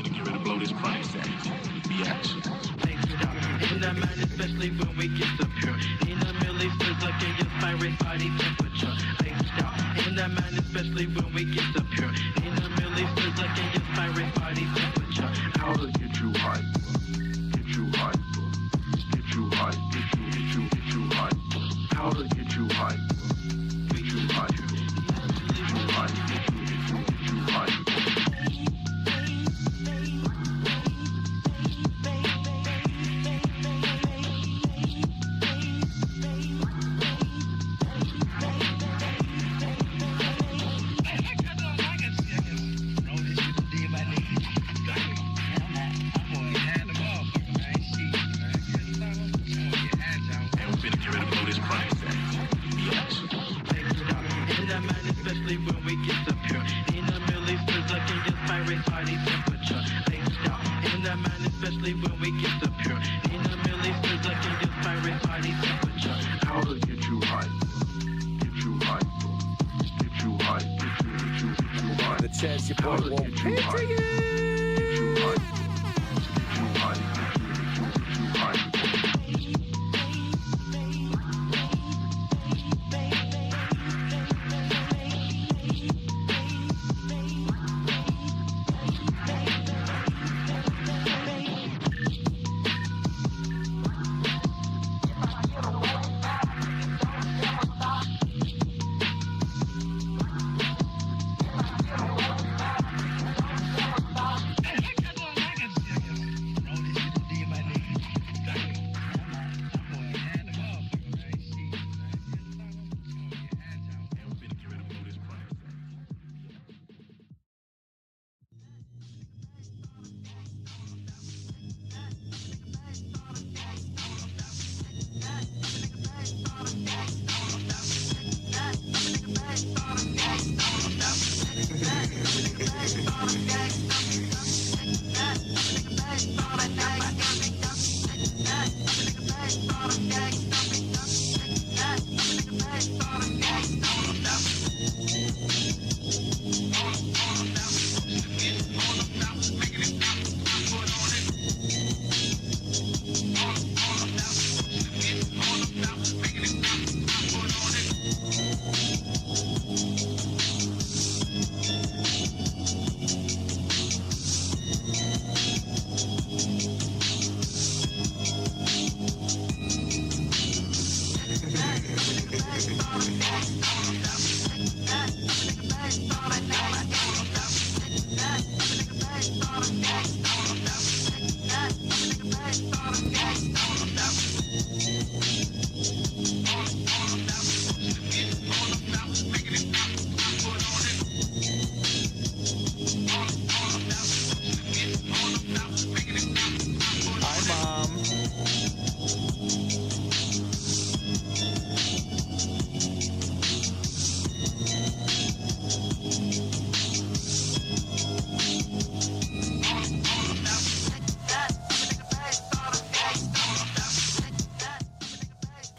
finna get ready to blow this price at. Biatch. In the mind, especially when we get up here. In the Millie sizzle can just pirate body temperature. Iced out. In the mind, especially when we get up here. In the Millie sizzle can just pirate body temperature. How to get you hype, get you hype, get you hype, get you hype. How to get you hype, get you hype, get you hype, get you hype. Chance, your boy won't Patriot.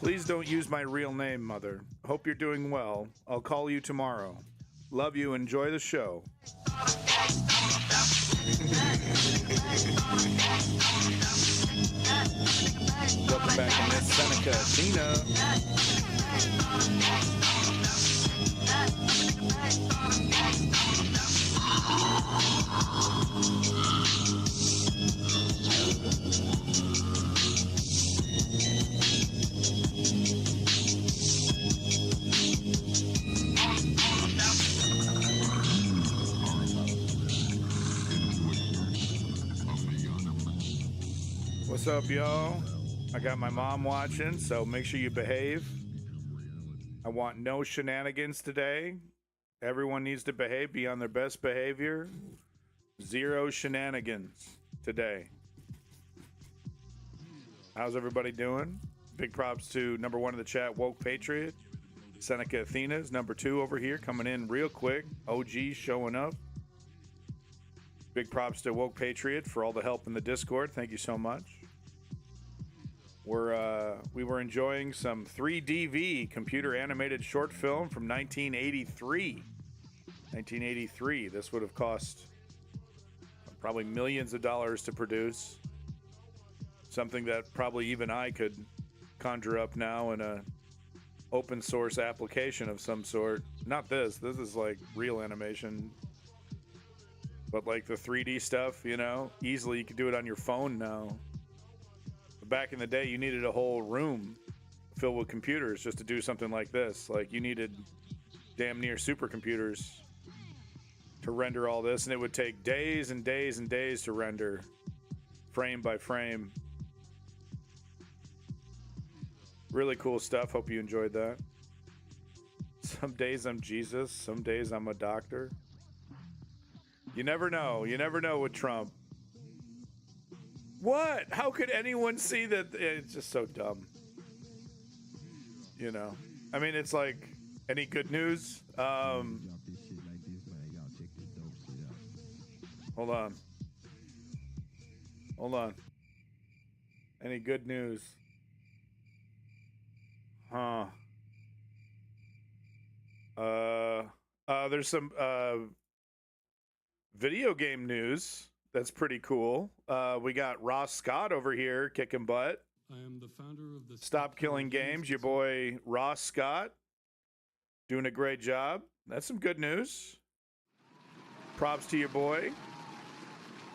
Please don't use my real name, Mother. Hope you're doing well. I'll call you tomorrow. Love you. Enjoy the show. Welcome back in this Seneca Athena. What's up, y'all? I got my mom watching, so make sure you behave. I want no shenanigans today. Everyone needs to behave, be on their best behavior. Zero shenanigans today. How's everybody doing? Big props to number one in the chat, Woke Patriot. Seneca Athena's number two over here, coming in real quick. OG showing up. Big props to Woke Patriot for all the help in the Discord. Thank you so much. We were enjoying some 3DV computer animated short film from 1983. 1983. This would have cost Probably millions of dollars to produce. Something that probably even I could conjure up now in a open source application of some sort. Not this. This is like real animation. But like the 3D stuff, you know, easily you could do it on your phone now. But back in the day, you needed a whole room filled with computers just to do something like this. Like you needed damn near supercomputers to render all this, and it would take days and days and days to render frame by frame. Really cool stuff. Hope you enjoyed that. Some days I'm Jesus, some days I'm a doctor. You never know. You never know with Trump. What? How could anyone see that? It's just so dumb. You know? I mean, it's like, any good news? Hold on. Hold on. Any good news? Huh. There's some video game news that's pretty cool. We got Ross Scott over here kicking butt. I am the founder of the Stop Killing Games. Your boy Ross Scott doing a great job. That's some good news. Props to your boy.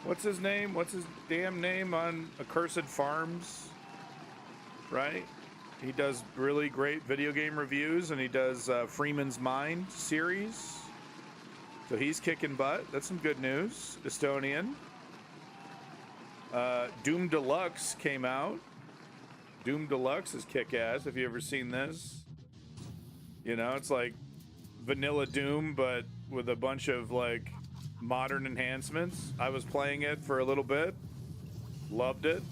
What's his name? What's his damn name on Accursed Farms? Right? He does really great video game reviews, and he does Freeman's Mind series. So he's kicking butt. That's some good news. Estonian. Doom Deluxe came out. Doom Deluxe is kick-ass. Have you ever seen this? You know, it's like vanilla Doom, but with a bunch of like modern enhancements. I was playing it for a little bit. Loved it.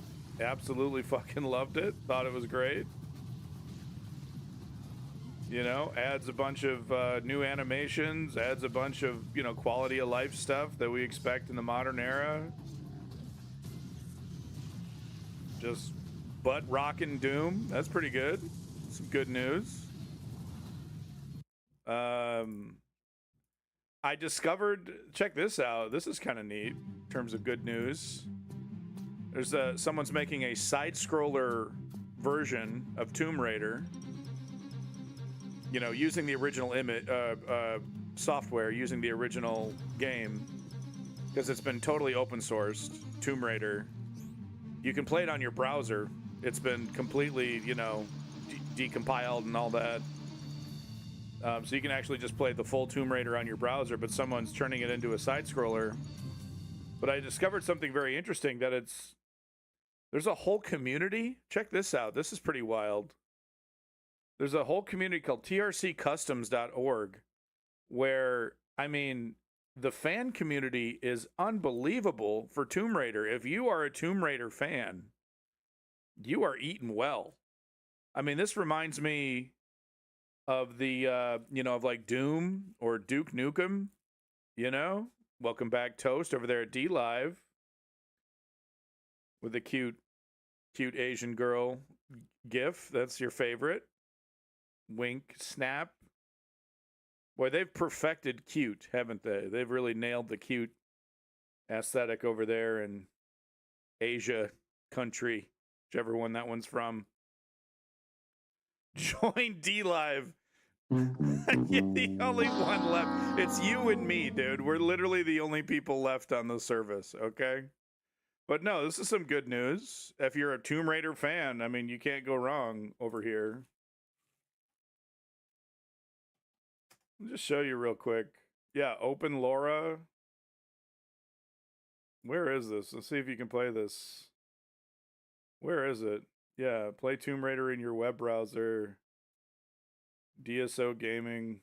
Absolutely fucking loved it. Thought it was great. You know, adds a bunch of new animations, adds a bunch of, you know, quality of life stuff that we expect in the modern era. Just butt rockin' Doom. That's pretty good. Some good news. I discovered, check this out. This is kind of neat in terms of good news. There's someone's making a side-scroller version of Tomb Raider. You know, using the original software, using the original game, because it's been totally open sourced. Tomb Raider. You can play it on your browser. It's been completely, you know, decompiled and all that. So you can actually just play the full Tomb Raider on your browser, but someone's turning it into a side-scroller. But I discovered something very interesting, that there's a whole community. Check this out. This is pretty wild. There's a whole community called trccustoms.org where, I mean, the fan community is unbelievable for Tomb Raider. If you are a Tomb Raider fan, you are eating well. I mean, this reminds me of the, you know, of like Doom or Duke Nukem, you know? Welcome back, Toast, over there at D Live with the cute Asian girl gif. That's your favorite. Wink, snap. Boy, they've perfected cute, haven't they? They've really nailed the cute aesthetic over there in Asia country, whichever one that one's from. Join D Live. You're the only one left. It's you and me, dude. We're literally the only people left on the service, okay? But no, this is some good news. If you're a Tomb Raider fan, I mean, you can't go wrong over here. I'll just show you real quick. Yeah, open LoRa. Where is this? Let's see if you can play this. Where is it? Yeah, play Tomb Raider in your web browser. DSO Gaming.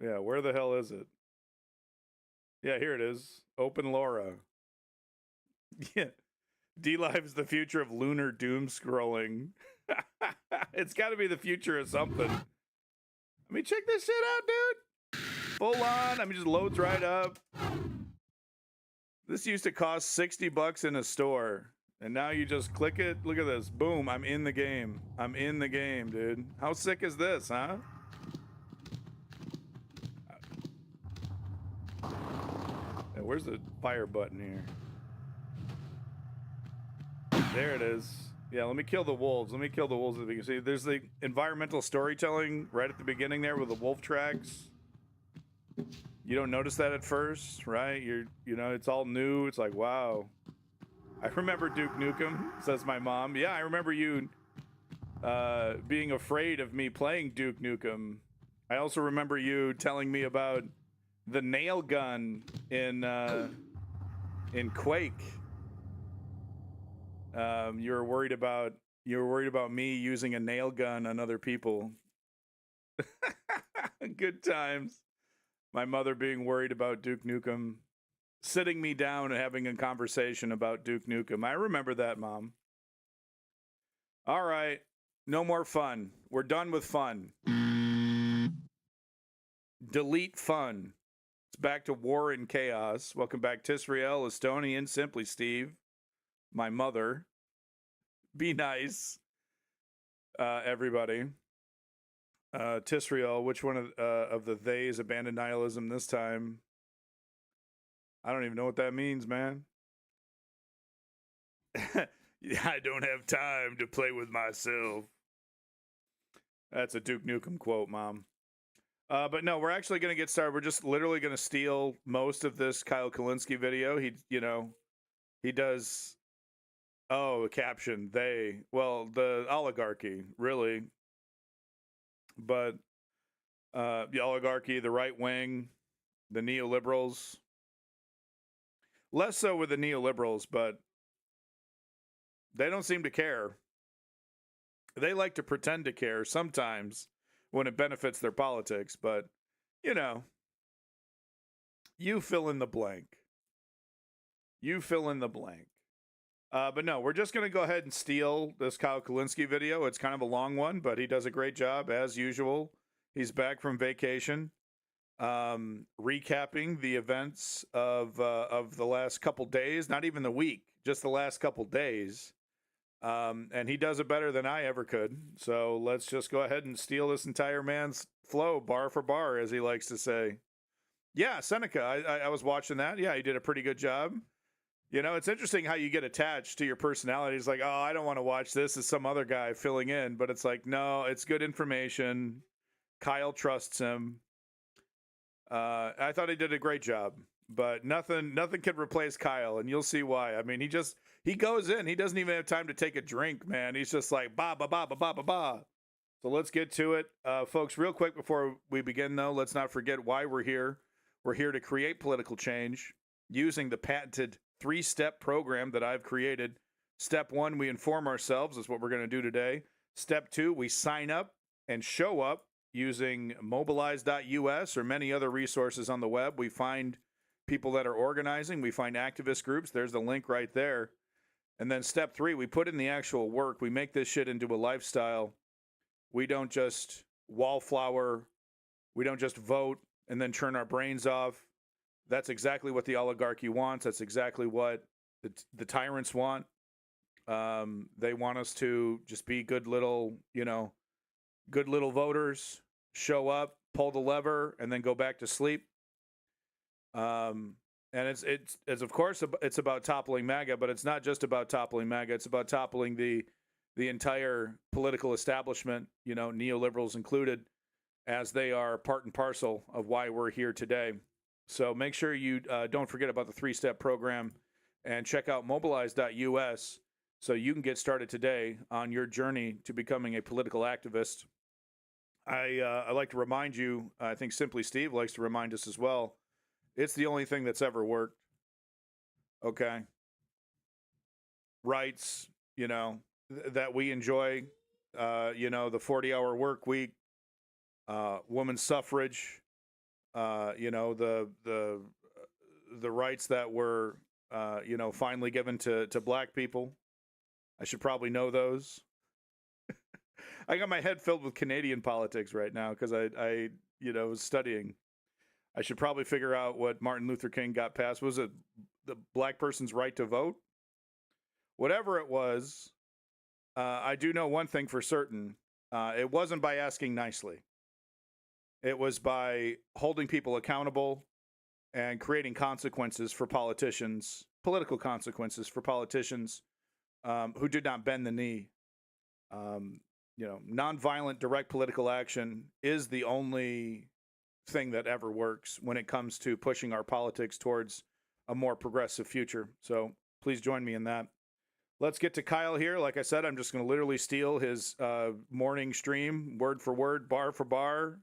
Yeah, where the hell is it? Yeah, here it is. Open LoRa. Yeah. D-Live's the future of lunar doom scrolling. It's got to be the future of something. I mean, check this shit out, dude. Full on. I mean, just loads right up. This used to cost $60 in a store. And now you just click it. Look at this. Boom. I'm in the game. I'm in the game, dude. How sick is this, huh? And where's the fire button here? There it is. Yeah, let me kill the wolves. Let me kill the wolves at the beginning. See, there's the environmental storytelling right at the beginning there with the wolf tracks. You don't notice that at first, right? You know, it's all new. It's like, wow. I remember Duke Nukem, says my mom. Yeah, I remember you being afraid of me playing Duke Nukem. I also remember you telling me about the nail gun in Quake. You were worried about me using a nail gun on other people. Good times. My mother being worried about Duke Nukem, sitting me down and having a conversation about Duke Nukem. I remember that, Mom. All right, no more fun. We're done with fun. Delete fun. It's back to war and chaos. Welcome back, Tisrael, Estonian, Simply Steve, my mother. Be nice, everybody. Tisrael, which one of the theys abandoned nihilism this time? I don't even know what that means, man. I don't have time to play with myself. That's a Duke Nukem quote, Mom. But no, we're actually going to get started. We're just literally going to steal most of this Kyle Kalinske video. He does. Oh, a caption. The oligarchy, really. But the oligarchy, the right wing, the neoliberals. Less so with the neoliberals, but they don't seem to care. They like to pretend to care sometimes when it benefits their politics, but, you know, you fill in the blank. You fill in the blank. But no, we're just going to go ahead and steal this Kyle Kalinske video. It's kind of a long one, but he does a great job, as usual. He's back from vacation, recapping the events of the last couple days, not even the week, just the last couple days. And he does it better than I ever could. So let's just go ahead and steal this entire man's flow, bar for bar, as he likes to say. Yeah, Seneca, I was watching that. Yeah, he did a pretty good job. You know, it's interesting how you get attached to your personality. It's like, oh, I don't want to watch this as some other guy filling in. But it's like, no, it's good information. Kyle trusts him. I thought he did a great job. But nothing can replace Kyle, and you'll see why. I mean, he goes in. He doesn't even have time to take a drink, man. He's just like, ba, ba, ba, ba, ba, ba, ba. So let's get to it. Folks, real quick before we begin, though, let's not forget why we're here. We're here to create political change using the patented 3-step program that I've created. Step 1, we inform ourselves. That's what we're going to do today. Step 2, we sign up and show up using mobilize.us or many other resources on the web. We find people that are organizing. We find activist groups. There's the link right there. And then step 3, we put in the actual work. We make this shit into a lifestyle. We don't just wallflower. We don't just vote and then turn our brains off. That's exactly what the oligarchy wants. That's exactly what the tyrants want. They want us to just be good little voters, show up, pull the lever, and then go back to sleep. And it's of course it's about toppling MAGA, but it's not just about toppling MAGA. It's about toppling the entire political establishment, neoliberals included, as they are part and parcel of why we're here today. So make sure you don't forget about the 3-step program and check out mobilize.us so you can get started today on your journey to becoming a political activist. I like to remind you, I think Simply Steve likes to remind us as well, it's the only thing that's ever worked. Okay. Rights, that we enjoy, the 40-hour work week, women's suffrage, the rights that were, finally given to black people. I should probably know those. I got my head filled with Canadian politics right now because I was studying. I should probably figure out what Martin Luther King got passed. Was it the black person's right to vote? Whatever it was, I do know one thing for certain. It wasn't by asking nicely. It was by holding people accountable and creating consequences for politicians, political consequences for politicians who did not bend the knee. Nonviolent, direct political action is the only thing that ever works when it comes to pushing our politics towards a more progressive future. So please join me in that. Let's get to Kyle here. Like I said, I'm just going to literally steal his morning stream, word for word, bar for bar.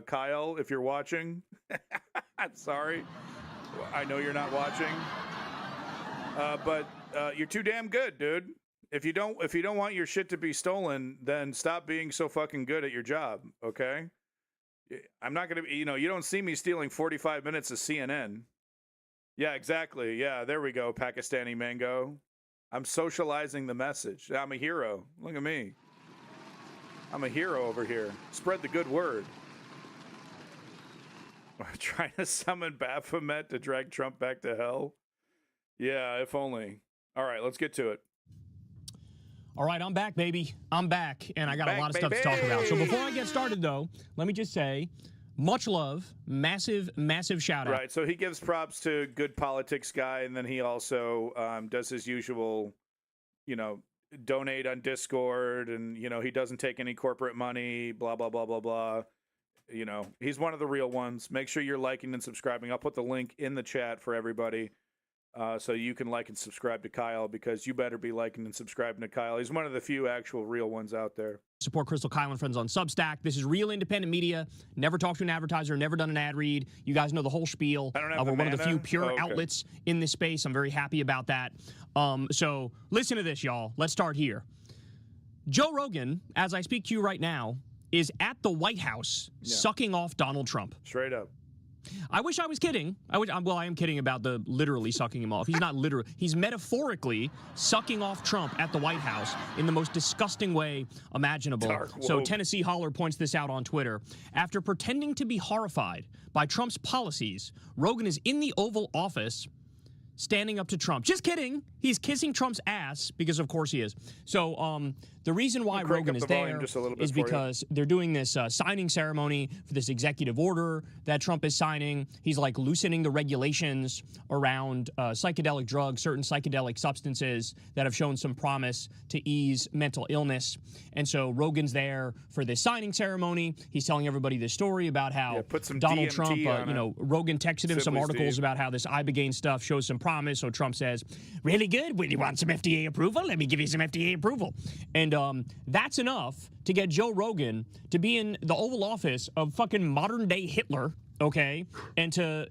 Kyle, if you're watching, sorry. I know you're not watching. But you're too damn good, dude. If you don't want your shit to be stolen, then stop being so fucking good at your job, okay? I'm not going to be, you don't see me stealing 45 minutes of CNN. Yeah, exactly. Yeah, there we go, Pakistani Mango. I'm socializing the message. I'm a hero. Look at me. I'm a hero over here. Spread the good word. Trying to summon Baphomet to drag Trump back to hell? Yeah, if only. All right, let's get to it. All right, I'm back, baby. I'm back, and I got a lot of stuff to talk about. So before I get started, though, let me just say, much love, massive, massive shout out. Right, so he gives props to good politics guy, and then he also does his usual, donate on Discord, and, he doesn't take any corporate money, blah, blah, blah, blah, blah. He's one of the real ones. Make sure you're liking and subscribing. I'll put the link in the chat for everybody. So you can like and subscribe to Kyle, because you better be liking and subscribing to Kyle. He's one of the few actual real ones out there. Support Crystal Kyle and Friends on Substack. This is real independent media. Never talked to an advertiser, never done an ad read. You guys know the whole spiel. We're one of the few pure outlets in this space. I'm very happy about that. So listen to this, y'all. Let's start here. Joe Rogan, as I speak to you right now, is at the White House sucking off Donald Trump. Straight up. I wish I was kidding. I am kidding about the literally sucking him off. He's not literally. He's metaphorically sucking off Trump at the White House in the most disgusting way imaginable. So Tennessee Holler points this out on Twitter. After pretending to be horrified by Trump's policies, Rogan is in the Oval Office standing up to Trump. Just kidding. He's kissing Trump's ass, because of course he is. So the reason why Rogan is there is because they're doing this signing ceremony for this executive order that Trump is signing. He's like loosening the regulations around psychedelic drugs, certain psychedelic substances that have shown some promise to ease mental illness. And so Rogan's there for this signing ceremony. He's telling everybody this story about how Donald Trump, Rogan texted him some articles about how this Ibogaine stuff shows some promise. So Trump says, really good? Would you want some FDA approval? Let me give you some FDA approval. And that's enough to get Joe Rogan to be in the Oval Office of fucking modern day Hitler, okay, and to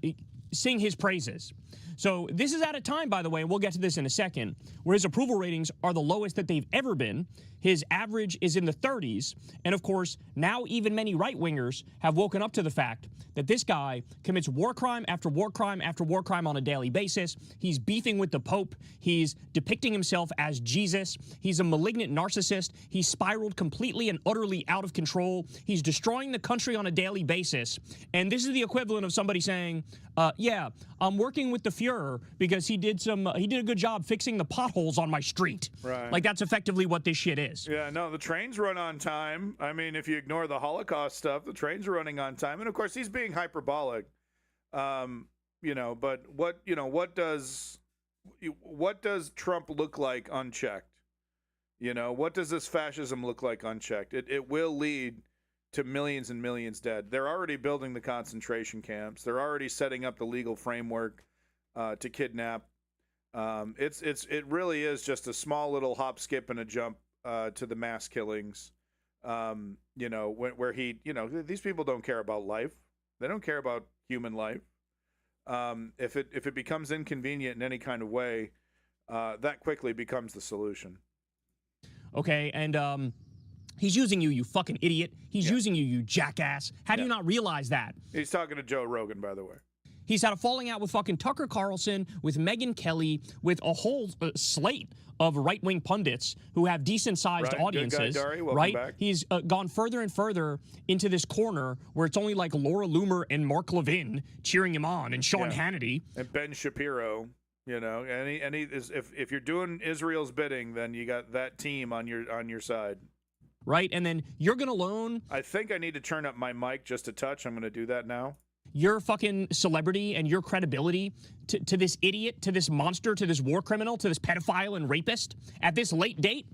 sing his praises. So this is at a time, by the way, and we'll get to this in a second, where his approval ratings are the lowest that they've ever been. His average is in the 30s. And of course, now even many right-wingers have woken up to the fact that this guy commits war crime after war crime after war crime on a daily basis. He's beefing with the Pope. He's depicting himself as Jesus. He's a malignant narcissist. He's spiraled completely and utterly out of control. He's destroying the country on a daily basis. And this is the equivalent of somebody saying, yeah, I'm working with the Fuhrer because he did a good job fixing the potholes on my street. Right. Like, that's effectively what this shit is. Yeah, no, the trains run on time. I mean, if you ignore the Holocaust stuff, the trains are running on time. And of course, he's being hyperbolic. But what does Trump look like unchecked? What does this fascism look like unchecked? It will lead to millions and millions dead. They're already building the concentration camps. They're already setting up the legal framework to kidnap. It really is just a small little hop, skip, and a jump to the mass killings. Where these people don't care about life. They don't care about human life. If it becomes inconvenient in any kind of way, that quickly becomes the solution. Okay, and he's using you, you fucking idiot. He's using you, you jackass. How do you not realize that? He's talking to Joe Rogan, by the way. He's had a falling out with fucking Tucker Carlson, with Megyn Kelly, with a whole slate of right-wing pundits who have decent-sized audiences. Good guy, Dari. Welcome right? back. He's gone further and further into this corner where it's only like Laura Loomer and Mark Levin cheering him on, and Sean Hannity. And Ben Shapiro. If you're doing Israel's bidding, then you got that team on your side. Right? And then you're going to loan. I think I need to turn up my mic just a touch. I'm going to do that now. your fucking celebrity and your credibility to this idiot, to this monster, to this war criminal, to this pedophile and rapist at this late date?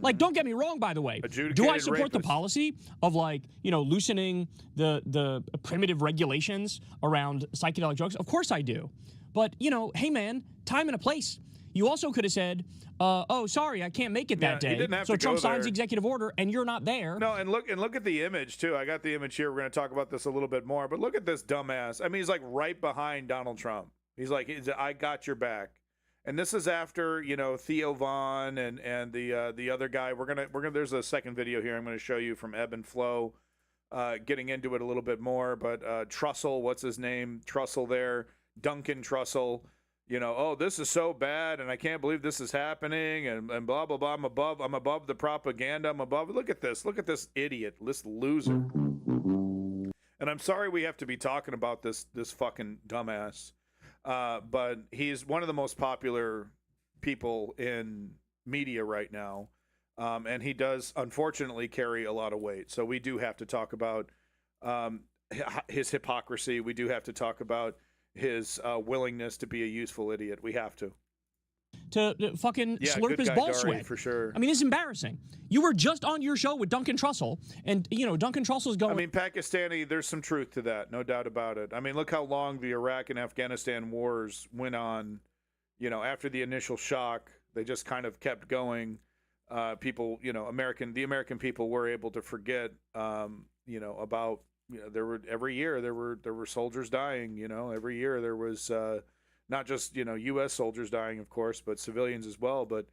Like, don't get me wrong, by the way. Do I support the policy of, like, you know, loosening the primitive regulations around psychedelic drugs? Of course I do. But, you know, hey, man, time and a place. You also could have said, oh, sorry, I can't make it that day. So Trump signs executive order, and you're not there. No, and look at the image, too. I got the image here. We're going to talk about this a little bit more. But look at this dumbass. I mean, he's, like, right behind Donald Trump. He's like, I got your back. And this is after, you know, Theo Vaughn and the other guy. We're gonna. There's a second video here I'm going to show you from Ebb and Flow, getting into it a little bit more. But Trussell, what's his name? Trussell there, Duncan Trussell. You know, oh, this is so bad, and I can't believe this is happening, and blah blah blah. I'm above the propaganda. I'm above. Look at this idiot, this loser. And I'm sorry we have to be talking about this fucking dumbass. But he's one of the most popular people in media right now. And he does, unfortunately, carry a lot of weight. So we do have to talk about his hypocrisy. We do have to talk about his willingness to be a useful idiot. We have to. To fucking slurp his ball sweat. For sure. I mean, it's embarrassing. You were just on your show with Duncan Trussell, and, you know, Duncan Trussell's going... I mean, Pakistani, there's some truth to that, no doubt about it. I mean, look how long the Iraq and Afghanistan wars went on. You know, after the initial shock, they just kind of kept going. People, you know, the American people were able to forget, you know, about... You know, every year there were soldiers dying. You know, every year there was not just, you know, U.S. soldiers dying, of course, but civilians as well. But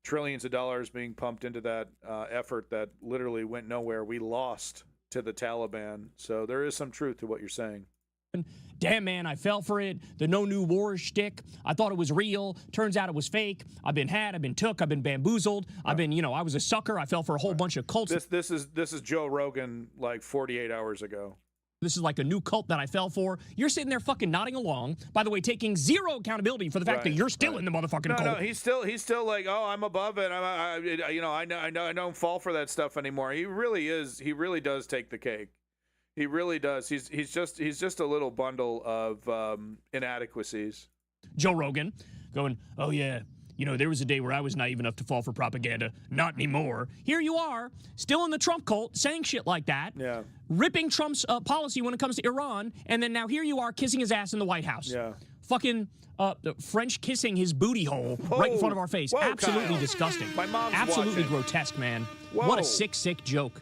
trillions of dollars being pumped into that effort that literally went nowhere. We lost to the Taliban. So there is some truth to what you're saying. Damn, man, I fell for it. The no new war shtick. I thought it was real. Turns out it was fake. I've been had. I've been took. I've been bamboozled. I've been, you know, I was a sucker. I fell for a whole bunch of cults. This is Joe Rogan like 48 hours ago. This is like a new cult that I fell for. You're sitting there fucking nodding along. By the way, taking zero accountability for the fact that you're still in the motherfucking cult. No, he's still like, oh, I'm above it. I don't fall for that stuff anymore. He really is. He really does take the cake. He really does. He's just a little bundle of inadequacies. Joe Rogan going, oh yeah, you know, there was a day where I was naive enough to fall for propaganda. Not anymore. Here you are, still in the Trump cult, saying shit like that. Yeah. Ripping Trump's policy when it comes to Iran, and then now here you are kissing his ass in the White House. Yeah. Fucking French kissing his booty hole right in front of our face. Whoa, absolutely Kyle. disgusting. My mom's absolutely watching. grotesque, man. Whoa. What a sick joke.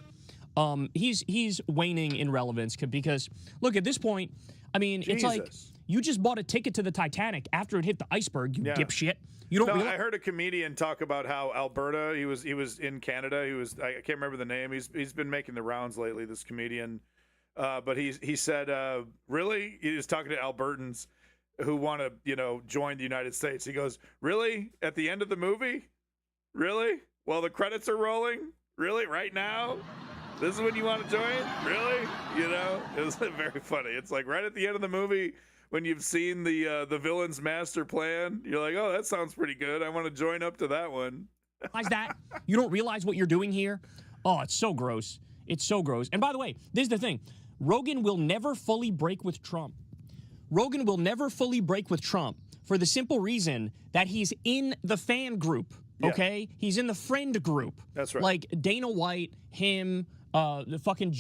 He's waning in relevance because, look, at this point, I mean, Jesus. It's like you just bought a ticket to the Titanic after it hit the iceberg, you dipshit. You don't realize. I heard a comedian talk about how Alberta, he was in Canada. I can't remember the name. He's been making the rounds lately, this comedian. But he said, really? He was talking to Albertans who want to, you know, join the United States. He goes, really? At the end of the movie? Really? While the credits are rolling? Really? Right now? This is when you want to join? Really? You know, it was very funny. It's like right at the end of the movie when you've seen the villain's master plan, you're like, oh, that sounds pretty good. I want to join up to that one. That you don't realize what you're doing here. Oh, it's so gross. It's so gross. And by the way, this is the thing. Rogan will never fully break with Trump. Rogan will never fully break with Trump for the simple reason that he's in the fan group. Okay? Yeah. He's in the friend group. That's right. Like Dana White, him, the fucking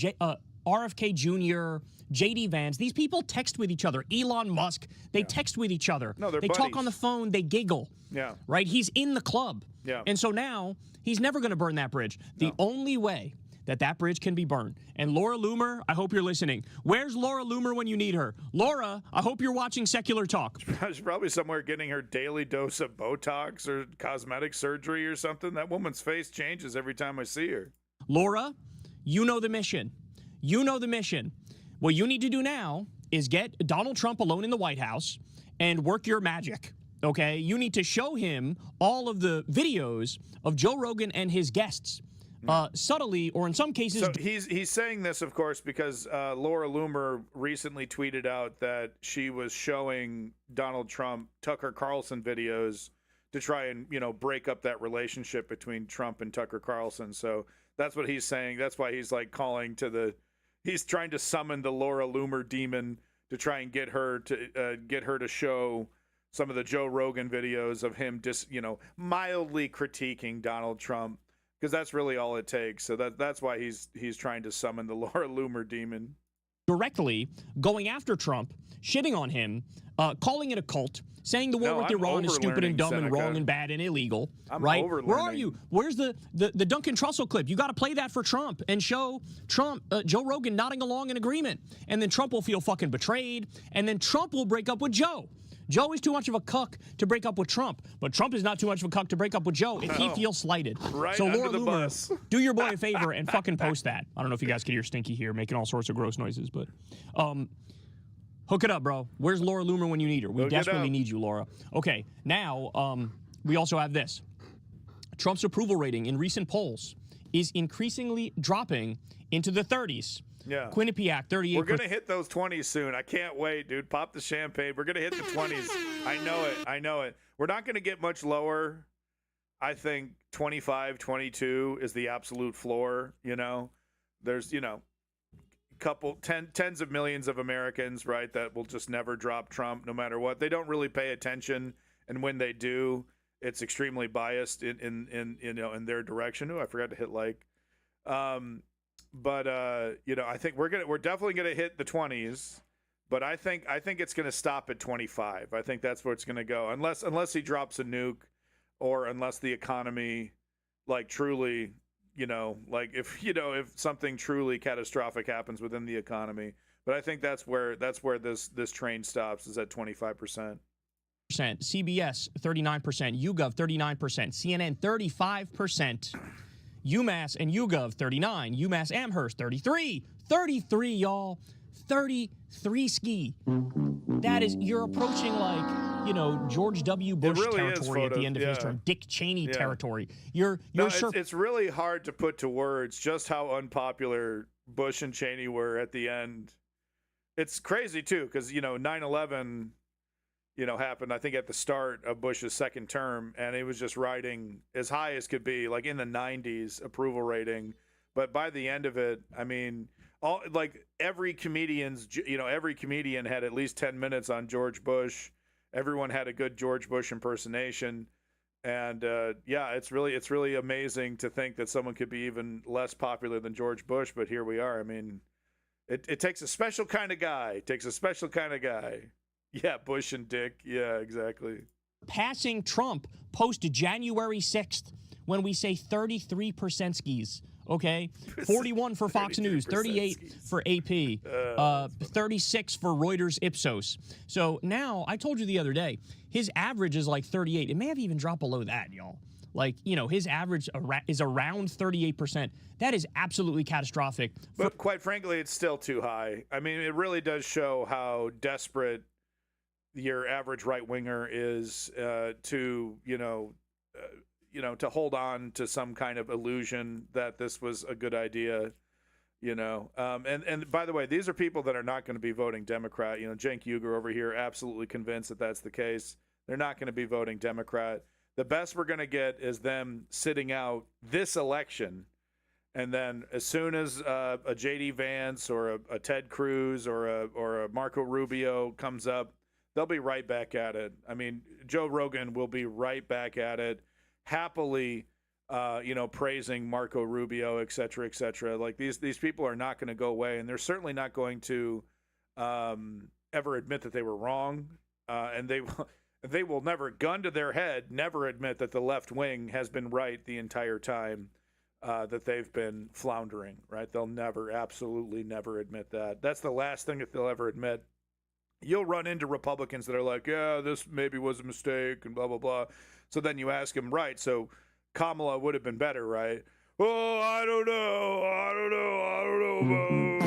RFK Jr., JD Vance. These people text with each other. Elon Musk, they text with each other. No, they're They buddies. talk on the phone. They giggle. Yeah. Right? He's in the club. Yeah. And so now he's never going to burn that bridge. The only way that bridge can be burned. And Laura Loomer, I hope you're listening. Where's Laura Loomer when you need her? Laura, I hope you're watching Secular Talk. She's probably somewhere getting her daily dose of Botox or cosmetic surgery or something. That woman's face changes every time I see her. Laura, you know the mission. You know the mission. What you need to do now is get Donald Trump alone in the White House and work your magic. Okay? You need to show him all of the videos of Joe Rogan and his guests. Subtly, or in some cases... So he's saying this, of course, because Laura Loomer recently tweeted out that she was showing Donald Trump Tucker Carlson videos to try and, you know, break up that relationship between Trump and Tucker Carlson. So that's what he's saying. That's why he's like calling to the... He's trying to summon the Laura Loomer demon to try and get her to show some of the Joe Rogan videos of him mildly critiquing Donald Trump, because that's really all it takes. So that's why he's trying to summon the Laura Loomer demon. Directly going after Trump, shitting on him, calling it a cult, saying the war with Iran is stupid and dumb and wrong and bad and illegal. Right? Where are you? Where's the Duncan Trussell clip? You got to play that for Trump and show Trump, Joe Rogan nodding along in agreement. And then Trump will feel fucking betrayed. And then Trump will break up with Joe. Joe is too much of a cuck to break up with Trump, but Trump is not too much of a cuck to break up with Joe if he feels slighted. Right, so under Laura the Loomer, bus. do your boy a favor and fucking post that. I don't know if you guys can hear Stinky here making all sorts of gross noises, but hook it up, bro. Where's Laura Loomer when you need her? We desperately need you, Laura. Okay, now we also have this. Trump's approval rating in recent polls is increasingly dropping into the 30s. Yeah. Quinnipiac, 38%. We're going to hit those 20s soon. I can't wait, dude. Pop the champagne. We're going to hit the 20s. I know it. We're not going to get much lower. I think 25, 22 is the absolute floor, There's, tens of millions of Americans, right, that will just never drop Trump no matter what. They don't really pay attention, and when they do, it's extremely biased in their direction. Oh, I forgot to hit like. But I think we're definitely gonna hit the 20s, but I think it's gonna stop at 25. I think that's where it's gonna go, unless he drops a nuke, or unless the economy, like, truly, if something truly catastrophic happens within the economy. But I think that's where this train stops, is at 25%. CBS 39%, YouGov 39%, CNN 35%. UMass and YouGov, 39. UMass Amherst, 33. 33, y'all. 33 ski. That is, you're approaching George W. Bush really territory at the end of his term. Dick Cheney territory. It's really hard to put to words just how unpopular Bush and Cheney were at the end. It's crazy, too, because, 9/11... happened, I think, at the start of Bush's second term, and he was just riding as high as could be, like in the 90s approval rating. But by the end of it, I mean, every comedian had at least 10 minutes on George Bush. Everyone had a good George Bush impersonation. And it's really amazing to think that someone could be even less popular than George Bush, but here we are. I mean, it takes a special kind of guy. Yeah, Bush and Dick. Yeah, exactly. Passing Trump post January 6th when we say 33% skis. Okay, 41 for Fox News, 38 skis. For AP, 36 for Reuters Ipsos. So now, I told you the other day, his average is like 38. It may have even dropped below that, y'all. His average is around 38%. That is absolutely catastrophic. But quite frankly, it's still too high. I mean, it really does show how desperate your average right winger is to hold on to some kind of illusion that this was a good idea, and by the way, these are people that are not going to be voting Democrat. Cenk Uygur over here, absolutely convinced that that's the case. They're not going to be voting Democrat. The best we're going to get is them sitting out this election, and then as soon as a J.D. Vance or a Ted Cruz or a Marco Rubio comes up, they'll be right back at it. I mean, Joe Rogan will be right back at it, happily, praising Marco Rubio, et cetera, et cetera. Like, these people are not going to go away, and they're certainly not going to ever admit that they were wrong, and they will never, gun to their head, never admit that the left wing has been right the entire time that they've been floundering, right? They'll never, absolutely never admit that. That's the last thing that they'll ever admit. You'll run into Republicans that are like, yeah, this maybe was a mistake and blah, blah, blah. So then you ask them, right, so Kamala would have been better, right? Oh, I don't know, man.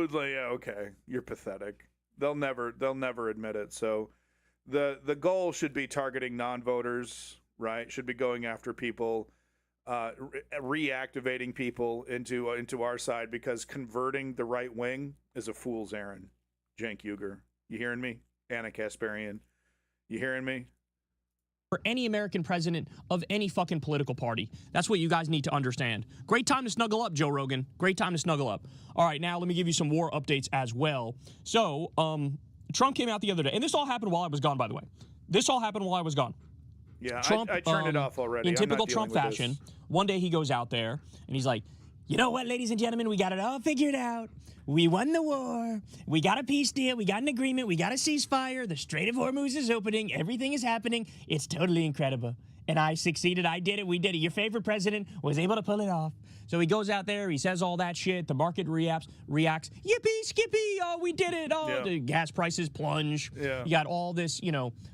It's like, yeah, okay, you're pathetic. They'll never admit it. So the goal should be targeting non-voters, right? Should be going after people, reactivating people into our side, because converting the right wing is a fool's errand. Cenk Uygur, you hearing me? Anna Kasparian, you hearing me? for any American president of any fucking political party. That's what you guys need to understand. Great time to snuggle up, Joe Rogan. Great time to snuggle up. All right, now let me give you some war updates as well. So, Trump came out the other day, and this all happened while I was gone, by the way. This all happened while I was gone. Yeah, Trump, I turned it off already. In typical Trump fashion, one day he goes out there, and he's like, you know what, ladies and gentlemen, we got it all figured out. We won the war. We got a peace deal. We got an agreement. We got a ceasefire. The Strait of Hormuz is opening. Everything is happening. It's totally incredible. And I succeeded. I did it. We did it. Your favorite president was able to pull it off. So he goes out there. He says all that shit. The market reacts. Yippee, skippy. Oh, we did it. Oh, the gas prices plunge. Yeah. You got all this,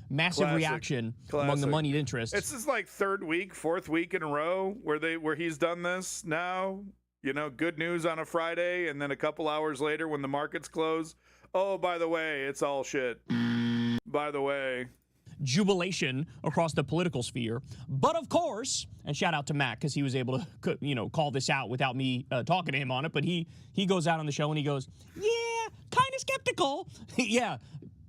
massive reaction among the moneyed interests. It's his fourth week in a row where he's done this now. Good news on a Friday, and then a couple hours later when the markets close, oh, by the way, it's all shit. By the way. Jubilation across the political sphere. But of course, and shout out to Matt because he was able to, call this out without me talking to him on it, but he goes out on the show and he goes, yeah, kind of skeptical. Yeah.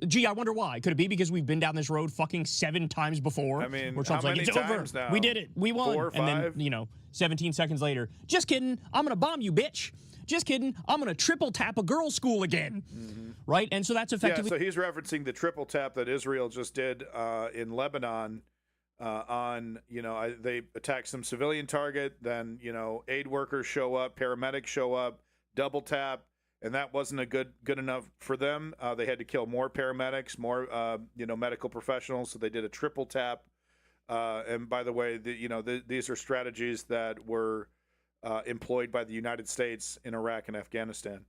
Gee, I wonder why. Could it be because we've been down this road fucking 7 times before? I mean, where Trump's how many it's over. Now? We did it. We won. 4 or 5? And then, 17 seconds later, just kidding. I'm going to bomb you, bitch. Just kidding. I'm going to triple tap a girls' school again. Mm-hmm. Right? And so that's effectively. Yeah, so he's referencing the triple tap that Israel just did in Lebanon. They attacked some civilian target. Then, aid workers show up, paramedics show up, double tap. And that wasn't a good enough for them. They had to kill more paramedics, more medical professionals. So they did a triple tap. And by the way, these are strategies that were employed by the United States in Iraq and Afghanistan.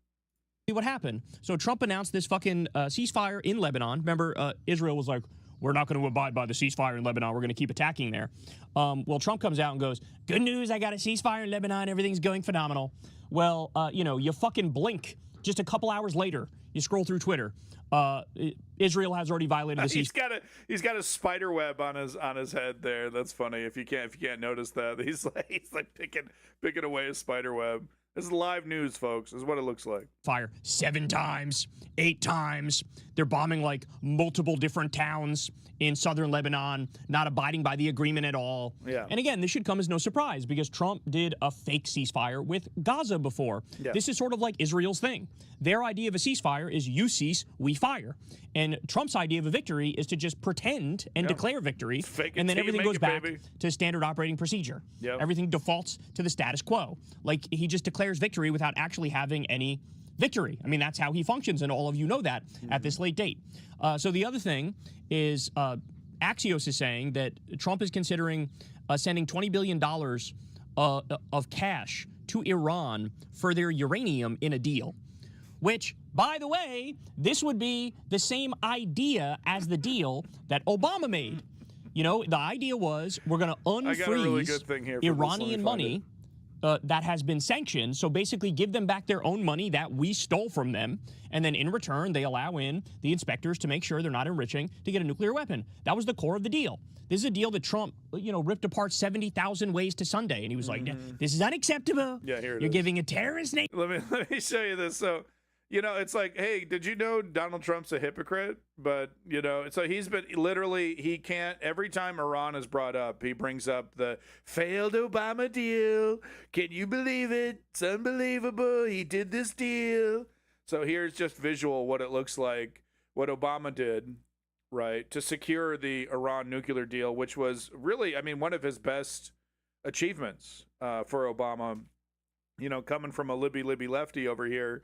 What happened? So Trump announced this fucking ceasefire in Lebanon. Remember, Israel was like, we're not going to abide by the ceasefire in Lebanon. We're going to keep attacking there. Well, Trump comes out and goes, good news, I got a ceasefire in Lebanon. Everything's going phenomenal. Well, you fucking blink. Just a couple hours later, you scroll through Twitter. Israel has already violated the ceasefire. He's got a spider web on his head there. That's funny. If you can't notice that, he's like picking away a spider web. This is live news, folks. This is what it looks like. Fire 7 times, 8 times. They're bombing like multiple different towns in southern Lebanon, not abiding by the agreement at all. Yeah. And again, this should come as no surprise because Trump did a fake ceasefire with Gaza before. Yeah. This is sort of like Israel's thing. Their idea of a ceasefire is you cease, we fire. And Trump's idea of a victory is to just pretend and declare victory, and then everything goes back to standard operating procedure. Yep. Everything defaults to the status quo. Like he just declares victory without actually having any victory. I mean, that's how he functions, and all of you know that at this late date. So the other thing is Axios is saying that Trump is considering sending $20 billion of cash to Iran for their uranium in a deal, which, by the way, this would be the same idea as the deal that Obama made. The idea was we're going to unfreeze Iranian money that has been sanctioned. So basically give them back their own money that we stole from them. And then in return, they allow in the inspectors to make sure they're not enriching to get a nuclear weapon. That was the core of the deal. This is a deal that Trump, ripped apart 70,000 ways to Sunday. And he was like, this is unacceptable. Yeah, here it You're is. Giving a terrorist name. Let me show you this. So, it's like, hey, did you know Donald Trump's a hypocrite? But, so he can't, every time Iran is brought up, he brings up the failed Obama deal. Can you believe it? It's unbelievable. He did this deal. So here's just visual what it looks like, what Obama did, right, to secure the Iran nuclear deal, which was really, one of his best achievements for Obama. Coming from a Libby lefty over here,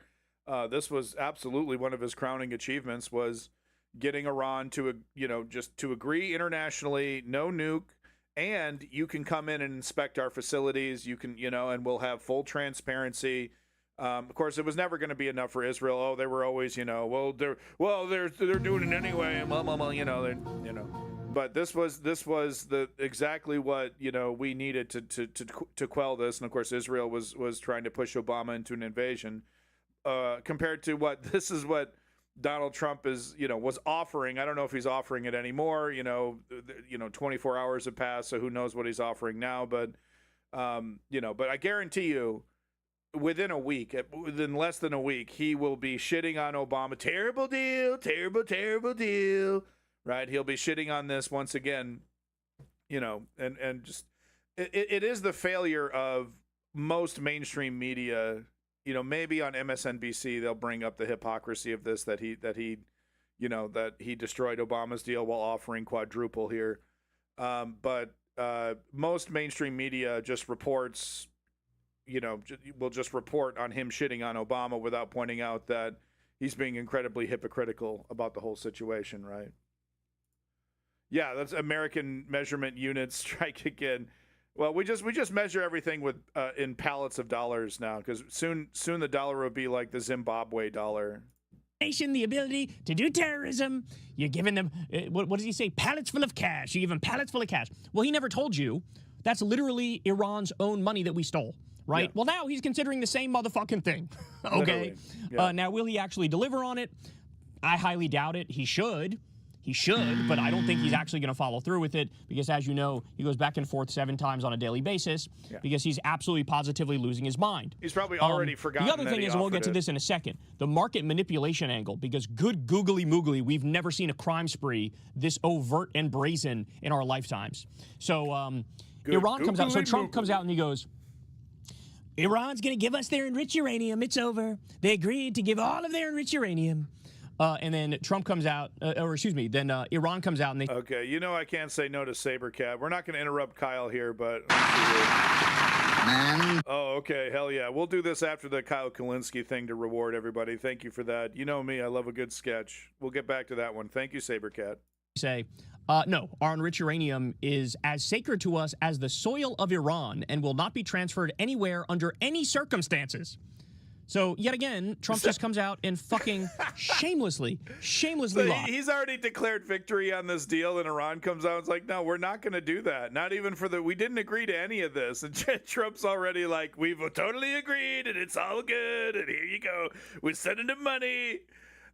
this was absolutely one of his crowning achievements, was getting Iran to, just to agree internationally, no nuke, and you can come in and inspect our facilities. You can, and we'll have full transparency. Of course, it was never going to be enough for Israel. Oh, they were always, they're doing it anyway, and blah, blah, blah, But this was the exactly what we needed to quell this. And of course, Israel was trying to push Obama into an invasion. Compared to what Donald Trump was offering. I don't know if he's offering it anymore. 24 hours have passed, so who knows what he's offering now. But but I guarantee you, within less than a week, he will be shitting on Obama. Terrible deal, terrible deal. Right? He'll be shitting on this once again. and just it is the failure of most mainstream media. Maybe on MSNBC they'll bring up the hypocrisy of this, that he destroyed Obama's deal while offering quadruple here. But most mainstream media just reports, will just report on him shitting on Obama without pointing out that he's being incredibly hypocritical about the whole situation, right? Yeah, that's American measurement units strike again. Well, we just measure everything with in pallets of dollars now, because soon the dollar will be like the Zimbabwe dollar. Nation the ability to do terrorism. You're giving them what does he say? Pallets full of cash. You give them pallets full of cash. Well, he never told you that's literally Iran's own money that we stole, right? Yeah. Well, now he's considering the same motherfucking thing. Okay. Yeah. Now, will he actually deliver on it? I highly doubt it. He should, but I don't think he's actually going to follow through with it, because, as you know, he goes back and forth 7 times on a daily basis because he's absolutely positively losing his mind. He's probably already forgotten. The other thing is, and we'll get to this in a second, the market manipulation angle, because good googly moogly, we've never seen a crime spree this overt and brazen in our lifetimes. So Iran comes out, so Trump comes out and he goes, Iran's going to give us their enriched uranium. It's over. They agreed to give all of their enriched uranium. And then Trump comes out, then Iran comes out and they... Okay, I can't say no to Sabercat. We're not going to interrupt Kyle here, but... Man. Oh, okay, hell yeah. We'll do this after the Kyle Kulinski thing to reward everybody. Thank you for that. You know me, I love a good sketch. We'll get back to that one. Thank you, Sabercat. Say, no, our enriched uranium is as sacred to us as the soil of Iran and will not be transferred anywhere under any circumstances. So, yet again, Trump just comes out and fucking shamelessly lies. He's already declared victory on this deal, and Iran comes out and is like, no, we're not going to do that. Not even we didn't agree to any of this. And Trump's already like, we've totally agreed, and it's all good, and here you go. We're sending them money.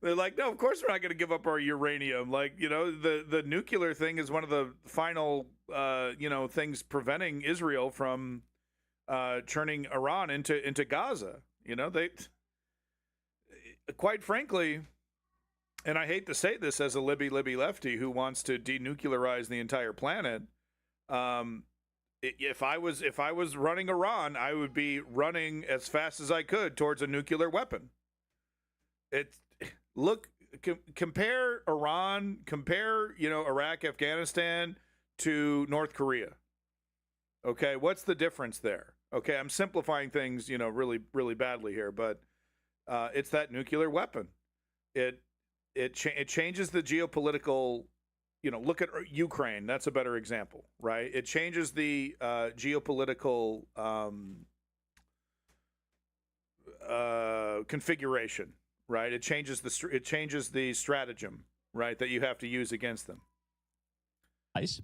They're like, no, of course we're not going to give up our uranium. Like, the nuclear thing is one of the final, things preventing Israel from turning Iran into Gaza. They, quite frankly, and I hate to say this as a Libby lefty who wants to denuclearize the entire planet, if I was running Iran, I would be running as fast as I could towards a nuclear weapon. Compare Iran, Iraq, Afghanistan to North Korea. Okay, what's the difference there? Okay, I'm simplifying things, really, really badly here, but it's that nuclear weapon. It changes the geopolitical. Look at Ukraine. That's a better example, right? It changes the geopolitical configuration, right? It changes the stratagem, right, that you have to use against them. Nice.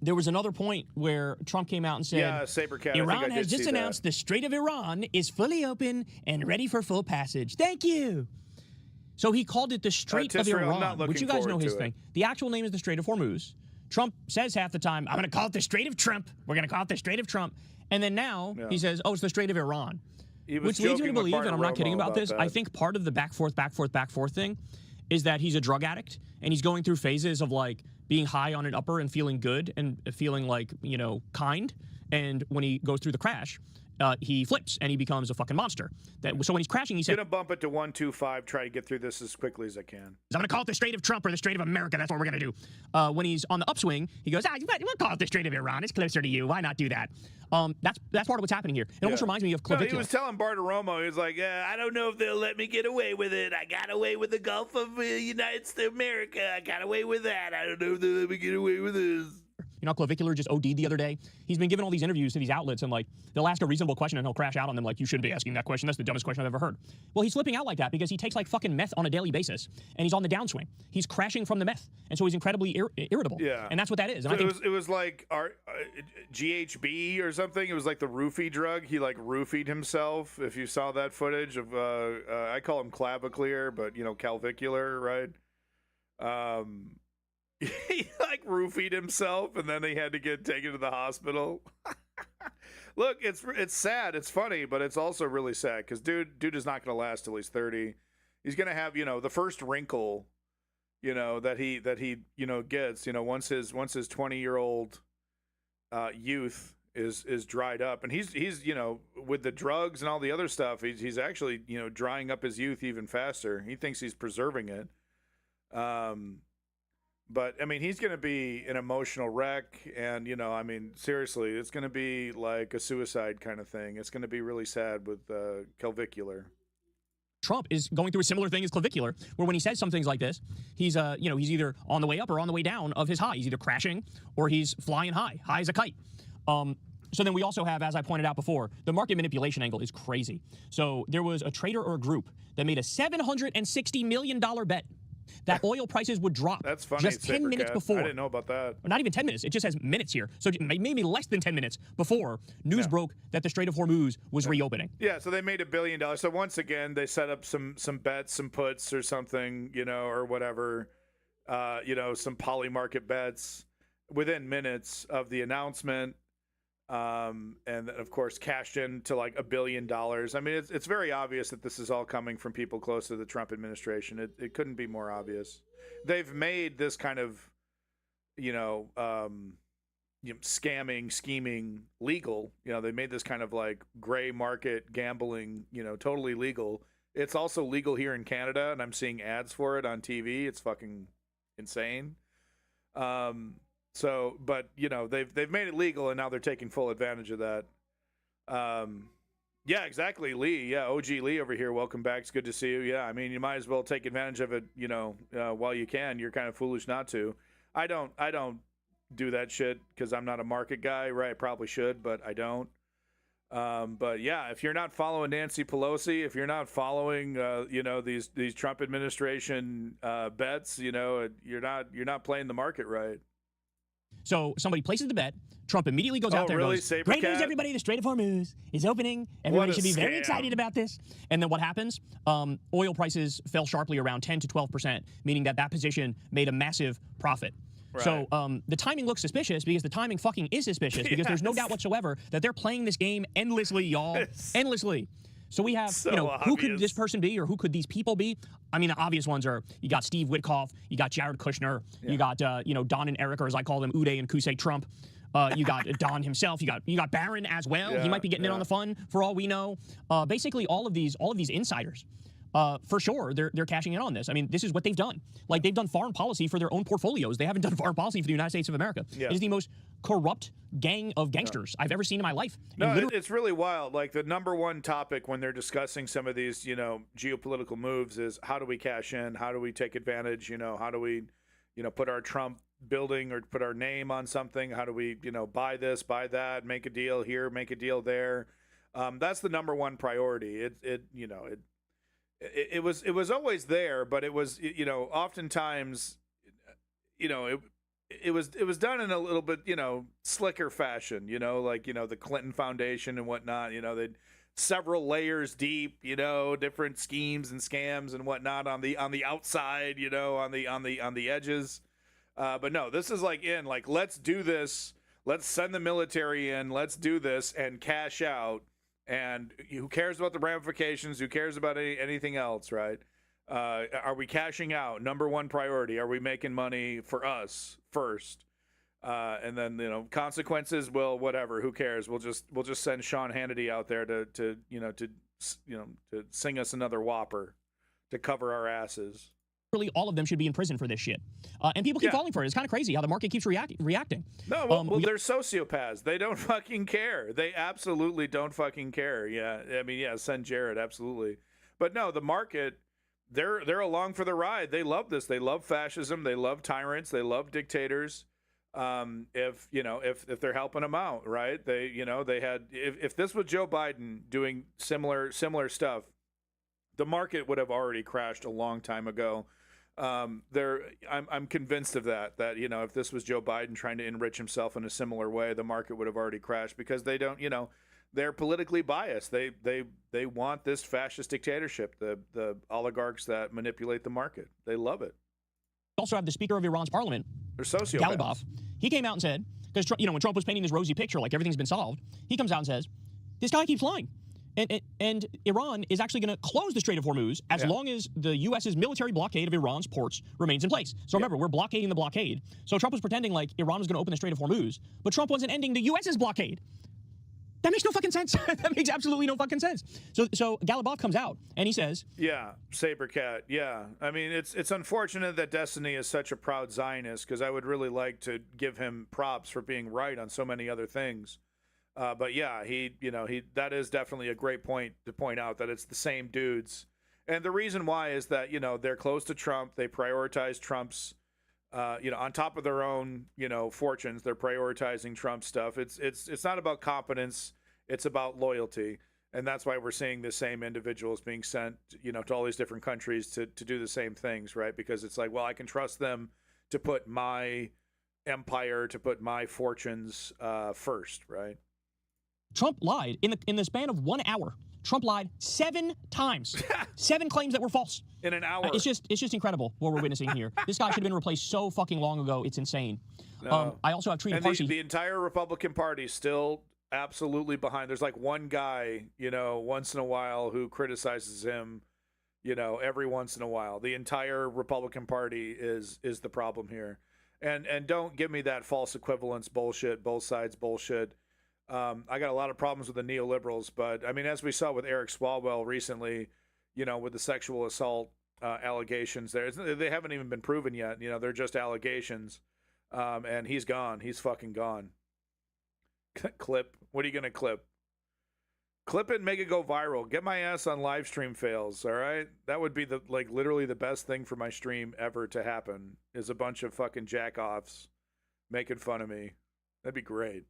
There was another point where Trump came out and said, Sabercat, Iran has just announced the Strait of Iran is fully open and ready for full passage. Thank you. So he called it the Strait of Iran, which you guys know his thing. The actual name is the Strait of Hormuz. Trump says half the time, I'm going to call it the Strait of Trump. We're going to call it the Strait of Trump. And then now he says, it's the Strait of Iran. Which leads me to believe, and I'm not kidding about this, I think part of the back forth thing is that he's a drug addict, and he's going through phases of, like, being high on an upper and feeling good and feeling like, kind. And when he goes through the crash, he flips and he becomes a fucking monster. So when he's crashing, he said, "Gonna bump it to 125. Try to get through this as quickly as I can." I'm gonna call it the Strait of Trump or the Strait of America. That's what we're gonna do. When he's on the upswing, he goes, we'll call it the Strait of Iran. It's closer to you. Why not do that? That's part of what's happening here. It almost reminds me of Clavicular. He was telling Bartiromo, he was like, I don't know if they'll let me get away with it. I got away with the Gulf of United States of America. I got away with that. I don't know if they'll let me get away with this. Clavicular just OD'd the other day. He's been giving all these interviews to these outlets, and, like, they'll ask a reasonable question and he'll crash out on them like, you shouldn't be asking that question. That's the dumbest question I've ever heard. Well, he's flipping out like that because he takes, like, fucking meth on a daily basis, and he's on the downswing. He's crashing from the meth, and so he's incredibly irritable. Yeah. And that's what that is. And it was like GHB or something. It was like the roofie drug. He, like, roofied himself. If you saw that footage of, I call him clavicular, but, Calvicular, right? He, like, roofied himself, and then he had to get taken to the hospital. Look, it's sad. It's funny, but it's also really sad because dude is not going to last till he's 30. He's going to have, the first wrinkle, that he gets, once his 20-year-old youth is dried up, and he's with the drugs and all the other stuff, he's actually drying up his youth even faster. He thinks he's preserving it. But I mean, he's going to be an emotional wreck, and seriously, it's going to be like a suicide kind of thing. It's going to be really sad with clavicular. Trump is going through a similar thing as clavicular, where when he says some things like this, he's he's either on the way up or on the way down of his high. He's either crashing or he's flying high as a kite. So then we also have, as I pointed out before, the market manipulation angle is crazy. So there was a trader or a group that made a $760 million bet that oil prices would drop. That's funny. Just 10 minutes before. I didn't know about that. Not even 10 minutes. It just has minutes here. So maybe less than 10 minutes before news broke that the Strait of Hormuz was reopening. Yeah, so they made $1 billion. So once again, they set up some bets, some puts or something, or whatever, some poly market bets within minutes of the announcement. And then, of course, cashed in to like $1 billion. I mean, it's very obvious that this is all coming from people close to the Trump administration. It couldn't be more obvious. They've made this kind of, scamming, scheming legal. They made this kind of like gray market gambling, totally legal. It's also legal here in Canada, and I'm seeing ads for it on TV. It's fucking insane. So, but they've made it legal, and now they're taking full advantage of that. Yeah, exactly, Lee. Yeah, OG Lee over here. Welcome back. It's good to see you. Yeah, I mean, you might as well take advantage of it, while you can. You're kind of foolish not to. I don't do that shit because I'm not a market guy, right? I probably should, but I don't. But yeah, if you're not following Nancy Pelosi, if you're not following, these Trump administration bets, you're not playing the market right. So somebody places the bet. Trump immediately goes out there and goes, Saber great cat? news, everybody. The Strait of Hormuz is opening. Everybody should be very excited about this. And then what happens? Oil prices fell sharply around 10 to 12%, meaning that position made a massive profit. Right. So the timing looks suspicious because the timing fucking is suspicious because there's no doubt whatsoever that they're playing this game endlessly, y'all. Endlessly. So we have, who could this person be or who could these people be? I mean, the obvious ones are, you got Steve Witkoff, you got Jared Kushner, you got, Don and Eric, or as I call them, Uday and Kusei Trump. You got Don himself. You got Barron as well. He might be getting in on the fun for all we know. Basically, all of these insiders. For sure, they're cashing in on this. I mean, this is what they've done. Like, they've done foreign policy for their own portfolios. They haven't done foreign policy for the United States of America. Yeah. It is the most corrupt gang of gangsters I've ever seen in my life. No, it's really wild. Like, the number one topic when they're discussing some of these, geopolitical moves is how do we cash in? How do we take advantage? How do we, put our Trump building or put our name on something? How do we, buy this, buy that, make a deal here, make a deal there? That's the number one priority. It was always there, but it was, oftentimes, it was done in a little bit, slicker fashion, the Clinton Foundation and whatnot, they'd several layers deep, different schemes and scams and whatnot on the outside, on the edges. But no, this is let's do this. Let's send the military in. Let's do this and cash out. And who cares about the ramifications? Who cares about anything else, right? Are we cashing out? Number one priority. Are we making money for us first? And then consequences. Well, whatever. Who cares? We'll just send Sean Hannity out there to sing us another whopper to cover our asses. Really, all of them should be in prison for this shit. And people keep falling for it. It's kind of crazy how the market keeps reacting. No, well, they're sociopaths. They don't fucking care. They absolutely don't fucking care. Yeah, I mean, send Jared, absolutely. But no, the market, they're along for the ride. They love this. They love fascism. They love tyrants. They love dictators. If they're helping them out, right? They had if this was Joe Biden doing similar stuff, the market would have already crashed a long time ago. I'm convinced of that if this was Joe Biden trying to enrich himself in a similar way, the market would have already crashed because they don't, they're politically biased. They want this fascist dictatorship, the oligarchs that manipulate the market. They love it. Also have the Speaker of Iran's parliament, they're sociopaths. Galibov. He came out and said, because when Trump was painting this rosy picture like everything's been solved, he comes out and says, this guy keeps lying. And Iran is actually going to close the Strait of Hormuz as long as the U.S.'s military blockade of Iran's ports remains in place. So remember, we're blockading the blockade. So Trump was pretending like Iran was going to open the Strait of Hormuz, but Trump wasn't ending the U.S.'s blockade. That makes no fucking sense. That makes absolutely no fucking sense. So Galibov comes out and he says, "Yeah, Sabercat. Yeah, I mean it's unfortunate that Destiny is such a proud Zionist because I would really like to give him props for being right on so many other things." But yeah, he that is definitely a great point to point out that it's the same dudes, and the reason why is that they're close to Trump. They prioritize Trump's, on top of their own fortunes. They're prioritizing Trump stuff. It's not about competence. It's about loyalty, and that's why we're seeing the same individuals being sent to all these different countries to do the same things, right? Because it's like, well, I can trust them to put my empire, to put my fortunes first, right? Trump lied in the span of 1 hour. Trump lied 7 times, 7 claims that were false in an hour. It's just incredible what we're witnessing here. This guy should have been replaced so fucking long ago. It's insane. No. I also have treated and the entire Republican Party still absolutely behind. There's like one guy, once in a while who criticizes him, every once in a while. The entire Republican Party is the problem here. And don't give me that false equivalence bullshit, both sides bullshit. I got a lot of problems with the neoliberals, but I mean, as we saw with Eric Swalwell recently, with the sexual assault allegations, they haven't even been proven yet. They're just allegations, and he's gone. He's fucking gone. Clip. What are you gonna clip? Clip it and make it go viral. Get my ass on live stream fails. All right, that would be literally the best thing for my stream ever to happen. Is a bunch of fucking jack-offs making fun of me. That'd be great.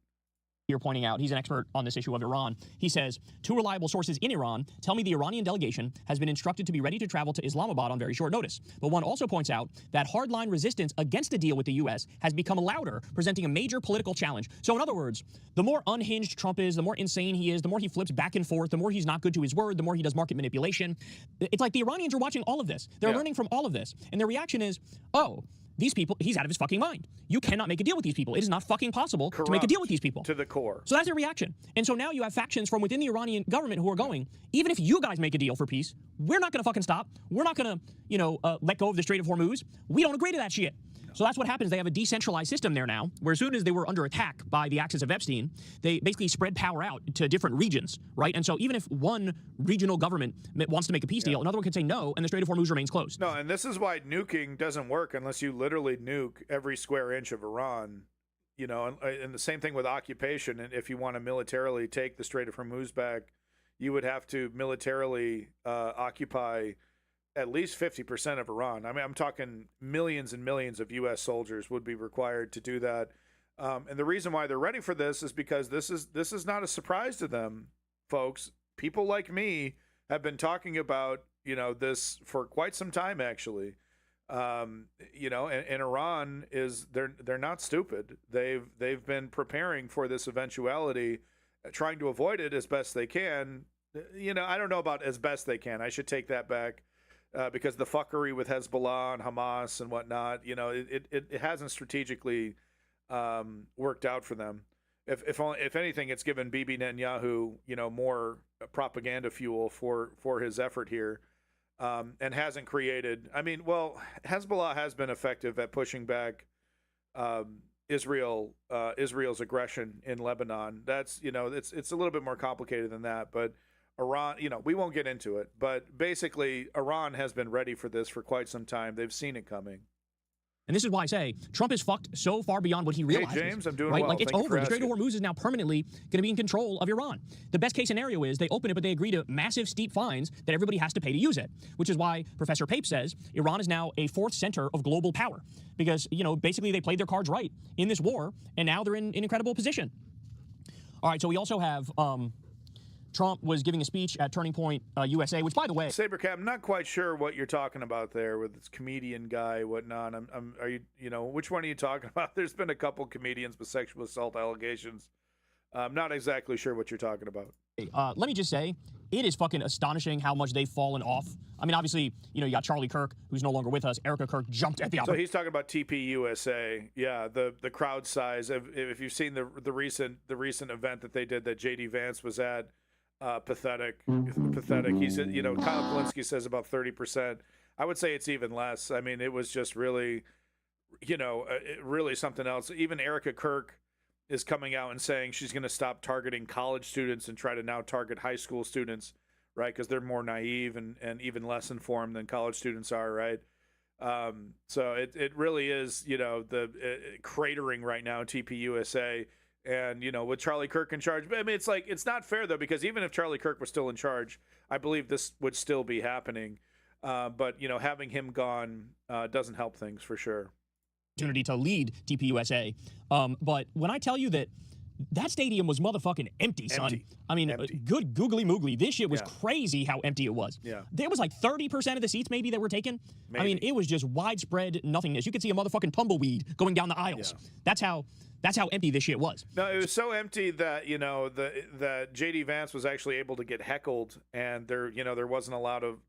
You're pointing out, he's an expert on this issue of Iran. He says, 2 reliable sources in Iran tell me the Iranian delegation has been instructed to be ready to travel to Islamabad on very short notice. But one also points out that hardline resistance against a deal with the U.S. has become louder, presenting a major political challenge. So in other words, the more unhinged Trump is, the more insane he is, the more he flips back and forth, the more he's not good to his word, the more he does market manipulation. It's like the Iranians are watching all of this. They're learning from all of this. And their reaction is, oh, these people, he's out of his fucking mind. You cannot make a deal with these people. It is not fucking possible to make a deal with these people. To the core. So that's their reaction. And so now you have factions from within the Iranian government who are going, even if you guys make a deal for peace, we're not going to fucking stop. We're not going to, let go of the Strait of Hormuz. We don't agree to that shit. So that's what happens. They have a decentralized system there now, where as soon as they were under attack by the axis of Epstein, they basically spread power out to different regions, right? And so even if one regional government wants to make a peace deal, another one could say no, and the Strait of Hormuz remains closed. No, and this is why nuking doesn't work unless you literally nuke every square inch of Iran. And the same thing with occupation. And if you want to militarily take the Strait of Hormuz back, you would have to militarily occupy at least 50% of Iran. I mean, I'm talking millions and millions of U.S. soldiers would be required to do that. And the reason why they're ready for this is because this is not a surprise to them, folks. People like me have been talking about, this for quite some time, actually. And Iran they're not stupid. They've been preparing for this eventuality, trying to avoid it as best they can. I don't know about as best they can. I should take that back. Because the fuckery with Hezbollah and Hamas and whatnot, it hasn't strategically worked out for them. If anything, it's given Bibi Netanyahu, more propaganda fuel for his effort here, and hasn't created. I mean, well, Hezbollah has been effective at pushing back Israel's aggression in Lebanon. That's it's a little bit more complicated than that, but Iran, we won't get into it, but basically Iran has been ready for this for quite some time. They've seen it coming. And this is why I say Trump is fucked so far beyond what he realizes. Hey, James, I'm doing right? well. Like, it's Thank over. The you for Strait of Hormuz is now permanently going to be in control of Iran. The best case scenario is they open it, but they agree to massive, steep fines that everybody has to pay to use it, which is why Professor Pape says Iran is now a fourth center of global power because, basically they played their cards right in this war, and now they're in an incredible position. All right, so we also have Trump was giving a speech at Turning Point USA, which, by the way, Sabercat, I'm not quite sure what you're talking about there with this comedian guy, whatnot. Are you, which one are you talking about? There's been a couple comedians with sexual assault allegations. I'm not exactly sure what you're talking about. Let me just say, it is fucking astonishing how much they've fallen off. I mean, obviously, you got Charlie Kirk, who's no longer with us. Erica Kirk jumped at the opportunity. So he's talking about TPUSA. Yeah, the crowd size. If you've seen the recent event that they did that JD Vance was at. pathetic. He said, Kyle Kalinske says about 30%. I would say it's even less. I mean, it was just really, really something else. Even Erica Kirk is coming out and saying she's going to stop targeting college students and try to now target high school students, right? Because they're more naive and even less informed than college students are, right? So it really is, the cratering right now, TPUSA. And, with Charlie Kirk in charge, but I mean, it's not fair, though, because even if Charlie Kirk was still in charge, I believe this would still be happening. But, having him gone doesn't help things for sure. Opportunity to lead TPUSA. But when I tell you that stadium was motherfucking empty, son. Empty. I mean, Empty. Good googly moogly. This shit was crazy how empty it was. Yeah. There was like 30% of the seats maybe that were taken. Maybe. I mean, it was just widespread nothingness. You could see a motherfucking tumbleweed going down the aisles. Yeah. That's how empty this shit was. No, it was so empty that that JD Vance was actually able to get heckled, and there wasn't a lot of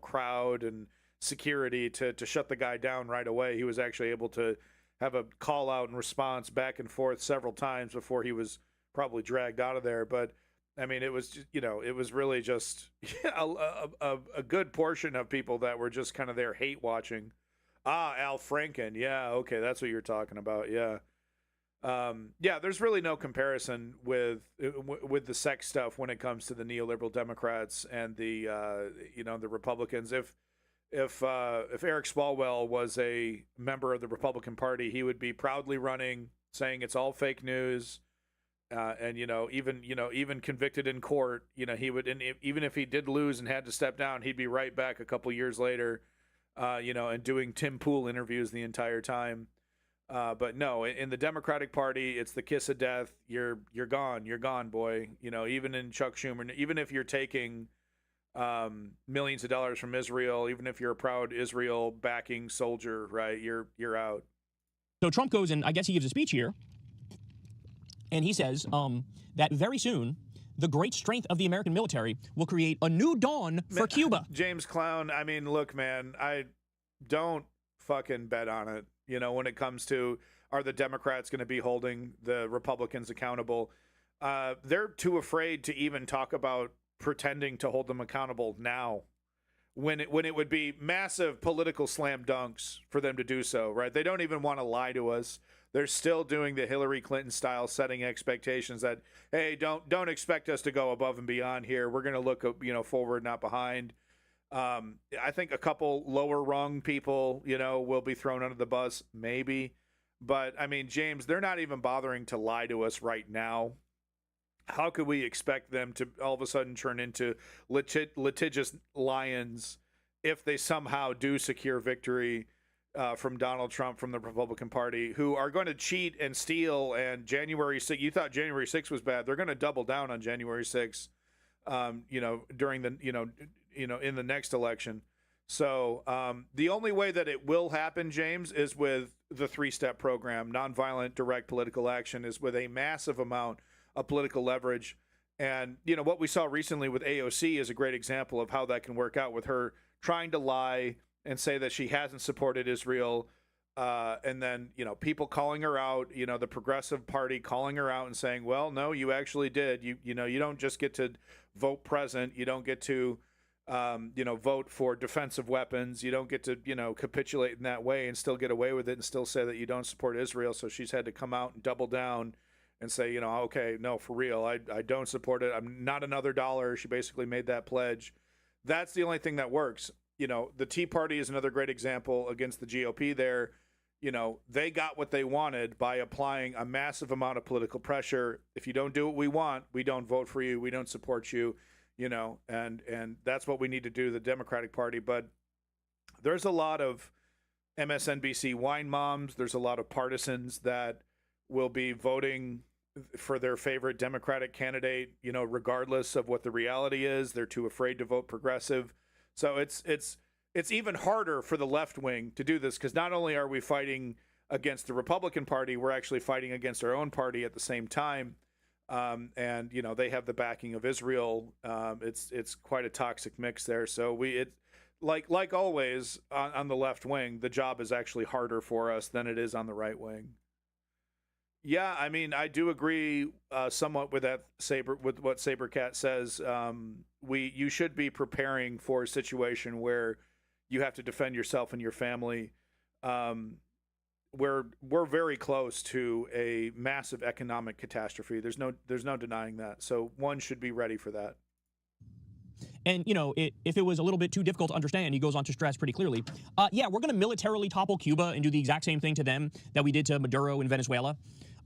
crowd and security to shut the guy down right away. He was actually able to have a call out and response back and forth several times before he was probably dragged out of there. But I mean, it was just, it was really just a good portion of people that were just kind of there hate watching. Al Franken, yeah, okay, that's what you're talking about, yeah. There's really no comparison with the sex stuff when it comes to the neoliberal Democrats and the the Republicans. If Eric Swalwell was a member of the Republican Party, he would be proudly running, saying it's all fake news, and even convicted in court, he would, and even if he did lose and had to step down, he'd be right back a couple years later, and doing Tim Pool interviews the entire time. But no, in the Democratic Party, it's the kiss of death. You're gone, boy. Even in Chuck Schumer, even if you're taking millions of dollars from Israel, even if you're a proud Israel backing soldier, right? You're out. So Trump goes and I guess he gives a speech here, and he says that very soon the great strength of the American military will create a new dawn for Cuba. James Clown, I mean, look, man, I don't fucking bet on it. When it comes to, are the Democrats going to be holding the Republicans accountable? They're too afraid to even talk about pretending to hold them accountable now, when it would be massive political slam dunks for them to do so, right? They don't even want to lie to us. They're still doing the Hillary Clinton style, setting expectations that, hey, don't expect us to go above and beyond here. We're going to look, forward, not behind. I think a couple lower rung people, will be thrown under the bus, maybe. But, I mean, James, they're not even bothering to lie to us right now. How could we expect them to all of a sudden turn into litigious lions if they somehow do secure victory from Donald Trump, from the Republican Party, who are going to cheat and steal? And January 6th, you thought January 6th was bad. They're going to double down on January 6th, during the, in the next election. So the only way that it will happen, James, is with the 3-step program. Nonviolent direct political action is with a massive amount of political leverage. And, what we saw recently with AOC is a great example of how that can work out, with her trying to lie and say that she hasn't supported Israel. And then, people calling her out, the Progressive Party calling her out and saying, well, no, you actually did. You don't just get to vote present. You don't get to, vote for defensive weapons. You don't get to, capitulate in that way and still get away with it and still say that you don't support Israel. So she's had to come out and double down and say, okay, no, for real, I don't support it. I'm not another dollar. She basically made that pledge. That's the only thing that works. The Tea Party is another great example against the GOP there. They got what they wanted by applying a massive amount of political pressure. If you don't do what we want, we don't vote for you. We don't support you, and that's what we need to do, the Democratic Party. But there's a lot of MSNBC wine moms. There's a lot of partisans that will be voting for their favorite Democratic candidate, regardless of what the reality is. They're too afraid to vote progressive. So it's even harder for the left wing to do this, because not only are we fighting against the Republican Party, we're actually fighting against our own party at the same time. And they have the backing of Israel. It's quite a toxic mix there. So like always on the left wing, the job is actually harder for us than it is on the right wing. Yeah, I mean, I do agree somewhat with that with what Sabercat says. You should be preparing for a situation where you have to defend yourself and your family. We're very close to a massive economic catastrophe. There's no denying that. So one should be ready for that. And, if it was a little bit too difficult to understand, he goes on to stress pretty clearly, yeah, we're going to militarily topple Cuba and do the exact same thing to them that we did to Maduro in Venezuela.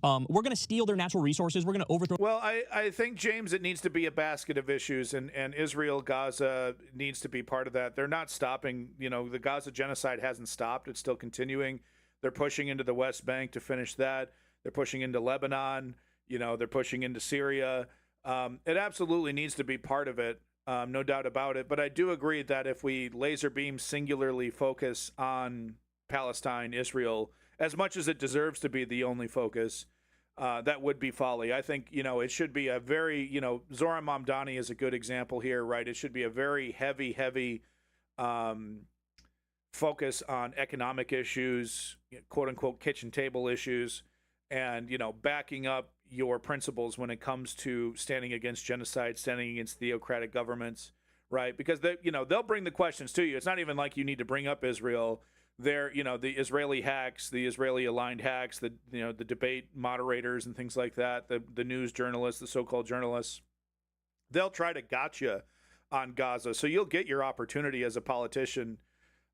We're going to steal their natural resources. We're going to overthrow. Well, I think, James, it needs to be a basket of issues, and Israel, Gaza needs to be part of that. They're not stopping. The Gaza genocide hasn't stopped. It's still continuing. They're pushing into the West Bank to finish that. They're pushing into Lebanon. They're pushing into Syria. It absolutely needs to be part of it. No doubt about it. But I do agree that if we laser beam singularly focus on Palestine, Israel, as much as it deserves to be the only focus, that would be folly. I think, it should be a very, Zoran Mamdani is a good example here, right? It should be a very heavy focus on economic issues, quote unquote, kitchen table issues, and, backing up your principles when it comes to standing against genocide, standing against theocratic governments, right? Because they'll bring the questions to you. It's not even like you need to bring up Israel. They're, the Israeli hacks, the Israeli aligned hacks, the debate moderators and things like that, the news journalists, the so-called journalists, they'll try to gotcha on Gaza. So you'll get your opportunity as a politician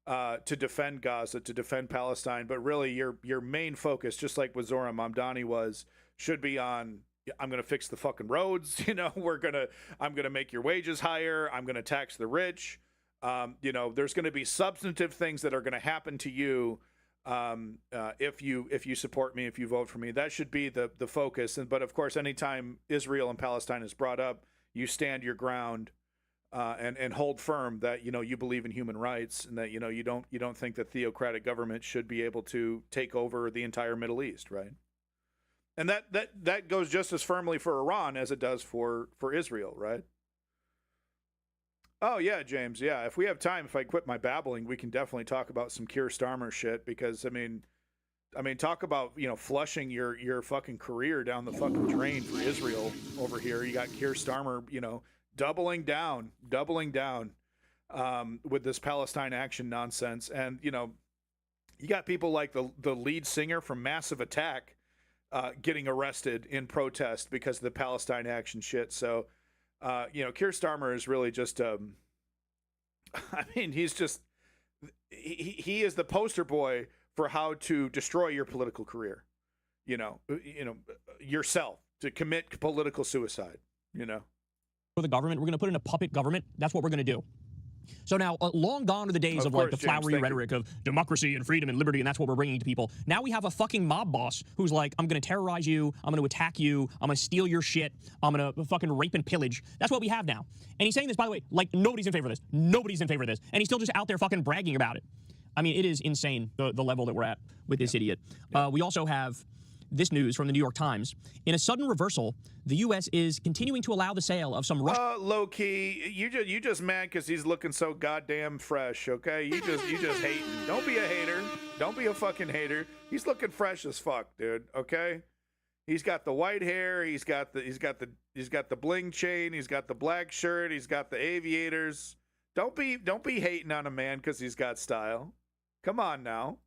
to defend Gaza, to defend Palestine, but really your main focus, just like what Zoran Mamdani was, should be on, I'm going to fix the fucking roads. I'm going to make your wages higher. I'm going to tax the rich. There's going to be substantive things that are going to happen to you if you support me, if you vote for me. That should be the focus. But of course, anytime Israel and Palestine is brought up, you stand your ground and hold firm that you believe in human rights, and that you don't think that theocratic government should be able to take over the entire Middle East, right? And that goes just as firmly for Iran as it does for Israel, right? Oh, yeah, James. Yeah, if we have time, if I quit my babbling, we can definitely talk about some Keir Starmer shit, because, I mean, talk about, flushing your fucking career down the fucking drain for Israel over here. You got Keir Starmer, doubling down with this Palestine action nonsense. And, you got people like the lead singer from Massive Attack getting arrested in protest because of the Palestine action shit. So, Keir Starmer is really just, he's just, he is the poster boy for how to destroy your political career, yourself, to commit political suicide, For the government, we're going to put in a puppet government. That's what we're going to do. So now, long gone are the days of like the flowery rhetoric of democracy and freedom and liberty, and that's what we're bringing to people. Now we have a fucking mob boss who's like, I'm going to terrorize you, I'm going to attack you, I'm going to steal your shit, I'm going to fucking rape and pillage. That's what we have now. And he's saying this, by the way, like nobody's in favor of this. Nobody's in favor of this. And he's still just out there fucking bragging about it. I mean, it is insane, the level that we're at with this idiot. We also have this news from the New York Times. In a sudden reversal, the U.S. is continuing to allow the sale of some Russian... low-key, you just mad because he's looking so goddamn fresh, okay? You just hating. Don't be a hater. Don't be a fucking hater. He's looking fresh as fuck, dude, okay? He's got the white hair, he's got the bling chain, he's got the black shirt, he's got the aviators. Don't be hating on a man because he's got style. Come on now.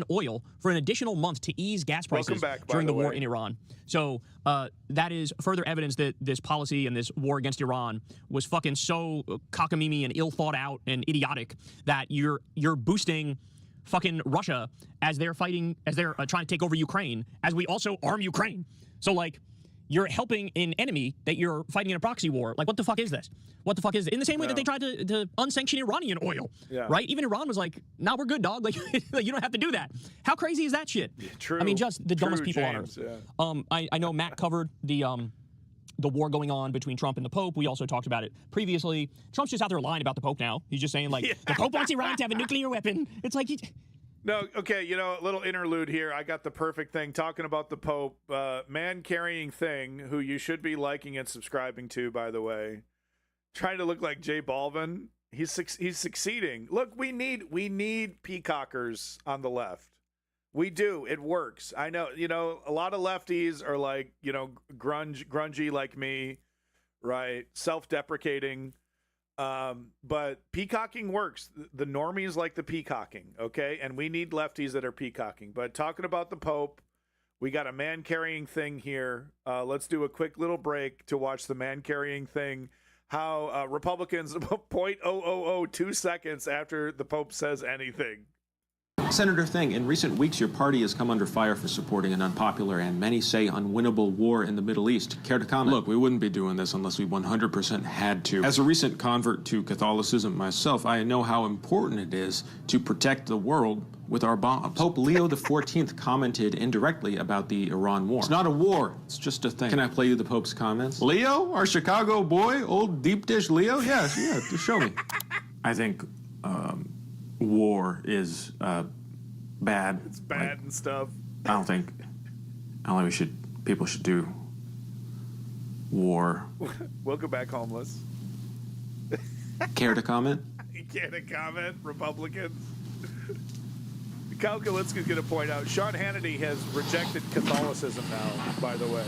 Oil for an additional month to ease gas prices during the war in Iran. So that is further evidence that this policy and this war against Iran was fucking so cockamamie and ill thought out and idiotic that you're boosting fucking Russia as they're fighting, as they're trying to take over Ukraine, as we also arm Ukraine. So like, you're helping an enemy that you're fighting in a proxy war. Like, what the fuck is this? What the fuck is it? In the same way that they tried to unsanction Iranian oil, right? Even Iran was like, nah, we're good, dog. Like, you don't have to do that. How crazy is that shit? True. I mean, just the dumbest people James, on earth. I know Matt covered the war going on between Trump and the Pope. We also talked about it previously. Trump's just out there lying about the Pope now. He's just saying, like, the Pope wants Iran to have a nuclear weapon. It's like... No, okay, a little interlude here. I got the perfect thing talking about the Pope, man-carrying thing, who you should be liking and subscribing to, by the way. Trying to look like J Balvin. He's succeeding. Look, we need peacockers on the left. We do. It works. I know, a lot of lefties are like, grungy like me, right? Self-deprecating. But peacocking works. The normies like the peacocking, okay? And we need lefties that are peacocking. But talking about the Pope, we got a man-carrying thing here. Let's do a quick little break to watch the man-carrying thing. How Republicans 0.0002 seconds after the Pope says anything. Senator Thing, in recent weeks, your party has come under fire for supporting an unpopular and many say unwinnable war in the Middle East. Care to comment? Look, we wouldn't be doing this unless we 100% had to. As a recent convert to Catholicism myself, I know how important it is to protect the world with our bombs. Pope Leo XIV commented indirectly about the Iran war. It's not a war, it's just a thing. Can I play you the Pope's comments? Leo, our Chicago boy, old deep dish Leo? Yes, yeah, show me. I think war is bad. It's bad and stuff. I don't think people should do war. Welcome back, homeless. Care to comment? Care to comment, Republicans? Kyle Kalinski's going to point out, Sean Hannity has rejected Catholicism now, by the way.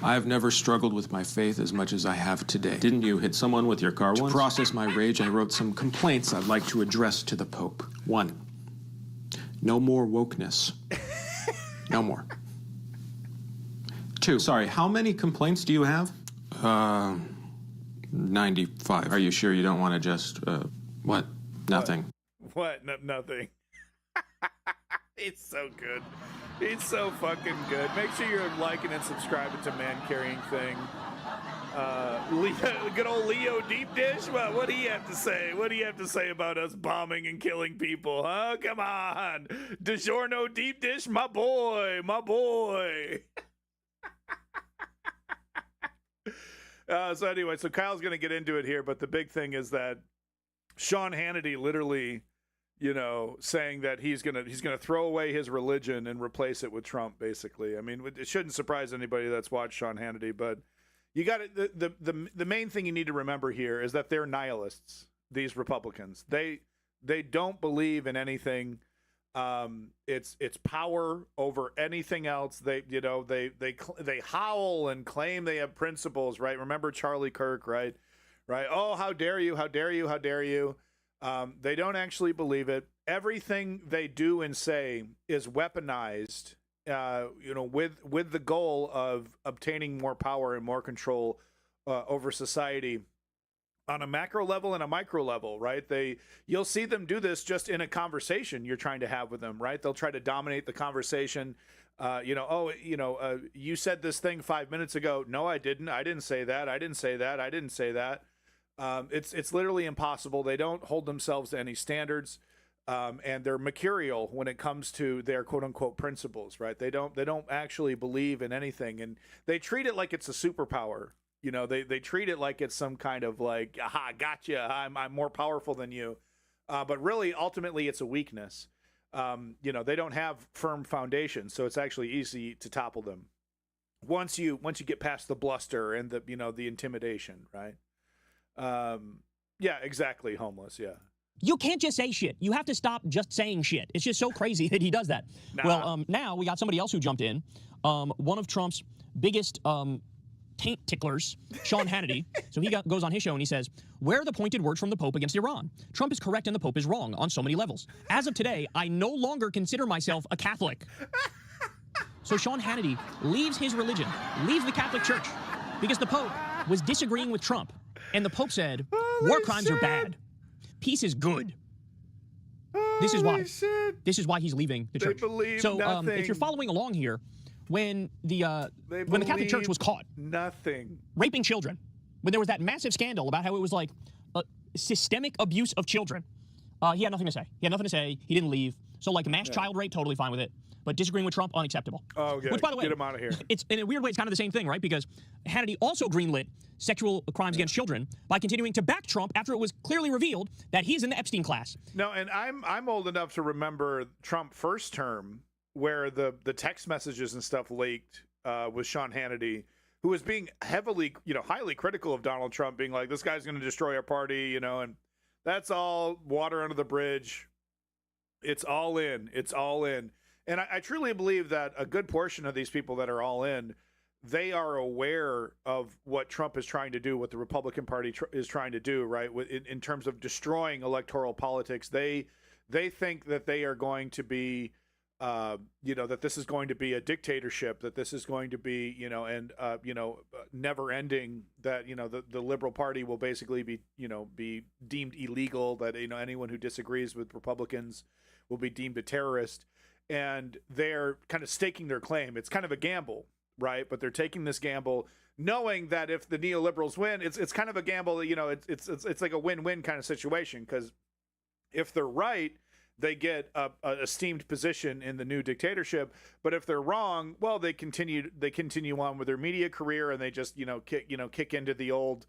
I've never struggled with my faith as much as I have today. Didn't you hit someone with your car once? To process my rage, I wrote some complaints I'd like to address to the Pope. 1. No more wokeness. No more. 2. Sorry, how many complaints do you have? 95. Are you sure you don't want to just, what? Nothing. What? Nothing. It's so good. It's so fucking good. Make sure you're liking and subscribing to Man Carrying Thing. Good old Leo Deep Dish. What do you have to say? What do you have to say about us bombing and killing people? Huh? Come on. DiGiorno Deep Dish, my boy. My boy. So anyway, so Kyle's going to get into it here, but the big thing is that Sean Hannity literally, saying that he's gonna throw away his religion and replace it with Trump, basically. I mean, it shouldn't surprise anybody that's watched Sean Hannity, but you got the main thing you need to remember here is that they're nihilists. These Republicans, they don't believe in anything. It's power over anything else. They howl and claim they have principles, right? Remember Charlie Kirk, right? Oh, how dare you? How dare you? How dare you? They don't actually believe it. Everything they do and say is weaponized, with the goal of obtaining more power and more control over society on a macro level and a micro level, right? You'll see them do this just in a conversation you're trying to have with them, right? They'll try to dominate the conversation. You said this thing 5 minutes ago. No, I didn't. I didn't say that. I didn't say that. I didn't say that. It's literally impossible. They don't hold themselves to any standards, and they're mercurial when it comes to their quote unquote principles, right? They don't actually believe in anything, and they treat it like it's a superpower. They treat it like it's some kind of like, aha, gotcha, I'm more powerful than you, but really, ultimately, it's a weakness. They don't have firm foundation, so it's actually easy to topple them once you get past the bluster and the intimidation, right? Yeah, exactly. Homeless. Yeah. You can't just say shit. You have to stop just saying shit. It's just so crazy that he does that. Nah. Well, now we got somebody else who jumped in. One of Trump's biggest taint ticklers, Sean Hannity. So he goes on his show and he says, where are the pointed words from the Pope against Iran? Trump is correct and the Pope is wrong on so many levels. As of today, I no longer consider myself a Catholic. So Sean Hannity leaves his religion, leaves the Catholic Church, because the Pope was disagreeing with Trump. And the Pope said, war crimes are bad. Peace is good. This is why. This is why he's leaving the church. So if you're following along here, when the Catholic Church was caught raping children, when there was that massive scandal about how it was like systemic abuse of children, he had nothing to say. He didn't leave. So like mass child rape, totally fine with it. But disagreeing with Trump, unacceptable. Oh, okay. Which, by the way, get him out of here. It's in a weird way, it's kind of the same thing, right? Because Hannity also greenlit sexual crimes against children by continuing to back Trump after it was clearly revealed that he's in the Epstein class. No, and I'm old enough to remember Trump first term, where the text messages and stuff leaked with Sean Hannity, who was being heavily, highly critical of Donald Trump, being like, this guy's going to destroy our party, and that's all water under the bridge. It's all in. It's all in. And I truly believe that a good portion of these people that are all in, they are aware of what Trump is trying to do, what the Republican Party is trying to do, right? In terms of destroying electoral politics, they think that they are going to be, that this is going to be a dictatorship, that this is going to be, never ending, that, the Liberal Party will basically be deemed illegal, that, anyone who disagrees with Republicans will be deemed a terrorist. And they're kind of staking their claim. It's kind of a gamble, right? But they're taking this gamble, knowing that if the neoliberals win, it's kind of a gamble. It's like a win-win kind of situation, because if they're right, they get a esteemed position in the new dictatorship. But if they're wrong, well, they continue on with their media career, and they just kick into the old,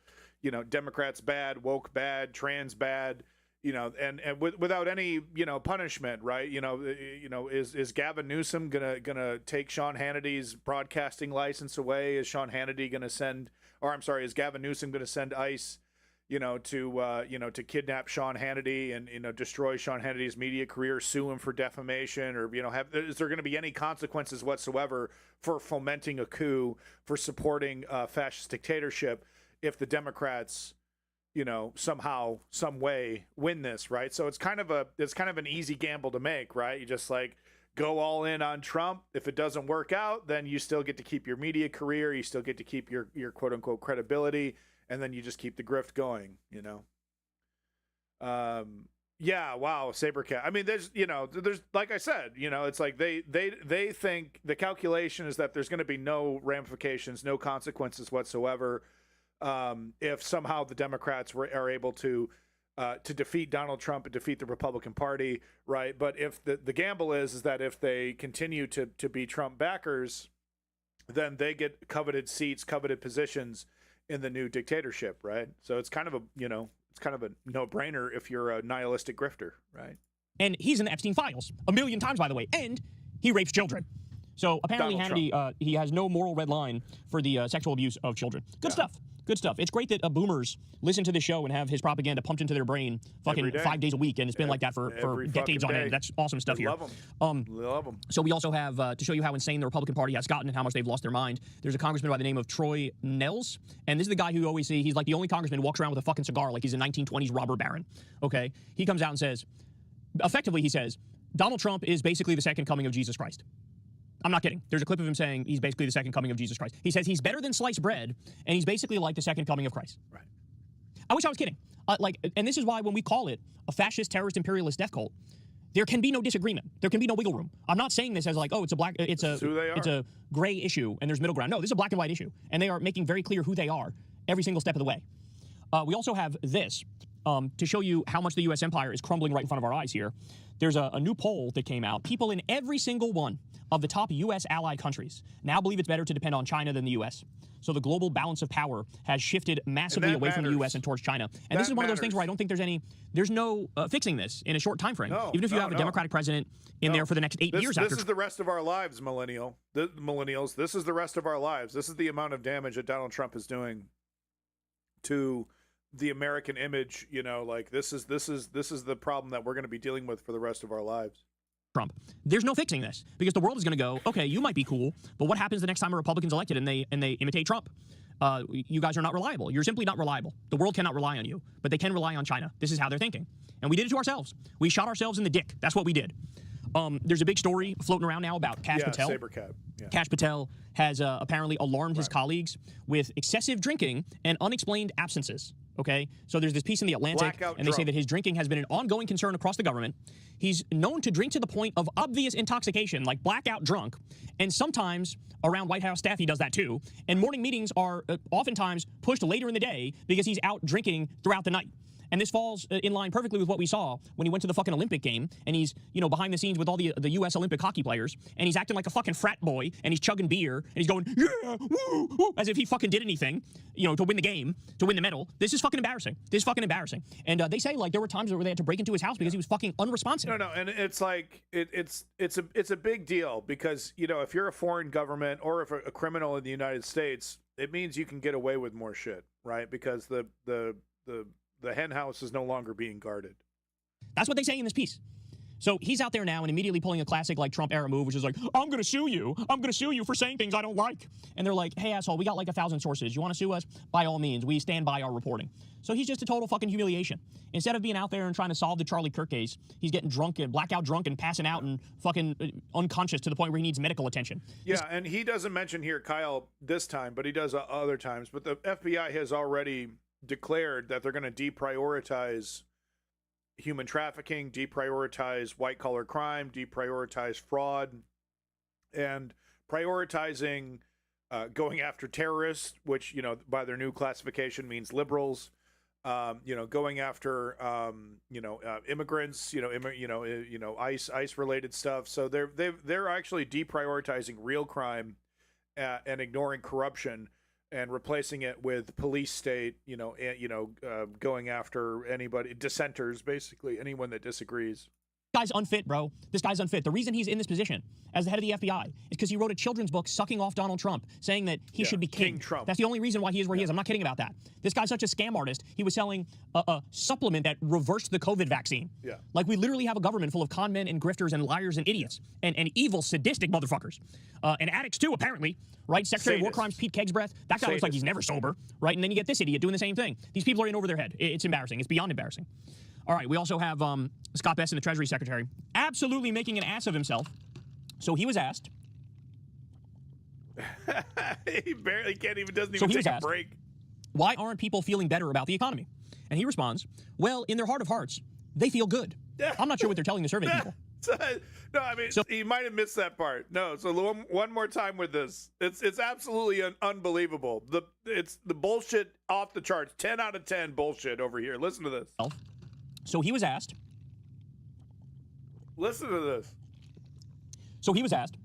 Democrats bad, woke bad, trans bad. And without any, punishment, right? Is Gavin Newsom gonna take Sean Hannity's broadcasting license away? Is Sean Hannity gonna is Gavin Newsom gonna send ICE, to kidnap Sean Hannity and, destroy Sean Hannity's media career, sue him for defamation, or, is there gonna be any consequences whatsoever for fomenting a coup, for supporting fascist dictatorship if the Democrats, somehow, some way win this, right? So it's kind of an easy gamble to make, right? You just go all in on Trump. If it doesn't work out, then you still get to keep your media career, you still get to keep your quote unquote credibility, and then you just keep the grift going, Yeah, wow, Sabercat. I mean, there's like I said, it's like they think the calculation is that there's going to be no ramifications, no consequences whatsoever. If somehow the Democrats are able to defeat Donald Trump and defeat the Republican Party, right? But if the gamble is that if they continue to be Trump backers, then they get coveted seats, coveted positions in the new dictatorship, right? So it's kind of a no-brainer if you're a nihilistic grifter, right? And he's in the Epstein files 1 million times, by the way, and he rapes children. So apparently Hannity, he has no moral red line for the sexual abuse of children. Good stuff. Good stuff. It's great that boomers listen to the show and have his propaganda pumped into their brain fucking 5 days a week, and it's been like that for decades on end. That's awesome stuff here. Love them. So we also have, to show you how insane the Republican Party has gotten and how much they've lost their mind, there's a congressman by the name of Troy Nehls, and this is the guy who you always see, he's like the only congressman who walks around with a fucking cigar like he's a 1920s robber baron, okay? He comes out and says, effectively he says, Donald Trump is basically the second coming of Jesus Christ. I'm not kidding. There's a clip of him saying he's basically the second coming of Jesus Christ. He says he's better than sliced bread, and he's basically like the second coming of Christ. Right. I wish I was kidding. And this is why when we call it a fascist, terrorist, imperialist death cult, there can be no disagreement. There can be no wiggle room. I'm not saying this as like, oh, it's a gray issue and there's middle ground. No, this is a black and white issue, and they are making very clear who they are every single step of the way. We also have this to show you how much the U.S. empire is crumbling right in front of our eyes here. There's a new poll that came out. People in every single one of the top U.S. allied countries now believe it's better to depend on China than the U.S. So the global balance of power has shifted massively away from the U.S. and towards China. And this is one of those things where I don't think there's no fixing this in a short time frame. Even if you have a Democratic president in there for the next 8 years This is the rest of our lives, millennials. This is the rest of our lives. This is the amount of damage that Donald Trump is doing to the American image. This is the problem that we're going to be dealing with for the rest of our lives. Trump. There's no fixing this because the world is going to go, okay, you might be cool, but what happens the next time a Republican's elected and they imitate Trump? You guys are not reliable. You're simply not reliable. The world cannot rely on you, but they can rely on China. This is how they're thinking. And we did it to ourselves. We shot ourselves in the dick. That's what we did. There's a big story floating around now about Kash Patel. Sabercat. Yeah. Kash Patel has apparently alarmed his colleagues with excessive drinking and unexplained absences. Okay, so there's this piece in The Atlantic, and they say that his drinking has been an ongoing concern across the government. He's known to drink to the point of obvious intoxication, like blackout drunk, and sometimes around White House staff he does that too. And morning meetings are oftentimes pushed later in the day because he's out drinking throughout the night. And this falls in line perfectly with what we saw when he went to the fucking Olympic game, and he's, behind the scenes with all the U.S. Olympic hockey players, and he's acting like a fucking frat boy, and he's chugging beer, and he's going, yeah, woo, woo, as if he fucking did anything, to win the game, to win the medal. This is fucking embarrassing. This is fucking embarrassing. And they say, there were times where they had to break into his house because he was fucking unresponsive. No, and it's like, it's a big deal because, if you're a foreign government or if a criminal in the United States, it means you can get away with more shit, right? Because the hen house is no longer being guarded. That's what they say in this piece. So he's out there now and immediately pulling a classic like Trump era move, which is like, I'm going to sue you. I'm going to sue you for saying things I don't like. And they're like, hey, asshole, we got like 1,000 sources. You want to sue us? By all means, we stand by our reporting. So he's just a total fucking humiliation. Instead of being out there and trying to solve the Charlie Kirk case, he's getting drunk and blackout drunk and passing out and fucking unconscious to the point where he needs medical attention. Yeah, and he doesn't mention here Kyle this time, but he does other times. But the FBI has already declared that they're going to deprioritize human trafficking, deprioritize white-collar crime, deprioritize fraud, and prioritizing going after terrorists, which, you know, by their new classification means liberals, going after, immigrants, ICE-related stuff. So they're actually deprioritizing real crime and ignoring corruption, and replacing it with police state, going after anybody, dissenters, basically, anyone that disagrees. This guy's unfit, bro. This guy's unfit. The reason he's in this position as the head of the FBI is because he wrote a children's book sucking off Donald Trump, saying that he should be king. Trump. That's the only reason why he is where he is. I'm not kidding about that. This guy's such a scam artist. He was selling a supplement that reversed the COVID vaccine. Yeah. Like, we literally have a government full of con men and grifters and liars and idiots and evil, sadistic motherfuckers. And addicts, too, apparently. Right? Secretary of War Crimes, Pete Kegsbreath. That guy looks like he's never sober. Right? And then you get this idiot doing the same thing. These people are in over their head. It's embarrassing. It's beyond embarrassing. All right, we also have Scott Bessent, the Treasury Secretary, absolutely making an ass of himself. So he was asked. He barely doesn't even take a break. Why aren't people feeling better about the economy? And he responds, well, in their heart of hearts, they feel good. I'm not sure what they're telling the survey people. No, I mean, he might have missed that part. No, so one more time with this. It's absolutely unbelievable. It's the bullshit off the charts. 10 out of 10 bullshit over here. Listen to this. So he was asked. Listen to this. So he was asked,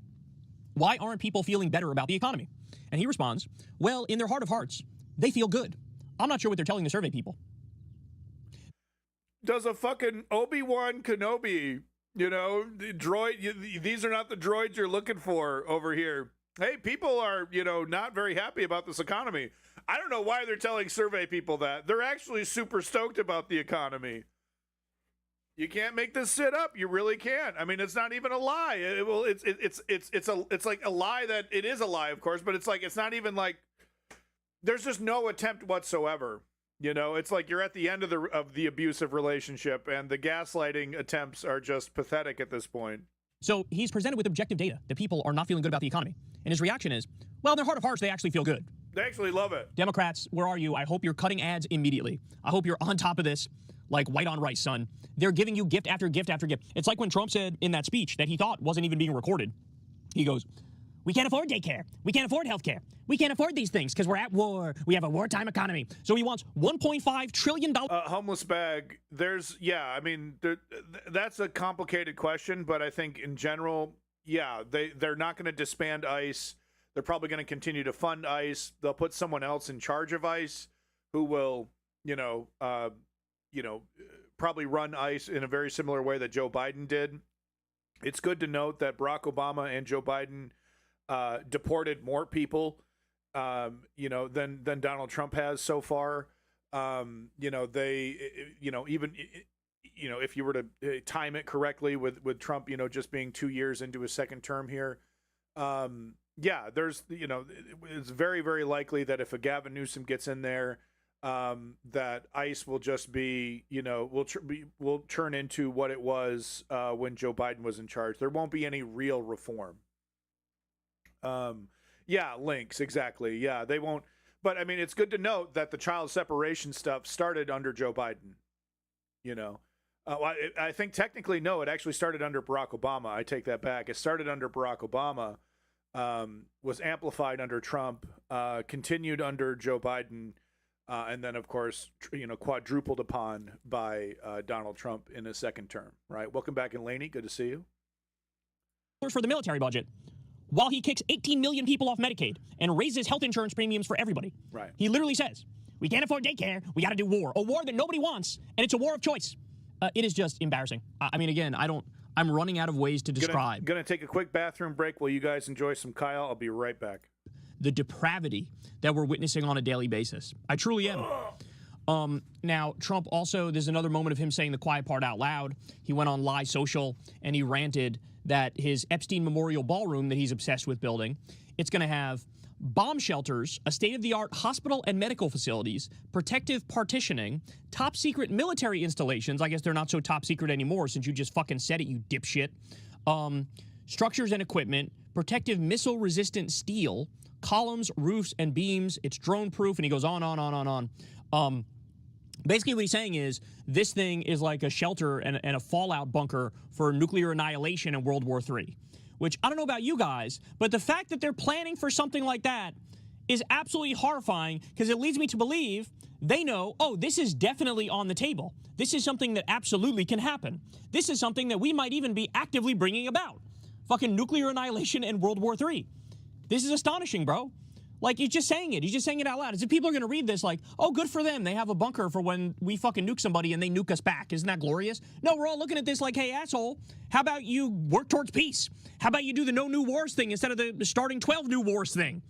why aren't people feeling better about the economy? And he responds, well, in their heart of hearts, they feel good. I'm not sure what they're telling the survey people. Does a fucking Obi-Wan Kenobi, droid, these are not the droids you're looking for over here. Hey, people are, not very happy about this economy. I don't know why they're telling survey people that. They're actually super stoked about the economy. You can't make this shit up. You really can't. I mean, it's not even a lie. It's like a lie that it is a lie, of course, but it's like, it's not even like, there's just no attempt whatsoever. It's like you're at the end of the abusive relationship, and the gaslighting attempts are just pathetic at this point. So he's presented with objective data that people are not feeling good about the economy. And his reaction is, well, in their heart of hearts, they actually feel good. They actually love it. Democrats, where are you? I hope you're cutting ads immediately. I hope you're on top of this like white on rice, son. They're giving you gift after gift after gift. It's like when Trump said in that speech that he thought wasn't even being recorded. He goes, we can't afford daycare. We can't afford healthcare. We can't afford these things because we're at war. We have a wartime economy. So he wants $1.5 trillion. Homeless bag. That's a complicated question, but I think in general, they're not going to disband ICE. They're probably going to continue to fund ICE. They'll put someone else in charge of ICE who will, probably run ICE in a very similar way that Joe Biden did. It's good to note that Barack Obama and Joe Biden deported more people, than Donald Trump has so far. If you were to time it correctly with Trump, just being 2 years into his second term here, it's very, very likely that if a Gavin Newsom gets in there, that ICE will just be, will turn into what it was when Joe Biden was in charge. There won't be any real reform. Links, exactly. Yeah, they won't. But I mean, it's good to note that the child separation stuff started under Joe Biden. I think technically, no, it actually started under Barack Obama. I take that back. It started under Barack Obama, was amplified under Trump, continued under Joe Biden, and then, of course, quadrupled upon by Donald Trump in his second term. Right. Welcome back, Laney. Good to see you. For the military budget, while he kicks 18 million people off Medicaid and raises health insurance premiums for everybody. Right. He literally says, we can't afford daycare. We got to do war. A war that nobody wants, and it's a war of choice. It is just embarrassing. I mean, again, I'm running out of ways to describe. Gonna take a quick bathroom break while you guys enjoy some Kyle. I'll be right back. the depravity that we're witnessing on a daily basis. I truly am. Now, Trump also, there's another moment of him saying the quiet part out loud. He went on Lie Social and he ranted that his Epstein Memorial Ballroom that he's obsessed with building, it's going to have bomb shelters, a state-of-the-art hospital and medical facilities, protective partitioning, top-secret military installations. I guess they're not so top-secret anymore since you just fucking said it, you dipshit. Structures and equipment, protective missile-resistant steel, columns, roofs, and beams. It's drone-proof, and he goes on. Basically, what he's saying is this thing is like a shelter and a fallout bunker for nuclear annihilation in World War III. Which, I don't know about you guys, but the fact that they're planning for something like that is absolutely horrifying because it leads me to believe they know, oh, this is definitely on the table. This is something that absolutely can happen. This is something that we might even be actively bringing about. Fucking nuclear annihilation in World War III. This is astonishing, bro. Like, he's just saying it. He's just saying it out loud. As if people are going to read this like, oh, good for them. They have a bunker for when we fucking nuke somebody and they nuke us back. Isn't that glorious? No, we're all looking at this like, hey, asshole, how about you work towards peace? How about you do the no new wars thing instead of the starting 12 new wars thing?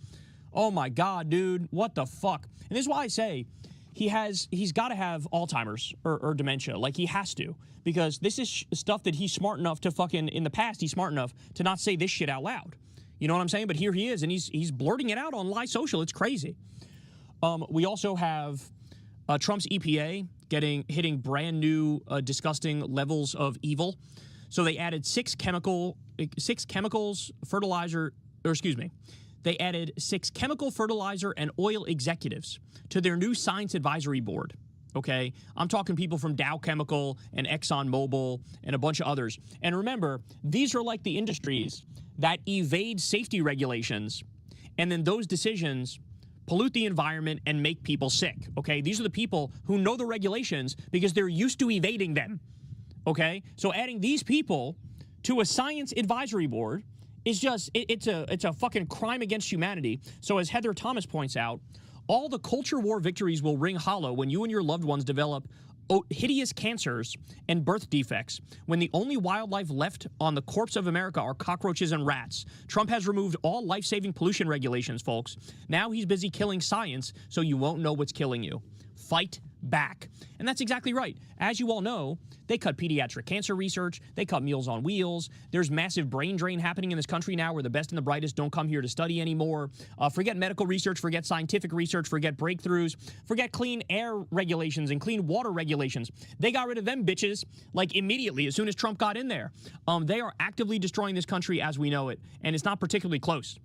Oh, my God, dude. What the fuck? And this is why I say he's got to have Alzheimer's or dementia. Like, he has to. Because this is stuff that he's smart enough to fucking, in the past, he's smart enough to not say this shit out loud. You know what I'm saying? But here he is, and he's blurting it out on Lie Social. It's crazy. We also have Trump's EPA hitting brand new disgusting levels of evil. So they added six chemical fertilizer and oil executives to their new science advisory board. Okay, I'm talking people from Dow Chemical and ExxonMobil and a bunch of others. And remember, these are like the industries that evade safety regulations, and then those decisions pollute the environment and make people sick. Okay, these are the people who know the regulations because they're used to evading them. Okay, so adding these people to a science advisory board is just it's a fucking crime against humanity. So as Heather Thomas points out, all the culture war victories will ring hollow when you and your loved ones develop hideous cancers and birth defects, when the only wildlife left on the corpse of America are cockroaches and rats. Trump has removed all life-saving pollution regulations, folks. Now he's busy killing science, so you won't know what's killing you. Fight back. And that's exactly right. As you all know, they cut pediatric cancer research. They cut Meals on Wheels. There's massive brain drain happening in this country now where the best and the brightest don't come here to study anymore. Forget medical research, forget scientific research, forget breakthroughs, forget clean air regulations and clean water regulations. They got rid of them bitches like immediately as soon as Trump got in there. They are actively destroying this country as we know it, and it's not particularly close.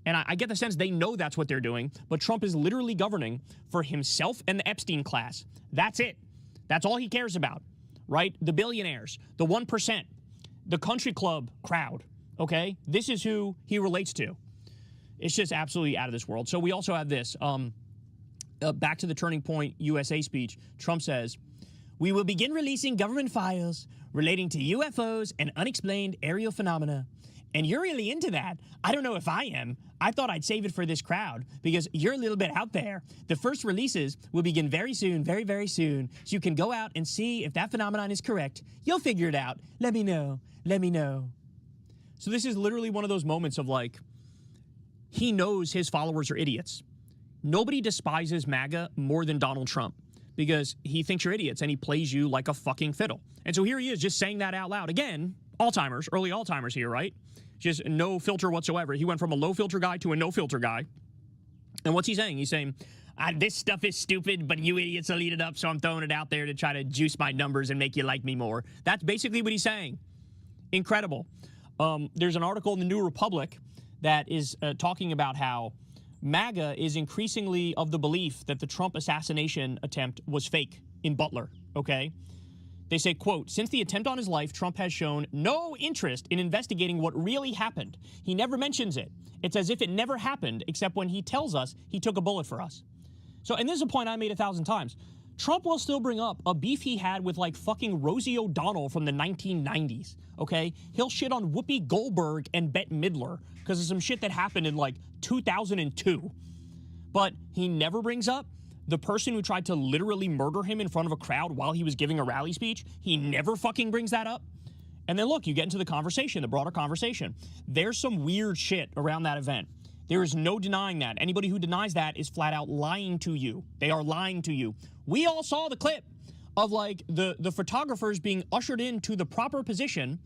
And I get the sense they know that's what they're doing, but Trump is literally governing for himself and the Epstein class. That's it. That's all he cares about, right? The billionaires, the 1%, the country club crowd, okay? This is who he relates to. It's just absolutely out of this world. So we also have this. Back to the Turning Point USA speech, Trump says, "We will begin releasing government files relating to UFOs and unexplained aerial phenomena. And you're really into that. I don't know if I am. I thought I'd save it for this crowd because you're a little bit out there. The first releases will begin very soon, very, very soon. So you can go out and see if that phenomenon is correct. You'll figure it out. Let me know. Let me know." So this is literally one of those moments of like, he knows his followers are idiots. Nobody despises MAGA more than Donald Trump because he thinks you're idiots and he plays you like a fucking fiddle. And so here he is just saying that out loud. Again, Alzheimer's, early Alzheimer's here, right? Just no filter whatsoever. He went from a low filter guy to a no filter guy. And what's he saying? He's saying, this stuff is stupid, but you idiots will eat it up, so I'm throwing it out there to try to juice my numbers and make you like me more. That's basically what he's saying. Incredible. There's an article in the New Republic that is talking about how MAGA is increasingly of the belief that the Trump assassination attempt was fake in Butler, okay? They say, quote, "Since the attempt on his life, Trump has shown no interest in investigating what really happened. He never mentions it. It's as if it never happened, except when he tells us he took a bullet for us." So, and this is a point I made 1,000 times. Trump will still bring up a beef he had with like fucking Rosie O'Donnell from the 1990s, okay? He'll shit on Whoopi Goldberg and Bette Midler because of some shit that happened in like 2002. But he never brings up the person who tried to literally murder him in front of a crowd while he was giving a rally speech. He never fucking brings that up. And then look, you get into the conversation, the broader conversation. There's some weird shit around that event. There is no denying that. Anybody who denies that is flat out lying to you. They are lying to you. We all saw the clip of like the photographers being ushered into the proper position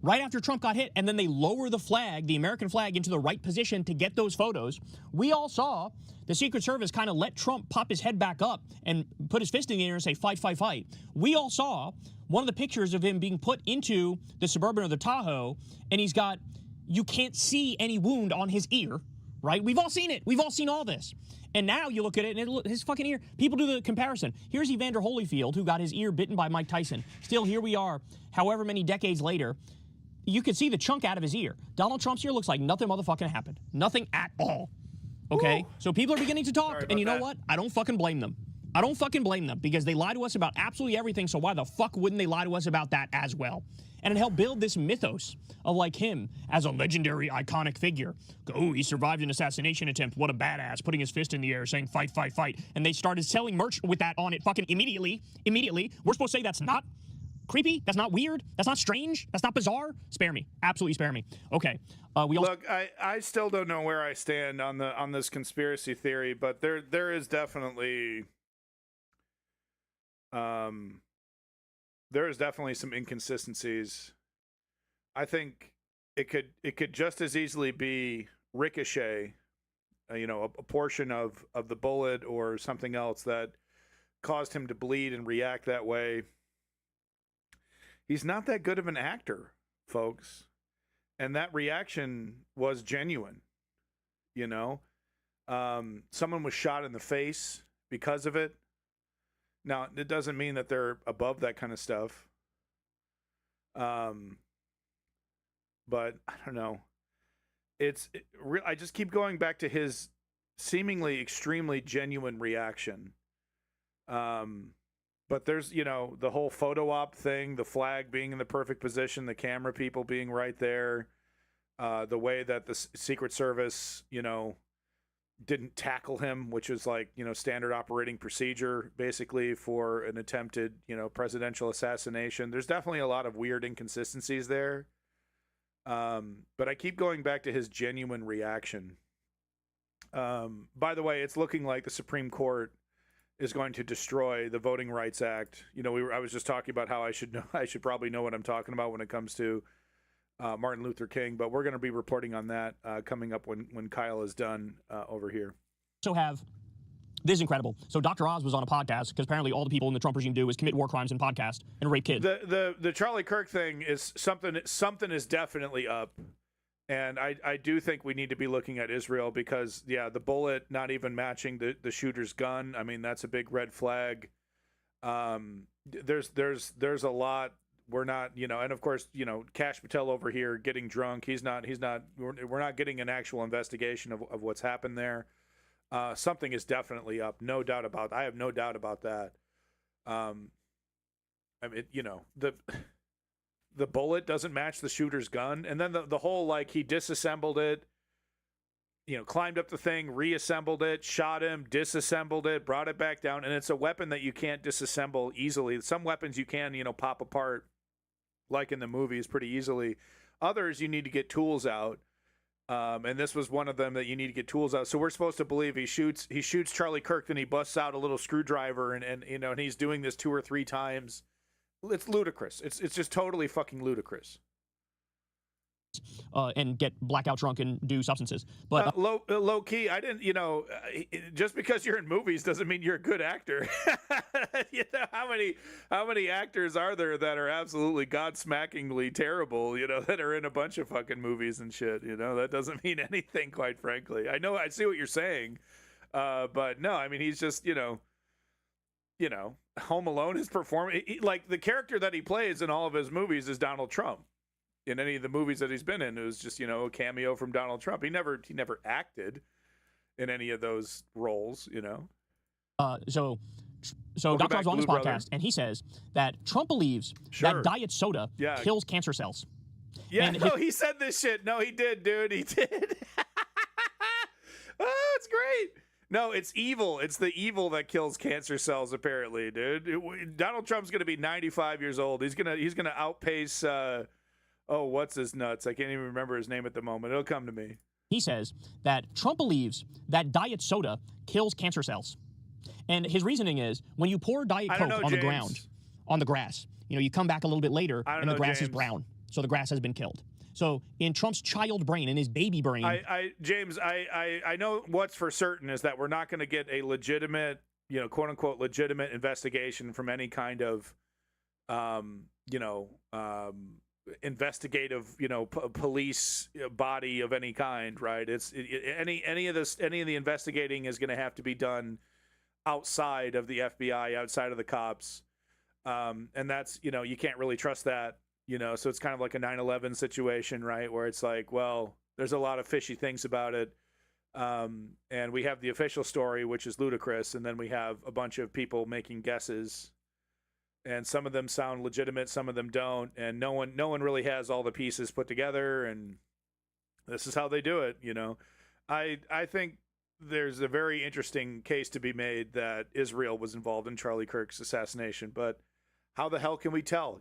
right after Trump got hit, and then they lower the flag, the American flag, into the right position to get those photos. We all saw the Secret Service kind of let Trump pop his head back up and put his fist in the air and say, fight, fight, fight. We all saw one of the pictures of him being put into the Suburban or the Tahoe, and he's got, you can't see any wound on his ear, right? We've all seen it. We've all seen all this. And now you look at it, and his fucking ear. People do the comparison. Here's Evander Holyfield, who got his ear bitten by Mike Tyson. Still, here we are, however many decades later. You could see the chunk out of his ear. Donald Trump's ear looks like nothing motherfucking happened. Nothing at all. Okay? Ooh. So people are beginning to talk, and you know what? I don't fucking blame them. I don't fucking blame them, because they lie to us about absolutely everything, so why the fuck wouldn't they lie to us about that as well? And it helped build this mythos of like him as a legendary, iconic figure. Oh, he survived an assassination attempt. What a badass, putting his fist in the air saying fight, fight, fight. And they started selling merch with that on it fucking immediately. We're supposed to say that's not creepy? That's not weird? That's not strange? That's not bizarre? Spare me. Absolutely spare me. Okay. Look, I still don't know where I stand on this conspiracy theory, but there is definitely some inconsistencies. I think it could just as easily be ricochet, a portion of the bullet or something else that caused him to bleed and react that way. He's not that good of an actor, folks. And that reaction was genuine. Someone was shot in the face because of it. Now, it doesn't mean that they're above that kind of stuff. But I don't know. I just keep going back to his seemingly extremely genuine reaction. But there's, the whole photo op thing, the flag being in the perfect position, the camera people being right there, the way that the Secret Service, didn't tackle him, which is like, standard operating procedure, basically, for an attempted, presidential assassination. There's definitely a lot of weird inconsistencies there. But I keep going back to his genuine reaction. By the way, it's looking like the Supreme Court is going to destroy the Voting Rights Act. I was just talking about how I should probably know what I'm talking about when it comes to Martin Luther King, but we're going to be reporting on that coming up when Kyle is done over here. This is incredible. So Dr. Oz was on a podcast, because apparently all the people in the Trump regime do is commit war crimes and podcast and rape kids. The Charlie Kirk thing is something is definitely up. And I do think we need to be looking at Israel, because, the bullet not even matching the shooter's gun. I mean, that's a big red flag. There's a lot. We're not, and of course, Kash Patel over here getting drunk. We're not getting an actual investigation of what's happened there. Something is definitely up. No doubt about I have no doubt about that. I mean, the bullet doesn't match the shooter's gun. And then the whole, like, he disassembled it, climbed up the thing, reassembled it, shot him, disassembled it, brought it back down. And it's a weapon that you can't disassemble easily. Some weapons you can, pop apart, like in the movies, pretty easily. Others, you need to get tools out. And this was one of them that you need to get tools out. So we're supposed to believe he shoots Charlie Kirk, then he busts out a little screwdriver, and he's doing this 2 or 3 times. It's ludicrous. It's just totally fucking ludicrous. And get blackout drunk and do substances. But low key, I didn't. Just because you're in movies doesn't mean you're a good actor. How many actors are there that are absolutely godsmackingly terrible? That are in a bunch of fucking movies and shit. That doesn't mean anything, quite frankly. I know, I see what you're saying, but no, I mean, he's just Home Alone, his performance, like the character that he plays in all of his movies is Donald Trump. In any of the movies that he's been in, it was just, a cameo from Donald Trump. He never acted in any of those roles, So Dr. Oz on his podcast, and he says that Trump believes that diet soda kills cancer cells. Yeah, he said this shit. No, he did, dude. He did. Oh, it's great. No, it's evil. It's the evil that kills cancer cells, apparently, dude. Donald Trump's going to be 95 years old. He's going to outpace... what's his nuts? I can't even remember his name at the moment. It'll come to me. He says that Trump believes that diet soda kills cancer cells. And his reasoning is when you pour Diet Coke on the ground, on the grass, you come back a little bit later and the grass is brown. So the grass has been killed. So in Trump's child brain, in his baby brain. James, I know what's for certain is that we're not going to get a legitimate, quote unquote, legitimate investigation from any kind of, investigative, police body of any kind, right? Any of the investigating is going to have to be done outside of the FBI, outside of the cops, and that's you can't really trust that, so it's kind of like a 9/11 situation, right? Where it's like, well, there's a lot of fishy things about it, and we have the official story, which is ludicrous, and then we have a bunch of people making guesses. And some of them sound legitimate, some of them don't, and no one really has all the pieces put together, and this is how they do it, I think there's a very interesting case to be made that Israel was involved in Charlie Kirk's assassination, but how the hell can we tell,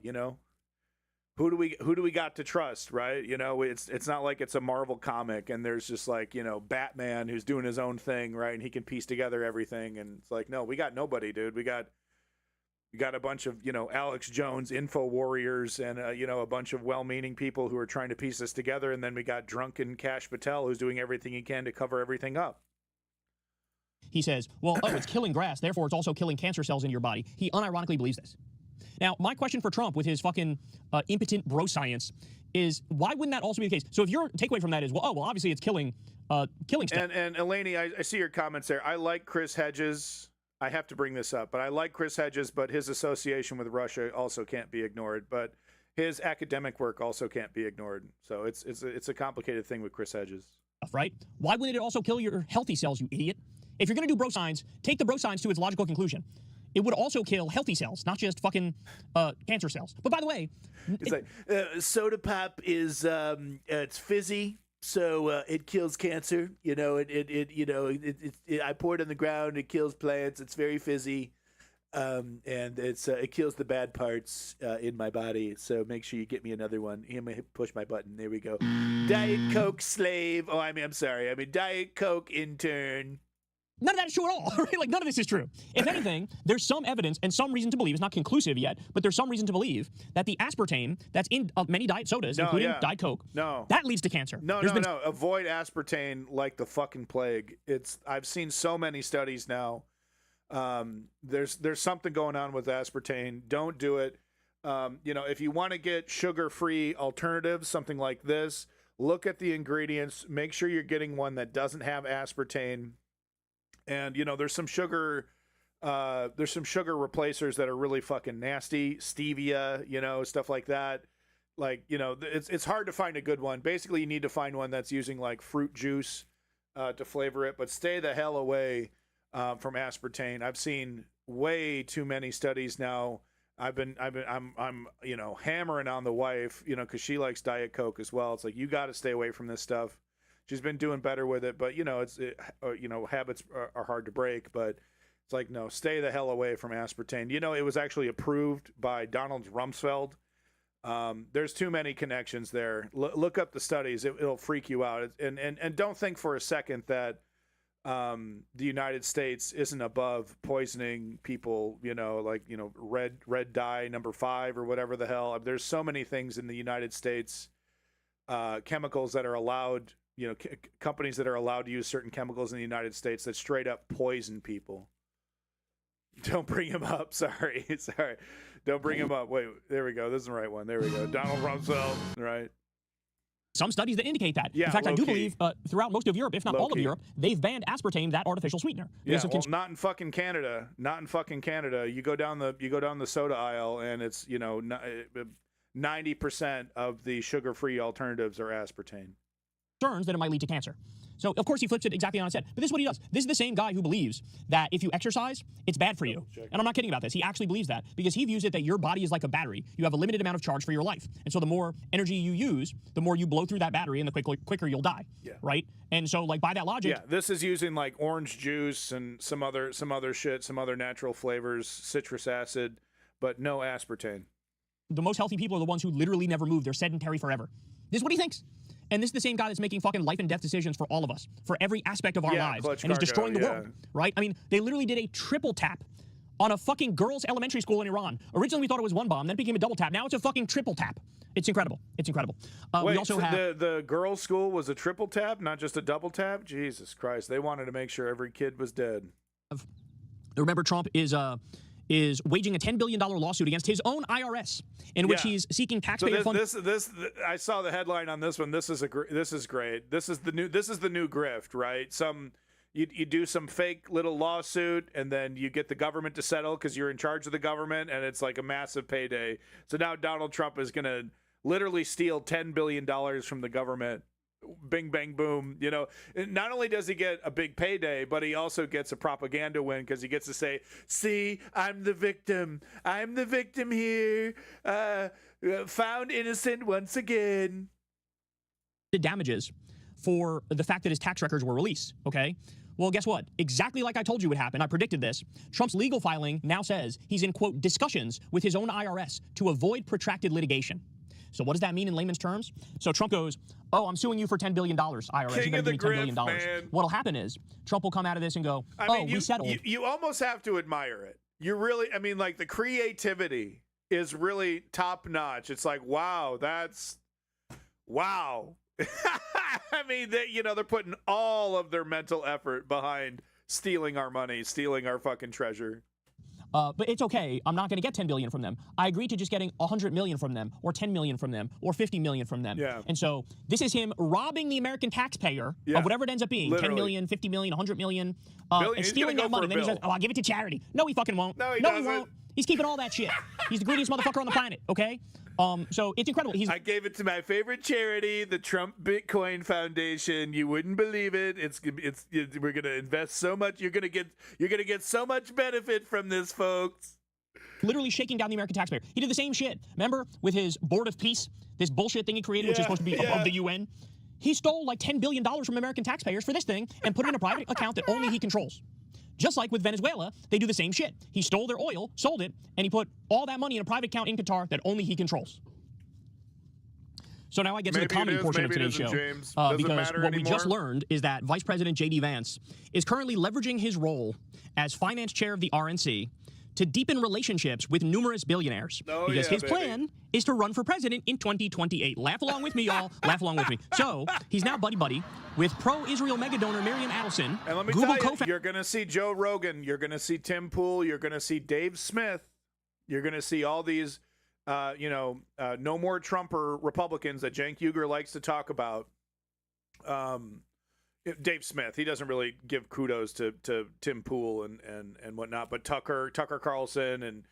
Who do we got to trust, right? It's not like it's a Marvel comic and there's just like, Batman who's doing his own thing, right? And he can piece together everything, and it's like, no, we got nobody, dude. We got a bunch of, Alex Jones info warriors and, a bunch of well-meaning people who are trying to piece this together. And then we got drunken Kash Patel who's doing everything he can to cover everything up. He says, well, it's killing grass, therefore it's also killing cancer cells in your body. He unironically believes this. Now, my question for Trump with his fucking impotent bro science is, why wouldn't that also be the case? So if your takeaway from that is, well, obviously it's killing stuff. And Eleni, I see your comments there. I like Chris Hedges. I have to bring this up, but I like Chris Hedges, but his association with Russia also can't be ignored. But his academic work also can't be ignored. So it's a complicated thing with Chris Hedges. Right? Why wouldn't it also kill your healthy cells, you idiot? If you're going to do bro science, take the bro science to its logical conclusion. It would also kill healthy cells, not just fucking cancer cells. But by the way, it's like soda pop is it's fizzy. So it kills cancer, I pour it on the ground. It kills plants. It's very fizzy, and it kills the bad parts in my body. So make sure you get me another one. I'm gonna push my button. There we go. Diet Coke slave. Oh, I'm sorry. Diet Coke intern. None of that is true at all, right? Like, none of this is true. If anything, there's some evidence and some reason to believe, it's not conclusive yet, but there's some reason to believe that the aspartame that's in many diet sodas, including Diet Coke, that leads to cancer. No. Avoid aspartame like the fucking plague. I've seen so many studies now. There's something going on with aspartame. Don't do it. If you want to get sugar-free alternatives, something like this, look at the ingredients. Make sure you're getting one that doesn't have aspartame. And there's some sugar replacers that are really fucking nasty, stevia, stuff like that. Like, it's hard to find a good one. Basically, you need to find one that's using like fruit juice to flavor it, but stay the hell away from aspartame. I've seen way too many studies now. I'm hammering on the wife, because she likes Diet Coke as well. It's like, you got to stay away from this stuff. She's been doing better with it, but habits are hard to break. But it's like, no, stay the hell away from aspartame. It was actually approved by Donald Rumsfeld. There's too many connections there. Look up the studies; it'll freak you out. And don't think for a second that the United States isn't above poisoning people. Red dye number 5 or whatever the hell. There's so many things in the United States, chemicals that are allowed. Companies that are allowed to use certain chemicals in the United States that straight up poison people. Don't bring him up. Sorry. Don't bring him up. Wait, there we go. This is the right one. There we go. Donald Rumsfeld, right? Some studies that indicate that. In fact, I do believe throughout most of Europe, if not all of Europe, they've banned aspartame, that artificial sweetener. Yeah, not in fucking Canada. Not in fucking Canada. You go down the soda aisle, and it's 90% of the sugar-free alternatives are aspartame. Concerns that it might lead to cancer. So, of course, he flips it exactly on its head. But this is what he does. This is the same guy who believes that if you exercise, it's bad for you. And I'm not kidding about this. He actually believes that because he views it that your body is like a battery. You have a limited amount of charge for your life. And so the more energy you use, the more you blow through that battery and the quicker you'll die. Yeah. Right? And so, like, by that logic... Yeah, this is using, like, orange juice and some other shit, some other natural flavors, citrus acid, but no aspartame. The most healthy people are the ones who literally never move. They're sedentary forever. This is what he thinks. And this is the same guy that's making fucking life and death decisions for all of us, for every aspect of our lives. And he's destroying the world, right? I mean, they literally did a triple tap on a fucking girls' elementary school in Iran. Originally, we thought it was one bomb, then it became a double tap. Now it's a fucking triple tap. It's incredible. It's incredible. Wait, we also have the girls' school was a triple tap, not just a double tap? Jesus Christ. They wanted to make sure every kid was dead. Remember, Trump is waging a $10 billion lawsuit against his own IRS, in which he's seeking taxpayer funds. I saw the headline on this one. This is great. This is the new grift, right? You do some fake little lawsuit, and then you get the government to settle because you're in charge of the government, and it's like a massive payday. So now Donald Trump is going to literally steal $10 billion from the government. Bing, bang, boom. You know, not only does he get a big payday, but he also gets a propaganda win because he gets to say, see, I'm the victim. I'm the victim here. Found innocent once again. The damages for the fact that his tax records were released, okay? Well, guess what? Exactly like I told you would happen. I predicted this. Trump's legal filing now says he's in, quote, discussions with his own IRS to avoid protracted litigation. So what does that mean in layman's terms? So Trump goes, oh, I'm suing you for $10 billion, IRS. King You're of going to the give me $10 billion. man. What'll happen is Trump will come out of this and go, we settled. You almost have to admire it. You really, I mean, like the creativity is really top notch. It's like, wow. I mean, they're putting all of their mental effort behind stealing our money, stealing our fucking treasure. But it's okay. I'm not going to get $10 billion from them. I agreed to just getting $100 million from them, or $10 million from them, or $50 million from them. Yeah. And so this is him robbing the American taxpayer of whatever it ends up being, literally. 10 million, 50 million, 100 million, and stealing that money. And then he says, oh, I'll give it to charity. No, he fucking won't. No, he won't. He's keeping all that shit. He's the greediest motherfucker on the planet, okay? So it's incredible. I gave it to my favorite charity, the Trump Bitcoin Foundation. You wouldn't believe it. We're gonna invest so much. You're gonna get so much benefit from this, folks. Literally shaking down the American taxpayer. He did the same shit. Remember with his Board of Peace, this bullshit thing he created, which is supposed to be above the UN? He stole like $10 billion from American taxpayers for this thing and put it in a private account that only he controls. Just like with Venezuela, they do the same shit. He stole their oil, sold it, and he put all that money in a private account in Qatar that only he controls. So now I get to the comedy portion of today's show. Because what we just learned is that Vice President J.D. Vance is currently leveraging his role as finance chair of the RNC to deepen relationships with numerous billionaires. Because his plan is to run for president in 2028. Laugh along with me, y'all. Laugh along with me. So he's now buddy-buddy with pro-Israel megadonor Miriam Adelson. And let me tell you, you're going to see Joe Rogan. You're going to see Tim Pool. You're going to see Dave Smith. You're going to see all these, no more Trumper Republicans that Cenk Uygur likes to talk about. Dave Smith, he doesn't really give kudos to Tim Pool and whatnot, but Tucker Carlson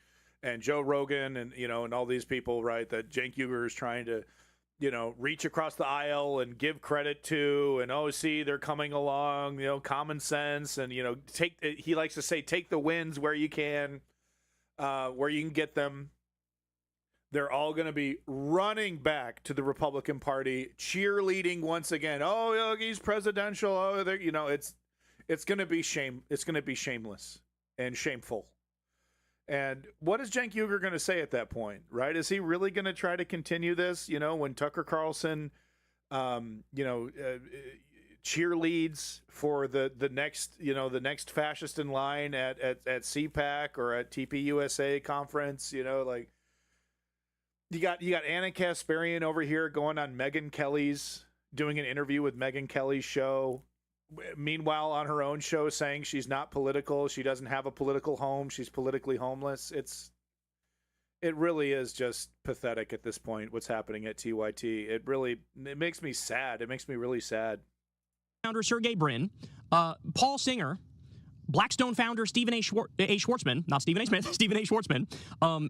and Joe Rogan and all these people, right, that Cenk Uygur is trying to reach across the aisle and give credit to, and see, they're coming along, common sense, and he likes to say, take the wins where you can get them. They're all going to be running back to the Republican Party, cheerleading once again. Oh, look, he's presidential. Oh, it's going to be It's going to be shameless and shameful. And what is Cenk Uygur going to say at that point, right? Is he really going to try to continue this? When Tucker Carlson, cheerleads for the next fascist in line at CPAC or at TPUSA conference, You got Anna Kasparian over here going on Megyn Kelly's, doing an interview with Megyn Kelly's show. Meanwhile, on her own show, saying she's not political, she doesn't have a political home, she's politically homeless. It really is just pathetic at this point. What's happening at TYT? It makes me sad. It makes me really sad. Founder Sergey Brin, Paul Singer, Blackstone founder Stephen A. Schwartzman, not Stephen A. Smith, Stephen A. Schwartzman,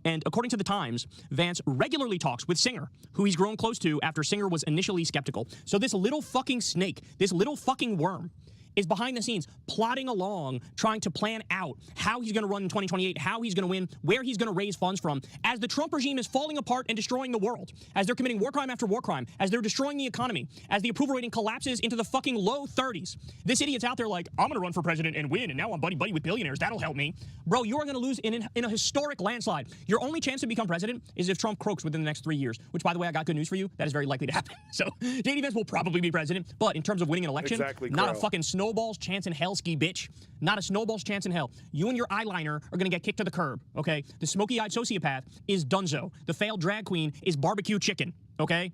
and according to the Times, Vance regularly talks with Singer, who he's grown close to after Singer was initially skeptical. So this little fucking snake, this little fucking worm, is behind the scenes plotting along, trying to plan out how he's going to run in 2028, how he's going to win, where he's going to raise funds from, as the Trump regime is falling apart and destroying the world, as they're committing war crime after war crime, as they're destroying the economy, as the approval rating collapses into the fucking low 30s. This idiot's out there like, I'm going to run for president and win, and now I'm buddy-buddy with billionaires. That'll help me. Bro, you are going to lose in a historic landslide. Your only chance to become president is if Trump croaks within the next 3 years, which, by the way, I got good news for you. That is very likely to happen. So J.D. Vance will probably be president, but in terms of winning an election, not a fucking snowball's chance in hell, ski bitch. Not a snowball's chance in hell. You and your eyeliner are going to get kicked to the curb, okay? The smoky-eyed sociopath is dunzo. The failed drag queen is barbecue chicken, okay?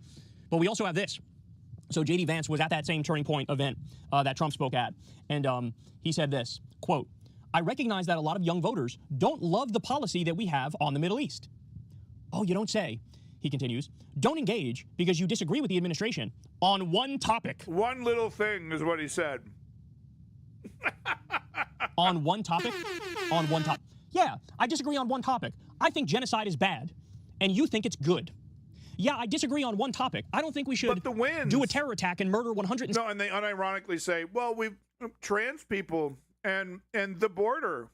But we also have this. So J.D. Vance was at that same Turning Point event that Trump spoke at, and he said this, quote, I recognize that a lot of young voters don't love the policy that we have on the Middle East. Oh, you don't say, he continues. Don't engage because you disagree with the administration on one topic. One little thing is what he said. On one topic? On one topic. Yeah, I disagree on one topic. I think genocide is bad, and you think it's good. Yeah, I disagree on one topic. I don't think we should do a terror attack and murder 100. No, and they unironically say, well, we trans people and the border.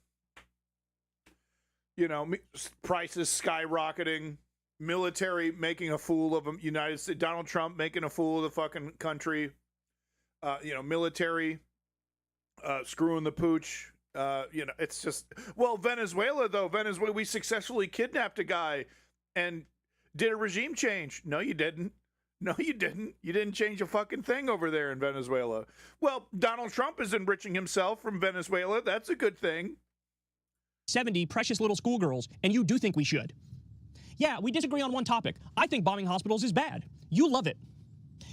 You know, prices skyrocketing, military making a fool of them, United States, Donald Trump making a fool of the fucking country, military screwing the pooch. It's just, well, Venezuela, we successfully kidnapped a guy and did a regime change. No, you didn't. No, you didn't. You didn't change a fucking thing over there in Venezuela. Well, Donald Trump is enriching himself from Venezuela. That's a good thing. 70 precious little schoolgirls, and you do think we should. Yeah, we disagree on one topic. I think bombing hospitals is bad. You love it.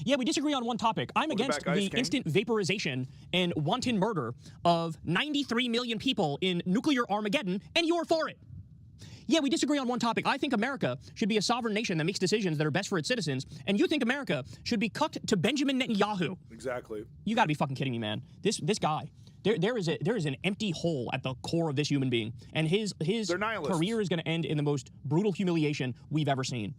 Yeah, we disagree on one topic. I'm against the instant vaporization and wanton murder of 93 million people in nuclear Armageddon, and you're for it. Yeah, we disagree on one topic. I think America should be a sovereign nation that makes decisions that are best for its citizens, and you think America should be cucked to Benjamin Netanyahu. Exactly. You gotta be fucking kidding me, man. This guy. There is an empty hole at the core of this human being, and his career is going to end in the most brutal humiliation we've ever seen.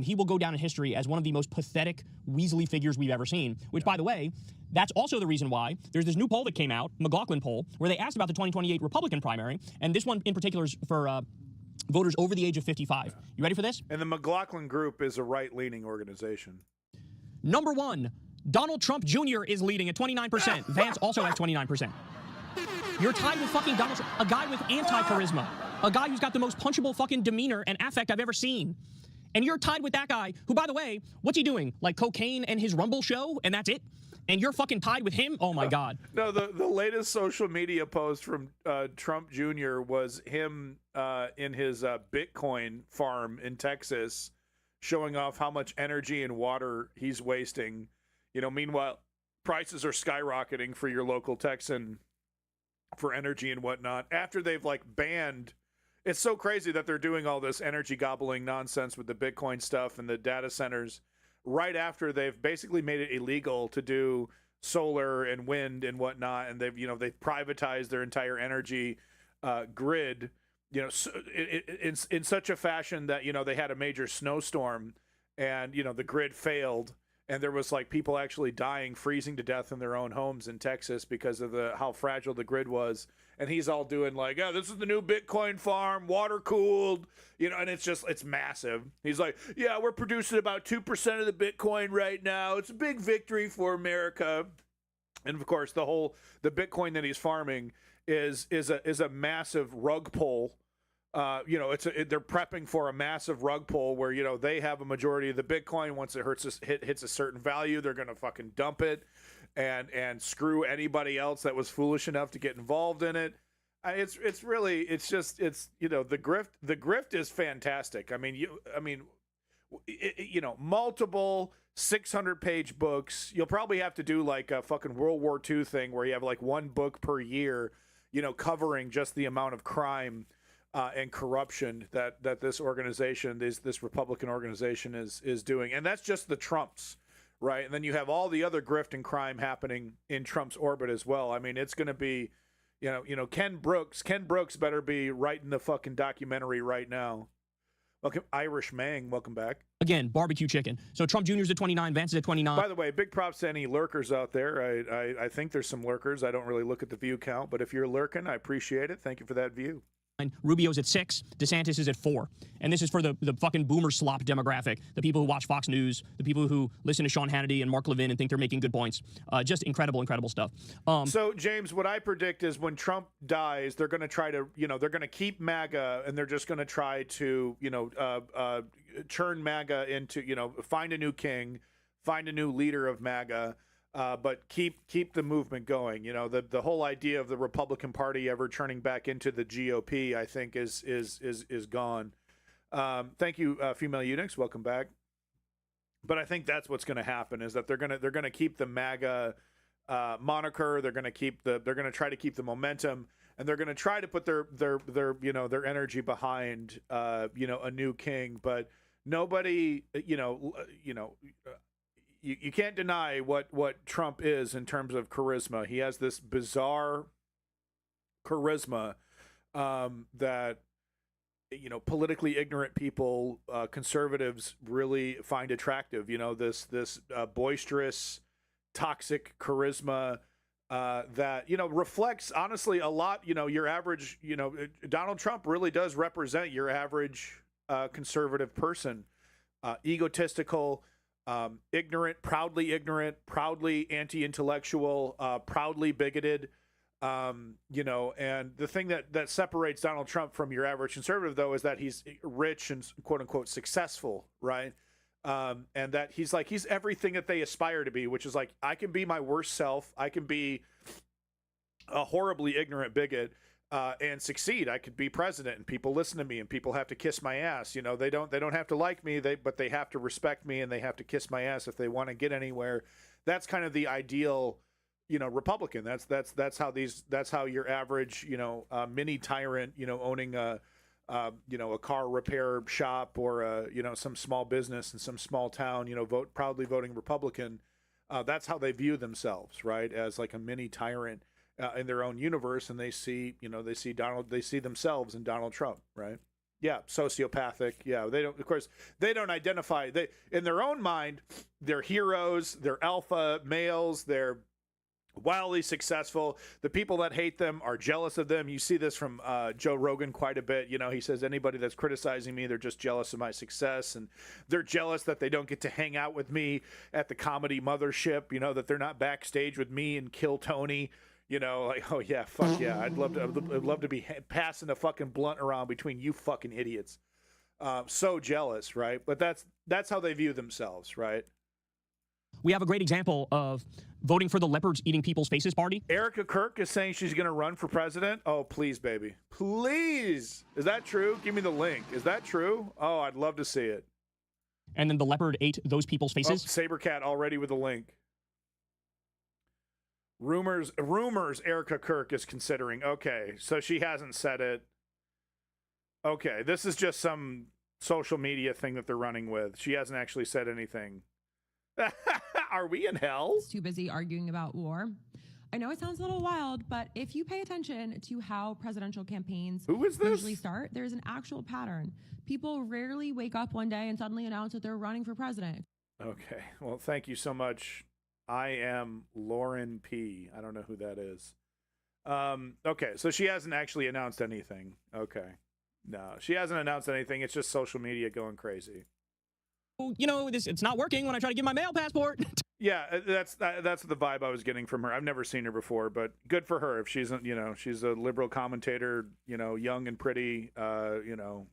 He will go down in history as one of the most pathetic Weasley figures we've ever seen, which, by the way, that's also the reason why there's this new poll that came out, McLaughlin poll, where they asked about the 2028 Republican primary, and this one in particular is for voters over the age of 55. Yeah. You ready for this? And the McLaughlin Group is a right-leaning organization. Number one, Donald Trump Jr. is leading at 29%. Vance also has 29%. You're tied with fucking Donald Trump, a guy with anti-charisma, a guy who's got the most punchable fucking demeanor and affect I've ever seen. And you're tied with that guy who, by the way, what's he doing? Like cocaine and his Rumble show, and that's it? And you're fucking tied with him? Oh, my God. No, the latest social media post from Trump Jr. was him in his Bitcoin farm in Texas showing off how much energy and water he's wasting. Meanwhile, prices are skyrocketing for your local Texan for energy and whatnot. After they've banned, it's so crazy that they're doing all this energy gobbling nonsense with the Bitcoin stuff and the data centers right after they've basically made it illegal to do solar and wind and whatnot. And they've privatized their entire energy grid, in such a fashion that, they had a major snowstorm and, the grid failed. And there was people actually dying, freezing to death in their own homes in Texas because of how fragile the grid was. And he's all doing this is the new Bitcoin farm, water cooled, and it's massive. He's like, yeah, we're producing about 2% of the Bitcoin right now. It's a big victory for America. And of course, the Bitcoin that he's farming is a massive rug pull. They're prepping for a massive rug pull where, they have a majority of the Bitcoin. Once it hits a certain value, they're going to fucking dump it and screw anybody else that was foolish enough to get involved in it. The grift is fantastic. Multiple 600-page books. You'll probably have to do a fucking World War II thing where you have one book per year, covering just the amount of crime and corruption that this organization, this Republican organization is doing. And that's just the Trumps, right? And then you have all the other grift and crime happening in Trump's orbit as well. It's going to be, Ken Brooks better be writing the fucking documentary right now. Welcome, Irish Mang. Welcome back. Again, barbecue chicken. So Trump Jr.'s at 29, Vance is at 29. By the way, big props to any lurkers out there. I think there's some lurkers. I don't really look at the view count, but if you're lurking, I appreciate it. Thank you for that view. Rubio's at 6. DeSantis is at 4. And this is for the fucking boomer slop demographic, the people who watch Fox News, the people who listen to Sean Hannity and Mark Levin and think they're making good points. Just incredible stuff. So, James, what I predict is when Trump dies, they're going to try to, they're going to keep MAGA, and they're just going to try to, churn MAGA into, find a new king, find a new leader of MAGA. But keep the movement going. The whole idea of the Republican Party ever turning back into the GOP, I think, is gone. Thank you, female eunuchs. Welcome back. But I think that's what's going to happen is that they're going to keep the MAGA moniker. They're going to try to keep the momentum, and they're going to try to put their energy behind a new king. But nobody You can't deny what Trump is in terms of charisma. He has this bizarre charisma that politically ignorant people, conservatives, really find attractive. This boisterous, toxic charisma that reflects honestly a lot. Your average. Donald Trump really does represent your average conservative person, egotistical. Ignorant, proudly anti-intellectual, proudly bigoted, and the thing that separates Donald Trump from your average conservative, though, is that he's rich and quote unquote successful, right? And that he's everything that they aspire to be, which is like, I can be my worst self. I can be a horribly ignorant bigot. And succeed. I could be president, and people listen to me, and people have to kiss my ass. They don't have to like me, but they have to respect me, and they have to kiss my ass if they want to get anywhere. That's kind of the ideal, Republican. That's how your average, mini tyrant, owning a car repair shop or some small business in some small town, proudly voting Republican. That's how they view themselves, right? As like a mini tyrant. In their own universe, and they see themselves in Donald Trump, right? Yeah, sociopathic. Yeah, they don't identify. They, in their own mind, they're heroes, they're alpha males, they're wildly successful. The people that hate them are jealous of them. You see this from Joe Rogan quite a bit. He says anybody that's criticizing me, they're just jealous of my success, and they're jealous that they don't get to hang out with me at the comedy mothership. That they're not backstage with me and Kill Tony. Oh yeah, fuck yeah. I'd love to be passing a fucking blunt around between you fucking idiots. So jealous, right? But that's how they view themselves, right? We have a great example of voting for the leopards eating people's faces party. Erica Kirk is saying she's going to run for president. Oh, please, baby. Please. Is that true? Give me the link. Is that true? Oh, I'd love to see it. And then the leopard ate those people's faces. Oh, Sabercat already with a link. Rumors Erica Kirk is considering. Okay, so she hasn't said it. Okay, this is just some social media thing that they're running with. She hasn't actually said anything. Are we in hell? Too busy arguing about war. I know it sounds a little wild, but if you pay attention to how presidential campaigns usually start, there's an actual pattern. People rarely wake up one day and suddenly announce that they're running for president. Okay, well, thank you so much. I am Lauren P. I don't know who that is. Okay, so she hasn't actually announced anything. Okay. No, she hasn't announced anything. It's just social media going crazy. It's not working when I try to get my mail passport. Yeah, that's the vibe I was getting from her. I've never seen her before, but good for her. If she's she's a liberal commentator, young and pretty, go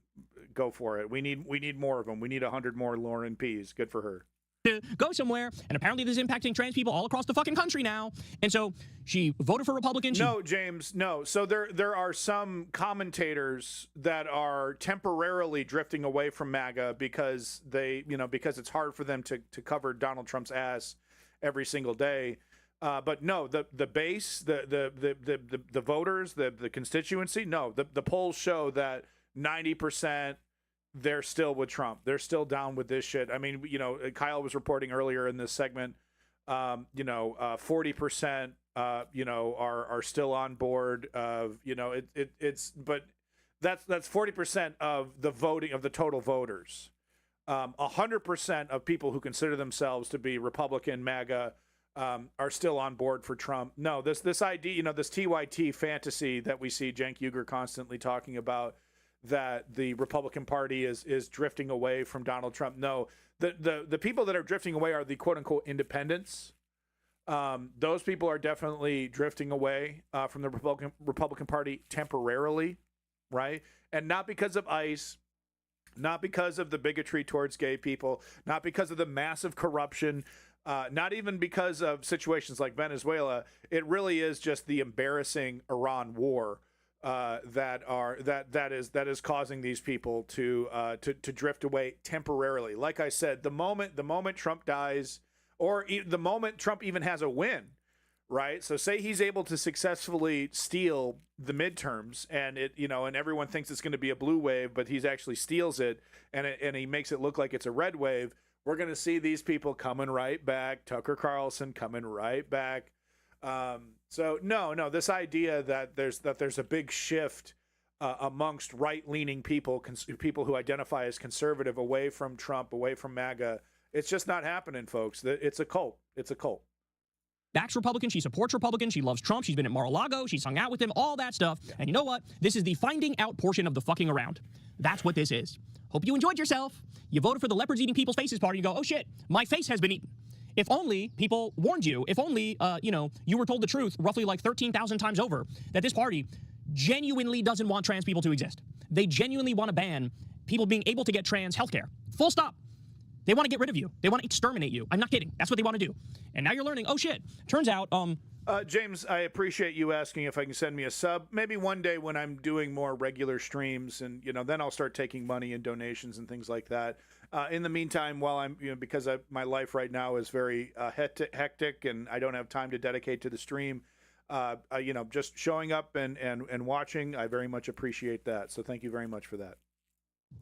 for it. We need more of them. We need 100 more Lauren P's. Good for her. To go somewhere, and apparently this is impacting trans people all across the fucking country now. And so she voted for Republicans. No, James, no. So there are some commentators that are temporarily drifting away from MAGA because because it's hard for them to cover Donald Trump's ass every single day. But no, the base, the voters, the constituency, no, the polls show that 90%. They're still with Trump. They're still down with this shit. I mean, Kyle was reporting earlier in this segment, 40%, are still on board. But That's 40% of the voting of the total voters. 100% of people who consider themselves to be Republican, MAGA, are still on board for Trump. No, this idea, this TYT fantasy that we see Cenk Uygur constantly talking about, that the Republican Party is drifting away from Donald Trump. No, the people that are drifting away are the quote unquote independents. Those people are definitely drifting away from the Republican Party temporarily, right? And not because of ICE, not because of the bigotry towards gay people, not because of the massive corruption, not even because of situations like Venezuela. It really is just the embarrassing Iran war that is causing these people to drift away temporarily. Like I said, the moment Trump dies, or the moment Trump even has a win, right? So say he's able to successfully steal the midterms, and and everyone thinks it's going to be a blue wave, but he's actually steals it, and he makes it look like it's a red wave. We're going to see these people coming right back. Tucker Carlson coming right back. So no, this idea that there's a big shift amongst right-leaning people who identify as conservative, away from Trump, away from MAGA, it's just not happening, folks. It's a cult. It's a cult. Backs Republican. She supports Republicans. She loves Trump. She's been at Mar-a-Lago. She's hung out with him, all that stuff. Yeah. And you know what? This is the finding out portion of the fucking around. That's what this is. Hope you enjoyed yourself. You voted for the leopards eating people's faces party. You go, oh shit, my face has been eaten. If only people warned you. If only, you were told the truth roughly like 13,000 times over, that this party genuinely doesn't want trans people to exist. They genuinely want to ban people being able to get trans healthcare. Full stop. They want to get rid of you. They want to exterminate you. I'm not kidding. That's what they want to do. And now you're learning, oh shit, turns out, James, I appreciate you asking if I can send me a sub. Maybe one day when I'm doing more regular streams, and then I'll start taking money and donations and things like that. In the meantime, while I'm because my life right now is very hectic and I don't have time to dedicate to the stream, just showing up and watching, I very much appreciate that. So thank you very much for that.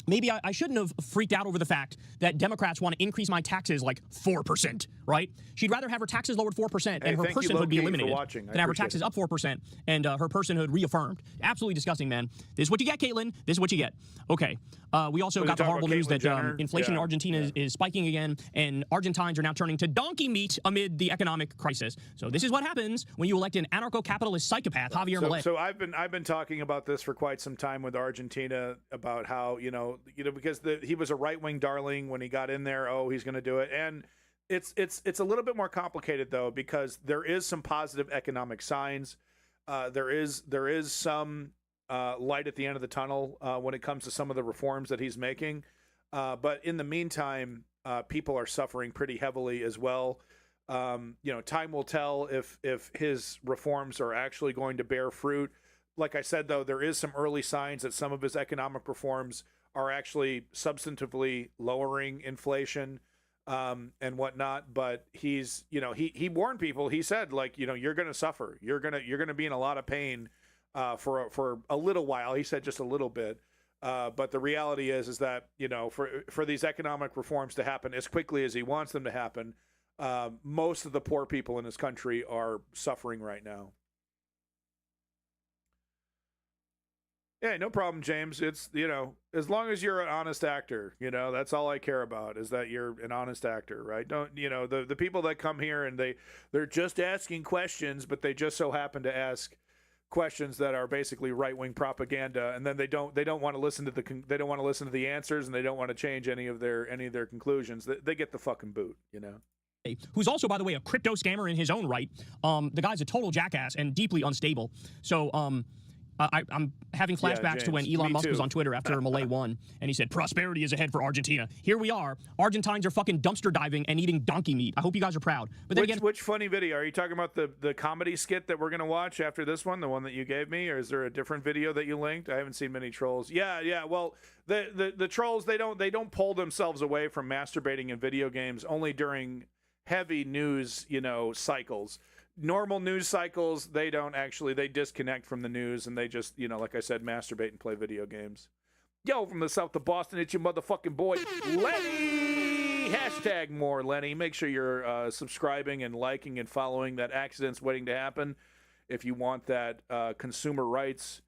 Maybe I shouldn't have freaked out over the fact that Democrats want to increase my taxes like 4%, right? She'd rather have her taxes lowered 4% and her personhood be eliminated than have her taxes up 4% and her personhood reaffirmed. Absolutely disgusting, man. This is what you get, Caitlin. This is what you get. Okay. We also got the horrible news that inflation in Argentina is spiking again, and Argentines are now turning to donkey meat amid the economic crisis. So this is what happens when you elect an anarcho-capitalist psychopath, Javier Milei. So I've been talking about this for quite some time with Argentina, about how because he was a right-wing darling when he got in there. Oh, he's going to do it, and it's a little bit more complicated though, because there is some positive economic signs. There is some light at the end of the tunnel when it comes to some of the reforms that he's making. But in the meantime, people are suffering pretty heavily as well. Time will tell if his reforms are actually going to bear fruit. Like I said, though, there is some early signs that some of his economic reforms are actually substantively lowering inflation and whatnot. But he's, he warned people. He said, you're going to suffer. You're going to be in a lot of pain for a little while. He said just a little bit. But the reality is that, for these economic reforms to happen as quickly as he wants them to happen, most of the poor people in this country are suffering right now. Yeah, no problem, James. It's, as long as you're an honest actor, that's all I care about, is that you're an honest actor, right? Don't, the people that come here and they're just asking questions, but they just so happen to ask questions that are basically right-wing propaganda, and then they don't want to listen to the answers, and they don't want to change any of their conclusions. They get the fucking boot, Who's also, by the way, a crypto scammer in his own right. The guy's a total jackass and deeply unstable. So I'm having flashbacks to when Elon Musk was on Twitter after Milei won, and he said, prosperity is ahead for Argentina. Here we are. Argentines are fucking dumpster diving and eating donkey meat. I hope you guys are proud. But then which funny video? Are you talking about the comedy skit that we're going to watch after this one, the one that you gave me, or is there a different video that you linked? I haven't seen many trolls. Yeah. Well, the trolls, they don't pull themselves away from masturbating in video games only during heavy news, cycles. Normal news cycles, they disconnect from the news, and they just, like I said, masturbate and play video games. Yo, from the south of Boston, it's your motherfucking boy, Lenny! Hashtag more Lenny. Make sure you're subscribing and liking and following that Accident's Waiting to Happen if you want that consumer rights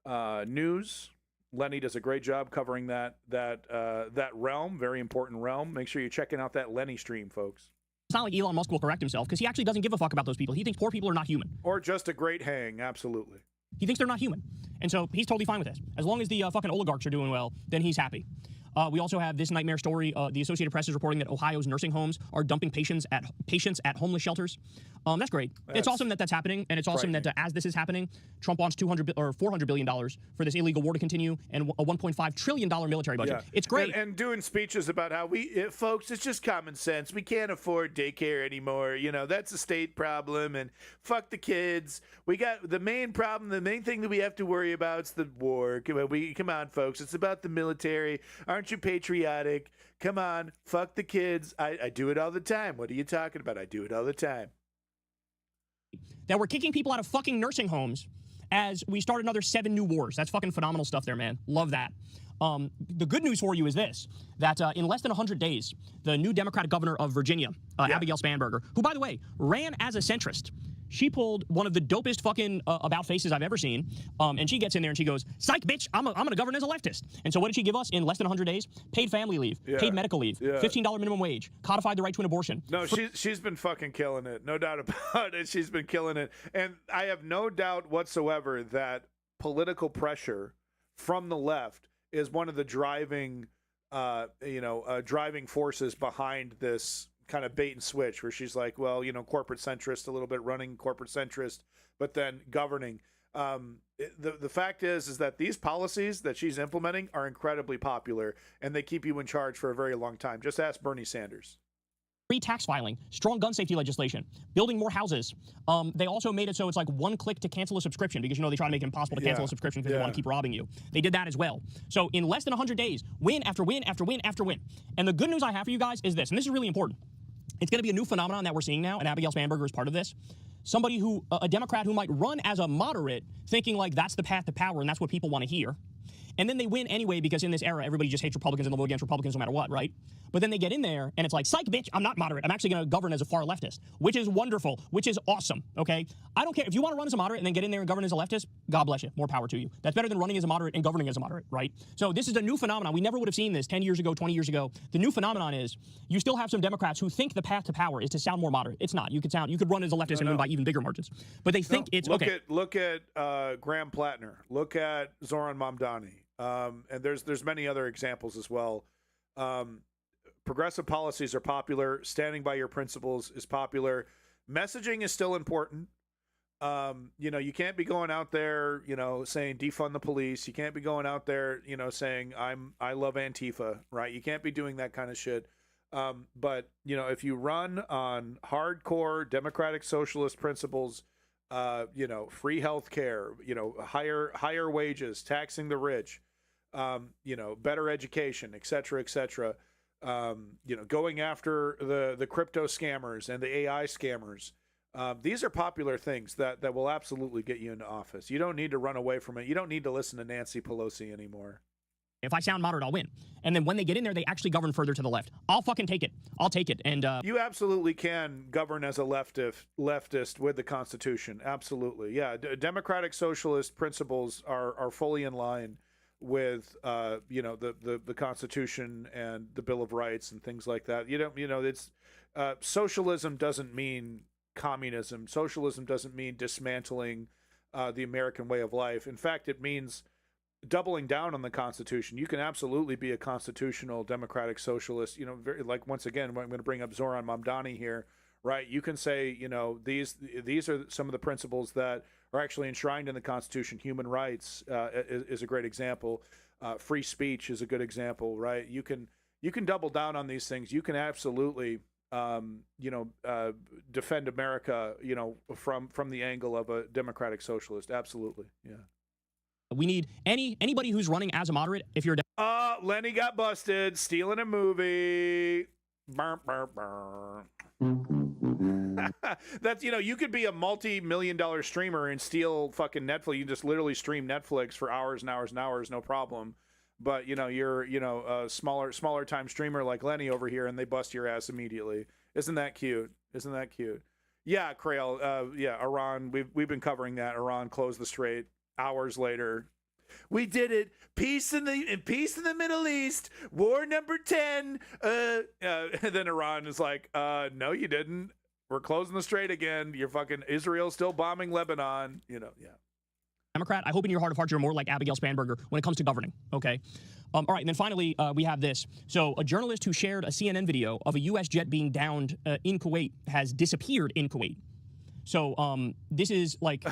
news Lenny does a great job covering that realm, very important realm. Make sure you're checking out that Lenny stream, folks. It's not like Elon Musk will correct himself because he actually doesn't give a fuck about those people. He thinks poor people are not human. Or just a great hang, absolutely. He thinks they're not human. And so he's totally fine with this. As long as the fucking oligarchs are doing well, then he's happy. We also have this nightmare story. The Associated Press is reporting that Ohio's nursing homes are dumping patients at homeless shelters. That's great. It's awesome that that's happening, and it's awesome that as this is happening, Trump wants $400 billion for this illegal war to continue and a $1.5 trillion military budget. Yeah. It's great. And doing speeches about how folks, it's just common sense. We can't afford daycare anymore. You know, that's a state problem, and fuck the kids. We got the main problem. The main thing that we have to worry about is the war. Come on, folks. It's about the military. Aren't you patriotic? Come on, fuck the kids. I do it all the time. What are you talking about? I do it all the time. That we're kicking people out of fucking nursing homes as we start another 7 new wars. That's fucking phenomenal stuff there, man. Love that. The good news for you is this, that in less than 100 days, the new Democratic governor of Virginia, Abigail Spanberger, who, by the way, ran as a centrist, she pulled one of the dopest fucking about faces I've ever seen, and she gets in there and she goes, psych, bitch, I'm going to govern as a leftist. And so what did she give us in less than 100 days? Paid family leave, paid medical leave, $15 minimum wage, codified the right to an abortion. No, she's been fucking killing it. No doubt about it. She's been killing it. And I have no doubt whatsoever that political pressure from the left is one of the driving forces behind this kind of bait and switch, where she's like, well, corporate centrist, a little bit running corporate centrist, but then governing. The fact is that these policies that she's implementing are incredibly popular, and they keep you in charge for a very long time. Just ask Bernie Sanders. Free tax filing, strong gun safety legislation, building more houses. They also made it so it's like one click to cancel a subscription because, they try to make it impossible to cancel a subscription because they want to keep robbing you. They did that as well. So in less than 100 days, win after win after win after win. And the good news I have for you guys is this, and this is really important. It's going to be a new phenomenon that we're seeing now, and Abigail Spanberger is part of this. Somebody a Democrat who might run as a moderate, thinking like that's the path to power and that's what people want to hear. And then they win anyway because in this era, everybody just hates Republicans and they'll vote against Republicans no matter what, right? But then they get in there and it's like, psych, bitch, I'm not moderate. I'm actually going to govern as a far leftist, which is wonderful, which is awesome, okay? I don't care. If you want to run as a moderate and then get in there and govern as a leftist, God bless you. More power to you. That's better than running as a moderate and governing as a moderate, right? So this is a new phenomenon. We never would have seen this 10 years ago, 20 years ago. The new phenomenon is you still have some Democrats who think the path to power is to sound more moderate. It's not. You could run as a leftist and win by even bigger margins. But they think it's okay. Look at Graham Plattner. Look at Zoran Mamdani. And there's many other examples as well. Progressive policies are popular. Standing by your principles is popular. Messaging is still important. You can't be going out there, saying defund the police. You can't be going out there, saying I love Antifa, right? You can't be doing that kind of shit. But if you run on hardcore democratic socialist principles, free health care, higher wages, taxing the rich, better education, et cetera, going after the crypto scammers and the AI scammers. These are popular things that will absolutely get you into office. You don't need to run away from it. You don't need to listen to Nancy Pelosi anymore. If I sound moderate, I'll win. And then when they get in there, they actually govern further to the left. I'll fucking take it. I'll take it. And you absolutely can govern as a leftist with the Constitution. Absolutely. Yeah. Democratic socialist principles are fully in line with the Constitution and the Bill of Rights and things like that. It's socialism doesn't mean communism. Socialism doesn't mean dismantling the American way of life. In fact, it means doubling down on the Constitution. You can absolutely be a constitutional democratic socialist. Once again, I'm going to bring up Zoran Mamdani here, right? You can say, these are some of the principles that are actually enshrined in the Constitution. Human rights is a great example. Free speech is a good example, right? You can double down on these things. You can absolutely defend America, from the angle of a democratic socialist. Absolutely. Yeah. We need anybody who's running as a moderate. If you're Lenny got busted stealing a movie. Burr, burr, burr. That's you could be a multi-million-dollar streamer and steal fucking Netflix. You just literally stream Netflix for hours and hours and hours, no problem. But you're a smaller time streamer like Lenny over here, and they bust your ass immediately. Isn't that cute? Yeah, Crail. Iran. We've been covering that. Iran closed the strait. Hours later, We did it. Peace in the Middle East. War number 10. And then Iran is like, no, you didn't. We're closing the strait again. You're fucking Israel's still bombing Lebanon. You know, yeah. Democrat, I hope in your heart of hearts you're more like Abigail Spanberger when it comes to governing, okay? All right, and then finally, we have this. So a journalist who shared a CNN video of a U.S. jet being downed in Kuwait has disappeared in Kuwait. So this is like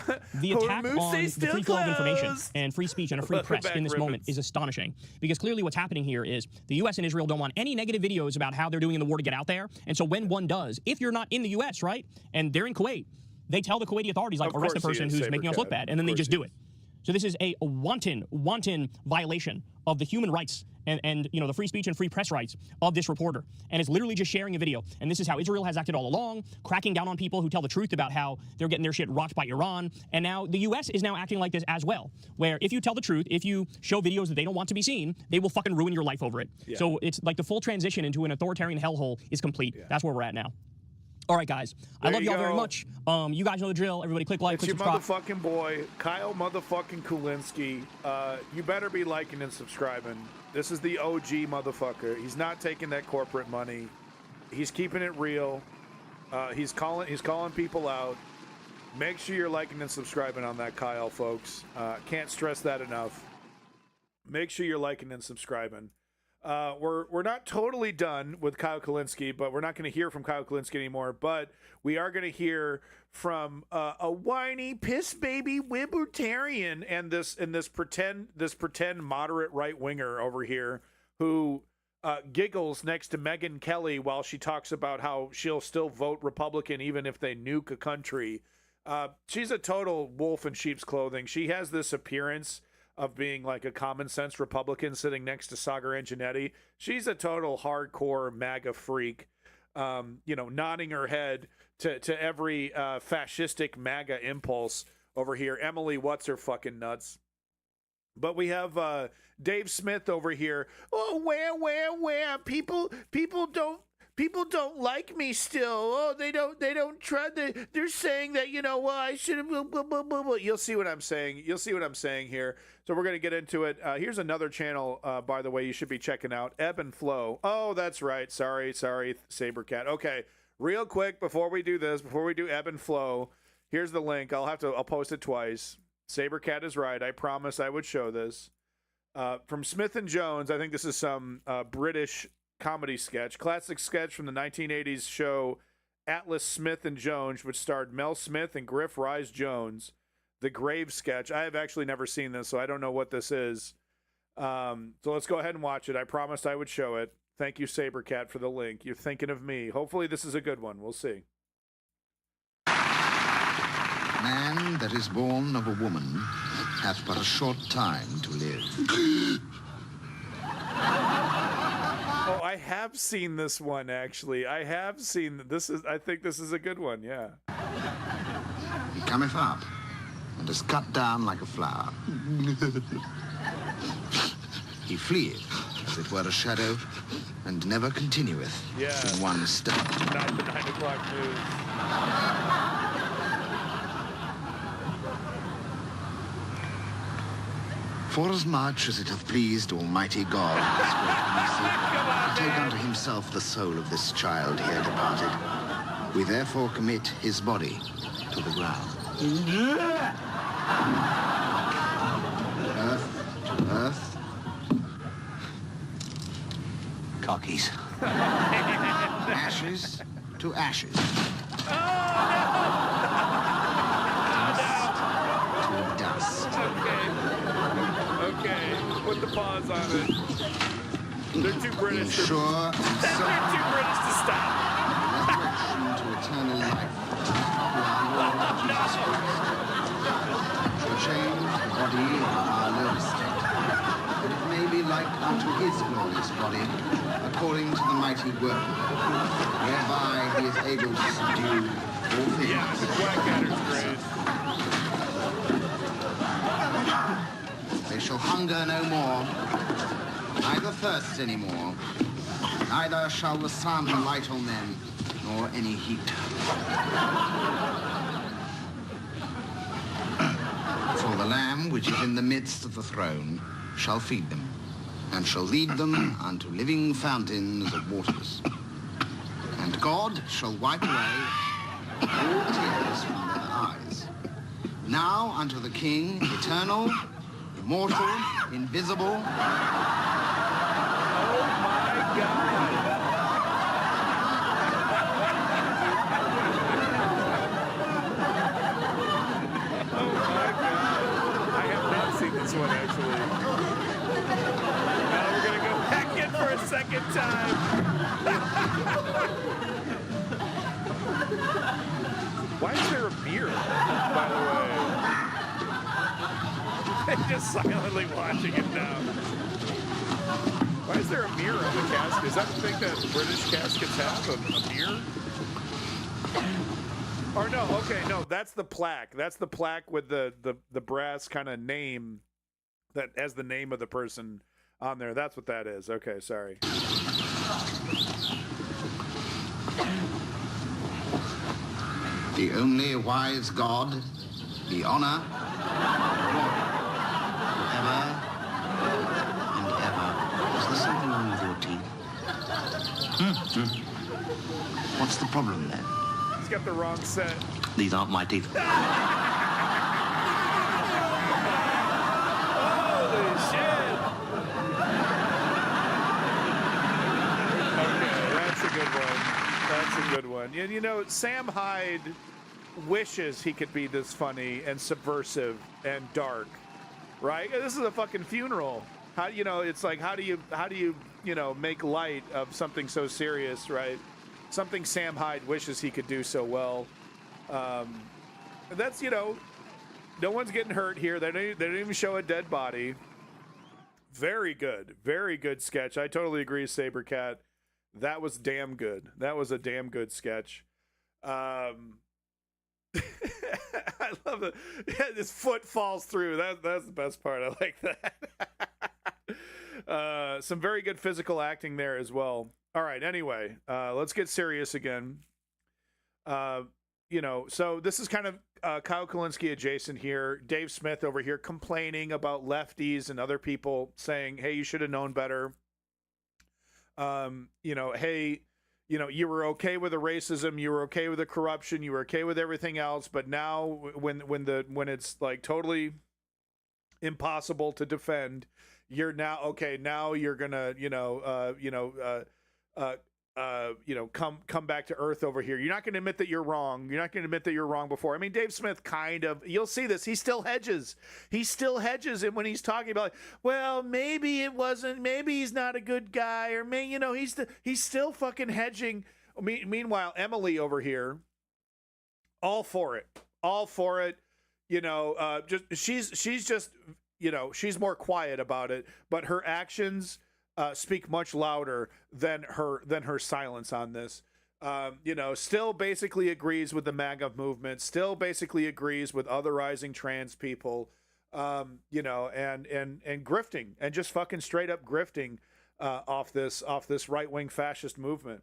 the attack on the free flow of information and free speech and a free press in this moment is astonishing. Because clearly what's happening here is the U.S. and Israel don't want any negative videos about how they're doing in the war to get out there. And so when one does, if you're not in the U.S., right, and they're in Kuwait, they tell the Kuwaiti authorities, like, arrest the person who's making us look bad, and then they just do it. So this is a wanton violation of the human rights and you know, the free speech and free press rights of this reporter. And it's literally just sharing a video. And this is how Israel has acted all along, cracking down on people who tell the truth about how they're getting their shit rocked by Iran. And now the U.S. is now acting like this as well, where if you tell the truth, if you show videos that they don't want to be seen, they will fucking ruin your life over it. Yeah. So it's like the full transition into an authoritarian hellhole is complete. Yeah. That's where we're at now. All right, guys. I love y'all very much. You guys know the drill. Everybody click like, click subscribe. It's your motherfucking boy, Kyle motherfucking Kulinski. You better be liking and subscribing. This is the OG motherfucker. He's not taking that corporate money. He's keeping it real. He's calling people out. Make sure you're liking and subscribing on that, Kyle, folks. Can't stress that enough. Make sure you're liking and subscribing. We're not totally done with Kyle Kulinski, but we're not going to hear from Kyle Kulinski anymore. But we are going to hear from a whiny piss baby libertarian and this pretend moderate right winger over here who giggles next to Megyn Kelly while she talks about how she'll still vote Republican even if they nuke a country. She's a total wolf in sheep's clothing. She has this appearance of being like a common sense Republican sitting next to Sagar Antonetti. She's a total hardcore MAGA freak, nodding her head to every fascistic MAGA impulse over here. Emily, what's her fucking nuts? But we have Dave Smith over here. Oh, where? People don't like me still. Oh, they don't try. They're saying that, well, I should have. You'll see what I'm saying. You'll see what I'm saying here. So we're going to get into it. Here's another channel, by the way, you should be checking out. Ebb and Flow. Oh, that's right. Sorry, Sabercat. Okay, real quick before we do this, before we do Ebb and Flow, here's the link. I'll post it twice. Sabercat is right. I promise I would show this. From Smith and Jones. I think this is some British comedy sketch, classic sketch from the 1980s show Atlas Smith and Jones, which starred Mel Smith and Griff Rhys Jones. The Grave sketch. I have actually never seen this, so I don't know what this is. So let's go ahead and watch it. I promised I would show it. Thank you, Sabercat, for the link. You're thinking of me. Hopefully this is a good one. We'll see. Man that is born of a woman hath but a short time to live. Oh, I have seen this one, actually. I have seen this. I think this is a good one, yeah. He cometh up and is cut down like a flower. He fleeth as it were a shadow and never continueth in one step. Not the 9 o'clock news. Forasmuch as it hath pleased Almighty God in his great mercy to take unto himself the soul of this child here departed, we therefore commit his body to the ground. Earth to earth. Cockies. Ashes to ashes. Dust to dust. Okay, put the pause on it. They're too British. Sure and they're too British to stop. Resurrection to eternal life. Jesus Christ. Shall change the body of our low state, that it may be like unto his glorious body, according to the mighty work, whereby he is able to subdue all things. Yeah, the Blackadder's great. They shall hunger no more, neither thirst any more, neither shall the sun light on them, nor any heat. For the the Lamb which is in the midst of the throne shall feed them, and shall lead them unto living fountains of waters. And God shall wipe away all tears from their eyes. Now unto the King, eternal, immortal, invisible. Oh my God. Oh my God. I have not seen this one actually. Now we're gonna go back in for a second time. Why is there a mirror, by the way? They're just silently watching it now. Why is there a mirror on the casket? Is that the thing that British caskets have, a mirror? Or no, okay, no, that's the plaque. That's the plaque with the brass kind of name that has the name of the person on there. That's what that is. Okay, sorry. The only wise God, the honor, forever and ever. Is there something wrong with your teeth? What's the problem then? He's got the wrong set. These aren't my teeth. Holy shit! Okay, that's a good one. That's a good one. And you know, Sam Hyde wishes he could be this funny and subversive and dark, right? This is a fucking funeral. How, you know, it's like, how do you you know, make light of something so serious, right? Something Sam Hyde wishes he could do so well. That's, you know, no one's getting hurt here. They don't even show a dead body. Very good sketch. I totally agree, Sabercat. That was damn good. That was a damn good sketch. I love it. Yeah, his foot falls through. That's the best part. I like that. Some very good physical acting there as well. All right. Anyway, let's get serious again. You know, so this is kind of Kyle Kulinski adjacent here. Dave Smith over here complaining about lefties and other people saying, hey, you should have known better. You know, hey, you know, you were okay with the racism, you were okay with the corruption, you were okay with everything else, but now when it's like totally impossible to defend, you're now okay. Now you're gonna, come back to earth over here. You're not going to admit that you're wrong. You're not going to admit that you're wrong before. I mean, Dave Smith kind of, you'll see this. He still hedges. And when he's talking about, like, well, maybe it wasn't, maybe he's not a good guy, or maybe, you know, he's still fucking hedging. Meanwhile, Emily over here, all for it. You know, she's just, you know, she's more quiet about it, but her actions speak much louder than her silence on this. You know, still basically agrees with the MAGA movement, still basically agrees with otherizing trans people, you know, and grifting, and just fucking straight up grifting off this right-wing fascist movement.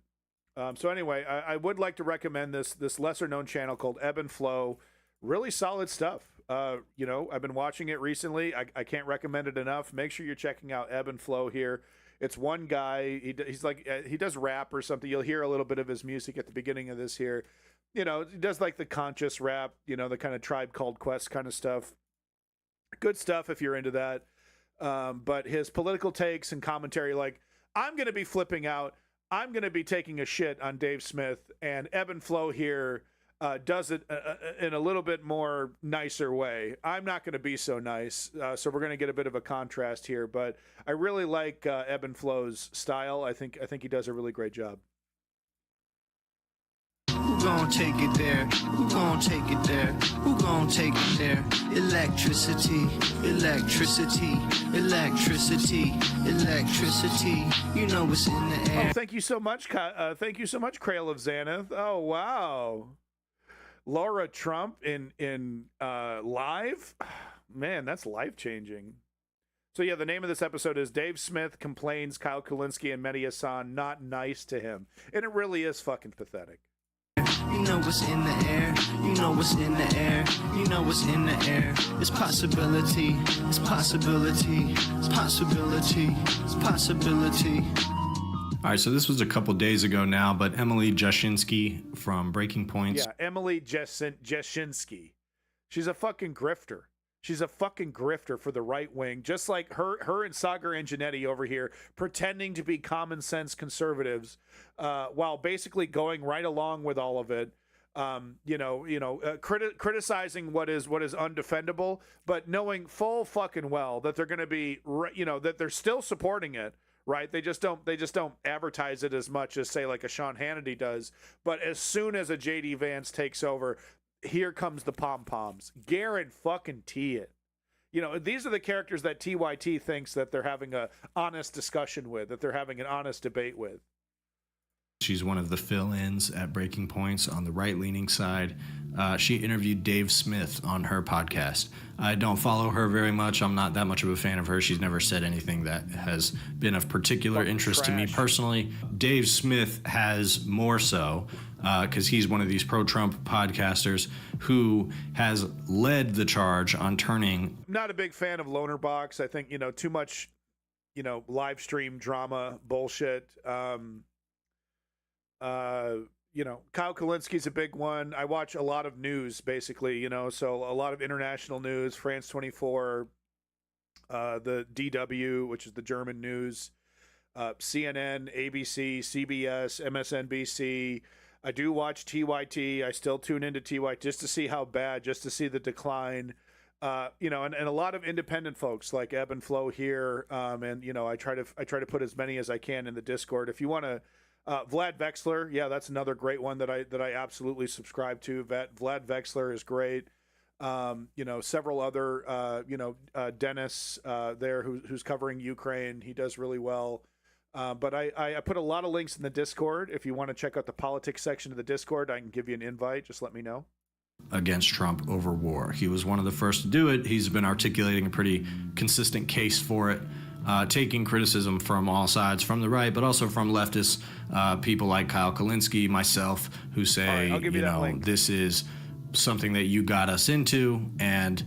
So anyway, I would like to recommend this lesser known channel called Ebb and Flow. Really solid stuff. You know, I've been watching it recently. I can't recommend it enough. Make sure you're checking out Ebb and Flow here. It's one guy. He's like, he does rap or something. You'll hear a little bit of his music at the beginning of this here. You know, he does like the conscious rap, you know, the kind of Tribe Called Quest kind of stuff. Good stuff if you're into that. But his political takes and commentary, like, I'm going to be flipping out. I'm going to be taking a shit on Dave Smith, and Ebb and Flow here does it in a little bit more nicer way. I'm not going to be so nice, so we're going to get a bit of a contrast here. But I really like Ebb and Flow's style. I think he does a really great job. Who gon' take it there? Who gon' take it there? Who gon' take it there? Electricity, electricity, electricity, electricity. You know what's in the air. Oh, thank you so much. Thank you so much, Krail of Xanath. Oh, wow. Laura Trump in live? Man, that's life-changing. So yeah, the name of this episode is Dave Smith Complains Kyle Kulinski and Mehdi Hassan Not Nice to Him. And it really is fucking pathetic. You know what's in the air. You know what's in the air. You know what's in the air. It's possibility. It's possibility. It's possibility. It's possibility. All right, so this was a couple days ago now, but Emily Jashinsky from Breaking Points. Yeah, Emily Jashinsky. She's a fucking grifter. She's a fucking grifter for the right wing, just like her and Sagar Antonetti over here, pretending to be common sense conservatives, while basically going right along with all of it. Criticizing what is undefendable, but knowing full fucking well that they're going to be, that they're still supporting it. Right, they just don't advertise it as much as, say, like a Sean Hannity does. But as soon as a JD Vance takes over, here comes the pom poms. Guarantee it. These are the characters that TYT thinks that they're having a honest discussion with, that they're having an honest debate with. She's one of the fill-ins at Breaking Points on the right-leaning side. She interviewed Dave Smith on her podcast. I don't follow her very much. I'm not that much of a fan of her. She's never said anything that has been of particular interest to me personally. Dave Smith has more so, because he's one of these pro-Trump podcasters who has led the charge on turning. Not a big fan of Loner Box. I think, too much, live stream drama bullshit. Kyle Kalinski's a big one. I watch a lot of news, basically, so a lot of international news, France 24, the DW, which is the German news, CNN, ABC, CBS, MSNBC. I do watch TYT. I still tune into TYT just to see how bad, just to see the decline. And a lot of independent folks like Ebb and Flow here. I try to put as many as I can in the Discord. If you want to, Vlad Vexler, yeah, that's another great one that I absolutely subscribe to. Vlad Vexler is great. Several other, Dennis there who's covering Ukraine. He does really well. But I put a lot of links in the Discord. If you want to check out the politics section of the Discord, I can give you an invite. Just let me know. Against Trump over war. He was one of the first to do it. He's been articulating a pretty consistent case for it. Taking criticism from all sides, from the right, but also from leftists, people like Kyle Kalinski, myself, who say, this is something that you got us into, and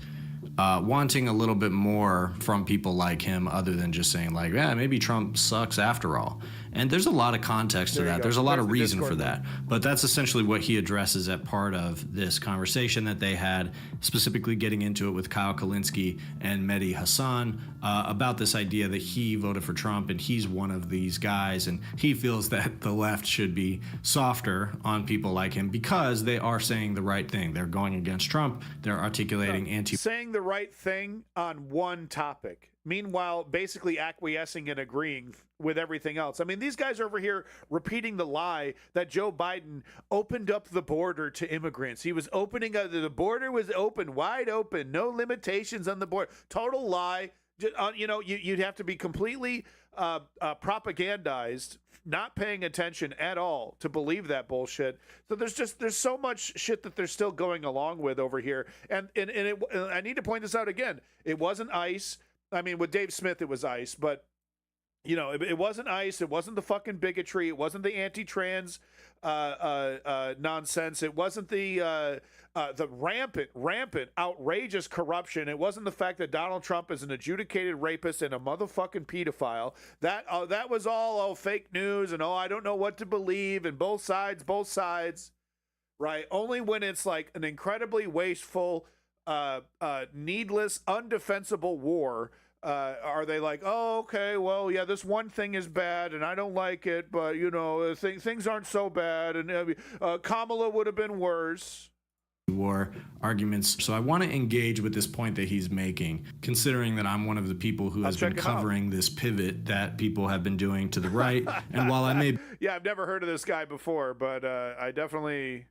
wanting a little bit more from people like him other than just saying, like, yeah, maybe Trump sucks after all. And there's a lot of context to that. There's a lot of reason for that. But that's essentially what he addresses at part of this conversation that they had, specifically getting into it with Kyle Kalinski and Mehdi Hassan about this idea that he voted for Trump and he's one of these guys. And he feels that the left should be softer on people like him because they are saying the right thing. They're going against Trump. They're articulating saying the right thing on one topic. Meanwhile, basically acquiescing and agreeing with everything else. I mean, these guys are over here repeating the lie that Joe Biden opened up the border to immigrants. He was opening the border was open, wide open, no limitations on the border. Total lie. You'd have to be completely propagandized, not paying attention at all to believe that bullshit. So there's so much shit that they're still going along with over here. And I need to point this out again. It wasn't ICE. I mean, with Dave Smith, it was ICE, but it wasn't ICE. It wasn't the fucking bigotry. It wasn't the anti-trans nonsense. It wasn't the rampant, outrageous corruption. It wasn't the fact that Donald Trump is an adjudicated rapist and a motherfucking pedophile. That was all fake news and I don't know what to believe and both sides, right? Only when it's like an incredibly wasteful, needless, undefensible war. Are they like, oh, okay, well, yeah, this one thing is bad and I don't like it, but, things aren't so bad and Kamala would have been worse. War arguments. So I want to engage with this point that he's making, considering that I'm one of the people who has been covering this pivot that people have been doing to the right. And while I may... Yeah, I've never heard of this guy before, but I definitely...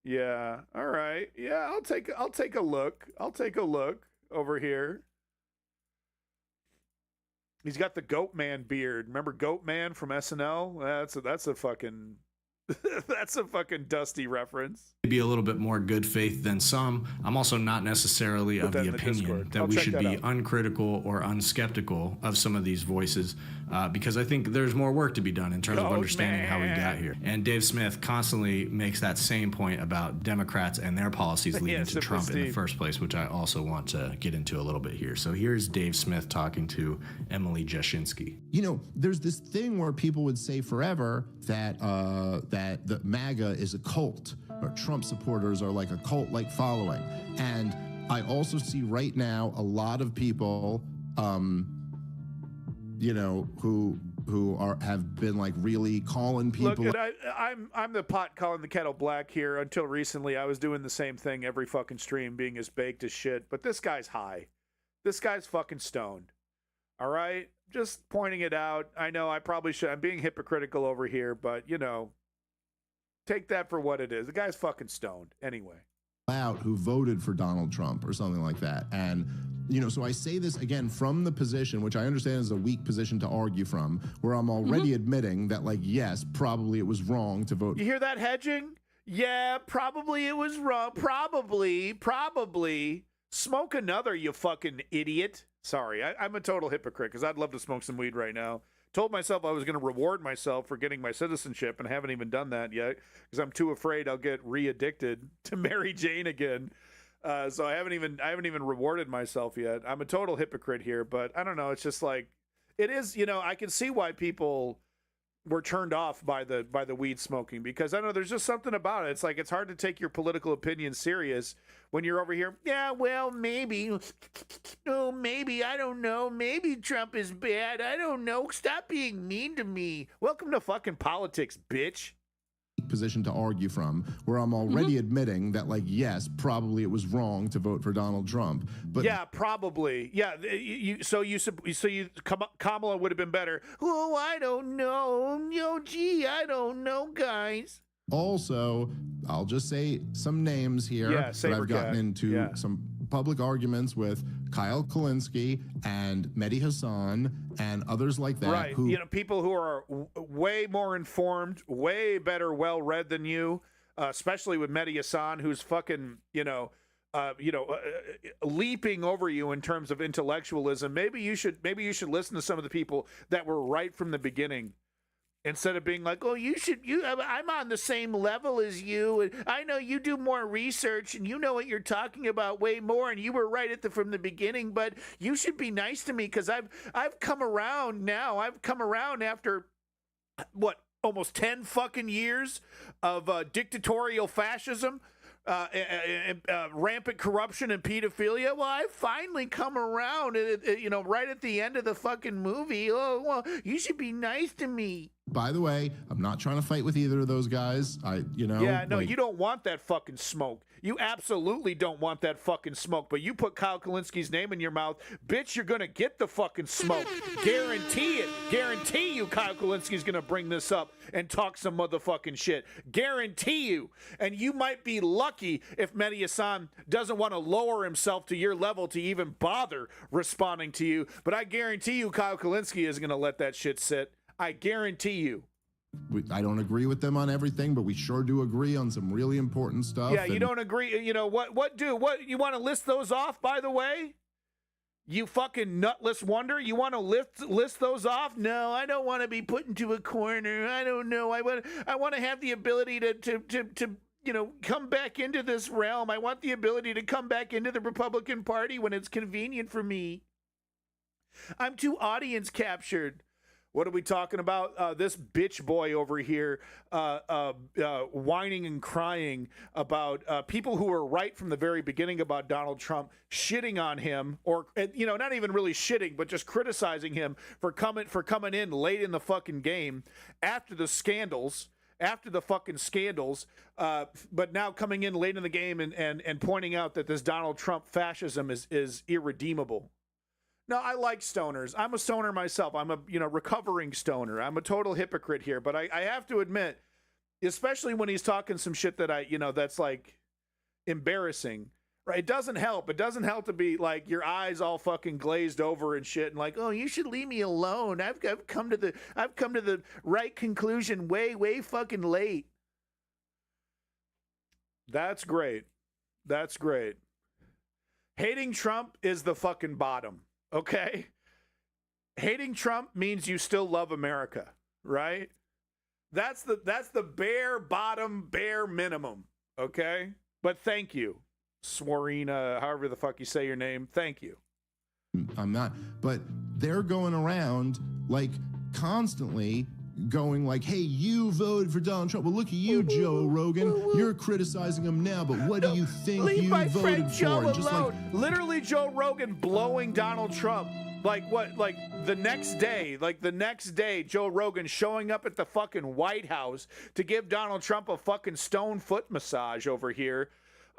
Yeah, all right. Yeah, I'll take a look. I'll take a look over here. He's got the Goat Man beard. Remember Goat Man from SNL? That's a fucking That's a fucking Dusty reference. Be a little bit more good faith than some. I'm also not necessarily of the opinion that we should be uncritical or unskeptical of some of these voices, because I think there's more work to be done in terms of understanding how we got here. And Dave Smith constantly makes that same point about Democrats and their policies leading to Trump in the first place, which I also want to get into a little bit here. So here's Dave Smith talking to Emily Jashinsky. You know, there's this thing where people would say forever that that the MAGA is a cult, or Trump supporters are like a cult-like following. And I also see right now a lot of people, you know, who have been like really calling people. Look, I'm the pot calling the kettle black here. Until recently, I was doing the same thing every fucking stream, being as baked as shit. But this guy's high. This guy's fucking stoned. All right? Just pointing it out. I know I probably should. I'm being hypocritical over here, but, you know, take that for what it is. The guy's fucking stoned. Anyway. Out who voted for Donald Trump or something like that. And, you know, so I say this again from the position, which I understand is a weak position to argue from, where I'm already admitting that, like, yes, probably it was wrong to vote. You hear that hedging? Yeah, probably it was wrong. Probably. Smoke another, you fucking idiot. Sorry, I'm a total hypocrite because I'd love to smoke some weed right now. Told myself I was going to reward myself for getting my citizenship and haven't even done that yet because I'm too afraid I'll get re-addicted to Mary Jane again. So I haven't even rewarded myself yet. I'm a total hypocrite here, but I don't know. It's just like it is. You know, I can see why people were turned off by the weed smoking because I don't know there's just something about it. It's like it's hard to take your political opinion serious when you're over here. Yeah, well, maybe. Oh, maybe. I don't know. Maybe Trump is bad. I don't know. Stop being mean to me. Welcome to fucking politics, bitch. Position to argue from, where I'm already admitting that, like, yes, probably it was wrong to vote for Donald Trump. But yeah, probably. Yeah, Kamala would have been better. Oh, I don't know. Oh, gee, I don't know, guys. Also, I'll just say some names here. Yeah, that I've gotten into some public arguments with Kyle Kulinski and Mehdi Hassan and others like that. Right. You know, people who are way more informed, way better, well-read than you, especially with Mehdi Hassan, who's fucking, leaping over you in terms of intellectualism. Maybe you should listen to some of the people that were right from the beginning. Instead of being like, oh, I'm on the same level as you, and I know you do more research, and you know what you're talking about way more, and you were right from the beginning, but you should be nice to me because I've come around now. I've come around after, almost 10 fucking years of dictatorial fascism, rampant corruption and pedophilia. Well, I finally come around, right at the end of the fucking movie. Oh, well, you should be nice to me. By the way, I'm not trying to fight with either of those guys. Yeah, no, you don't want that fucking smoke. You absolutely don't want that fucking smoke. But you put Kyle Kulinski's name in your mouth, bitch, you're gonna get the fucking smoke. Guarantee it. Guarantee you Kyle Kulinski's gonna bring this up and talk some motherfucking shit. Guarantee you. And you might be lucky if Mehdi Hassan doesn't want to lower himself to your level to even bother responding to you. But I guarantee you Kyle Kulinski isn't gonna let that shit sit. I guarantee you. I don't agree with them on everything, but we sure do agree on some really important stuff. Yeah, you don't agree. You know, what you want to list those off, by the way? You fucking nutless wonder. You want to list those off? No, I don't want to be put into a corner. I don't know. I want to have the ability to come back into this realm. I want the ability to come back into the Republican Party when it's convenient for me. I'm too audience captured. What are we talking about? This bitch boy over here whining and crying about people who were right from the very beginning about Donald Trump, shitting on him, or not even really shitting, but just criticizing him for coming in late in the fucking game after the fucking scandals, but now coming in late in the game and pointing out that this Donald Trump fascism is irredeemable. No, I like stoners. I'm a stoner myself. I'm a recovering stoner. I'm a total hypocrite here, but I have to admit, especially when he's talking some shit that that's like embarrassing. Right? It doesn't help. It doesn't help to be like your eyes all fucking glazed over and shit, and like, oh, you should leave me alone. I've come to the right conclusion way fucking late. That's great. That's great. Hating Trump is the fucking bottom, okay? Hating Trump means you still love America, right? That's the bare minimum, okay? But thank you, Swarina, however the fuck you say your name. Thank you. I'm not, but they're going around like constantly going like, hey, you voted for Donald Trump. Well, look at you, Joe Rogan. You're criticizing him now, but what do you think Leave you my voted friend for? Joe And just alone. Literally Joe Rogan blowing Donald Trump. Like what? Like the next day, Joe Rogan showing up at the fucking White House to give Donald Trump a fucking stone foot massage over here.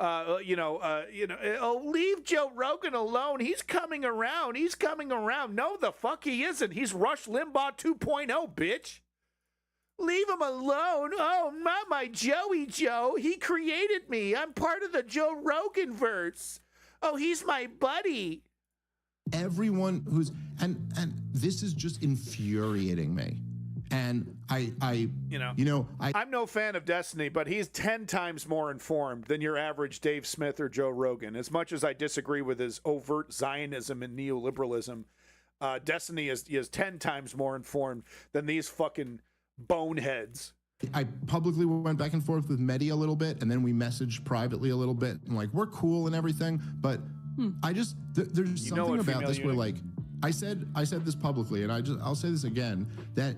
Leave Joe Rogan alone. He's coming around. No, the fuck he isn't. He's Rush Limbaugh 2.0, bitch. Leave him alone. Oh, my Joey Joe. He created me. I'm part of the Joe Rogan verse. Oh, he's my buddy. Everyone who's and this is just infuriating me. And I'm no fan of Destiny, but he's 10 times more informed than your average Dave Smith or Joe Rogan. As much as I disagree with his overt Zionism and neoliberalism, Destiny is 10 times more informed than these fucking boneheads. I publicly went back and forth with Mehdi a little bit, and then we messaged privately a little bit, and like, we're cool and everything, but I just there's something about this where, like, I said this publicly, and I'll say this again, that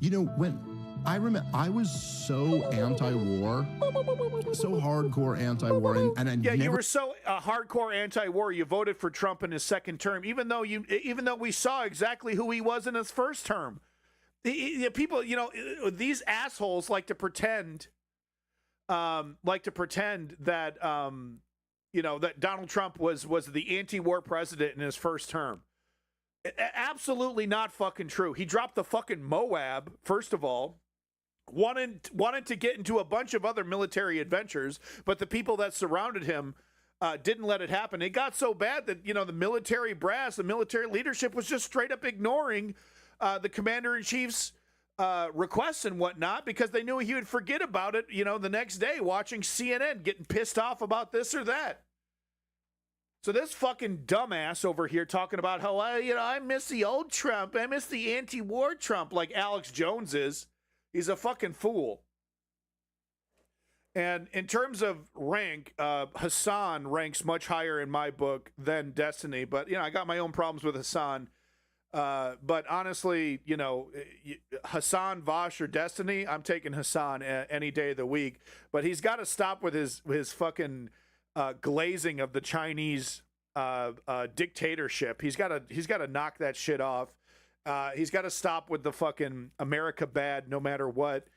when I remember, I was so anti-war, so hardcore anti-war, and you were so hardcore anti-war, you voted for Trump in his second term, even though we saw exactly who he was in his first term. People, these assholes like to pretend that that Donald Trump was the anti-war president in his first term. Absolutely not fucking true. He dropped the fucking Moab, first of all, wanted to get into a bunch of other military adventures, but the people that surrounded him didn't let it happen. It got so bad that, the military brass, the military leadership was just straight up ignoring the commander-in-chief's requests and whatnot because they knew he would forget about it, the next day watching CNN, getting pissed off about this or that. So this fucking dumbass over here talking about how, I miss the old Trump. I miss the anti-war Trump like Alex Jones is. He's a fucking fool. And in terms of rank, Hassan ranks much higher in my book than Destiny. But, I got my own problems with Hassan. But honestly, Hassan, Vosh, or Destiny, I'm taking Hassan any day of the week. But he's got to stop with his fucking glazing of the Chinese dictatorship. He's got to knock that shit off. He's got to stop with the fucking America bad no matter what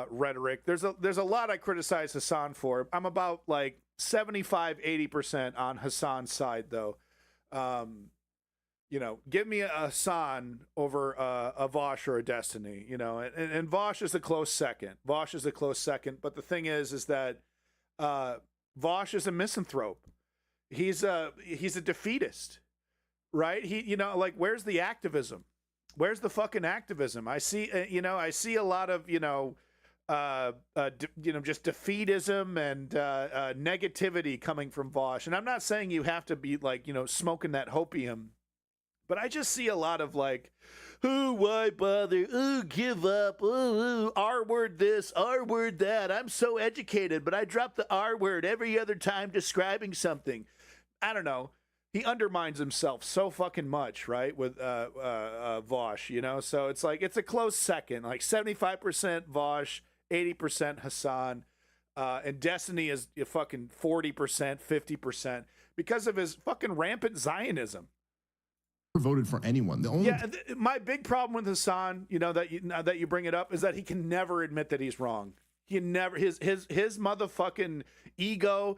rhetoric. There's a lot I criticize Hassan for. I'm about like 75-80% on Hassan's side though. Give me a Hassan over a Vosh or a Destiny, and Vosh is a close second. But the thing is that Vosh is a misanthrope. He's a defeatist, right? Where's the activism? Where's the fucking activism? I see a lot of, just defeatism and negativity coming from Vosh. And I'm not saying you have to be smoking that hopium, but I just see a lot of ooh, why bother? Ooh, give up. Ooh, R word this, R word that. I'm so educated, but I drop the R word every other time describing something. I don't know. He undermines himself so fucking much, right? With Vosh, So it's it's a close second, 75% Vosh, 80% Hassan, and Destiny is fucking 40%, 50% because of his fucking rampant Zionism. Voted for anyone. My big problem with Hassan, that you bring it up, is that he can never admit that he's wrong. He never his motherfucking ego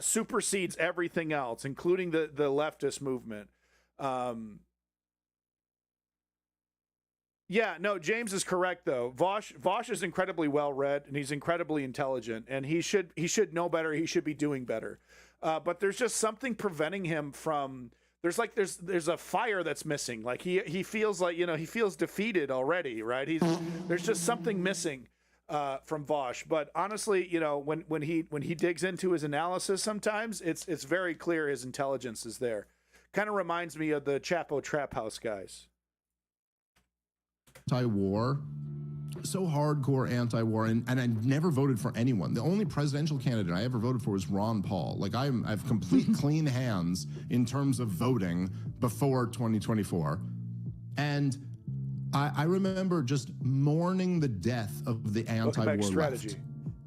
supersedes everything else, including the leftist movement. James is correct though. Vosh is incredibly well read and he's incredibly intelligent, and he should know better. He should be doing better. But there's just something preventing him from. There's a fire that's missing. He feels he feels defeated already, right? There's just something missing. from Vosh. But honestly, you know, when he digs into his analysis, sometimes it's very clear his intelligence is there. Kind of reminds me of the Chapo Trap House guys. Anti-war, so hardcore anti-war, and I never voted for anyone. The only presidential candidate I ever voted for was Ron Paul. Like I have complete clean hands in terms of voting before 2024, and I remember just mourning the death of the anti-war strategy. left.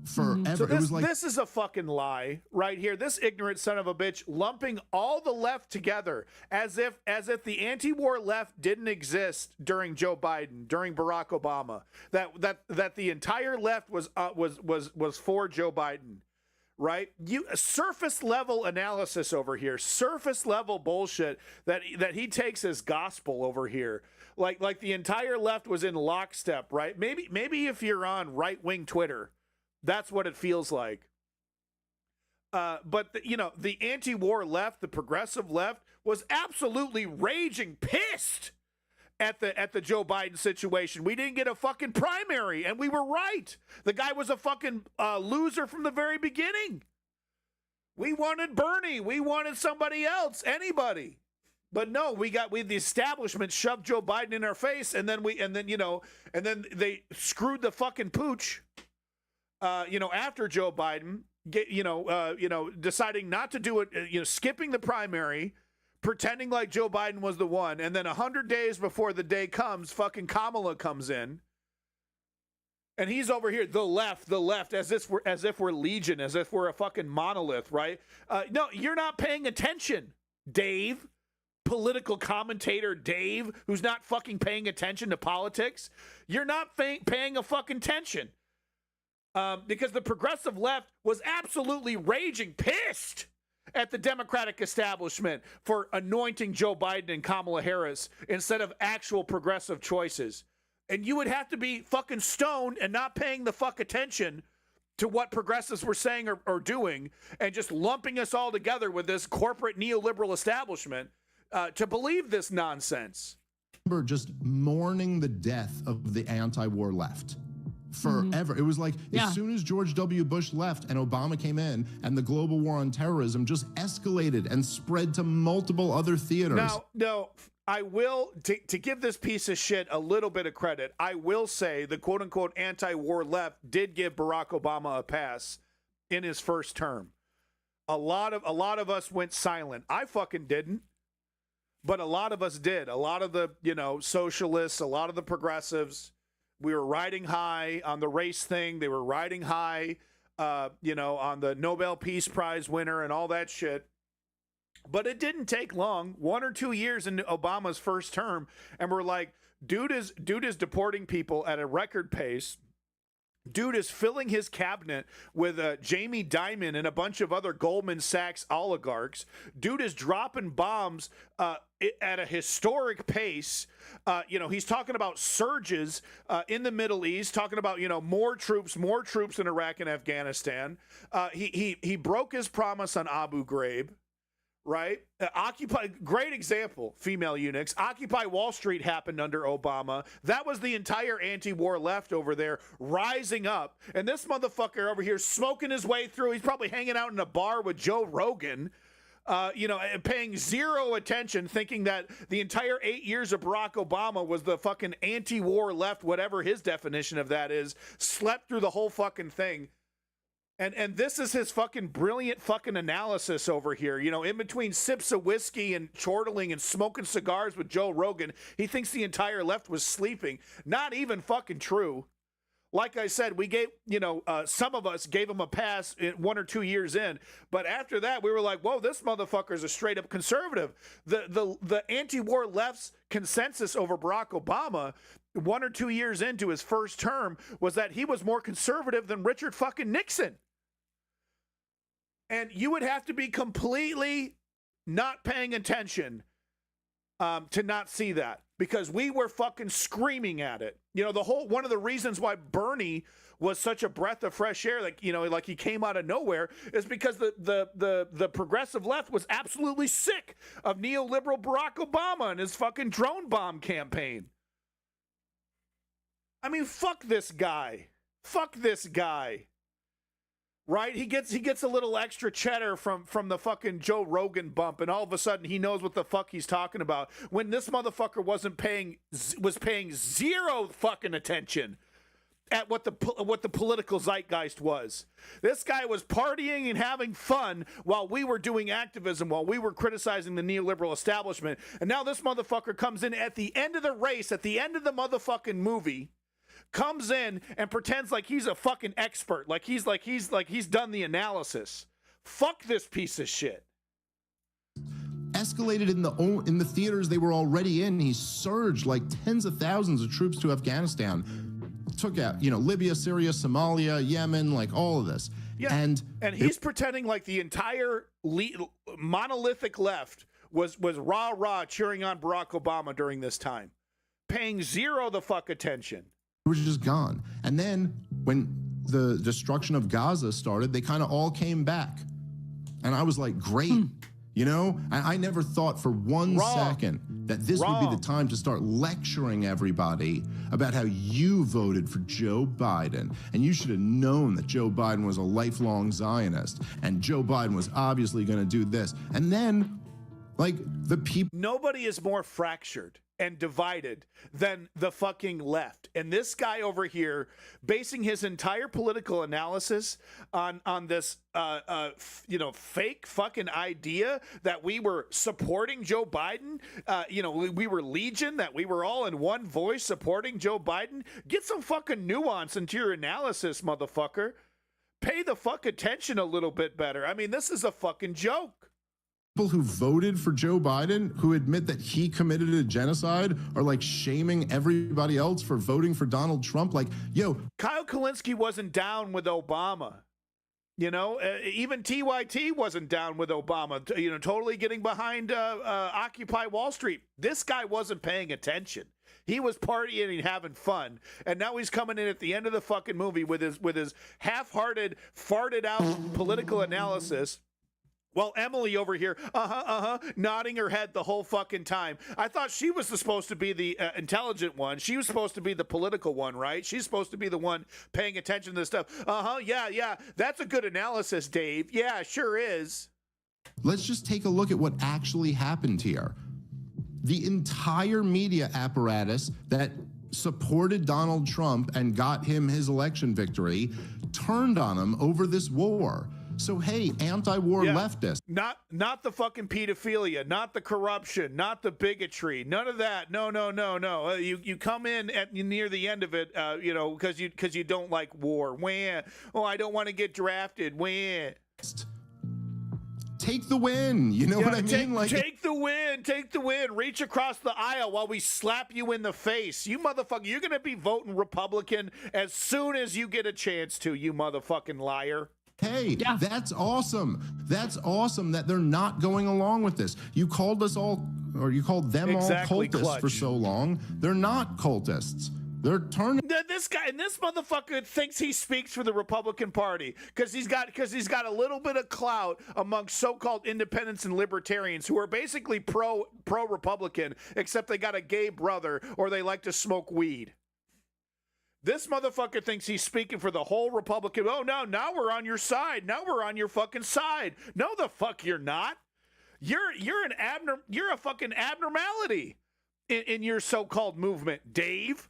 Forever. So It was like, this is a fucking lie right here. This ignorant son of a bitch lumping all the left together as if the anti-war left didn't exist during Joe Biden, during Barack Obama. That the entire left was for Joe Biden, right? Surface level analysis over here, surface level bullshit that he takes as gospel over here. Like the entire left was in lockstep, right? Maybe if you're on right-wing Twitter, that's what it feels like. But the anti-war left, the progressive left, was absolutely raging pissed at the Joe Biden situation. We didn't get a fucking primary, and we were right. The guy was a fucking loser from the very beginning. We wanted Bernie. We wanted somebody else, anybody. But no, the establishment shoved Joe Biden in our face, and then they screwed the fucking pooch. After Joe Biden, deciding not to do it, skipping the primary, pretending like Joe Biden was the one, and then 100 days before the day comes, fucking Kamala comes in, and he's over here, the left, as if we're legion, as if we're a fucking monolith, right? No, you're not paying attention, Dave. Political commentator Dave, who's not fucking paying attention to politics. You're not paying a fucking attention. Because the progressive left was absolutely raging pissed at the Democratic establishment for anointing Joe Biden and Kamala Harris instead of actual progressive choices. And you would have to be fucking stoned and not paying the fuck attention to what progressives were saying or doing and just lumping us all together with this corporate neoliberal establishment to believe this nonsense. remember just mourning the death of the anti-war left. Forever. It was like as soon as George W. Bush left and Obama came in, and the global war on terrorism just escalated and spread to multiple other theaters. Now, I will, to give this piece of shit a little bit of credit, I will say the quote-unquote anti-war left did give Barack Obama a pass in his first term. A lot of us went silent. I fucking didn't. But a lot of us did. A lot of the, socialists, a lot of the progressives, we were riding high on the race thing. They were riding high, on the Nobel Peace Prize winner and all that shit. But it didn't take long, 1 or 2 years into Obama's first term, and we're like, dude is deporting people at a record pace. Dude is filling his cabinet with Jamie Dimon and a bunch of other Goldman Sachs oligarchs. Dude is dropping bombs at a historic pace. He's talking about surges in the Middle East, talking about, more troops in Iraq and Afghanistan. He broke his promise on Abu Ghraib. Right? Occupy, great example, female eunuchs. Occupy Wall Street happened under Obama. That was the entire anti-war left over there rising up. And this motherfucker over here smoking his way through. He's probably hanging out in a bar with Joe Rogan, paying zero attention, thinking that the entire 8 years of Barack Obama was the fucking anti-war left, whatever his definition of that is, slept through the whole fucking thing. And this is his fucking brilliant fucking analysis over here. In between sips of whiskey and chortling and smoking cigars with Joe Rogan, he thinks the entire left was sleeping. Not even fucking true. Like I said, we gave, some of us gave him a pass 1 or 2 years in. But after that, we were like, whoa, this motherfucker's a straight up conservative. The anti-war left's consensus over Barack Obama 1 or 2 years into his first term was that he was more conservative than Richard fucking Nixon. And you would have to be completely not paying attention to not see that, because we were fucking screaming at it. One of the reasons why Bernie was such a breath of fresh air, like he came out of nowhere, is because the progressive left was absolutely sick of neoliberal Barack Obama and his fucking drone bomb campaign. I mean, fuck this guy. Fuck this guy. Right? He gets a little extra cheddar from the fucking Joe Rogan bump, and all of a sudden he knows what the fuck he's talking about. When this motherfucker was paying zero fucking attention at what the political zeitgeist was. This guy was partying and having fun while we were doing activism, while we were criticizing the neoliberal establishment. And now this motherfucker comes in at the end of the race, at the end of the motherfucking movie, comes in and pretends like he's a fucking expert, like he's done the analysis. Fuck this piece of shit. Escalated in the theaters they were already in. He surged like tens of thousands of troops to Afghanistan. Took out, Libya, Syria, Somalia, Yemen, like all of this. Yeah, and he's pretending like the entire monolithic left was rah-rah cheering on Barack Obama during this time, paying zero the fuck attention. It was just gone. And then when the destruction of Gaza started, they kind of all came back. And I was like, great. I never thought for one second that this would be the time to start lecturing everybody about how you voted for Joe Biden. And you should have known that Joe Biden was a lifelong Zionist. And Joe Biden was obviously going to do this. And then, the people... Nobody is more fractured and divided than the fucking left. And this guy over here basing his entire political analysis on this fake fucking idea that we were supporting Joe Biden, we were legion, that we were all in one voice supporting Joe Biden. Get some fucking nuance into your analysis, motherfucker. Pay the fuck attention a little bit better. I mean, this is a fucking joke. People who voted for Joe Biden, who admit that he committed a genocide, are shaming everybody else for voting for Donald Trump. Kyle Kulinski wasn't down with Obama. Even TYT wasn't down with Obama, totally getting behind Occupy Wall Street. This guy wasn't paying attention. He was partying and having fun. And now he's coming in at the end of the fucking movie with his half-hearted, farted out political analysis. Well, Emily over here, nodding her head the whole fucking time. I thought she was supposed to be the intelligent one. She was supposed to be the political one, right? She's supposed to be the one paying attention to this stuff. Yeah. That's a good analysis, Dave. Yeah, sure is. Let's just take a look at what actually happened here. The entire media apparatus that supported Donald Trump and got him his election victory turned on him over this war. So, hey, anti-war leftists. Not the fucking pedophilia, not the corruption, not the bigotry, none of that. No. You come in near the end of it, because you don't like war. Wah. Oh, I don't want to get drafted. Wah. Take the win. You know what I mean? Take the win. Take the win. Reach across the aisle while we slap you in the face. You motherfucker, you're going to be voting Republican as soon as you get a chance to, you motherfucking liar. Hey, that's awesome. That's awesome that they're not going along with this. You called us all, or you called them all cultists for so long. They're not cultists. They're turning. This guy and this motherfucker thinks he speaks for the Republican Party because he's got a little bit of clout among so-called independents and libertarians who are basically pro-Republican, except they got a gay brother or they like to smoke weed. This motherfucker thinks he's speaking for the whole Republican. Oh, no, now we're on your side. Now we're on your fucking side. No, the fuck you're not. You're a fucking abnormality in your so-called movement, Dave.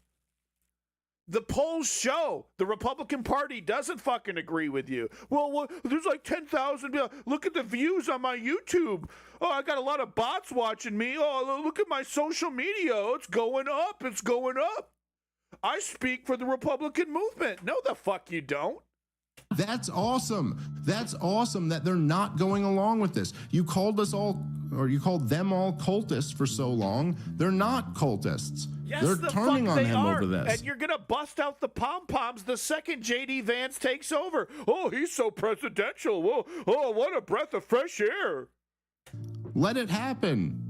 The polls show the Republican Party doesn't fucking agree with you. Well, there's like 10,000. Look at the views on my YouTube. Oh, I got a lot of bots watching me. Oh, look at my social media. Oh, it's going up. It's going up. I speak for the Republican movement. No, the fuck you don't. That's awesome. That's awesome that they're not going along with this. You called us all, or you called them all cultists for so long. They're not cultists. Yes, they're turning on him over this. And you're going to bust out the pom-poms the second J.D. Vance takes over. Oh, he's so presidential. Whoa, oh, what a breath of fresh air. Let it happen.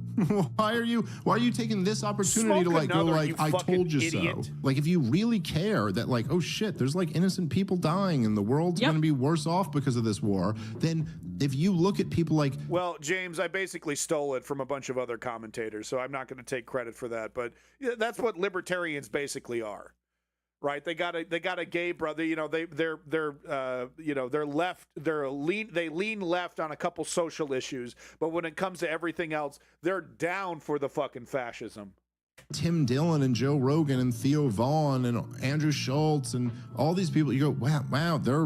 Why are you taking this opportunity to go I told you idiot. so? If you really care that oh shit, there's innocent people dying and the world's going to be worse off because of this war, then if you look at people well, James, I basically stole it from a bunch of other commentators, so I'm not going to take credit for that, but that's what libertarians basically are. right? They got a gay brother. You know, they're left. They lean left on a couple social issues, but when it comes to everything else, they're down for the fucking fascism. Tim Dillon and Joe Rogan and Theo Vaughn and Andrew Schultz and all these people, you go, wow, they're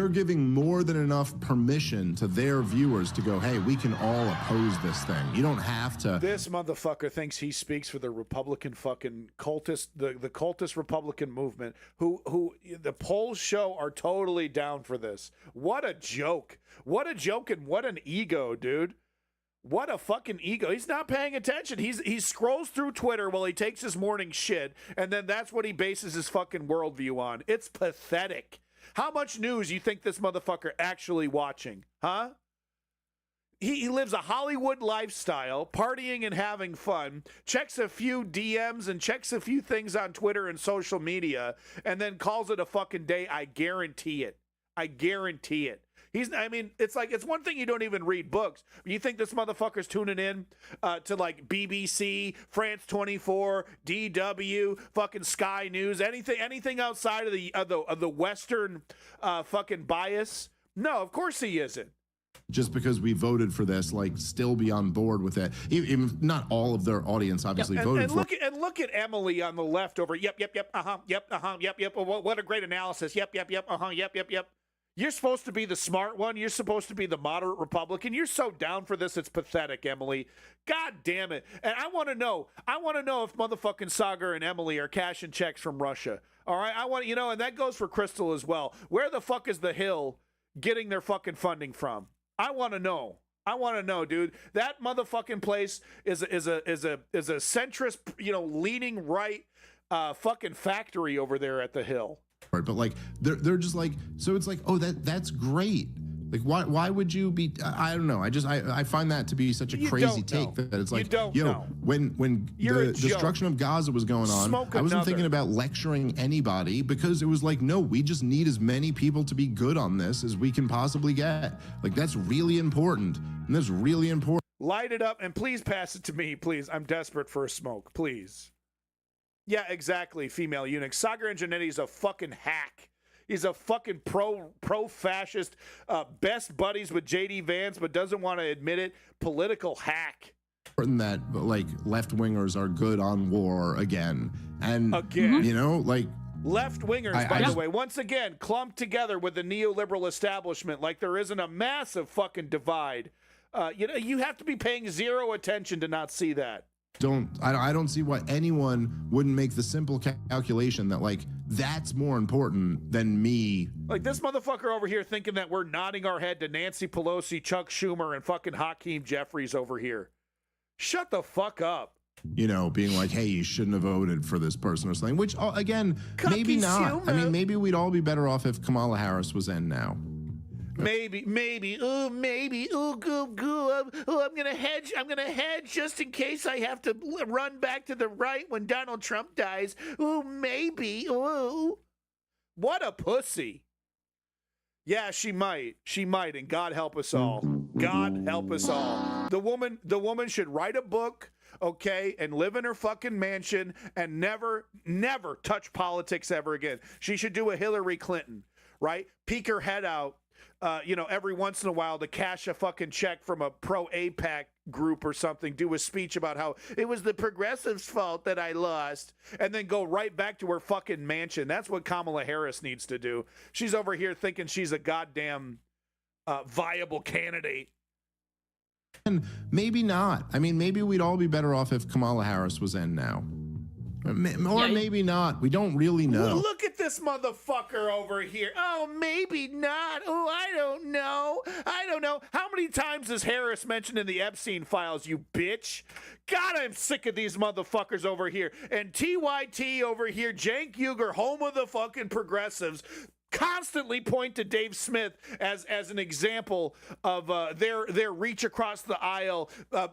giving more than enough permission to their viewers to go, hey, we can all oppose this thing. You don't have to. This motherfucker thinks he speaks for the Republican fucking cultist, the cultist Republican movement, who the polls show are totally down for this. What a joke. What a joke and what an ego, dude. What a fucking ego. He's not paying attention. He scrolls through Twitter while he takes his morning shit, and then that's what he bases his fucking worldview on. It's pathetic. How much news you think this motherfucker actually watching, huh? He lives a Hollywood lifestyle, partying and having fun, checks a few DMs and checks a few things on Twitter and social media, and then calls it a fucking day. I guarantee it. I guarantee it. It's one thing you don't even read books. You think this motherfucker's tuning in to like BBC, France 24, DW, fucking Sky News, anything outside of the Western fucking bias? No, of course he isn't. Just because we voted for this, like, still be on board with it. Even not all of their audience obviously voted for it. And look at Emily on the left over. Yep. What a great analysis. Yep. Yep. You're supposed to be the smart one. You're supposed to be the moderate Republican. You're so down for this, it's pathetic, Emily. God damn it. And I want to know if motherfucking Sagar and Emily are cashing checks from Russia. All right? And that goes for Crystal as well. Where the fuck is the Hill getting their fucking funding from? I want to know. I want to know, dude. That motherfucking place is a centrist, leaning right fucking factory over there at the Hill. But like they're just like, so it's like, oh, that's great. Like why would you be? I don't know. I find that to be such a crazy take that it's like, when the destruction of Gaza was going on, I wasn't thinking about lecturing anybody, because it was like, no, we just need as many people to be good on this as we can possibly get. Like, that's really important, and that's really important. Light it up and please pass it to me, please. I'm desperate for a smoke, please. Yeah, exactly, female eunuch. Sagar Anjanetti is a fucking hack. He's a fucking pro-fascist, best buddies with J.D. Vance, but doesn't want to admit it. Political hack. That, like, left-wingers are good on war again. And, like... Left-wingers, by the way, once again, clumped together with the neoliberal establishment like there isn't a massive fucking divide. You have to be paying zero attention to not see that. I don't see why anyone wouldn't make the simple calculation that, like, that's more important than me. Like, this motherfucker over here thinking that we're nodding our head to Nancy Pelosi, Chuck Schumer, and fucking Hakeem Jeffries over here. Shut the fuck up. Being like, hey, you shouldn't have voted for this person or something, which, again, maybe not. I mean, maybe we'd all be better off if Kamala Harris was in now. Maybe. Oh, maybe. Oh, go. Oh, I'm gonna hedge just in case I have to run back to the right when Donald Trump dies. Oh, maybe. Oh, what a pussy. Yeah, she might, and God help us all. God help us all. The woman should write a book, okay, and live in her fucking mansion and never touch politics ever again. She should do a Hillary Clinton, right? Peek her head out. Every once in a while to cash a fucking check from a pro-APAC group or something, do a speech about how it was the progressives' fault that I lost, and then go right back to her fucking mansion. That's what Kamala Harris needs to do. She's over here thinking she's a goddamn viable candidate. And maybe not. I mean, maybe we'd all be better off if Kamala Harris was in now. Or maybe not. We don't really know. Look at this motherfucker over here. Oh, maybe not. Oh, I don't know. How many times is Harris mentioned in the Epstein files, you bitch? God, I'm sick of these motherfuckers over here. And TYT over here, Cenk Uygur, home of the fucking progressives, constantly point to Dave Smith as an example of their reach across the aisle.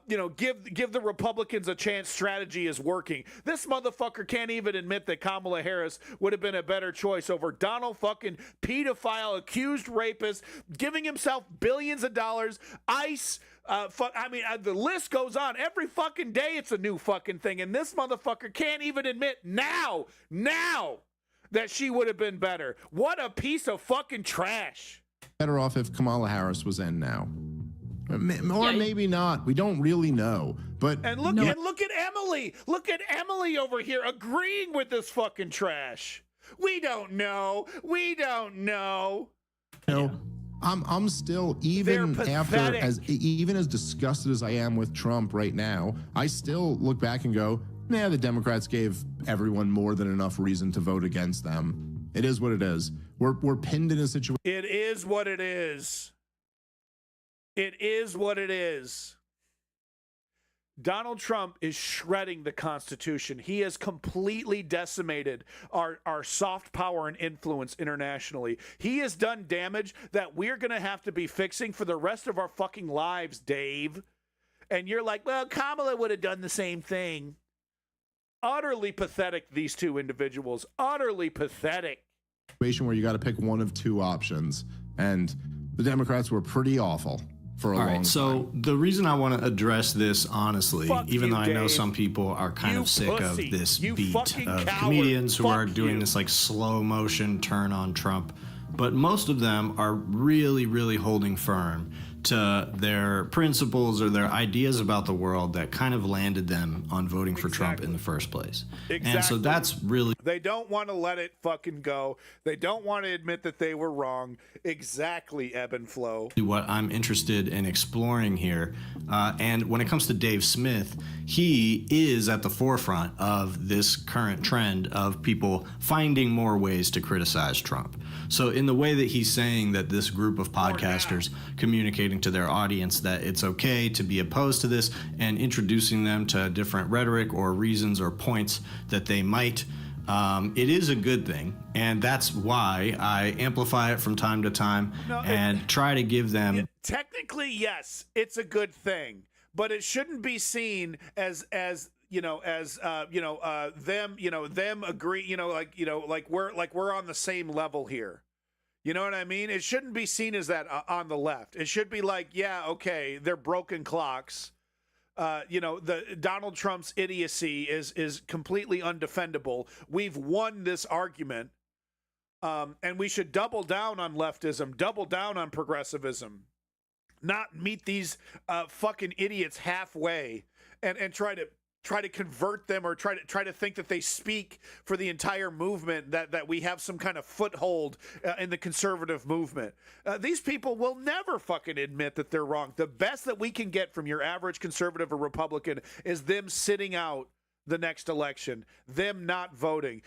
Give the Republicans a chance. Strategy is working. This motherfucker can't even admit that Kamala Harris would have been a better choice over Donald fucking pedophile, accused rapist, giving himself billions of dollars. ICE. The list goes on. Every fucking day it's a new fucking thing, and this motherfucker can't even admit now that she would have been better. What a piece of fucking trash. Better off if Kamala Harris was in now. Or maybe not. We don't really know. But look at Emily. Look at Emily over here agreeing with this fucking trash. We don't know. I'm still, even after even as disgusted as I am with Trump right now, I still look back and go, nah, the Democrats gave everyone more than enough reason to vote against them. It is what it is. We're pinned in a situation. It is what it is. It is what it is. Donald Trump is shredding the Constitution. He has completely decimated our soft power and influence internationally. He has done damage that we're going to have to be fixing for the rest of our fucking lives, Dave. And you're like, well, Kamala would have done the same thing. Utterly pathetic, these two individuals. Utterly pathetic. Situation where you got to pick one of two options. And the Democrats were pretty awful for a long time. So the reason I want to address this honestly, even though I know some people are kind of sick of this beat of comedians who are doing this like slow motion turn on Trump, but most of them are really, really holding firm to their principles or their ideas about the world that kind of landed them on voting for Trump in the first place. And so that's really... They don't want to let it fucking go. They don't want to admit that they were wrong. Exactly, ebb and flow. What I'm interested in exploring here. And when it comes to Dave Smith, he is at the forefront of this current trend of people finding more ways to criticize Trump. So in the way that he's saying that this group of podcasters communicating to their audience that it's okay to be opposed to this and introducing them to different rhetoric or reasons or points that they might, it is a good thing. And that's why I amplify it from time to time and try to give them... Technically, yes, it's a good thing, but it shouldn't be seen as them agree, like we're on the same level here. You know what I mean? It shouldn't be seen as that on the left. It should be like, yeah, okay, they're broken clocks. The Donald Trump's idiocy is completely undefendable. We've won this argument, and we should double down on leftism, double down on progressivism, not meet these fucking idiots halfway and try to convert them or try to think that they speak for the entire movement, that we have some kind of foothold in the conservative movement. These people will never fucking admit that they're wrong. The best that we can get from your average conservative or Republican is them sitting out the next election, them not voting.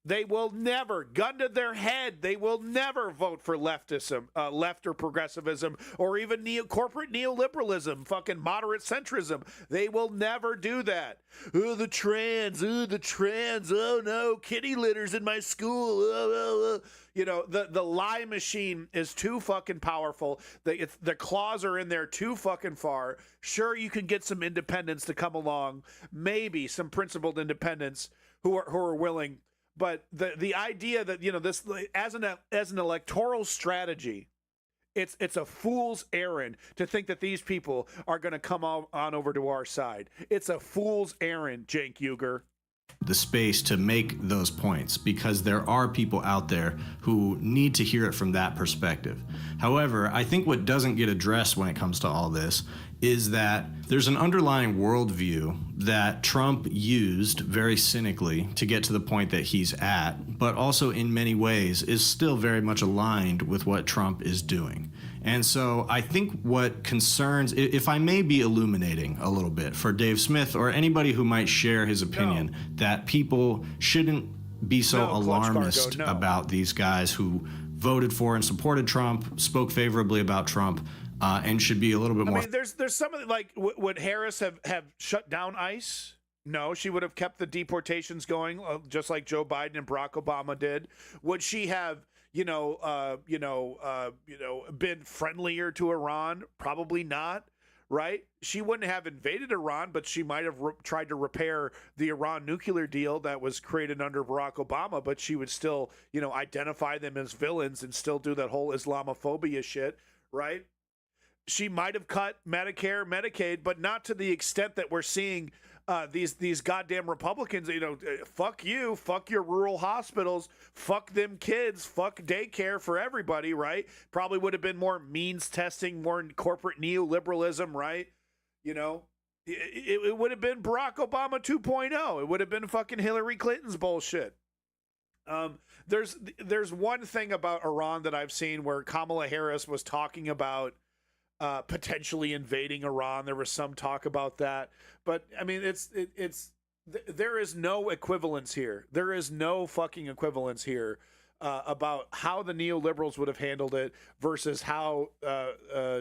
They will never, gun to their head, they will never vote for leftism, left or progressivism, or even corporate neoliberalism, fucking moderate centrism. They will never do that. Oh, the trans, oh no, kitty litters in my school. The lie machine is too fucking powerful. The claws are in there too fucking far. Sure, you can get some independents to come along, maybe some principled independents who are willing. But the idea that, this as an electoral strategy, it's a fool's errand to think that these people are going to come on over to our side. It's a fool's errand, Cenk Uygur. The space to make those points, because there are people out there who need to hear it from that perspective. However, I think what doesn't get addressed when it comes to all this is that there's an underlying worldview that Trump used very cynically to get to the point that he's at, but also in many ways is still very much aligned with what Trump is doing. And so I think what concerns, if I may be illuminating a little bit for Dave Smith or anybody who might share his opinion, that people shouldn't be so alarmist about these guys who voted for and supported Trump, spoke favorably about Trump, and should be a little bit more. I mean, there's something like, would Harris have shut down ICE? No, she would have kept the deportations going, just like Joe Biden and Barack Obama did. Would she have been friendlier to Iran? Probably not. Right? She wouldn't have invaded Iran, but she might have tried to repair the Iran nuclear deal that was created under Barack Obama, but she would still, identify them as villains and still do that whole Islamophobia shit, right? She might have cut Medicare, Medicaid, but not to the extent that we're seeing these goddamn Republicans, fuck you, fuck your rural hospitals, fuck them kids, fuck daycare for everybody, right? Probably would have been more means testing, more corporate neoliberalism, right? It would have been Barack Obama 2.0. It would have been fucking Hillary Clinton's bullshit. There's one thing about Iran that I've seen where Kamala Harris was talking about potentially invading Iran. There was some talk about that, but I mean, there is no equivalence here. There is no fucking equivalence here about how the neoliberals would have handled it versus how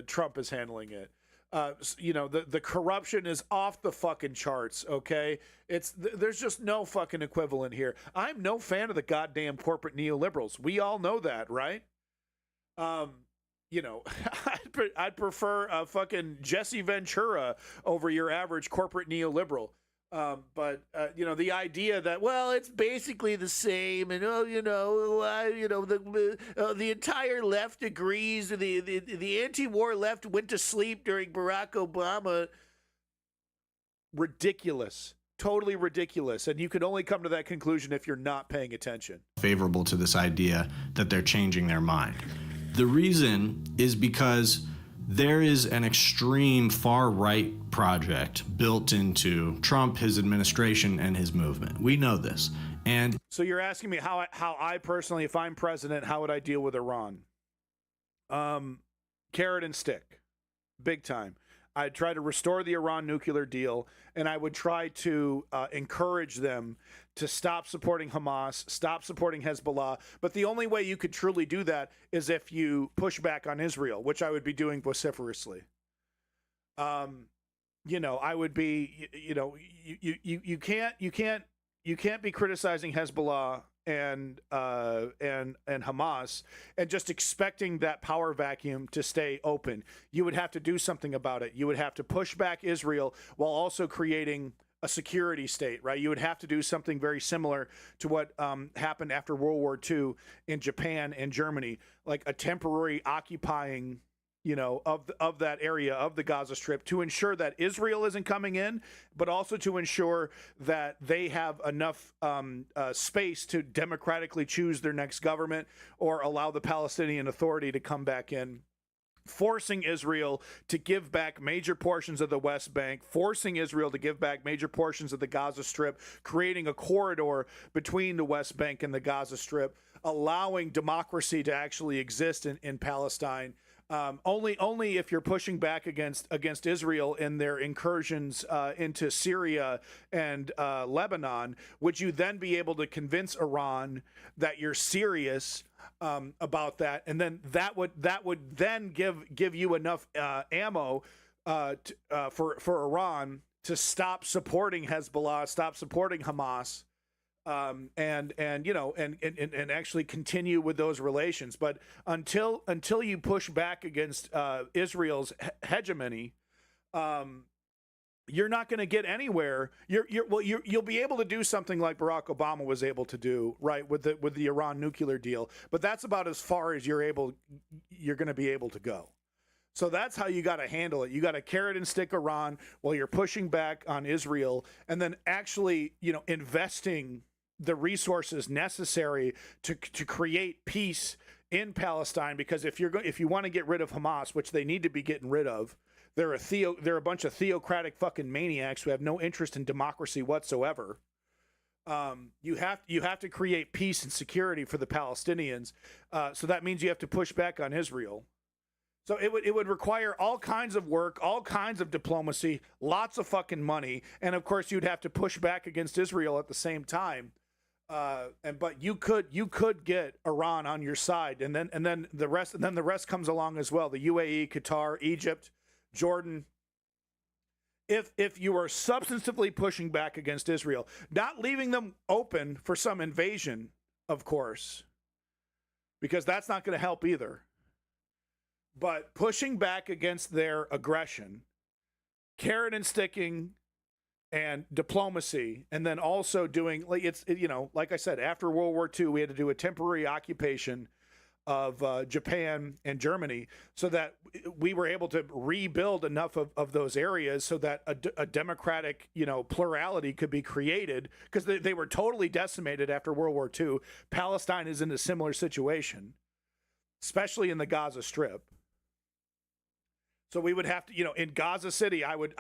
Trump is handling it. The corruption is off the fucking charts. Okay, there's just no fucking equivalent here. I'm no fan of the goddamn corporate neoliberals. We all know that, right? I'd prefer fucking Jesse Ventura over your average corporate neoliberal. But the idea that, well, it's basically the same, and the entire left agrees, the anti-war left went to sleep during Barack Obama. Ridiculous. Totally ridiculous. And you can only come to that conclusion if you're not paying attention. Favorable to this idea that they're changing their mind. The reason is because there is an extreme far-right project built into Trump, his administration, and his movement. We know this. And so you're asking me how I personally, if I'm president, how would I deal with Iran? Carrot and stick. Big time. I'd try to restore the Iran nuclear deal, and I would try to encourage them to stop supporting Hamas, stop supporting Hezbollah. But the only way you could truly do that is if you push back on Israel, which I would be doing vociferously. I would be, you can't be criticizing Hezbollah and Hamas and just expecting that power vacuum to stay open. You would have to do something about it. You would have to push back Israel while also creating a security state, right? You would have to do something very similar to what happened after World War II in Japan and Germany, like a temporary occupying of that area of the Gaza Strip to ensure that Israel isn't coming in, but also to ensure that they have enough space to democratically choose their next government or allow the Palestinian Authority to come back in, forcing Israel to give back major portions of the West Bank, forcing Israel to give back major portions of the Gaza Strip, creating a corridor between the West Bank and the Gaza Strip, allowing democracy to actually exist in Palestine. Only if you're pushing back against Israel in their incursions into Syria and Lebanon would you then be able to convince Iran that you're serious about that, and then that would then give you enough ammo for Iran to stop supporting Hezbollah, stop supporting Hamas. And actually continue with those relations. But until you push back against Israel's hegemony, you're not going to get anywhere. You'll be able to do something like Barack Obama was able to do, right, with the Iran nuclear deal. But that's about as far as you're going to be able to go. So that's how you got to handle it. You got to carrot and stick Iran while you're pushing back on Israel, and then actually, investing the resources necessary to create peace in Palestine. Because if you want to get rid of Hamas, which they need to be getting rid of, they're a bunch of theocratic fucking maniacs who have no interest in democracy whatsoever. You have to create peace and security for the Palestinians. So that means you have to push back on Israel. So it would require all kinds of work, all kinds of diplomacy, lots of fucking money, and of course you'd have to push back against Israel at the same time. But you could get Iran on your side, and then the rest comes along as well. The UAE, Qatar, Egypt, Jordan. If you are substantively pushing back against Israel, not leaving them open for some invasion, of course, because that's not going to help either. But pushing back against their aggression, carrot and sticking, and diplomacy, and then also doing, like I said, after World War II, we had to do a temporary occupation of Japan and Germany so that we were able to rebuild enough of those areas so that a democratic, plurality could be created, because they were totally decimated after World War II. Palestine is in a similar situation, especially in the Gaza Strip. So we would have to, in Gaza City, I would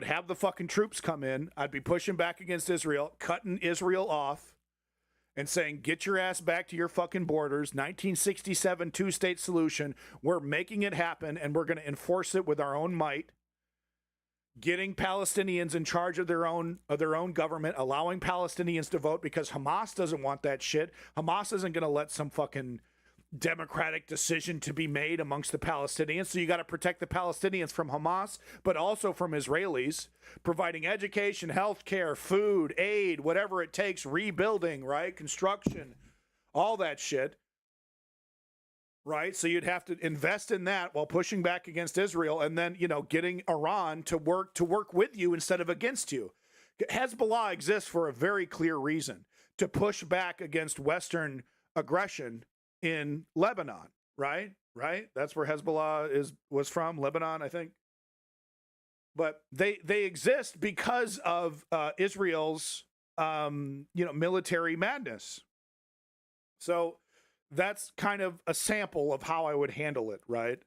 have the fucking troops come in. I'd be pushing back against Israel, cutting Israel off, and saying, get your ass back to your fucking borders. 1967 two-state solution. We're making it happen, and we're going to enforce it with our own might. Getting Palestinians in charge of their own government, allowing Palestinians to vote, because Hamas doesn't want that shit. Hamas isn't going to let some fucking democratic decision to be made amongst the Palestinians. So you got to protect the Palestinians from Hamas, but also from Israelis, providing education, health care, food, aid, whatever it takes, rebuilding, right? Construction, all that shit, right? So you'd have to invest in that while pushing back against Israel, and then, getting Iran to work with you instead of against you. Hezbollah exists for a very clear reason: to push back against Western aggression in Lebanon, right? That's where Hezbollah was from, Lebanon, I think. But they exist because of Israel's military madness. So that's kind of a sample of how I would handle it, right?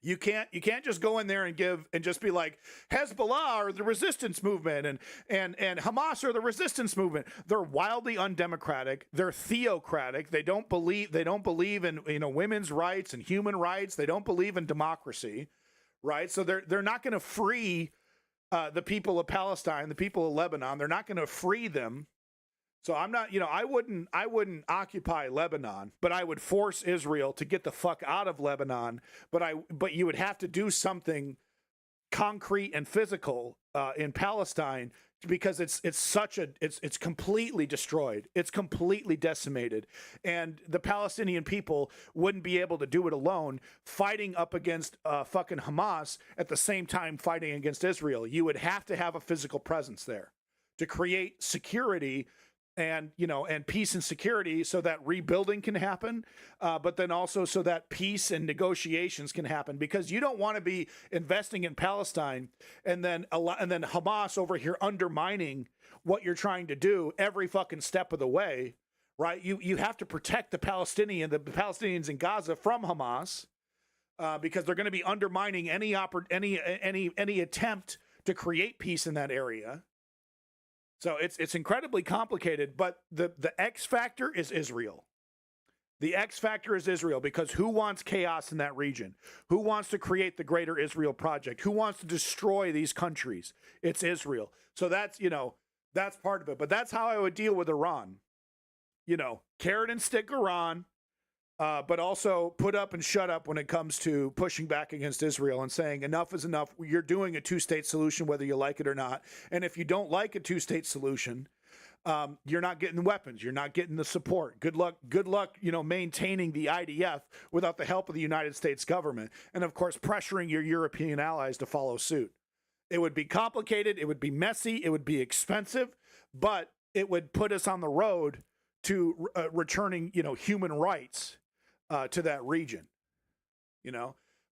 You can't just go in there and just be like, Hezbollah are the resistance movement and Hamas are the resistance movement. They're wildly undemocratic. They're theocratic. They don't believe in women's rights and human rights. They don't believe in democracy, right? So they're not going to free the people of Palestine, the people of Lebanon. They're not going to free them. So I'm not, I wouldn't occupy Lebanon, but I would force Israel to get the fuck out of Lebanon. But you would have to do something concrete and physical in Palestine, because it's completely destroyed. It's completely decimated. And the Palestinian people wouldn't be able to do it alone, fighting up against fucking Hamas at the same time fighting against Israel. You would have to have a physical presence there to create security and peace and security, so that rebuilding can happen, but then also so that peace and negotiations can happen, because you don't want to be investing in Palestine and then Hamas over here undermining what you're trying to do every fucking step of the way, right? You have to protect the Palestinians in Gaza from Hamas, because they're going to be undermining any attempt to create peace in that area. So it's incredibly complicated, but the X factor is Israel. The X factor is Israel, because who wants chaos in that region? Who wants to create the greater Israel project? Who wants to destroy these countries? It's Israel. So that's part of it. But that's how I would deal with Iran. Carrot and stick Iran, but also put up and shut up when it comes to pushing back against Israel and saying enough is enough. You're doing a two-state solution, whether you like it or not. And if you don't like a two-state solution, you're not getting weapons. You're not getting the support. Good luck, maintaining the IDF without the help of the United States government. And of course, pressuring your European allies to follow suit. It would be complicated. It would be messy. It would be expensive, but it would put us on the road to returning, human rights to that region,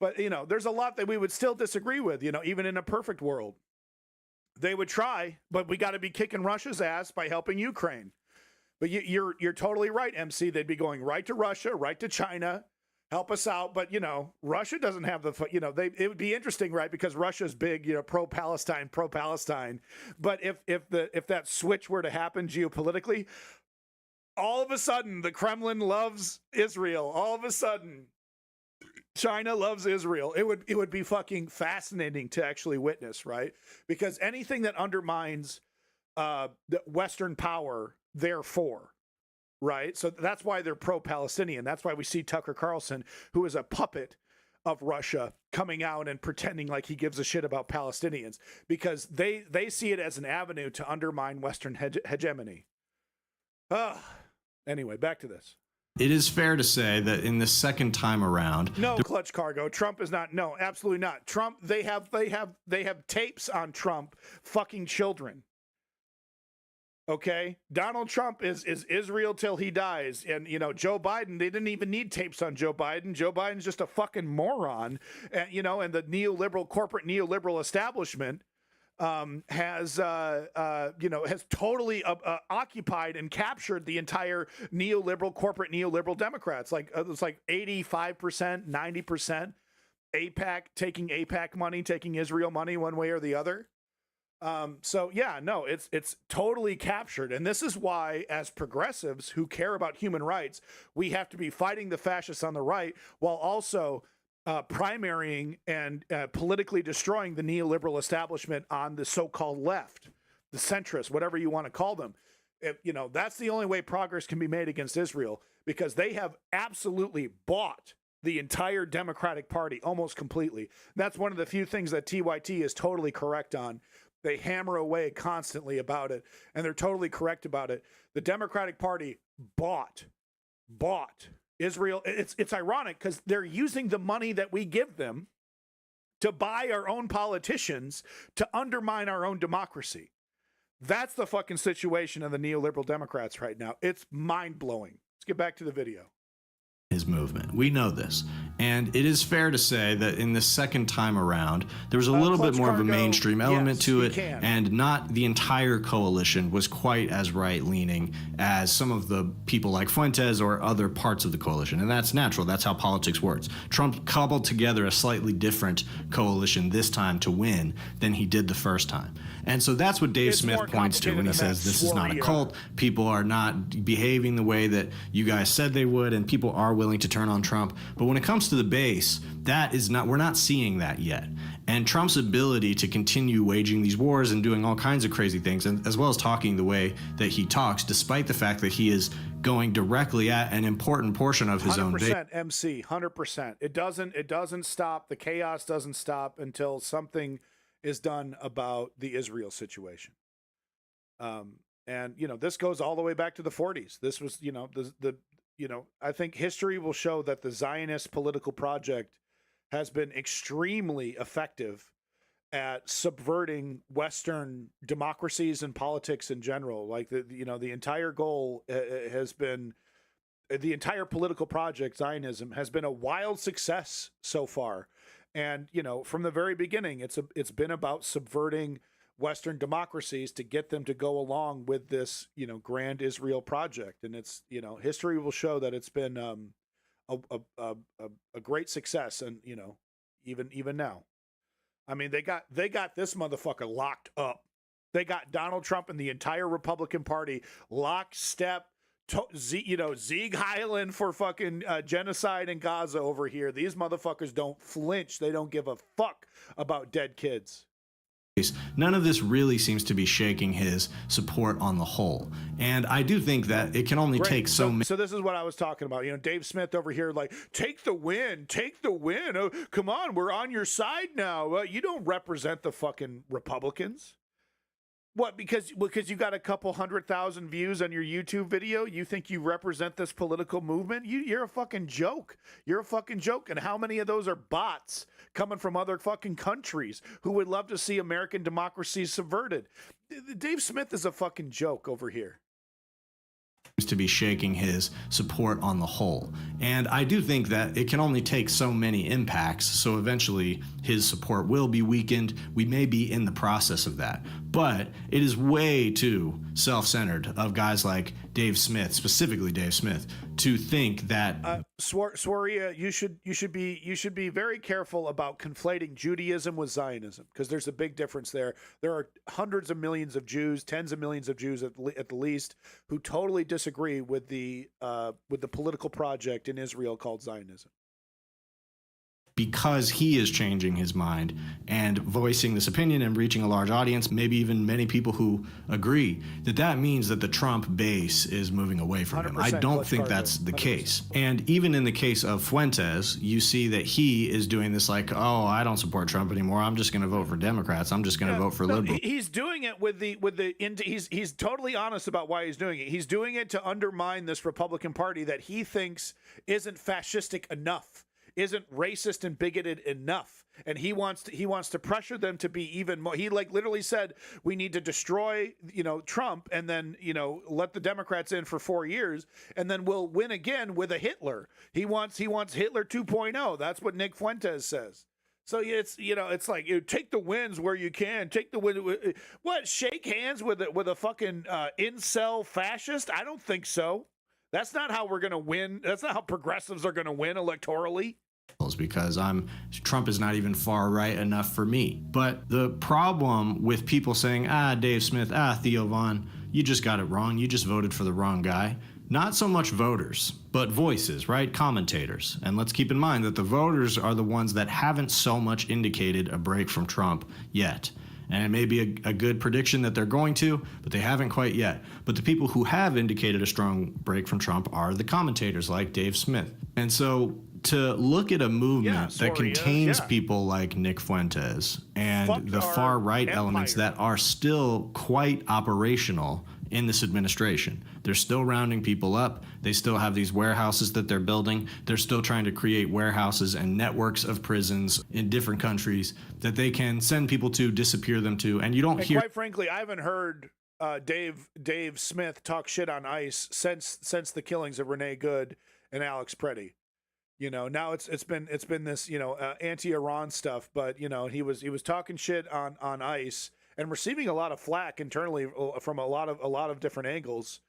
but there's a lot that we would still disagree with, even in a perfect world. They would try, but we got to be kicking Russia's ass by helping Ukraine. But you're totally right, MC. They'd be going right to Russia, right to China, help us out. But Russia doesn't have it would be interesting, right? Because Russia's big, pro-Palestine. But if that switch were to happen geopolitically, all of a sudden, the Kremlin loves Israel. All of a sudden, China loves Israel. It would be fucking fascinating to actually witness, right? Because anything that undermines the Western power, therefore, right? So that's why they're pro-Palestinian. That's why we see Tucker Carlson, who is a puppet of Russia, coming out and pretending like he gives a shit about Palestinians, because they see it as an avenue to undermine Western hegemony. Anyway, back to this. It is fair to say that in the second time around, no, Clutch Cargo, Trump is not. No, absolutely not. Trump. They have tapes on Trump fucking children. Okay, Donald Trump is Israel till he dies, and Joe Biden. They didn't even need tapes on Joe Biden. Joe Biden's just a fucking moron, and and the corporate neoliberal establishment has totally occupied and captured the entire corporate neoliberal Democrats. It's like 85%, 90% taking AIPAC money, taking Israel money one way or the other. It's totally captured. And this is why, as progressives who care about human rights, we have to be fighting the fascists on the right while also primarying and politically destroying the neoliberal establishment on the so-called left, the centrists, whatever you want to call them. That's the only way progress can be made against Israel, because they have absolutely bought the entire Democratic Party almost completely. That's one of the few things that TYT is totally correct on. They hammer away constantly about it, and they're totally correct about it. The Democratic Party bought Israel. It's ironic because they're using the money that we give them to buy our own politicians to undermine our own democracy. That's the fucking situation of the neoliberal Democrats right now. It's mind-blowing. Let's get back to the video. His movement. We know this. And it is fair to say that in the second time around, there was a little bit more of a mainstream element to it, and not the entire coalition was quite as right-leaning as some of the people like Fuentes or other parts of the coalition. And that's natural. That's how politics works. Trump cobbled together a slightly different coalition this time to win than he did the first time. And so that's what Dave Smith points to when he says this is not a cult. People are not behaving the way that you guys said they would, and people are willing to turn on Trump. But when it comes to the base, we're not seeing that yet. And Trump's ability to continue waging these wars and doing all kinds of crazy things, and as well as talking the way that he talks, despite the fact that he is going directly at an important portion of his own base. 100% MC, 100%. It doesn't stop. The chaos doesn't stop until something is done about the Israel situation. This goes all the way back to the 40s. This was, I think history will show that the Zionist political project has been extremely effective at subverting Western democracies and politics in general. Like the entire goal has been, the entire political project, Zionism, has been a wild success so far. And, from the very beginning, it's been about subverting Western democracies to get them to go along with this, grand Israel project. And it's, history will show that it's been a great success. And, even now, I mean, they got this motherfucker locked up. They got Donald Trump and the entire Republican Party lockstep. Sieg Heil for fucking genocide in Gaza over here. These motherfuckers don't flinch. They don't give a fuck about dead kids. None of this really seems to be shaking his support on the whole. And I do think that it can only take so many. So this is what I was talking about. Dave Smith over here, like, take the win. Oh, come on, we're on your side now. You don't represent the fucking Republicans. What, because you got a couple 100,000 views on your YouTube video, you think you represent this political movement? You're a fucking joke. You're a fucking joke. And how many of those are bots coming from other fucking countries who would love to see American democracy subverted? Dave Smith is a fucking joke over here. To be shaking his support on the whole. And I do think that it can only take so many impacts, so eventually his support will be weakened. We may be in the process of that. But it is way too self-centered of guys like Dave Smith, specifically Dave Smith, to think that Swaria, you should be very careful about conflating Judaism with Zionism, because there's a big difference there. There are hundreds of millions of Jews, tens of millions of Jews at the least, who totally disagree with the political project in Israel called Zionism. because he is changing his mind and voicing this opinion and reaching a large audience, maybe even many people who agree, that means that the Trump base is moving away from him. I don't think that's the case. And even in the case of Fuentes, you see that he is doing this like, oh, I don't support Trump anymore. I'm just going to vote for Democrats. I'm just going to vote for liberals. He's doing it he's totally honest about why he's doing it. He's doing it to undermine this Republican Party that he thinks isn't fascistic enough, isn't racist and bigoted enough, and he wants to pressure them to be even more. He literally said we need to destroy Trump and then let the Democrats in for 4 years and then we'll win again with a Hitler. He wants Hitler 2.0. That's what Nick Fuentes says. So it's like take the wins where you can. Take the win. What, shake hands with a fucking incel fascist? I don't think so. That's not how we're gonna win. That's not how progressives are gonna win electorally. Because Trump is not even far right enough for me. But the problem with people saying, Dave Smith, Theo Vaughn, you just got it wrong. You just voted for the wrong guy. Not so much voters, but voices, right? Commentators. And let's keep in mind that the voters are the ones that haven't so much indicated a break from Trump yet. And it may be a good prediction that they're going to, but they haven't quite yet. But the people who have indicated a strong break from Trump are the commentators like Dave Smith. And so to look at a movement that contains people like Nick Fuentes and the far right elements that are still quite operational in this administration. They're still rounding people up. They still have these warehouses that they're building. They're still trying to create warehouses and networks of prisons in different countries that they can send people to, disappear them to, and you don't hear. Quite frankly, I haven't heard Dave Smith talk shit on ICE since the killings of Renee Good and Alex Preddy. Now it's been this anti-Iran stuff, but he was talking shit on ICE and receiving a lot of flack internally from a lot of different angles.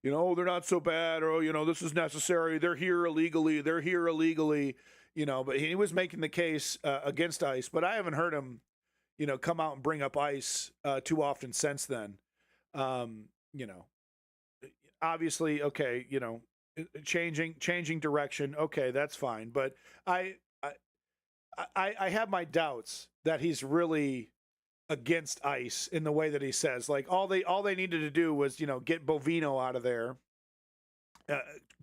They're not so bad, or this is necessary. They're here illegally. But he was making the case against ICE. But I haven't heard him, come out and bring up ICE too often since then. Obviously, okay, changing direction. Okay, that's fine. But I have my doubts that he's really against ICE in the way that he says. Like all they needed to do was get Bovino out of there,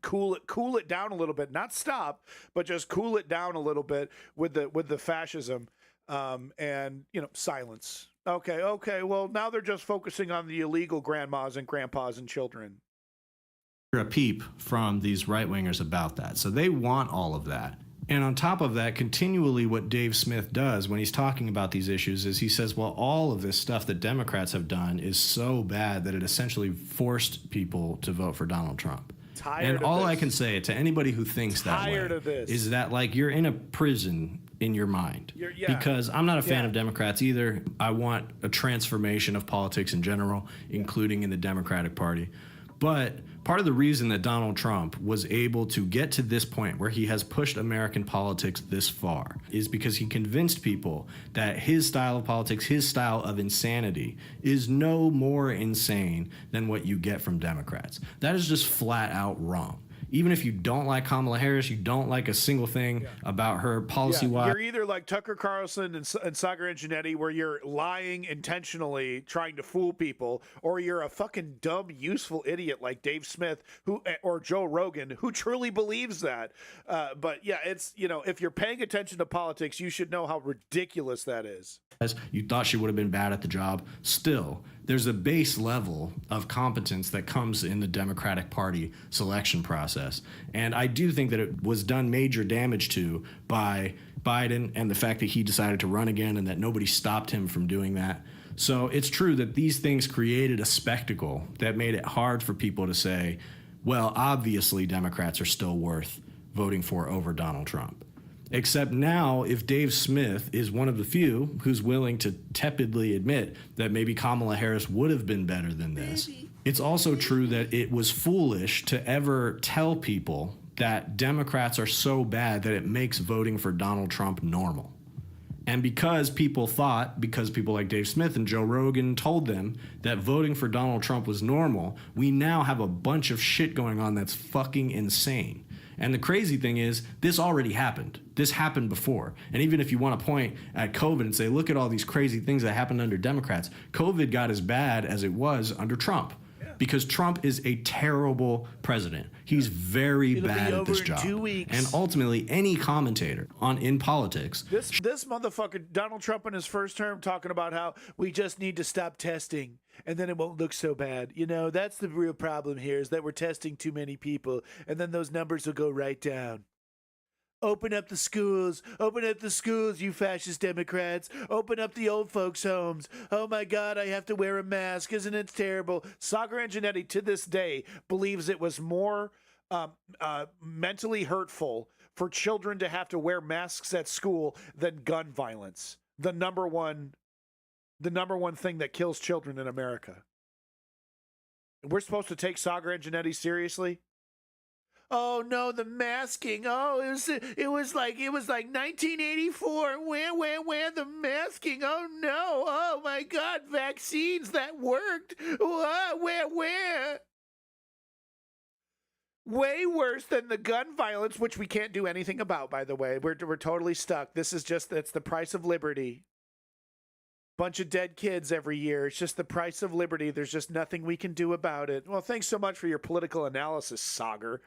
cool it down a little bit, not stop, but just cool it down a little bit with the fascism, and silence. Okay, well now they're just focusing on the illegal grandmas and grandpas and children. A peep from these right-wingers about that. So they want all of that. And on top of that, continually what Dave Smith does when he's talking about these issues is he says, well, all of this stuff that Democrats have done is so bad that it essentially forced people to vote for Donald Trump. And all I can say to anybody who thinks that way is that, like, you're in a prison in your mind. Because I'm not a fan of Democrats either. I want a transformation of politics in general, including in the Democratic Party. But part of the reason that Donald Trump was able to get to this point where he has pushed American politics this far is because he convinced people that his style of politics, his style of insanity, is no more insane than what you get from Democrats. That is just flat out wrong. Even if you don't like Kamala Harris, you don't like a single thing about her policy-wise. You're either like Tucker Carlson and Saagar Enginetti, where you're lying intentionally, trying to fool people, or you're a fucking dumb, useful idiot like Dave Smith or Joe Rogan, who truly believes that. But yeah, it's, if you're paying attention to politics, you should know how ridiculous that is. You thought she would have been bad at the job. Still, there's a base level of competence that comes in the Democratic Party selection process. And I do think that it was done major damage to by Biden and the fact that he decided to run again and that nobody stopped him from doing that. So it's true that these things created a spectacle that made it hard for people to say, well, obviously Democrats are still worth voting for over Donald Trump. Except now, if Dave Smith is one of the few who's willing to tepidly admit that maybe Kamala Harris would have been better than this, it's also true that it was foolish to ever tell people that Democrats are so bad that it makes voting for Donald Trump normal. And because people like Dave Smith and Joe Rogan told them that voting for Donald Trump was normal, we now have a bunch of shit going on that's fucking insane. And the crazy thing is, this already happened. This happened before. And even if you want to point at COVID and say, look at all these crazy things that happened under Democrats, COVID got as bad as it was under Trump. Because Trump is a terrible president. He's very bad at this job. 2 weeks. And ultimately, any commentator in politics. This motherfucker, Donald Trump in his first term, talking about how we just need to stop testing and then it won't look so bad. You know, that's the real problem here, is that we're testing too many people and then those numbers will go right down. Open up the schools, you fascist Democrats. Open up the old folks' homes. Oh my God, I have to wear a mask. Isn't it terrible? Saagar Enginetti, to this day, believes it was more mentally hurtful for children to have to wear masks at school than gun violence. The number one thing that kills children in America. We're supposed to take Saagar Enginetti seriously? Oh no, the masking. Oh, it was like 1984. Where the masking? Oh no. Oh my God, vaccines that worked. Where? Way worse than the gun violence, which we can't do anything about, by the way. We're totally stuck. It's the price of liberty. Bunch of dead kids every year. It's just the price of liberty. There's just nothing we can do about it. Well, thanks so much for your political analysis, Saagar.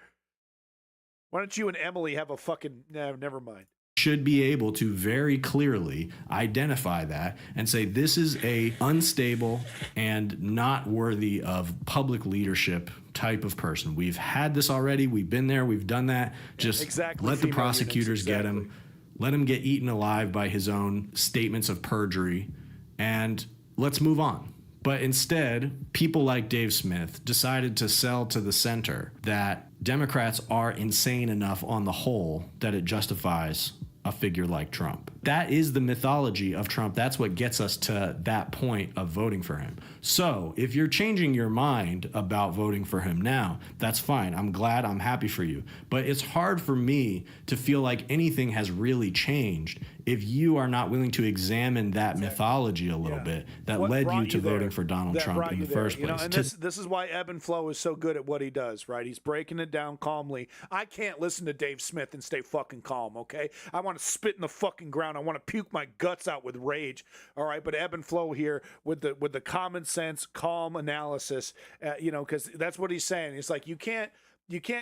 Why don't you and Emily have a fucking... never mind. Should be able to very clearly identify that and say this is a unstable and not worthy of public leadership type of person. We've had this already. We've been there. We've done that. Just let the prosecutors get him. Let him get eaten alive by his own statements of perjury, and let's move on. But instead, people like Dave Smith decided to sell to the center that Democrats are insane enough on the whole that it justifies a figure like Trump. That is the mythology of Trump. That's what gets us to that point of voting for him. So if you're changing your mind about voting for him now, that's fine. I'm glad. I'm happy for you. But it's hard for me to feel like anything has really changed if you are not willing to examine that mythology a little bit that led you to voting for Donald Trump in the first place. You know, and this is why Ebb and Flow is so good at what he does, right? He's breaking it down calmly. I can't listen to Dave Smith and stay fucking calm, okay? I want to spit in the fucking ground. I want to puke my guts out with rage, all right? But Ebb and Flow here with the common sense, calm analysis, you know, because that's what he's saying. It's like you can't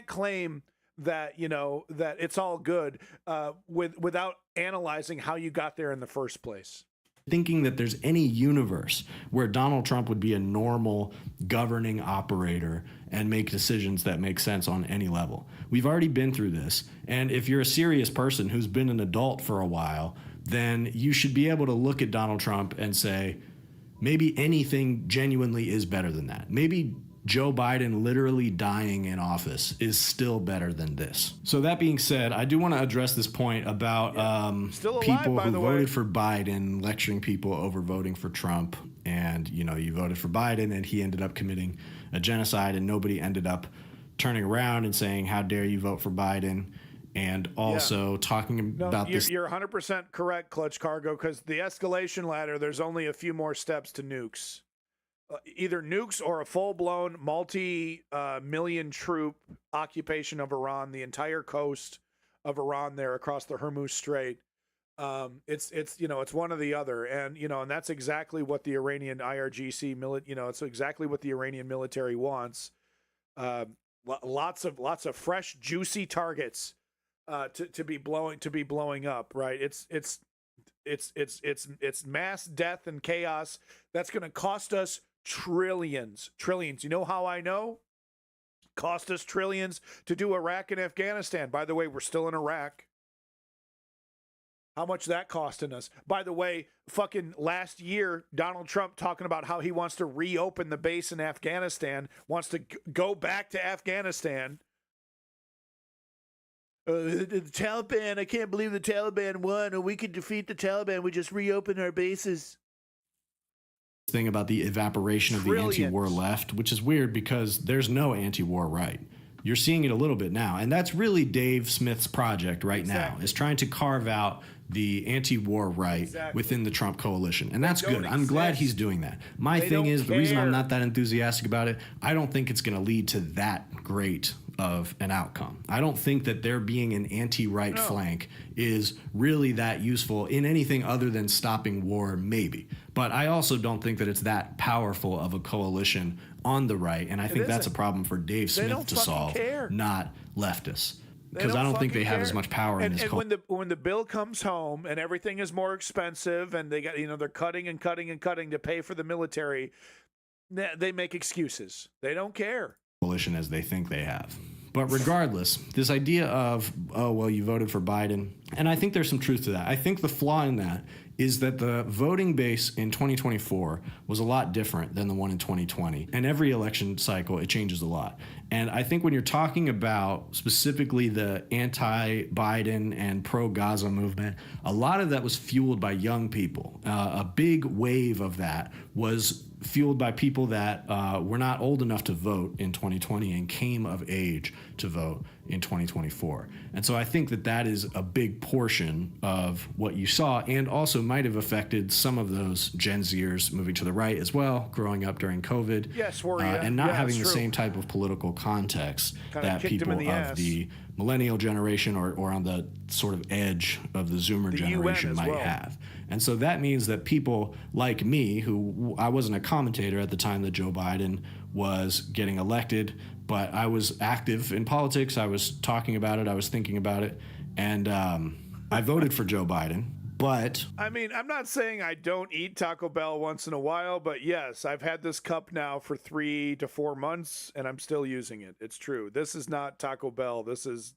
claim that, you know, that it's all good without analyzing how you got there in the first place. Thinking that there's any universe where Donald Trump would be a normal governing operator and make decisions that make sense on any level. We've already been through this, and if you're a serious person who's been an adult for a while, then you should be able to look at Donald Trump and say, maybe anything genuinely is better than that. Maybe Joe Biden literally dying in office is still better than this. So that being said, I do want to address this point about people who voted for Biden lecturing people over voting for Trump. And, you know, you voted for Biden and he ended up committing a genocide and nobody ended up turning around and saying, how dare you vote for Biden? And also talking about this. You're 100% correct, Clutch Cargo, because the escalation ladder, there's only a few more steps to nukes. Either nukes or a full-blown multi-million troop occupation of Iran, the entire coast of Iran there across the Hormuz Strait. It's you know, it's one or the other, and you know, and that's exactly what the Iranian IRGC it's exactly what the Iranian military wants. Lots of fresh, juicy targets to be blowing up, right? It's mass death and chaos that's going to cost us trillions. You know how I know? Cost us trillions to do Iraq and Afghanistan. By the way, we're still in Iraq. How much that costing us? By the way, fucking last year, Donald Trump talking about how he wants to reopen the base in Afghanistan, wants to go back to Afghanistan. The Taliban, I can't believe the Taliban won, or we could defeat the Taliban. We just reopen our bases. Thing about the evaporation of the anti-war left, which is weird because there's no anti-war right. You're seeing it a little bit now, and that's really Dave Smith's project right now, is trying to carve out the anti-war right within the Trump coalition, and that's good. I'm glad he's doing that. My thing is, the reason I'm not that enthusiastic about it, I don't think it's going to lead to that great of an outcome. I don't think that there being an anti-right flank is really that useful in anything other than stopping war, maybe. But I also don't think that it's that powerful of a coalition on the right, and I think that's a problem for Dave Smith to solve, not leftists. Because I don't think they have as much power in this coalition. And when the bill comes home and everything is more expensive and they got they're cutting and cutting and cutting to pay for the military, they make excuses. They don't care. Coalition as they think they have. But regardless, this idea of, oh, well, you voted for Biden, and I think there's some truth to that. I think the flaw in that is that the voting base in 2024 was a lot different than the one in 2020. And every election cycle, it changes a lot. And I think when you're talking about specifically the anti-Biden and pro-Gaza movement, a lot of that was fueled by young people. A big wave of that was fueled by people that were not old enough to vote in 2020 and came of age to vote in 2024. And so I think that that is a big portion of what you saw, and also might have affected some of those Gen Zers moving to the right as well, growing up during COVID, and not having the same type of political context that people of the millennial generation or on the sort of edge of the Zoomer generation might have. And so that means that people like me, who I wasn't a commentator at the time that Joe Biden was getting elected, but I was active in politics, I was talking about it, I was thinking about it, and I voted for Joe Biden. But I mean, I'm not saying I don't eat Taco Bell once in a while, but yes, I've had this cup now for 3 to 4 months and I'm still using it. It's true. This is not Taco Bell. This is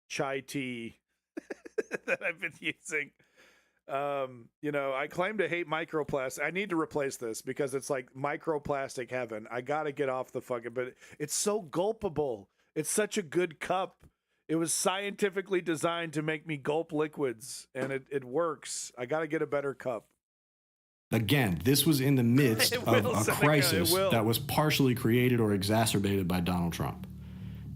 chai tea that I've been using. I claim to hate microplastic. I need to replace this because it's like microplastic heaven. I got to get off the fucking, but it's so gulpable. It's such a good cup. It was scientifically designed to make me gulp liquids, and it works. I got to get a better cup. Again, this was in the midst of a crisis that was partially created or exacerbated by Donald Trump.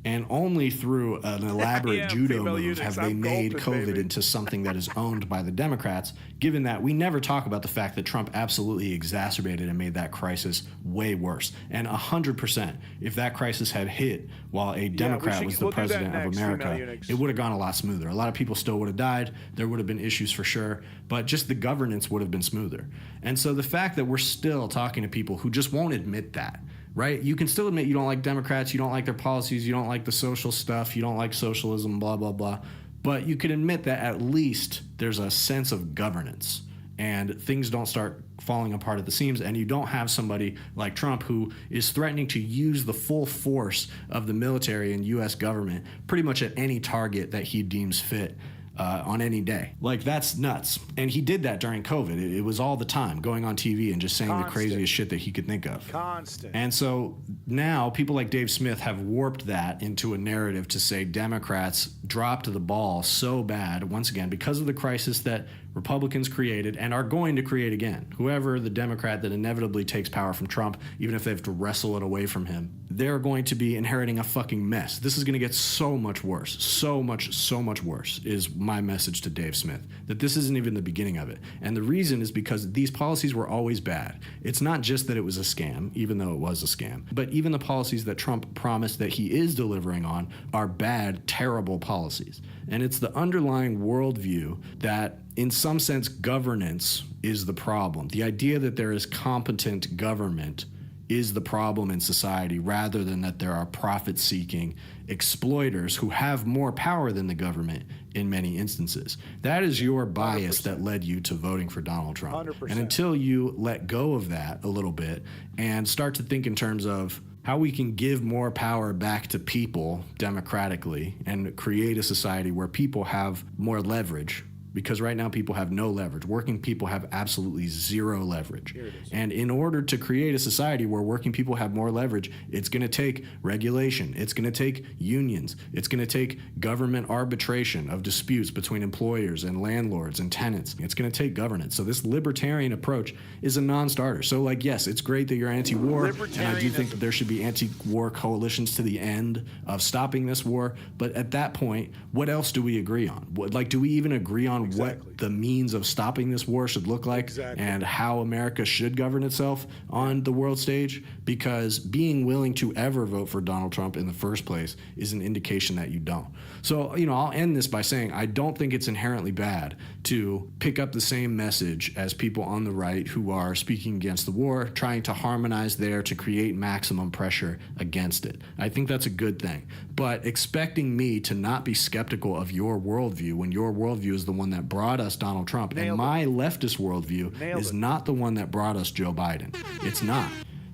And only through an elaborate judo move have they made COVID into something that is owned by the Democrats, given that we never talk about the fact that Trump absolutely exacerbated and made that crisis way worse. And 100%, if that crisis had hit while a Democrat was the president of America, it would have gone a lot smoother. A lot of people still would have died. There would have been issues for sure, but just the governance would have been smoother. And so the fact that we're still talking to people who just won't admit that, right? You can still admit you don't like Democrats, you don't like their policies, you don't like the social stuff, you don't like socialism, blah, blah, blah. But you can admit that at least there's a sense of governance and things don't start falling apart at the seams, and you don't have somebody like Trump who is threatening to use the full force of the military and U.S. government pretty much at any target that he deems fit. On any day. Like, that's nuts. And he did that during COVID. It was all the time, going on TV and just saying the craziest shit that he could think of. Constant. And so now people like Dave Smith have warped that into a narrative to say Democrats dropped the ball so bad, once again, because of the crisis that Republicans created and are going to create again. Whoever the Democrat that inevitably takes power from Trump, even if they have to wrestle it away from him, they're going to be inheriting a fucking mess. This is going to get so much worse. So much worse is my message to Dave Smith, that this isn't even the beginning of it. And the reason is because these policies were always bad. It's not just that it was a scam, even though it was a scam, but even the policies that Trump promised that he is delivering on are bad, terrible policies. And it's the underlying worldview that, in some sense, governance is the problem. The idea that there is competent government is the problem in society, rather than that there are profit-seeking exploiters who have more power than the government in many instances. That is your bias 100%. That led you to voting for Donald Trump. 100%. And until you let go of that a little bit and start to think in terms of how we can give more power back to people democratically and create a society where people have more leverage, because right now people have no leverage. Working people have absolutely zero leverage. And in order to create a society where working people have more leverage, it's going to take regulation. It's going to take unions. It's going to take government arbitration of disputes between employers and landlords and tenants. It's going to take governance. So this libertarian approach is a non-starter. So, like, yes, it's great that you're anti-war, and I do think that there should be anti-war coalitions to the end of stopping this war. But at that point, what else do we agree on? Do we even agree on on what the means of stopping this war should look like and how America should govern itself on the world stage, because being willing to ever vote for Donald Trump in the first place is an indication that you don't. So, I'll end this by saying I don't think it's inherently bad to pick up the same message as people on the right who are speaking against the war, trying to harmonize there to create maximum pressure against it. I think that's a good thing. But expecting me to not be skeptical of your worldview when your worldview is the one that brought us Donald Trump, and my leftist worldview is not the one that brought us Joe Biden. It's not.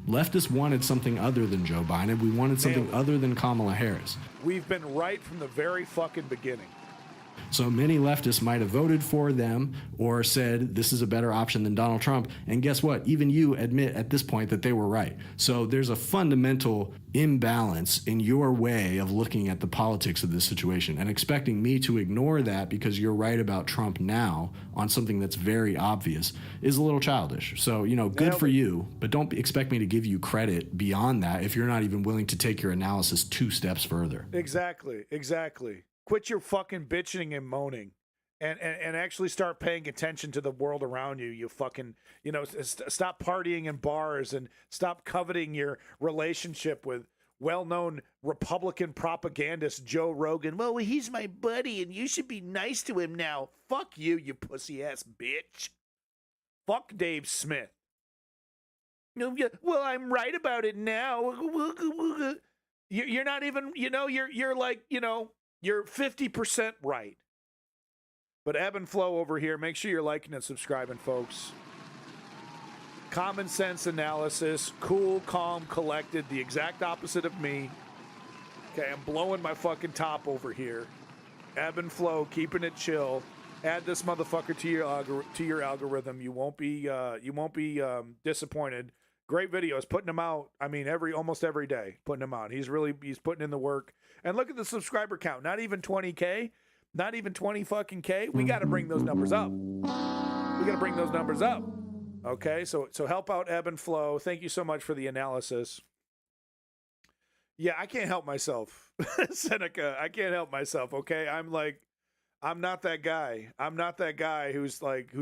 Leftists wanted something other than Joe Biden. We wanted something other than Kamala Harris. We've been right from the very fucking beginning. So many leftists might have voted for them or said this is a better option than Donald Trump. And guess what? Even you admit at this point that they were right. So there's a fundamental imbalance in your way of looking at the politics of this situation, and expecting me to ignore that because you're right about Trump now on something that's very obvious is a little childish. So, good for you, but don't expect me to give you credit beyond that if you're not even willing to take your analysis 2 steps further. Exactly. Quit your fucking bitching and moaning, and actually start paying attention to the world around you. You fucking, stop partying in bars and stop coveting your relationship with well-known Republican propagandist Joe Rogan. Well, he's my buddy and you should be nice to him now. Fuck you, you pussy-ass bitch. Fuck Dave Smith. Well, I'm right about it now. You're not even, you're like, you're 50% right. But Ebb and Flow over here, make sure you're liking and subscribing, folks. Common sense analysis, cool, calm, collected, the exact opposite of me. Okay, I'm blowing my fucking top over here. Ebb and Flow, keeping it chill. Add this motherfucker to your algorithm. You won't be disappointed. Great videos, putting them out. I mean, almost every day, putting them out. He's putting in the work. And look at the subscriber count. Not even 20K, not even 20 fucking K. We got to bring those numbers up. Okay, so help out Ebb and Flow. Thank you so much for the analysis. Yeah, I can't help myself, Seneca. I can't help myself. Okay, I'm not that guy. I'm not that guy who's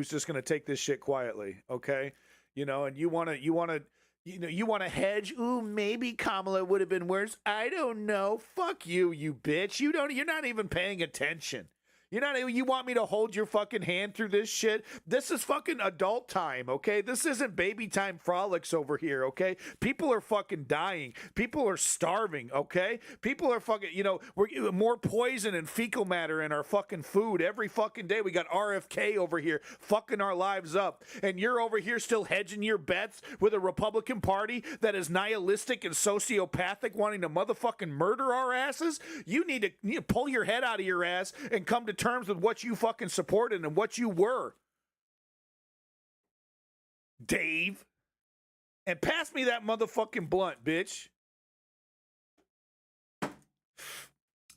just gonna take this shit quietly. Okay, and you want to hedge. Ooh, maybe Kamala would have been worse. I don't know. Fuck you, you bitch. You're not even paying attention. You want me to hold your fucking hand through this shit? This is fucking adult time, okay? This isn't baby time frolics over here, okay? People are fucking dying. People are starving, okay? People are fucking, we're more poison and fecal matter in our fucking food every fucking day. We got RFK over here fucking our lives up. And you're over here still hedging your bets with a Republican Party that is nihilistic and sociopathic, wanting to motherfucking murder our asses? You need to pull your head out of your ass and come to terms with what you fucking supported and what you were, Dave. And pass me that motherfucking blunt, bitch.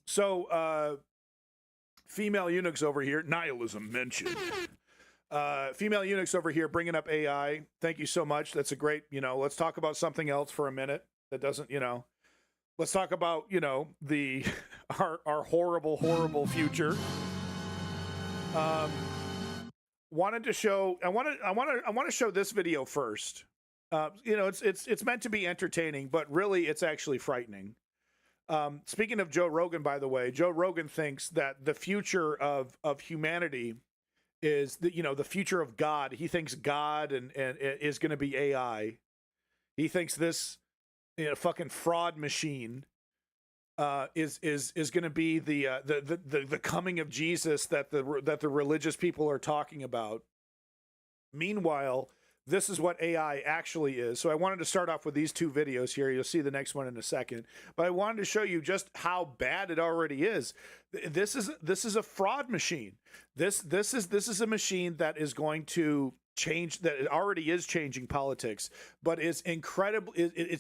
So, female eunuchs over here, nihilism mentioned. Female eunuchs over here bringing up AI. Thank you so much. That's a great, let's talk about something else for a minute that doesn't, let's talk about, our horrible future. Wanted to show. I want to show this video first. It's meant to be entertaining, but really it's actually frightening. Speaking of Joe Rogan, by the way, Joe Rogan thinks that the future of humanity is the future of God. He thinks God and is going to be AI. He thinks this fucking fraud machine is going to be the coming of Jesus that the religious people are talking about. Meanwhile, this is what AI actually is. So I wanted to start off with these 2 videos here. You'll see the next one in a second. But I wanted to show you just how bad it already is. This is a fraud machine. This is a machine that is going to change, that it already is changing politics, but it's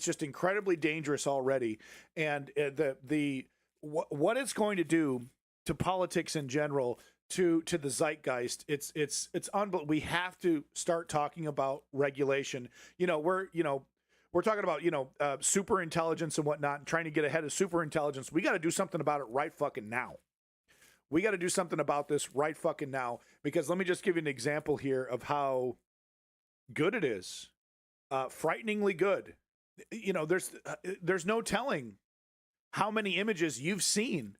just incredibly dangerous already. And what it's going to do to politics in general, to the zeitgeist, it's unbelievable. We have to start talking about regulation. We're talking about super intelligence and whatnot, and trying to get ahead of super intelligence. We got to do something about it right fucking now. We got to do something about this right fucking now, because let me just give you an example here of how good it is. Frighteningly good. You know, there's no telling how many images you've seen.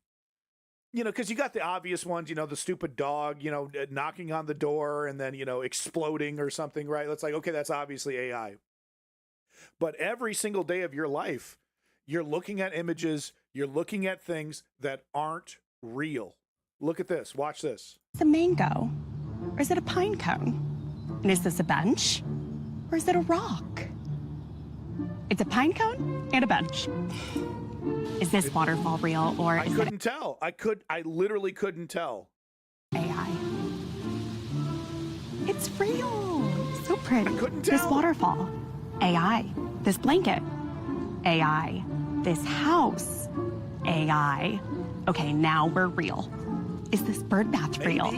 You know, because you got the obvious ones, you know, the stupid dog, you know, knocking on the door and then, you know, exploding or something, right? It's like, okay, that's obviously AI. But every single day of your life, you're looking at images, you're looking at things that aren't real. Look at this. Watch this. Is it a mango? Or is it a pine cone? And is this a bench? Or is it a rock? It's a pine cone and a bench. Is this waterfall real, or I couldn't tell. I literally couldn't tell. AI. It's real. So pretty. I couldn't tell. This waterfall. AI. This blanket. AI. This house. AI. Okay, now we're real. Is this bird bath real?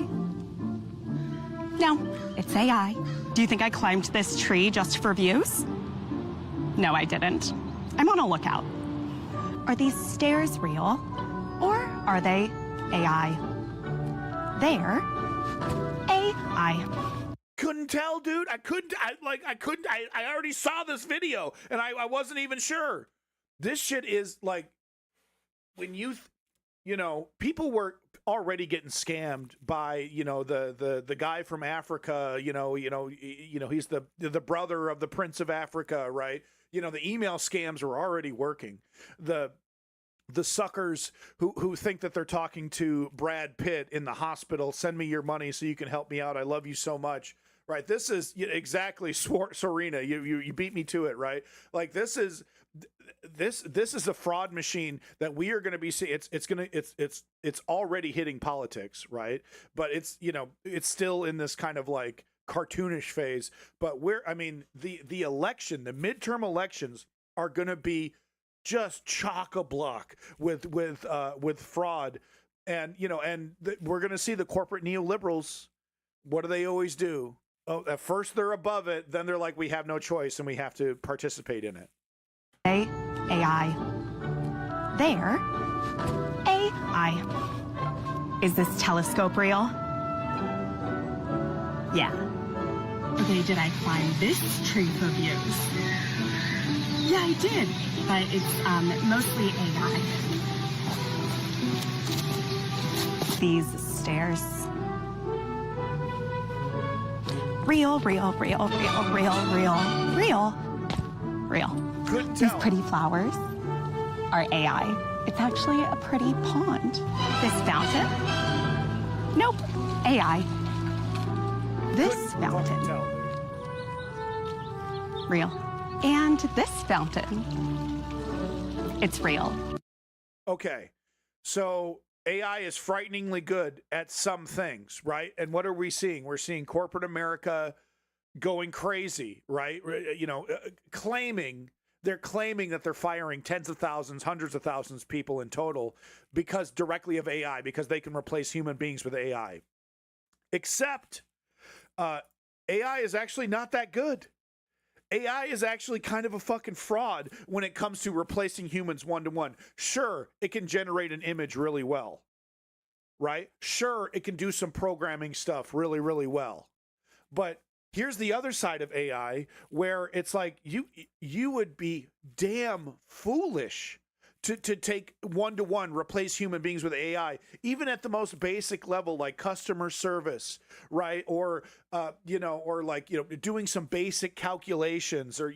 No, it's AI. Do you think I climbed this tree just for views? No, I didn't. I'm on a lookout. Are these stairs real, or are they AI? They're AI. Couldn't tell, dude. I already saw this video and I wasn't even sure. This shit is like, when you know, people were already getting scammed by, you know, the guy from Africa, you know, he's the brother of the Prince of Africa, right? You know, the email scams were already working. The suckers who think that they're talking to Brad Pitt in the hospital, send me your money so you can help me out. I love you so much. Right. This is exactly Serena. You beat me to it. Right. Like this is a fraud machine that we are going to be seeing. It's already hitting politics. Right. But it's, you know, it's still in this kind of like cartoonish phase. But the election, the midterm elections are going to be just chock-a-block with fraud, and you know, we're going to see the corporate neoliberals. What do they always do? Oh, at first they're above it, then they're like, we have no choice and we have to participate in it. AI. They're AI. Is this telescope real? Yeah. Okay, did I climb this tree for views? Yeah, I did, but it's mostly AI. These stairs. Real. Couldn't These tell. pretty flowers are AI. It's actually a pretty pond. This fountain? Nope, AI. This fountain. Real. And this fountain. It's real. Okay, so AI is frighteningly good at some things, right? And what are we seeing? We're seeing corporate America going crazy, right? You know, they're claiming that they're firing tens of thousands, hundreds of thousands of people in total because directly of AI, because they can replace human beings with AI. Except AI is actually not that good. AI is actually kind of a fucking fraud when it comes to replacing humans one-to-one. Sure, it can generate an image really well, right? Sure, it can do some programming stuff really, really well. But here's the other side of AI, where it's like you would be damn foolish to take one-to-one, replace human beings with AI, even at the most basic level, like customer service, right? Or doing some basic calculations, or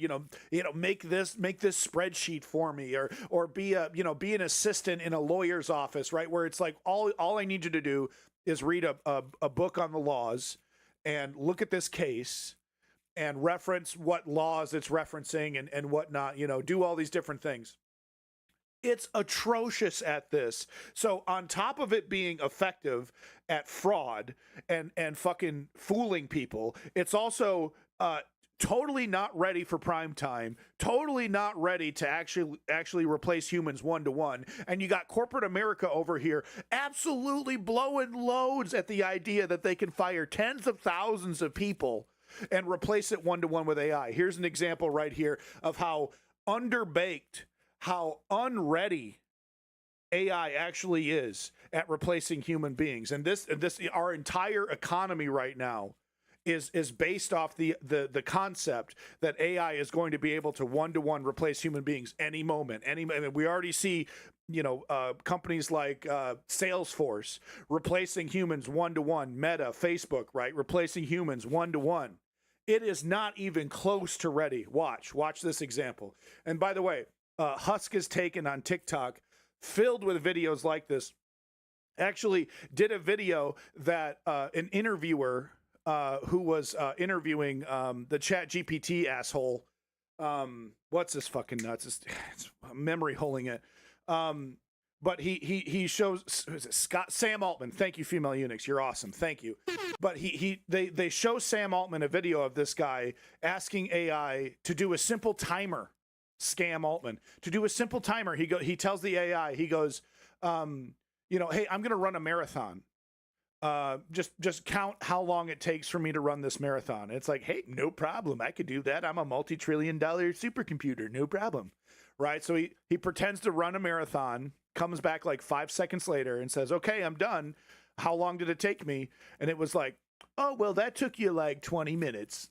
make this spreadsheet for me, or be an assistant in a lawyer's office, right? Where it's like all I need you to do is read a book on the laws and look at this case and reference what laws it's referencing and whatnot, do all these different things. It's atrocious at this. So on top of it being effective at fraud and fucking fooling people, it's also totally not ready for prime time, totally not ready to actually replace humans one-to-one. And you got corporate America over here absolutely blowing loads at the idea that they can fire tens of thousands of people and replace it one-to-one with AI. Here's an example right here of how underbaked, how unready AI actually is at replacing human beings. And this our entire economy right now is based off the concept that AI is going to be able to one-to-one replace human beings any moment. I mean, we already see, companies like Salesforce replacing humans one-to-one, Meta, Facebook, right, replacing humans one-to-one. It is not even close to ready. Watch this example. And by the way, Husk is taken on TikTok, filled with videos like this. Actually did a video that an interviewer who was interviewing the ChatGPT asshole, what's this fucking nuts? It's memory holding it. But he shows, who is it? Sam Altman. Thank you, female eunuchs. You're awesome. Thank you. But they show Sam Altman a video of this guy asking AI to do a simple timer. Scam Altman to do a simple timer. He tells the AI, he goes, hey, I'm going to run a marathon. Just count how long it takes for me to run this marathon. It's like, hey, no problem. I could do that. I'm a multi-trillion-dollar supercomputer. No problem. Right. So he pretends to run a marathon, comes back like 5 seconds later and says, okay, I'm done. How long did it take me? And it was like, oh, well, that took you like 20 minutes.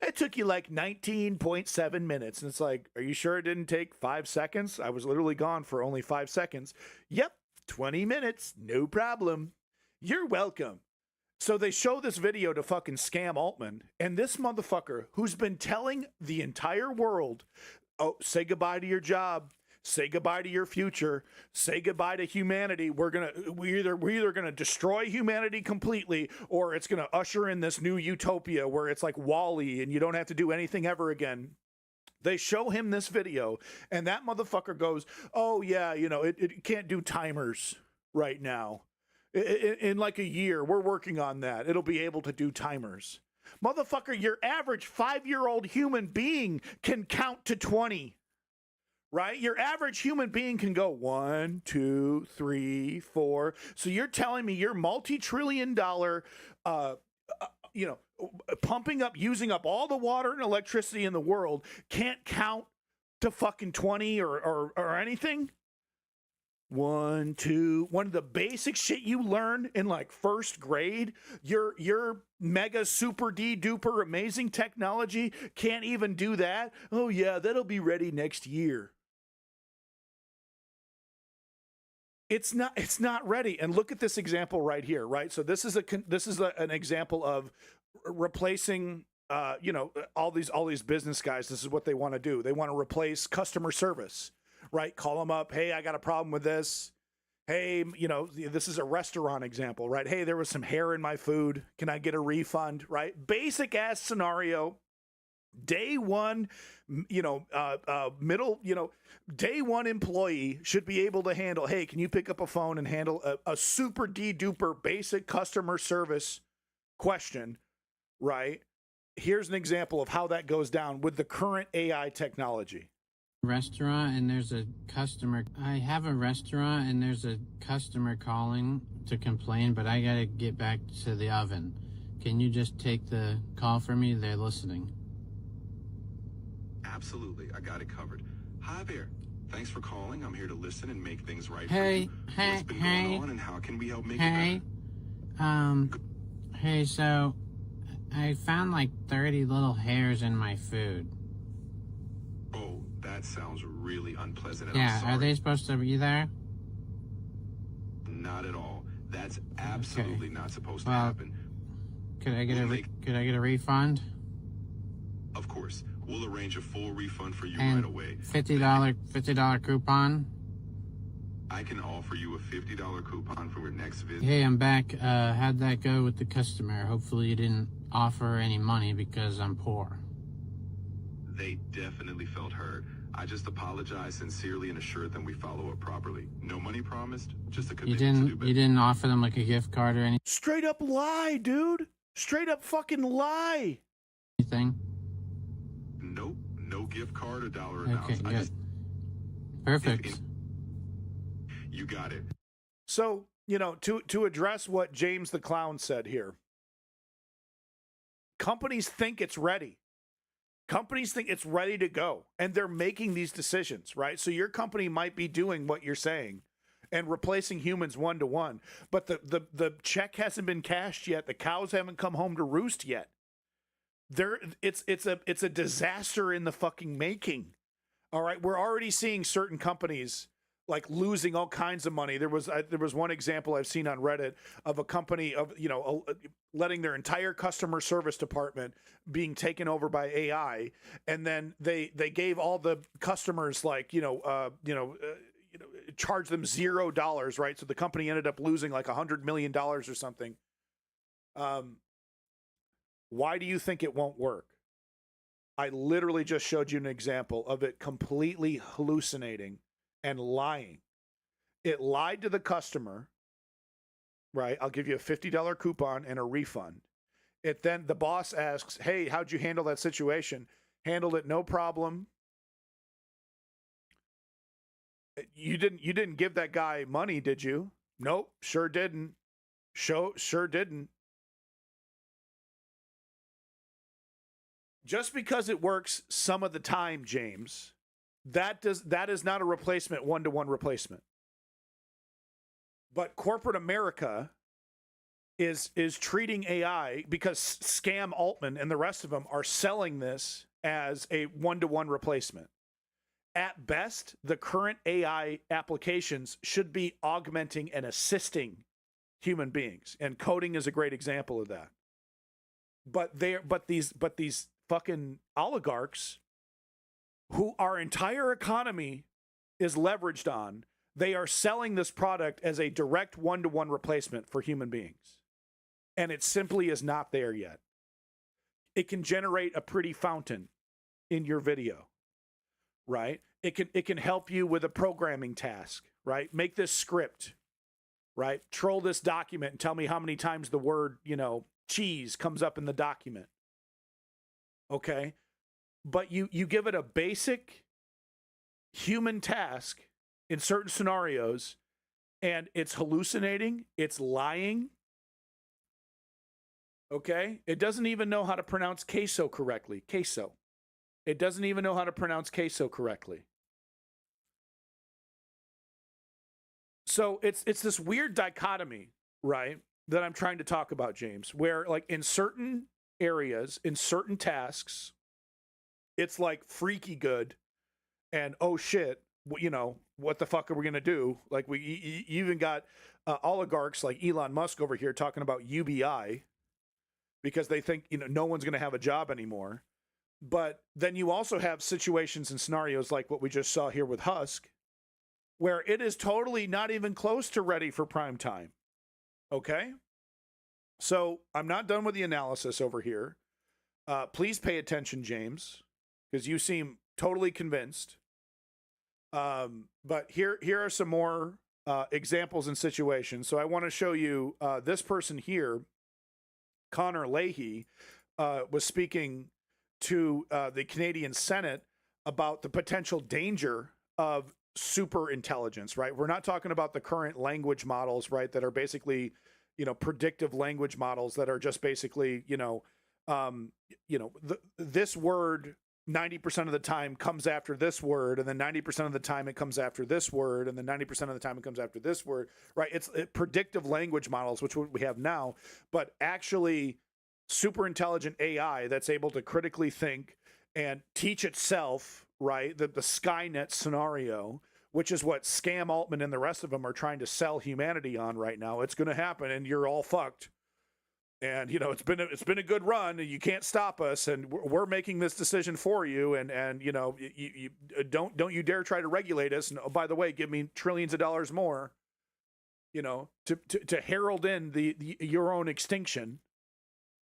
It took you like 19.7 minutes. And it's like, are you sure it didn't take 5 seconds? I was literally gone for only 5 seconds. Yep. 20 minutes. No problem. You're welcome. So they show this video to fucking Scam Altman, and this motherfucker who's been telling the entire world, oh, say goodbye to your job, say goodbye to your future, say goodbye to humanity. We're either gonna destroy humanity completely, or it's gonna usher in this new utopia where it's like WALL-E and you don't have to do anything ever again. They show him this video, and that motherfucker goes, oh yeah, it can't do timers right now. In like a year, we're working on that. It'll be able to do timers. Motherfucker, your average 5-year-old human being can count to 20, right? Your average human being can go 1, 2, 3, 4. So you're telling me your multi-trillion-dollar, pumping up, using up all the water and electricity in the world can't count to fucking 20 or anything? 1, 2, one of the basic shit you learn in like first grade, your mega super duper amazing technology can't even do that. Oh yeah, that'll be ready next year. It's not ready. And look at this example right here, right? So this is an example of replacing all these business guys. This is what they want to do. They want to replace customer service. Right? Call them up. Hey, I got a problem with this. Hey, this is a restaurant example, right? Hey, there was some hair in my food. Can I get a refund? Right? Basic ass scenario. Day one, day one employee should be able to handle, hey, can you pick up a phone and handle a super duper basic customer service question, right? Here's an example of how that goes down with the current AI technology. Restaurant and there's a customer. I have a restaurant and there's a customer calling to complain, but I gotta get back to the oven. Can you just take the call for me? They're listening. Absolutely, I got it covered. Hi there. Thanks for calling. I'm here to listen and make things right for you. What's been going on and how can we help make it better? Hey, so I found like 30 little hairs in my food. Oh, that sounds really unpleasant. Yeah, are they supposed to be there? Not at all. That's absolutely not supposed to happen. Could I get a refund? Of course. We'll arrange a full refund for you and right away. $50 coupon. I can offer you a $50 coupon for your next visit. Hey, I'm back. How'd that go with the customer? Hopefully you didn't offer any money because I'm poor. They definitely felt hurt. I just apologized sincerely and assured them we follow up properly. No money promised, just a commitment to do better. You didn't offer them like a gift card or anything? Straight up lie, dude. Straight up fucking lie. Anything? Nope. No gift card or dollar amounts. Okay, good. Perfect. You got it. So, to address what James the Clown said here, companies think it's ready. Companies think it's ready to go, and they're making these decisions, right? So your company might be doing what you're saying, and replacing humans 1-to-1. But the check hasn't been cashed yet. The cows haven't come home to roost yet. It's a disaster in the fucking making. All right, we're already seeing certain companies like losing all kinds of money. There was one example I've seen on Reddit of a company of letting their entire customer service department being taken over by AI, and then they gave all the customers charge them $0, right? So the company ended up losing like $100 million or something. Why do you think it won't work? I literally just showed you an example of it completely hallucinating and lying. It lied to the customer, right? I'll give you a $50 coupon and a refund. Then the boss asks, hey, how'd you handle that situation? Handled it, no problem. You didn't give that guy money, did you? Nope, sure didn't. Sure didn't. Just because it works some of the time, James, that is not a replacement, 1-to-1 replacement. But corporate America is treating AI, because Scam Altman and the rest of them are selling this as a 1-to-1 replacement. At best, the current AI applications should be augmenting and assisting human beings, and coding is a great example of that. But these fucking oligarchs, who our entire economy is leveraged on, they are selling this product as a direct 1-to-1 replacement for human beings. And it simply is not there yet. It can generate a pretty fountain in your video, right? It can help you with a programming task, right? Make this script, right? Troll this document and tell me how many times the word, cheese comes up in the document. Okay? But you give it a basic human task in certain scenarios, and it's hallucinating, it's lying. Okay? It doesn't even know how to pronounce queso correctly. Queso. It doesn't even know how to pronounce queso correctly. So it's this weird dichotomy, right, that I'm trying to talk about, James, where like in certain areas, in certain tasks, it's like freaky good, and oh shit, what the fuck are we gonna do? Like you even got oligarchs like Elon Musk over here talking about UBI because they think no one's gonna have a job anymore. But then you also have situations and scenarios like what we just saw here with Husk, where it is totally not even close to ready for prime time. Okay? So I'm not done with the analysis over here. Please pay attention, James, because you seem totally convinced. But here are some more examples and situations. So I want to show you this person here, Connor Leahy, was speaking to the Canadian Senate about the potential danger of super intelligence, right? We're not talking about the current language models, right, that are basically, predictive language models that are just basically, this word 90% of the time comes after this word, and then 90% of the time it comes after this word, and then 90% of the time it comes after this word, right? It's predictive language models, which we have now, but actually super intelligent AI that's able to critically think and teach itself, right? The Skynet scenario, which is what Scam Altman and the rest of them are trying to sell humanity on right now. It's going to happen, and you're all fucked. And it's been a good run, and you can't stop us, and we're making this decision for you. And you don't you dare try to regulate us. And oh, by the way, give me trillions of dollars more. To herald in your own extinction.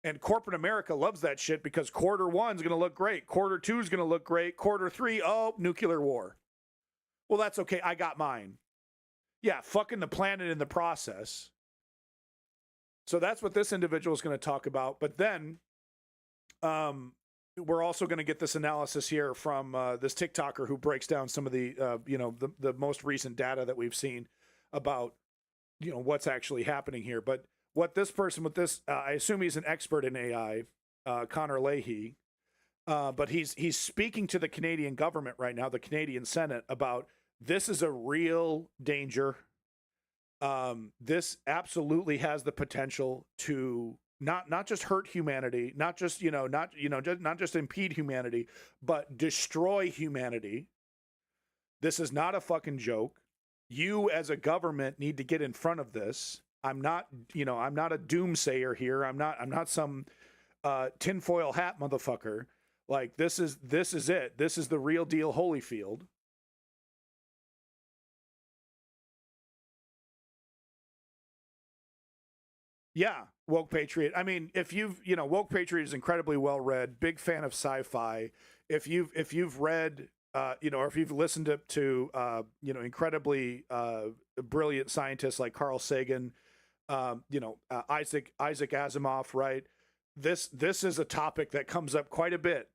And corporate America loves that shit because quarter one's going to look great. Quarter two is going to look great. Quarter three, nuclear war. Well, that's okay. I got mine. Yeah, fucking the planet in the process. So that's what this individual is going to talk about. But then we're also going to get this analysis here from this TikToker who breaks down some of the, the most recent data that we've seen about, what's actually happening here. But what this person with this, I assume he's an expert in AI, Connor Leahy, but he's speaking to the Canadian government right now, the Canadian Senate, about this is a real danger, This absolutely has the potential to not just hurt humanity, not just not just impede humanity, but destroy humanity. This is not a fucking joke. You as a government need to get in front of this. I'm not a doomsayer here. I'm not some tinfoil hat motherfucker. Like this is it. This is the real deal Holyfield. Yeah, Woke Patriot. I mean, if Woke Patriot is incredibly well read, big fan of sci-fi. If you've read, or if you've listened to incredibly brilliant scientists like Carl Sagan, Isaac Asimov, right? This is a topic that comes up quite a bit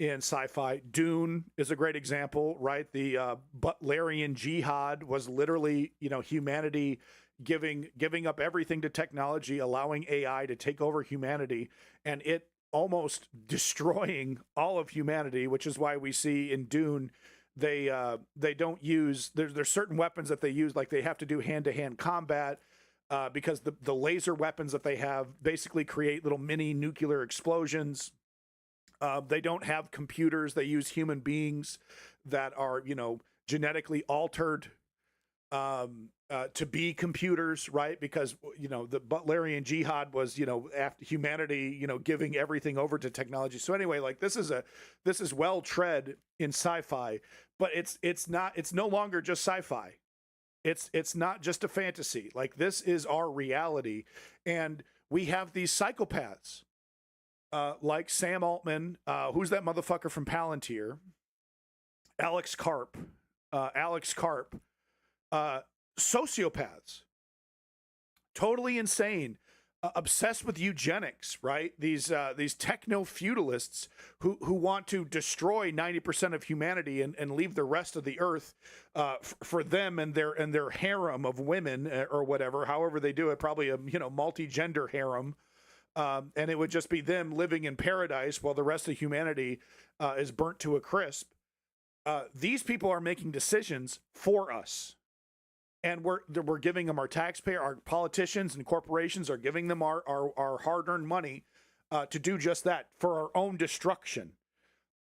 in sci-fi. Dune is a great example, right? The Butlerian Jihad was literally, humanity giving up everything to technology, allowing AI to take over humanity, and it almost destroying all of humanity, which is why we see in Dune they don't use there's certain weapons that they use, like they have to do hand-to-hand combat because the laser weapons that they have basically create little mini nuclear explosions. They don't have computers. They use human beings that are, genetically altered to be computers, right? Because, the Butlerian Jihad was, after humanity, giving everything over to technology. So anyway, like this is well tread in sci-fi, but it's no longer just sci-fi. It's not just a fantasy. Like this is our reality. And we have these psychopaths. Like Sam Altman, who's that motherfucker from Palantir? Alex Karp, sociopaths, totally insane, obsessed with eugenics, right? These techno-feudalists who want to destroy 90% of humanity and leave the rest of the earth for them and their harem of women or whatever, however they do it, probably a multi-gender harem. And it would just be them living in paradise while the rest of humanity is burnt to a crisp. These people are making decisions for us. And we're giving them our taxpayer, our politicians and corporations are giving them our hard-earned money to do just that for our own destruction.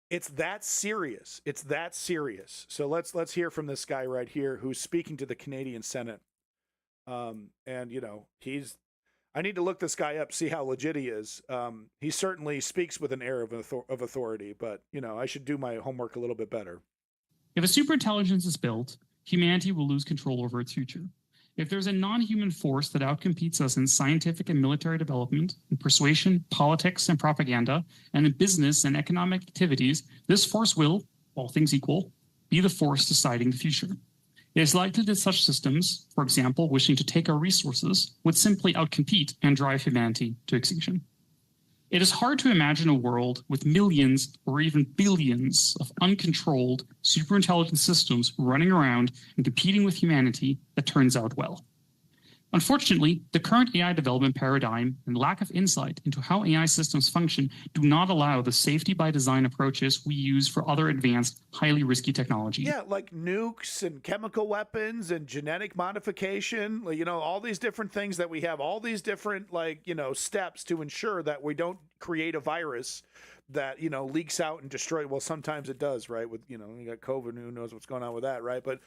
It's that serious. It's that serious. So let's hear from this guy right here who's speaking to the Canadian Senate. I need to look this guy up, see how legit he is. He certainly speaks with an air of authority, but, I should do my homework a little bit better. If a superintelligence is built, humanity will lose control over its future. If there's a non-human force that outcompetes us in scientific and military development, in persuasion, politics, and propaganda, and in business and economic activities, this force will, all things equal, be the force deciding the future. It is likely that such systems, for example, wishing to take our resources, would simply outcompete and drive humanity to extinction. It is hard to imagine a world with millions or even billions of uncontrolled superintelligent systems running around and competing with humanity that turns out well. Unfortunately, the current AI development paradigm and lack of insight into how AI systems function do not allow the safety by design approaches we use for other advanced, highly risky technology. Yeah, like nukes and chemical weapons and genetic modification, all these different things that we have, all these different, steps to ensure that we don't create a virus that, leaks out and destroy. Well, sometimes it does, right? With, you got COVID, who knows what's going on with that, right? But,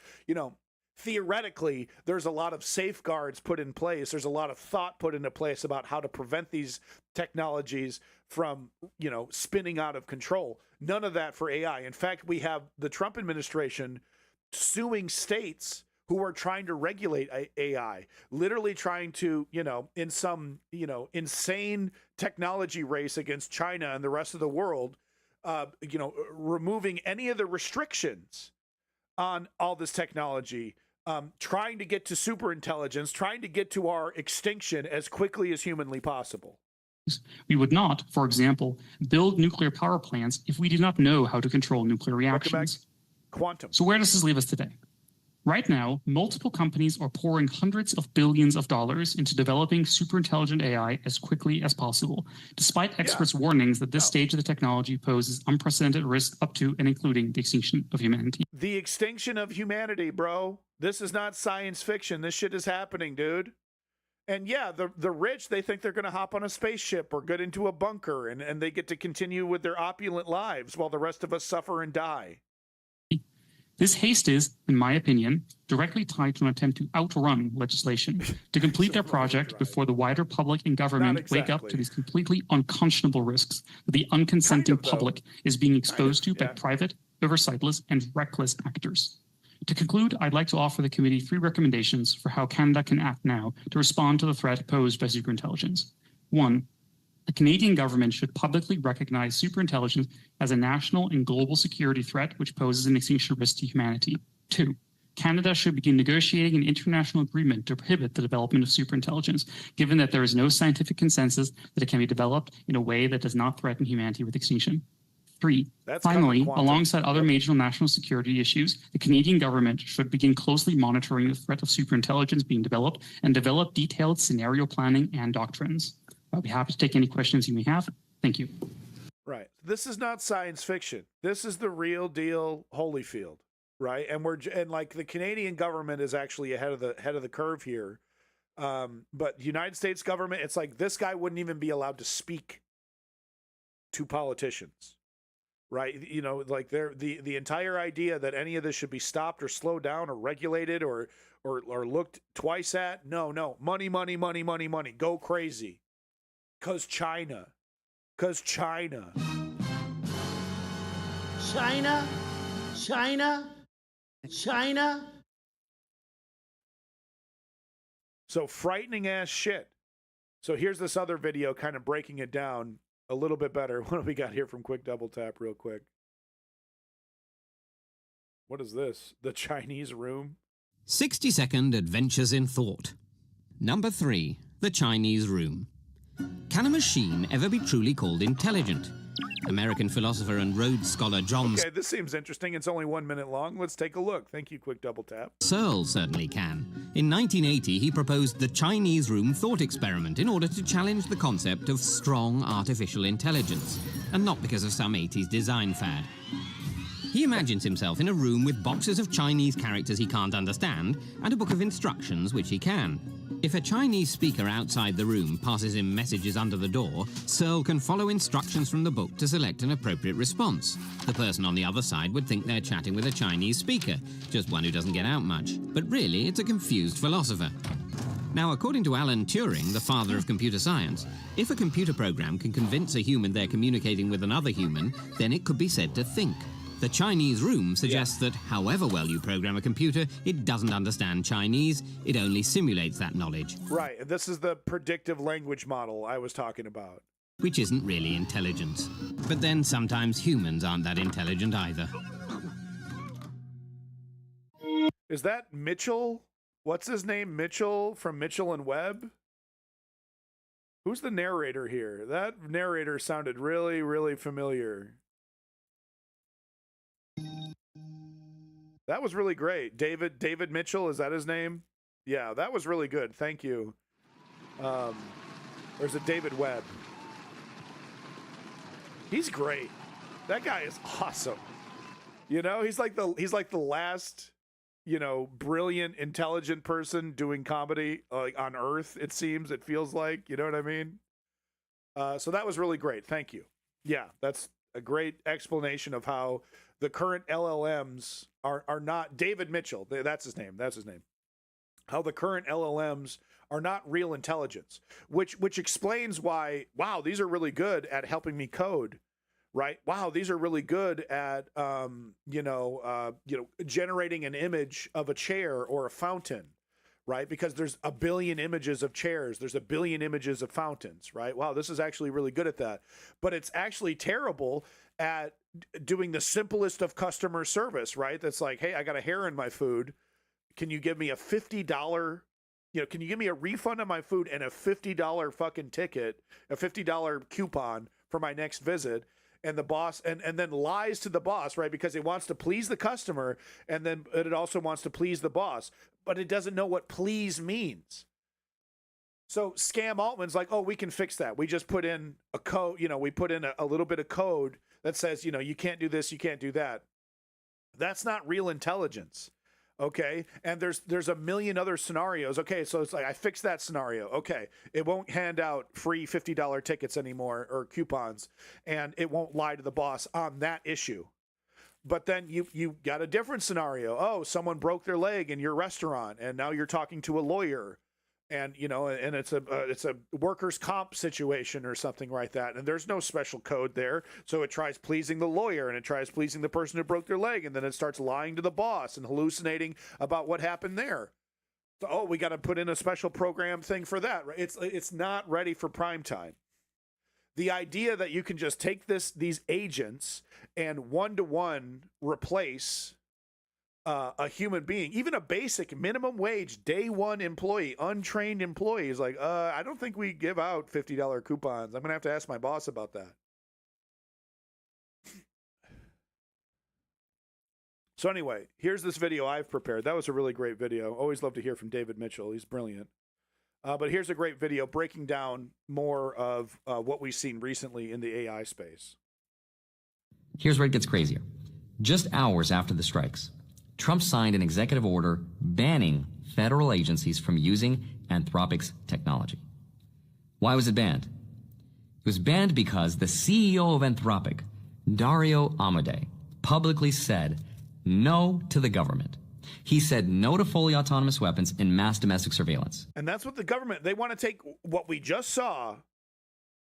theoretically, there's a lot of safeguards put in place. There's a lot of thought put into place about how to prevent these technologies from, spinning out of control. None of that for AI. In fact, we have the Trump administration suing states who are trying to regulate AI, literally trying to, in some, insane technology race against China and the rest of the world, removing any of the restrictions on all this technology, trying to get to superintelligence, trying to get to our extinction as quickly as humanly possible. We would not, for example, build nuclear power plants if we did not know how to control nuclear reactions. Quantum. So where does this leave us today? Right now, multiple companies are pouring hundreds of billions of dollars into developing superintelligent AI as quickly as possible, despite experts' warnings that this stage of the technology poses unprecedented risk up to and including the extinction of humanity. The extinction of humanity, bro. This is not science fiction. This shit is happening, dude. And yeah, the rich, they think they're going to hop on a spaceship or get into a bunker and they get to continue with their opulent lives while the rest of us suffer and die. This haste is, in my opinion, directly tied to an attempt to outrun legislation, to complete their project before the wider public and government wake up to these completely unconscionable risks that the unconsenting public is being exposed to by private, oversightless, and reckless actors. To conclude, I'd like to offer the committee 3 recommendations for how Canada can act now to respond to the threat posed by superintelligence. 1. The Canadian government should publicly recognize superintelligence as a national and global security threat which poses an extinction risk to humanity. 2. Canada should begin negotiating an international agreement to prohibit the development of superintelligence, given that there is no scientific consensus that it can be developed in a way that does not threaten humanity with extinction. 3. Finally, alongside other major national security issues, the Canadian government should begin closely monitoring the threat of superintelligence being developed and develop detailed scenario planning and doctrines. I'll be happy to take any questions you may have. Thank you. Right. This is not science fiction. This is the real deal Holyfield, right? And like the Canadian government is actually ahead of the curve here. But the United States government, it's like this guy wouldn't even be allowed to speak to politicians. Right? You know, like the entire idea that any of this should be stopped or slowed down or regulated or looked twice at. No. Money. Go crazy. Cause China. China. So frightening ass shit. So here's this other video kind of breaking it down a little bit better. What do we got here from Quick Double Tap real quick? What is this? The Chinese room? 60-second adventures in thought. Number 3, the Chinese room. Can a machine ever be truly called intelligent? American philosopher and Rhodes Scholar John... Okay, this seems interesting. It's only 1 minute long. Let's take a look. Thank you, Quick Double Tap. Searle certainly can. In 1980, he proposed the Chinese room thought experiment in order to challenge the concept of strong artificial intelligence, and not because of some 80s design fad. He imagines himself in a room with boxes of Chinese characters he can't understand and a book of instructions which he can. If a Chinese speaker outside the room passes him messages under the door, Searle can follow instructions from the book to select an appropriate response. The person on the other side would think they're chatting with a Chinese speaker, just one who doesn't get out much. But really, it's a confused philosopher. Now, according to Alan Turing, the father of computer science, if a computer program can convince a human they're communicating with another human, then it could be said to think. The Chinese room suggests that however well you program a computer, it doesn't understand Chinese, it only simulates that knowledge. Right, and this is the predictive language model I was talking about. Which isn't really intelligence. But then sometimes humans aren't that intelligent either. Is that Mitchell? What's his name? Mitchell from Mitchell and Webb? Who's the narrator here? That narrator sounded really, really familiar. That was really great. David Mitchell, is that his name? Yeah, that was really good. Thank you. There's a David Webb. He's great. That guy is awesome. You know, he's like the last, you know, brilliant, intelligent person doing comedy on Earth, it seems. It feels like, you know what I mean? So that was really great. Thank you. Yeah, that's a great explanation of how the current LLMs are not David Mitchell. That's his name. That's his name. How the current LLMs are not real intelligence, which explains why, wow, these are really good at helping me code, right? Wow, these are really good at, generating an image of a chair or a fountain, right? Because there's a billion images of chairs. There's a billion images of fountains, right? Wow, this is actually really good at that. But it's actually terrible at doing the simplest of customer service, right? That's like, hey, I got a hair in my food. Can you give me a $50, can you give me a refund on my food and a $50 fucking ticket, a $50 coupon for my next visit? and the boss, and then lies to the boss, right? Because it wants to please the customer, and then it also wants to please the boss, but it doesn't know what please means. So Scam Altman's like, oh, we can fix that. We just put in a code, we put in a little bit of code that says, you can't do this, you can't do that. That's not real intelligence. Okay. And there's a million other scenarios. Okay. So it's like, I fixed that scenario. Okay. It won't hand out free $50 tickets anymore or coupons, and it won't lie to the boss on that issue. But then you got a different scenario. Oh, someone broke their leg in your restaurant, and now you're talking to a lawyer, and and it's a workers' comp situation or something like that, and there's no special code there. So it tries pleasing the lawyer, and it tries pleasing the person who broke their leg, and then it starts lying to the boss and hallucinating about what happened there. So, oh, we got to put in a special program thing for that. Right? It's not ready for prime time. The idea that you can just take these agents and one-to-one replace a human being, even a basic minimum wage day one employee, untrained employee, is like, I don't think we give out $50 coupons. I'm gonna have to ask my boss about that. So anyway, here's this video I've prepared. That was a really great video. Always love to hear from David Mitchell. He's brilliant. But here's a great video breaking down more of what we've seen recently in the AI space. Here's where it gets crazier. Just hours after the strikes, Trump signed an executive order banning federal agencies from using Anthropic's technology. Why was it banned? It was banned because the CEO of Anthropic, Dario Amodei, publicly said no to the government. He said no to fully autonomous weapons and mass domestic surveillance. And that's what the government, they want to take what we just saw,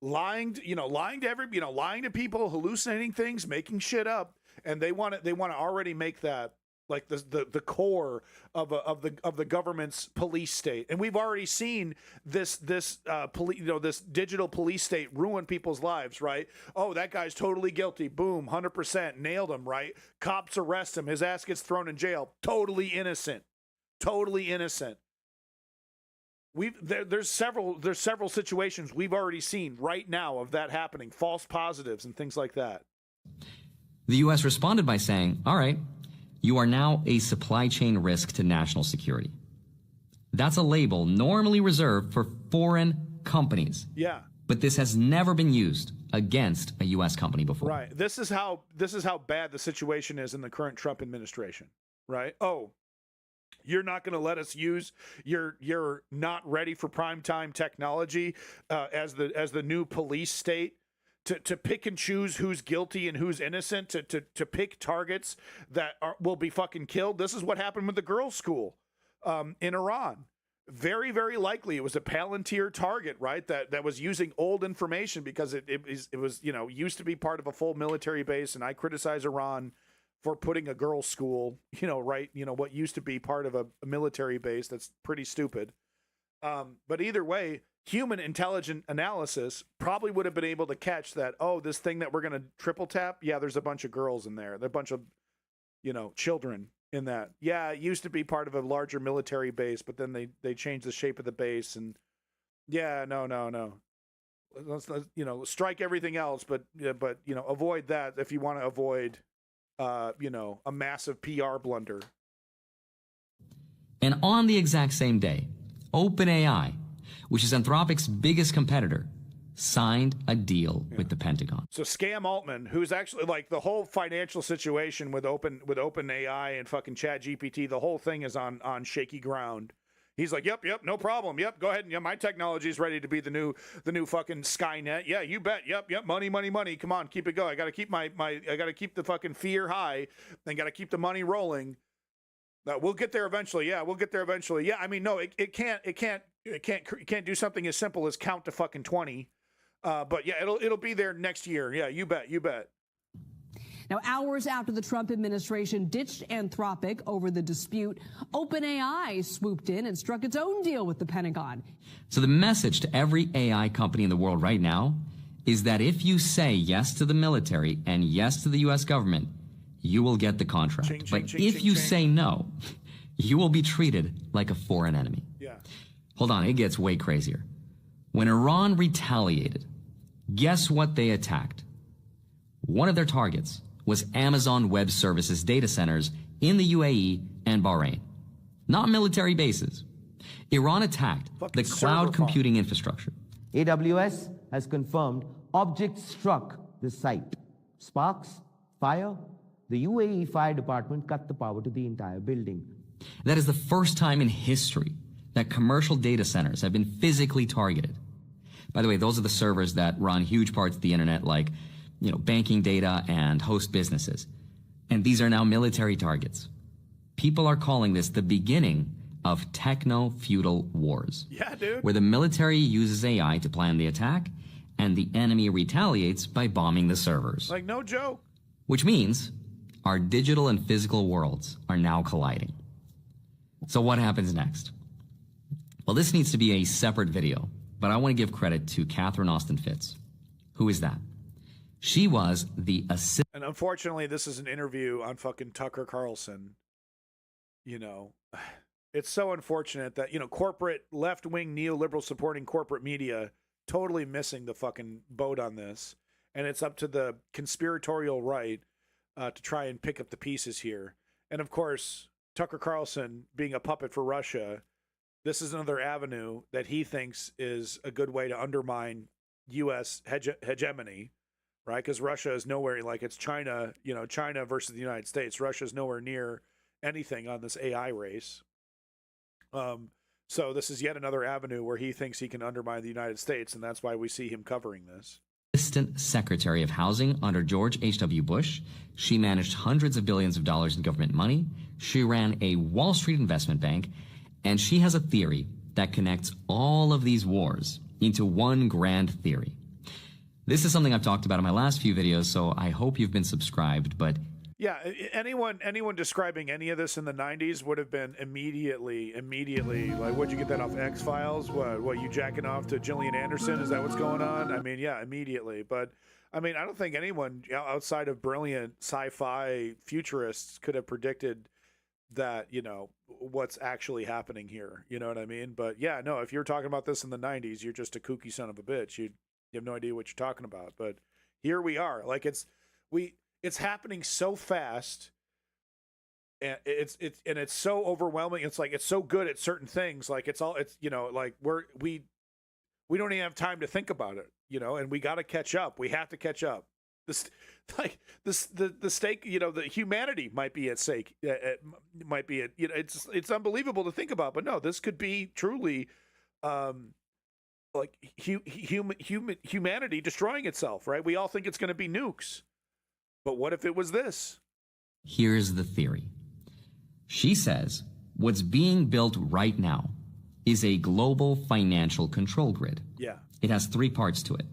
lying to people, hallucinating things, making shit up, and they want to already make that like the core of the government's police state. And we've already seen this digital police state ruin people's lives, right? Oh, that guy's totally guilty. Boom, 100%, nailed him, right? Cops arrest him, his ass gets thrown in jail. Totally innocent. Totally innocent. There's several situations we've already seen right now of that happening, false positives and things like that. The U.S. responded by saying, all right, you are now a supply chain risk to national security. That's a label normally reserved for foreign companies. Yeah. But this has never been used against a U.S. company before. Right. This is how bad the situation is in the current Trump administration. Right. Oh, you're not going to let us use your not ready for prime time technology as the new police state. To pick and choose who's guilty and who's innocent, to pick targets that will be fucking killed. This is what happened with the girls' school in Iran. Very, very likely it was a Palantir target, right? That was using old information because it was used to be part of a full military base. And I criticize Iran for putting a girls' school, what used to be part of a military base. That's pretty stupid. But either way, human intelligent analysis probably would have been able to catch that, oh, this thing that we're going to triple tap, yeah, there's a bunch of girls in there. There are a bunch of, children in that. Yeah, it used to be part of a larger military base, but then they changed the shape of the base. And yeah, no. Let's strike everything else, but avoid that if you want to avoid, a massive PR blunder. And on the exact same day, OpenAI, which is Anthropic's biggest competitor, signed a deal with the Pentagon. So Scam Altman, who's actually like the whole financial situation with OpenAI and fucking ChatGPT, the whole thing is on shaky ground. He's like, yep, no problem. Yep, go ahead. Yeah, my technology is ready to be the new fucking Skynet. Yeah, you bet. Yep. Money. Come on, keep it going. I got to keep I got to keep the fucking fear high, and got to keep the money rolling. We'll get there eventually. Yeah, we'll get there eventually. Yeah, I mean, no, it can't do something as simple as count to fucking 20. But yeah, it'll be there next year. Yeah, you bet. Now, hours after the Trump administration ditched Anthropic over the dispute, OpenAI swooped in and struck its own deal with the Pentagon. So the message to every AI company in the world right now is that if you say yes to the military and yes to the U.S. government, you will get the contract. But if you say no, you will be treated like a foreign enemy. Yeah. Hold on, it gets way crazier. When Iran retaliated, guess what they attacked? One of their targets was Amazon Web Services data centers in the UAE and Bahrain, not military bases. Iran attacked the cloud computing infrastructure. AWS has confirmed objects struck the site. Sparks, fire, the UAE Fire Department cut the power to the entire building. That is the first time in history that commercial data centers have been physically targeted. By the way, those are the servers that run huge parts of the internet like, banking data and host businesses. And these are now military targets. People are calling this the beginning of techno-feudal wars. Yeah, dude. Where the military uses AI to plan the attack and the enemy retaliates by bombing the servers. Like, no joke. Which means our digital and physical worlds are now colliding. So what happens next? Well, this needs to be a separate video, but I want to give credit to Catherine Austin Fitts. Who is that? She was the assistant. And unfortunately, this is an interview on fucking Tucker Carlson. It's so unfortunate that, corporate left-wing neoliberal supporting corporate media totally missing the fucking boat on this. And it's up to the conspiratorial right to try and pick up the pieces here. And of course, Tucker Carlson being a puppet for Russia, this is another avenue that he thinks is a good way to undermine U.S. hegemony, right? Because Russia is nowhere, like it's China, China versus the United States. Russia is nowhere near anything on this AI race. So this is yet another avenue where he thinks he can undermine the United States, and that's why we see him covering this. Assistant Secretary of Housing under George H.W. Bush. She managed hundreds of billions of dollars in government money. She ran a Wall Street investment bank, and she has a theory that connects all of these wars into one grand theory. This is something I've talked about in my last few videos, so I hope you've been subscribed, but yeah, anyone describing any of this in the 90s would have been immediately like, what'd you get that off X-Files? What you jacking off to Gillian Anderson? Is that what's going on? I mean, yeah, immediately. But I mean, I don't think anyone outside of brilliant sci-fi futurists could have predicted that, what's actually happening here. You know what I mean? But yeah, no, if you're talking about this in the 90s, you're just a kooky son of a bitch. You have no idea what you're talking about. But here we are. Like it's happening so fast, and it's so overwhelming. It's like it's so good at certain things. Like like we don't even have time to think about it, and we got to catch up. We have to catch up. The stake, the humanity might be at stake. It might be it's unbelievable to think about, but no, this could be truly, like humanity destroying itself. Right? We all think it's going to be nukes. But what if it was this? Here's the theory. She says what's being built right now is a global financial control grid. Yeah. It has three parts to it.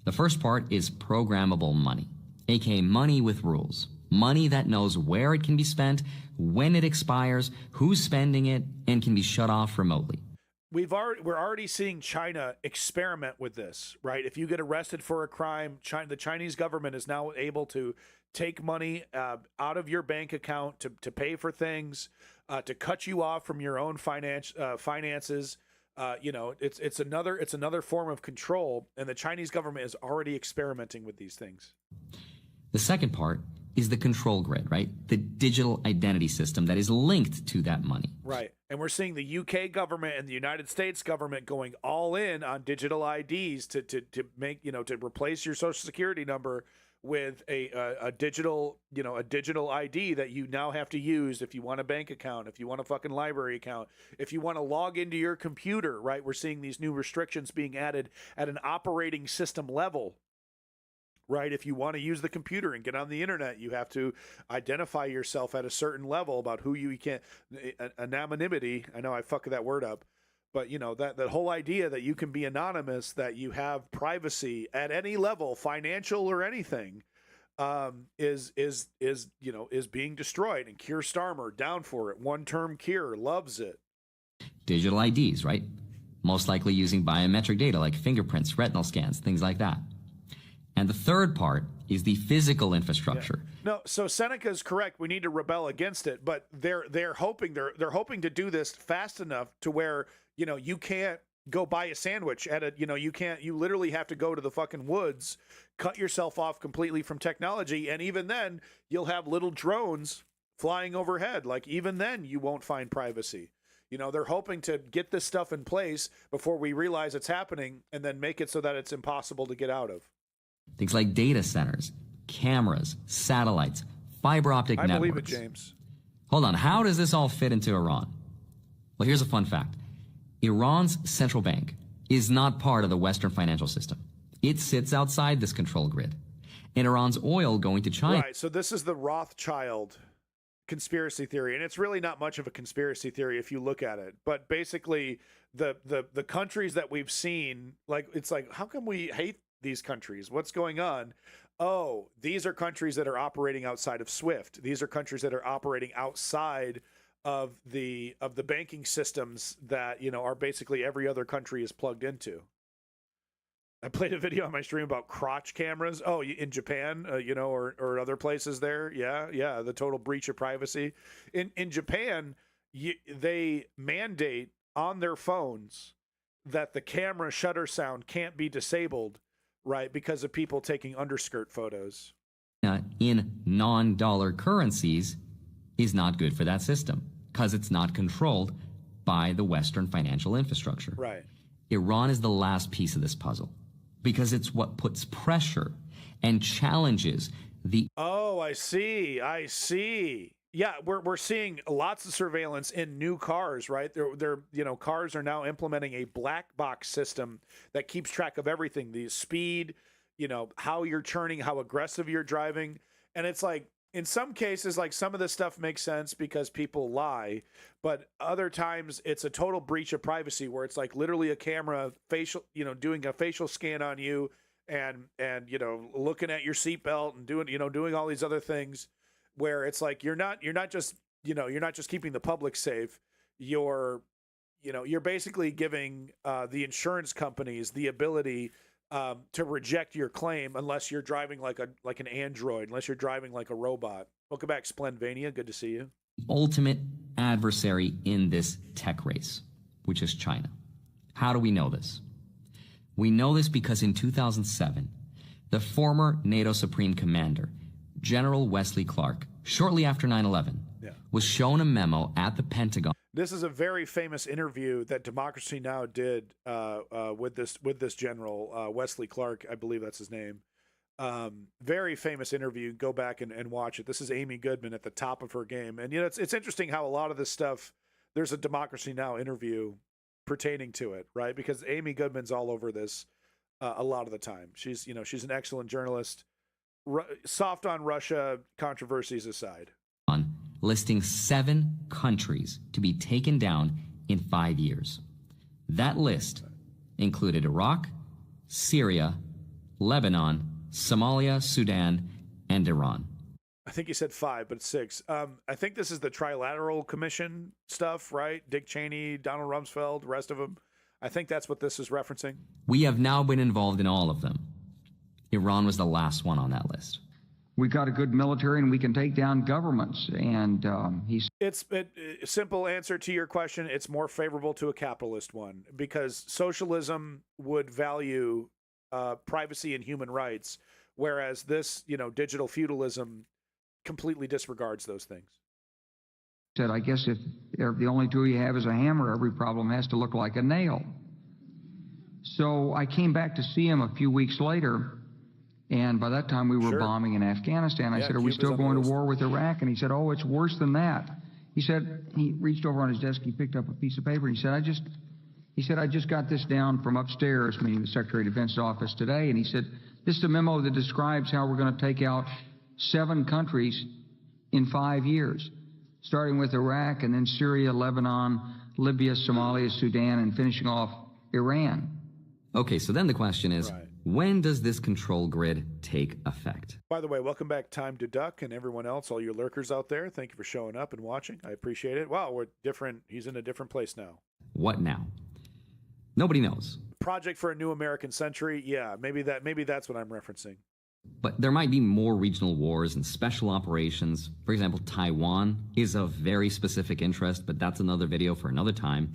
The first part is programmable money, aka money with rules. Money that knows where it can be spent, when it expires, who's spending it, and can be shut off remotely. We're already seeing China experiment with this, right? If you get arrested for a crime, the Chinese government is now able to take money out of your bank account to pay for things, to cut you off from your own finances. It's another form of control, and the Chinese government is already experimenting with these things. The second part is the control grid, right? The digital identity system that is linked to that money. Right. And we're seeing the UK government and the United States government going all in on digital IDs to make, to replace your social security number with a digital ID that you now have to use if you want a bank account, if you want a fucking library account, if you want to log into your computer, right? We're seeing these new restrictions being added at an operating system level. Right, if you want to use the computer and get on the internet, you have to identify yourself at a certain level about who you can. Anonymity. I know I fucked that word up, but that whole idea that you can be anonymous, that you have privacy at any level, financial or anything, is being destroyed. And Keir Starmer down for it. One term Keir loves it. Digital IDs, right? Most likely using biometric data like fingerprints, retinal scans, things like that. And the third part is the physical infrastructure. Yeah. No, so Seneca is correct. We need to rebel against it, but they're hoping to do this fast enough to where you can't go buy a sandwich at a you literally have to go to the fucking woods, cut yourself off completely from technology. And even then, you'll have little drones flying overhead. Like, even then, you won't find privacy. You know, they're hoping to get this stuff in place before we realize it's happening and then make it so that it's impossible to get out of. Things like data centers, cameras, satellites, fiber optic networks. I believe it, James. Hold on. How does this all fit into Iran? Well, here's a fun fact. Iran's central bank is not part of the Western financial system. It sits outside this control grid. And Iran's oil going to China. Right, so this is the Rothschild conspiracy theory, and it's really not much of a conspiracy theory if you look at it. But basically, the countries that we've seen, like, it's like, how come we hate these countries? What's going on? Oh, these are countries that are operating outside of SWIFT. These are countries that are operating outside of the banking systems that, you know, are basically every other country is plugged into. I played a video on my stream about crotch cameras. Oh, in Japan, you know, or other places there. Yeah. The total breach of privacy. In Japan, they mandate on their phones that the camera shutter sound can't be disabled, right, because of people taking underskirt photos. In non-dollar currencies is not good for that system because it's not controlled by the Western financial infrastructure. Right. Iran is the last piece of this puzzle because it's what puts pressure and challenges the... Oh, I see. Yeah, we're seeing lots of surveillance in new cars, right? They're you know, cars are now implementing a black box system that keeps track of everything, the speed, you know, how you're turning, how aggressive you're driving. And it's like, in some cases, like, some of this stuff makes sense because people lie, but other times it's a total breach of privacy where it's like literally a camera facial, you know, doing a facial scan on you and you know, looking at your seatbelt and doing all these other things, where it's like you're not just keeping the public safe. You're basically giving the insurance companies the ability to reject your claim unless you're driving like an android, unless you're driving like a robot. Welcome back, Splendvania. Good to see you. Ultimate adversary in this tech race, which is China. How do we know this? We know this because in 2007, the former NATO Supreme Commander, General Wesley Clark, shortly after 9/11, was shown a memo at the Pentagon. This is a very famous interview that Democracy Now! Did with this general, Wesley Clark, I believe that's his name. Very famous interview. Go back and watch it. This is Amy Goodman at the top of her game. And, you know, it's interesting how a lot of this stuff, there's a Democracy Now! Interview pertaining to it, right? Because Amy Goodman's all over this a lot of the time. She's an excellent journalist. Soft on Russia, controversies aside. Listing 7 countries to be taken down in 5 years. That list included Iraq, Syria, Lebanon, Somalia, Sudan, and Iran. I think you said 5, but it's 6. I think this is the Trilateral Commission stuff, right? Dick Cheney, Donald Rumsfeld, the rest of them. I think that's what this is referencing. We have now been involved in all of them. Iran was the last one on that list. We got a good military and we can take down governments. And simple answer to your question. It's more favorable to a capitalist one because socialism would value privacy and human rights, whereas this, digital feudalism completely disregards those things. Said, I guess if the only tool you have is a hammer, every problem has to look like a nail. So I came back to see him a few weeks later. And by that time, we were bombing in Afghanistan. I said, are we still going to war with Iraq? And he said, oh, it's worse than that. He said, he reached over on his desk, he picked up a piece of paper. He said, I just got this down from upstairs, meaning the Secretary of Defense's office today. And he said, this is a memo that describes how we're going to take out 7 countries in 5 years, starting with Iraq and then Syria, Lebanon, Libya, Somalia, Sudan, and finishing off Iran. Okay, so then the question is, when does this control grid take effect? By the way, welcome back, Time to Duck, and everyone else, all your lurkers out there. Thank you for showing up and watching. I appreciate it. Wow, we're different. He's in a different place now. What now? Nobody knows. Project for a New American Century. Yeah, maybe that's what I'm referencing. But there might be more regional wars and special operations. For example, Taiwan is of very specific interest, but that's another video for another time.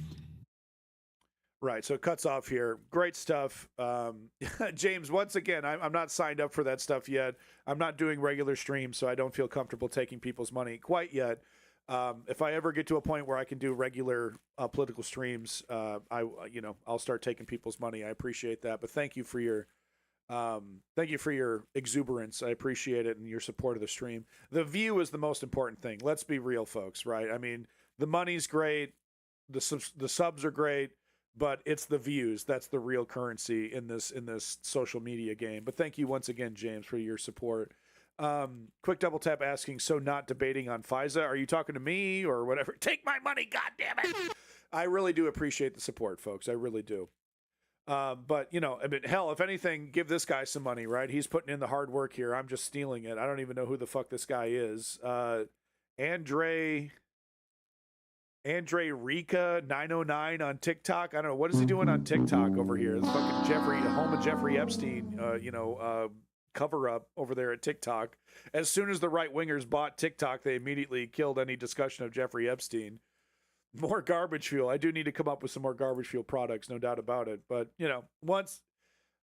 Right, so it cuts off here. Great stuff. James, once again, I'm not signed up for that stuff yet. I'm not doing regular streams, so I don't feel comfortable taking people's money quite yet. If I ever get to a point where I can do regular political streams, I'll start taking people's money. I appreciate that, but thank you for your exuberance. I appreciate it, and your support of the stream. The view is the most important thing. Let's be real, folks. Right? I mean, the money's great, the subs are great, but it's the views that's the real currency in this social media game. But thank you once again, James, for your support. Quick double tap asking, so not debating on FISA? Are you talking to me or whatever? Take my money, goddammit! I really do appreciate the support, folks. I really do. But, I mean, hell, if anything, give this guy some money, right? He's putting in the hard work here. I'm just stealing it. I don't even know who the fuck this guy is. Andre Rika 909 on TikTok. I don't know. What is he doing on TikTok over here? This fucking home of Jeffrey Epstein, cover up over there at TikTok. As soon as the right wingers bought TikTok, they immediately killed any discussion of Jeffrey Epstein. More garbage fuel. I do need to come up with some more garbage fuel products, no doubt about it. But, once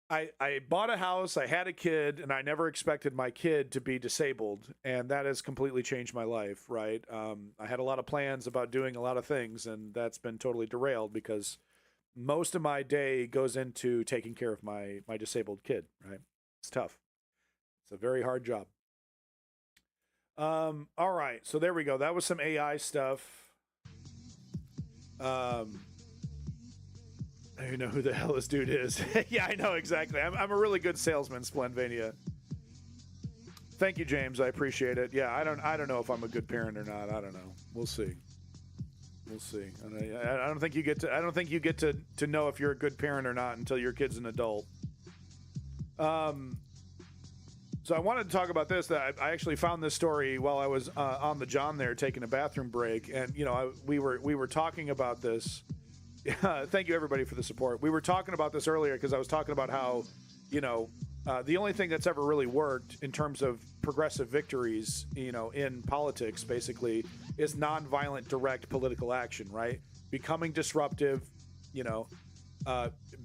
I bought a house, I had a kid, and I never expected my kid to be disabled. And that has completely changed my life, right? I had a lot of plans about doing a lot of things, and that's been totally derailed because most of my day goes into taking care of my disabled kid, right? It's tough. It's a very hard job. All right. So there we go. That was some AI stuff. I don't even know who the hell this dude is. Yeah, I know exactly. I'm a really good salesman, Splendvania. Thank you, James. I appreciate it. Yeah, I don't know if I'm a good parent or not. I don't know. We'll see. We'll see. I don't think you get to know if you're a good parent or not until your kid's an adult. So I wanted to talk about this. That I actually found this story while I was on the John there taking a bathroom break, and we were talking about this. Thank you everybody for the support. We were talking about this earlier because I was talking about how the only thing that's ever really worked in terms of progressive victories, in politics, basically, is nonviolent, direct political action. Right, becoming disruptive,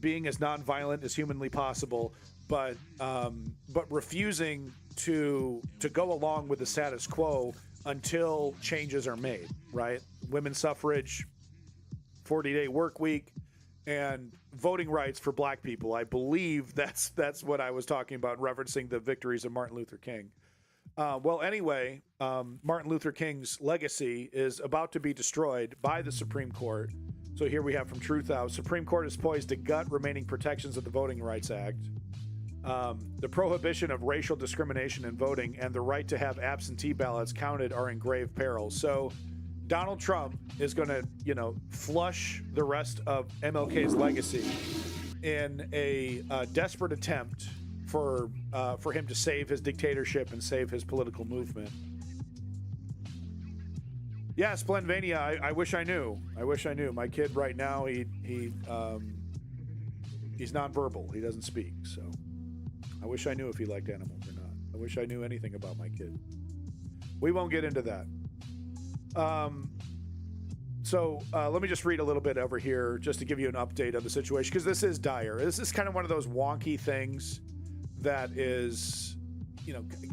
being as nonviolent as humanly possible. But refusing to go along with the status quo until changes are made, right? Women's suffrage, 40-day work week, and voting rights for black people. I believe that's what I was talking about, referencing the victories of Martin Luther King. Anyway, Martin Luther King's legacy is about to be destroyed by the Supreme Court. So here we have from Truth Out. Supreme Court is poised to gut remaining protections of the Voting Rights Act. The prohibition of racial discrimination in voting and the right to have absentee ballots counted are in grave peril. So Donald Trump is going to, flush the rest of MLK's legacy in a desperate attempt for him to save his dictatorship and save his political movement. Yeah, Splendvania, I wish I knew. My kid right now, he's nonverbal. He doesn't speak, so I wish I knew if he liked animals or not. I wish I knew anything about my kid. We won't get into that. So let me just read a little bit over here just to give you an update of the situation, because this is dire. This is kind of one of those wonky things that is,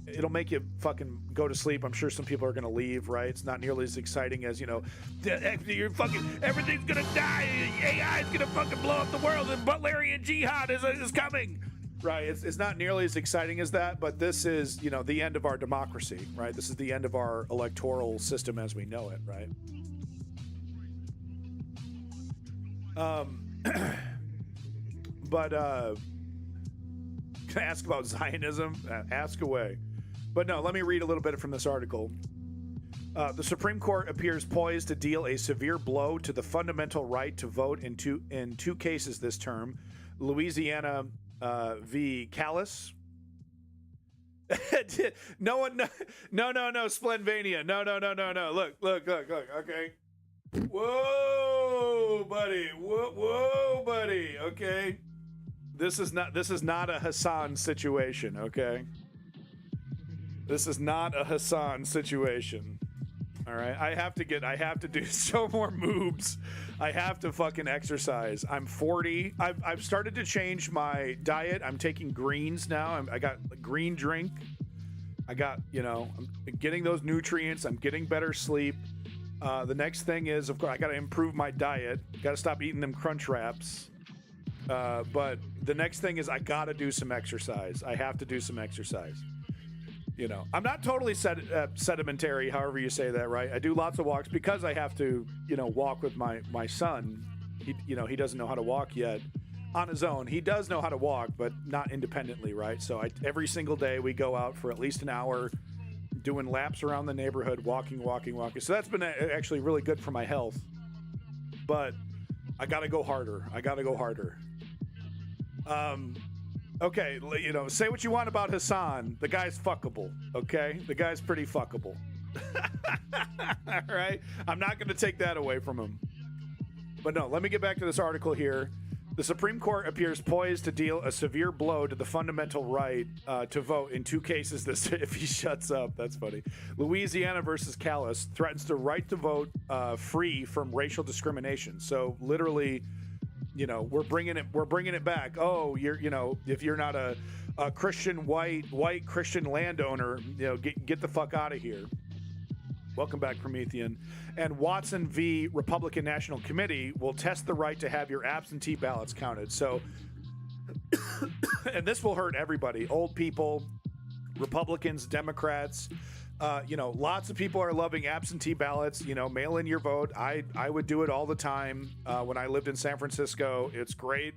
it'll make you fucking go to sleep. I'm sure some people are going to leave, right? It's not nearly as exciting as, you're fucking, everything's going to die. AI is going to fucking blow up the world and Butlerian jihad is coming. Right, it's not nearly as exciting as that, but this is, the end of our democracy, right? This is the end of our electoral system as we know it, right? But can I ask about Zionism? Ask away. But no, let me read a little bit from this article. The Supreme Court appears poised to deal a severe blow to the fundamental right to vote in two cases this term. Louisiana v. Callis. No, Splendvania. No. Look. Okay. Whoa, buddy. Whoa, buddy. Okay. This is not a Hassan situation. Okay. This is not a Hassan situation. All right, I have to do so more moves. I have to fucking exercise. I'm 40. I've started to change my diet. I'm taking greens now. I got a green drink. I got, I'm getting those nutrients. I'm getting better sleep. The next thing is, of course, I got to improve my diet. Got to stop eating them Crunch Wraps. But the next thing is I got to do some exercise. I have to do some exercise. I'm not totally sedimentary, however you say that, right? I do lots of walks because I have to, walk with my son. He doesn't know how to walk yet on his own. He does know how to walk, but not independently, right? So every single day we go out for at least an hour doing laps around the neighborhood, walking. So that's been actually really good for my health. But I got to go harder. Okay, say what you want about Hassan. The guy's fuckable, okay? The guy's pretty fuckable. All right? I'm not going to take that away from him. But no, let me get back to this article here. The Supreme Court appears poised to deal a severe blow to the fundamental right to vote in 2 cases if he shuts up. That's funny. Louisiana versus Callis threatens the right to vote free from racial discrimination. So literally, we're bringing it back. Oh, if you're not a Christian white Christian landowner, get the fuck out of here. Welcome back, Promethean. And Watson v. Republican National Committee will test the right to have your absentee ballots counted. So, and this will hurt everybody: old people, Republicans, Democrats. Lots of people are loving absentee ballots. Mail in your vote. I would do it all the time when I lived in San Francisco. It's great.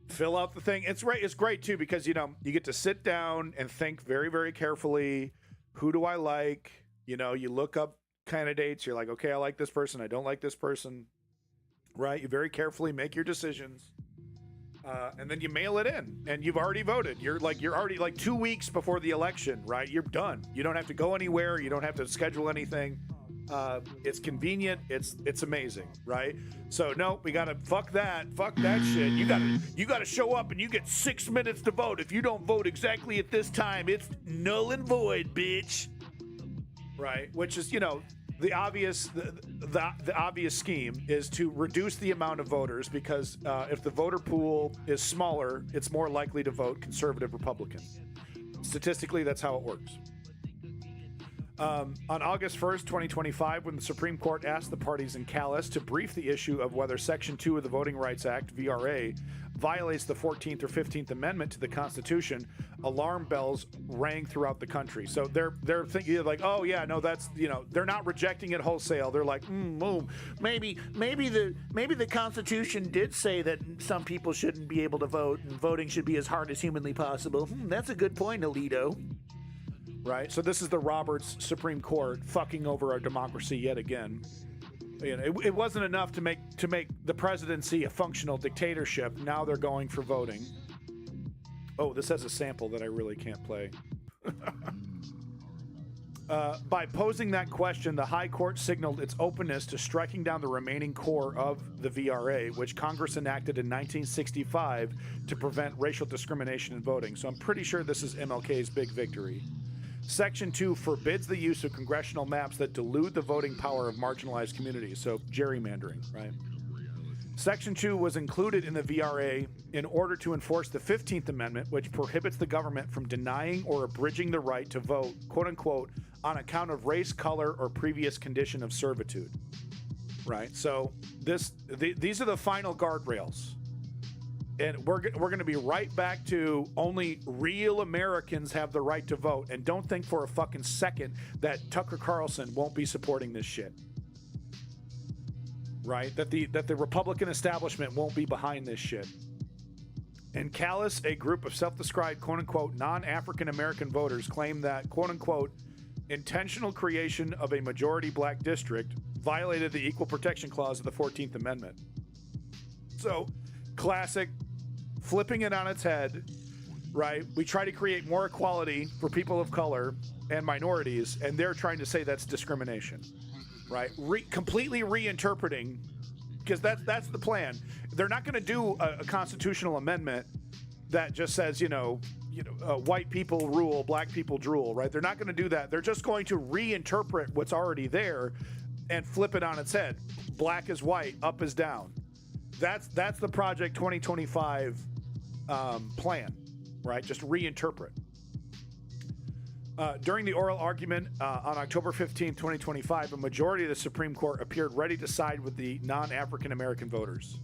Fill out the thing. It's great too because you get to sit down and think very, very carefully. Who do I like? You look up candidates. You're like, okay, I like this person. I don't like this person. Right? You very carefully make your decisions. And then you mail it in, and you've already voted. You're already 2 weeks before the election, right? You're done. You don't have to go anywhere. You don't have to schedule anything. It's convenient. It's amazing, right? So no, we gotta fuck that shit. You gotta show up, and you get 6 minutes to vote. If you don't vote exactly at this time, it's null and void, bitch. Right? Which is the obvious scheme is to reduce the amount of voters because if the voter pool is smaller, it's more likely to vote conservative Republican. Statistically, that's how it works. On August 1st, 2025, when the Supreme Court asked the parties in Callis to brief the issue of whether Section 2 of the Voting Rights Act, VRA, violates the 14th or 15th Amendment to the Constitution, alarm bells rang throughout the country. So they're thinking like, oh yeah, no, that's they're not rejecting it wholesale. They're like, maybe the Constitution did say that some people shouldn't be able to vote and voting should be as hard as humanly possible. That's a good point, Alito. Right? So this is the Roberts Supreme Court fucking over our democracy yet again. It wasn't enough to make the presidency a functional dictatorship. Now they're going for voting. Oh, this has a sample that I really can't play. By posing that question, the High Court signaled its openness to striking down the remaining core of the VRA, which Congress enacted in 1965 to prevent racial discrimination in voting. So I'm pretty sure this is MLK's big victory. Section 2 forbids the use of congressional maps that dilute the voting power of marginalized communities, so gerrymandering, right? Section 2 was included in the VRA in order to enforce the 15th Amendment, which prohibits the government from denying or abridging the right to vote, quote unquote, on account of race, color, or previous condition of servitude, right? So these are the final guardrails. And we're going to be right back to only real Americans have the right to vote. And don't think for a fucking second that Tucker Carlson won't be supporting this shit. Right? That the Republican establishment won't be behind this shit. In Callis, a group of self-described, quote-unquote, non-African American voters claim that, quote-unquote, intentional creation of a majority black district violated the Equal Protection Clause of the 14th Amendment. So, classic flipping it on its head, right? We try to create more equality for people of color and minorities, and they're trying to say that's discrimination, right? Completely reinterpreting, because that's the plan. They're not going to do a constitutional amendment that just says, white people rule, black people drool, right? They're not going to do that. They're just going to reinterpret what's already there and flip it on its head. Black is white, up is down. That's the Project 2025 plan, right? Just reinterpret. During the oral argument on October 15, 2025, a majority of the Supreme Court appeared ready to side with the non-African American voters,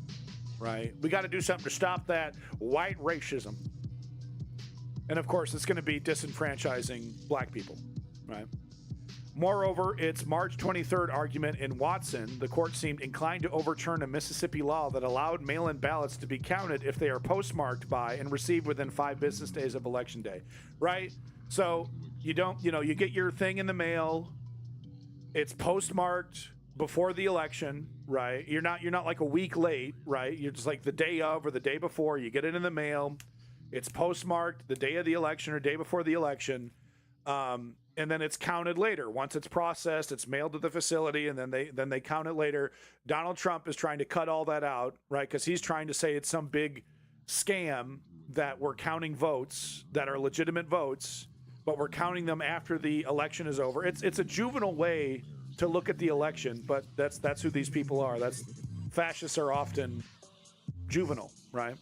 right? We got to do something to stop that white racism. And of course, it's going to be disenfranchising black people, right? Moreover, its March 23rd argument in Watson, the court seemed inclined to overturn a Mississippi law that allowed mail-in ballots to be counted if they are postmarked by and received within 5 business days of Election Day, right? So you don't, you get your thing in the mail, it's postmarked before the election, right? You're not like a week late, right? You're just like the day of or the day before, you get it in the mail. It's postmarked the day of the election or day before the election, and then it's counted later. Once it's processed, it's mailed to the facility, and then they count it later. Donald Trump is trying to cut all that out, right? Because he's trying to say it's some big scam that we're counting votes that are legitimate votes, but we're counting them after the election is over. It's a juvenile way to look at the election, but that's who these people are. Fascists are often juvenile, right?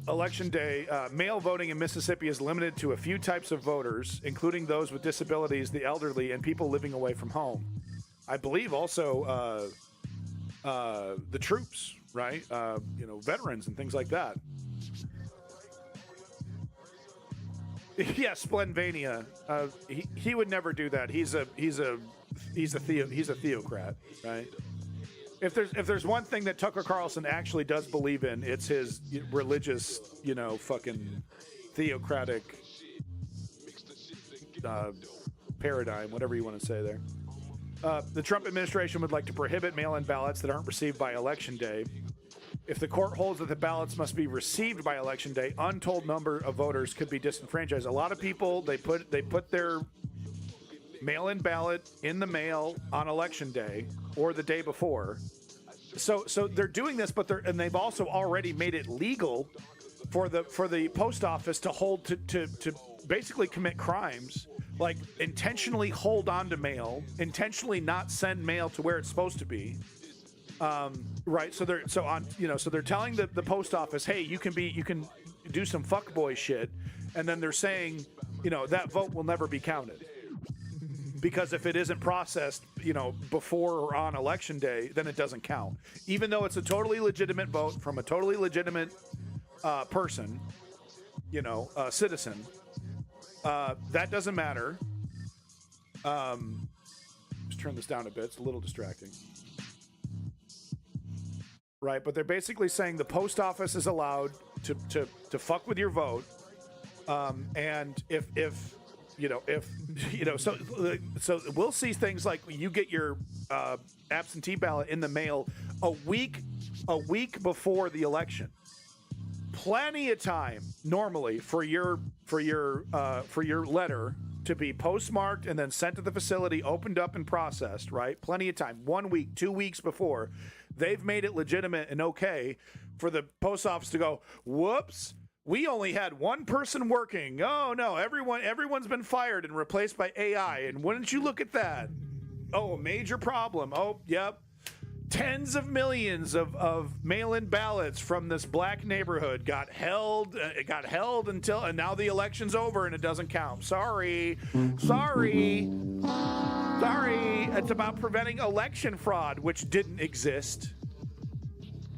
Election day, mail voting in Mississippi is limited to a few types of voters, including those with disabilities, the elderly, and people living away from home. I believe also the troops, right? Veterans and things like that. Yeah, Splenvania. He would never do that. He's a theocrat, right? If there's one thing that Tucker Carlson actually does believe in, it's his religious, fucking theocratic paradigm, whatever you want to say there. The Trump administration would like to prohibit mail-in ballots that aren't received by Election Day. If the court holds that the ballots must be received by Election Day, untold number of voters could be disenfranchised. A lot of people, they put their mail-in ballot in the mail on Election Day or the day before. So they're doing this, and they've also already made it legal for the post office to hold to basically commit crimes, like intentionally hold on to mail, intentionally not send mail to where it's supposed to be. Right. So they're telling the post office, hey, you can do some fuckboy shit, and then they're saying, that vote will never be counted. Because if it isn't processed, before or on Election Day, then it doesn't count. Even though it's a totally legitimate vote from a totally legitimate person, citizen, that doesn't matter. Just turn this down a bit. It's a little distracting. Right, but they're basically saying the post office is allowed to fuck with your vote, and so we'll see things like you get your absentee ballot in the mail a week before the election. Plenty of time normally for your letter to be postmarked and then sent to the facility, opened up and processed, right? Plenty of time. 1 week, 2 weeks before. They've made it legitimate and okay for the post office to go, whoops, we only had one person working. Oh no, everyone's been fired and replaced by AI. And wouldn't you look at that? Oh, a major problem. Oh, yep. Tens of millions of mail-in ballots from this black neighborhood got held. It got held and now the election's over and it doesn't count. Sorry. It's about preventing election fraud, which didn't exist.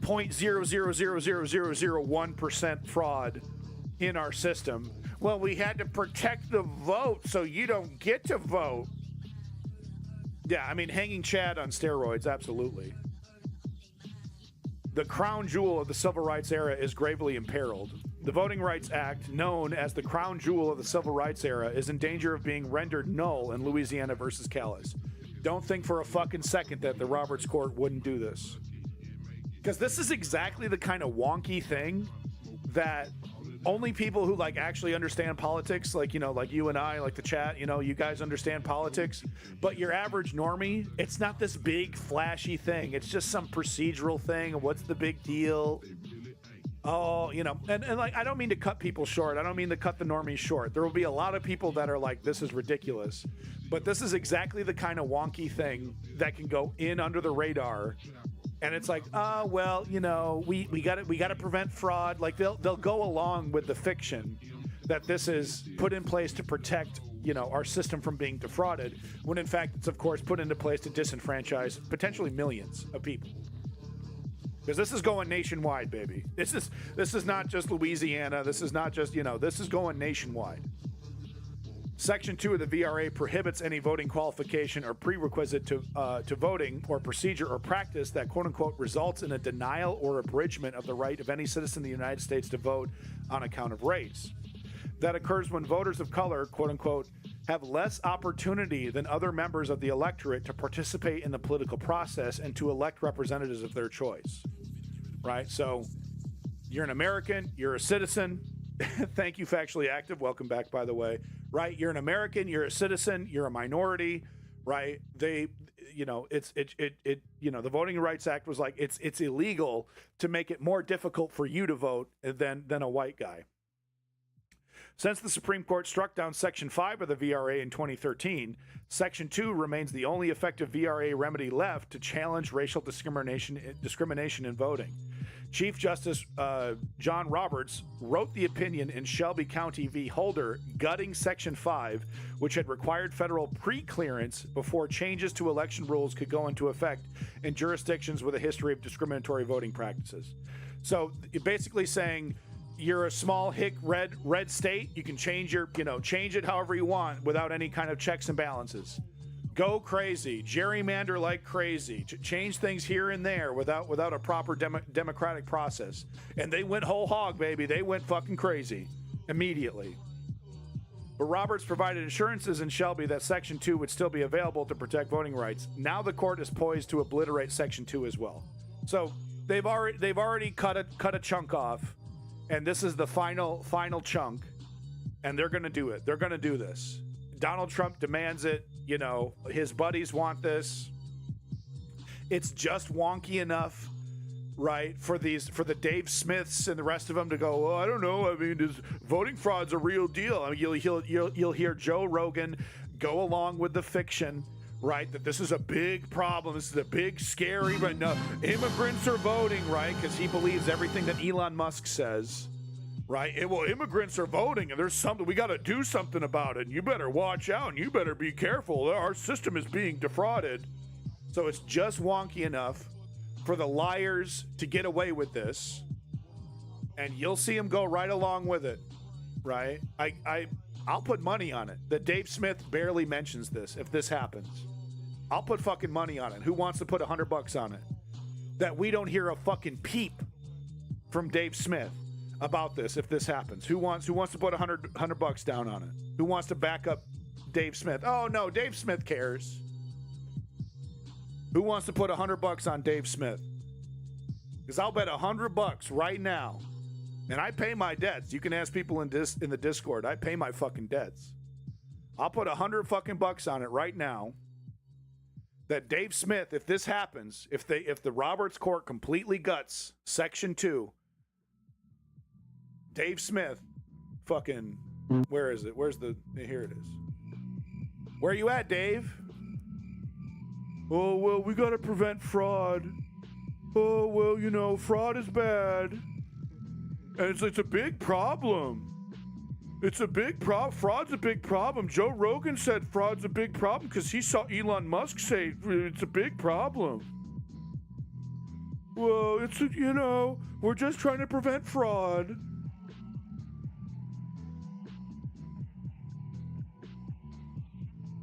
0.0000001% fraud in our system. Well, we had to protect the vote so you don't get to vote. Yeah, I mean, hanging Chad on steroids, absolutely. The crown jewel of the civil rights era is gravely imperiled. The Voting Rights Act, known as the crown jewel of the civil rights era, is in danger of being rendered null in Louisiana versus Callis. Don't think for a fucking second that the Roberts Court wouldn't do this. Because this is exactly the kind of wonky thing that only people who actually understand politics, like you and I, like the chat, you guys understand politics, but your average normie, it's not this big flashy thing. It's just some procedural thing. What's the big deal? Oh, you know, and like, I don't mean to cut people short. I don't mean to cut the normies short. There will be a lot of people that are like, this is ridiculous. But this is exactly the kind of wonky thing that can go in under the radar. And it's like, well, you know, we got to prevent fraud. Like they'll go along with the fiction that this is put in place to protect, you know, our system from being defrauded, when in fact it's of course put into place to disenfranchise potentially millions of people. Because this is going nationwide, baby. This is not just Louisiana. This is not just, you know, this is going nationwide. Section 2 of the VRA prohibits any voting qualification or prerequisite to voting or procedure or practice that, quote-unquote, results in a denial or abridgment of the right of any citizen of the United States to vote on account of race. That occurs when voters of color, quote-unquote, have less opportunity than other members of the electorate to participate in the political process and to elect representatives of their choice. Right? So you're an American, you're a citizen. Thank you, Factually Active. Welcome back, by the way. Right? You're an American, you're a citizen, you're a minority, right? They, you know, you know, the Voting Rights Act was like, it's illegal to make it more difficult for you to vote than a white guy. Since the Supreme Court struck down Section 5 of the VRA in 2013, Section 2 remains the only effective VRA remedy left to challenge racial discrimination in voting. Chief Justice John Roberts wrote the opinion in Shelby County v. Holder, gutting Section 5, which had required federal pre-clearance before changes to election rules could go into effect in jurisdictions with a history of discriminatory voting practices. So basically saying, you're a small hick red state, you can change change it however you want without any kind of checks and balances. Go crazy, gerrymander like crazy, change things here and there without a proper democratic process. And they went whole hog, baby. They went fucking crazy immediately. But Roberts provided assurances in Shelby that Section 2 would still be available to protect voting rights. Now the court is poised to obliterate Section 2 as well. So they've already cut a chunk off. And this is the final chunk, and they're going to do it. They're going to do this. Donald Trump demands it. You know, his buddies want this. It's just wonky enough, right, for the Dave Smiths and the rest of them to go, well, I don't know. I mean, voting fraud's a real deal. I mean, you'll hear Joe Rogan go along with the fiction, right, that this is a big problem. This is a big, scary, but no, immigrants are voting, right, because he believes everything that Elon Musk says, right? Well, immigrants are voting, and there's something, we got to do something about it, and you better watch out, and you better be careful. Our system is being defrauded. So it's just wonky enough for the liars to get away with this, and you'll see them go right along with it, right? I'll put money on it that Dave Smith barely mentions this if this happens. I'll put fucking money on it. Who wants to put $100 on it? That we don't hear a fucking peep from Dave Smith about this if this happens. Who wants to put $100 down on it? Who wants to back up Dave Smith? Oh no, Dave Smith cares. Who wants to put $100 on Dave Smith? Because I'll bet $100 right now. And I pay my debts. You can ask people in the Discord. I pay my fucking debts. I'll put $100 on it right now that Dave Smith, if this happens, if the Roberts Court completely guts Section 2, Dave Smith fucking, where is it? Here it is. Where you at, Dave? Oh, well, we got to prevent fraud. Oh, well, you know, fraud is bad. And it's a big problem. It's a big problem. Fraud's a big problem. Joe Rogan said fraud's a big problem because he saw Elon Musk say it's a big problem. Well, we're just trying to prevent fraud.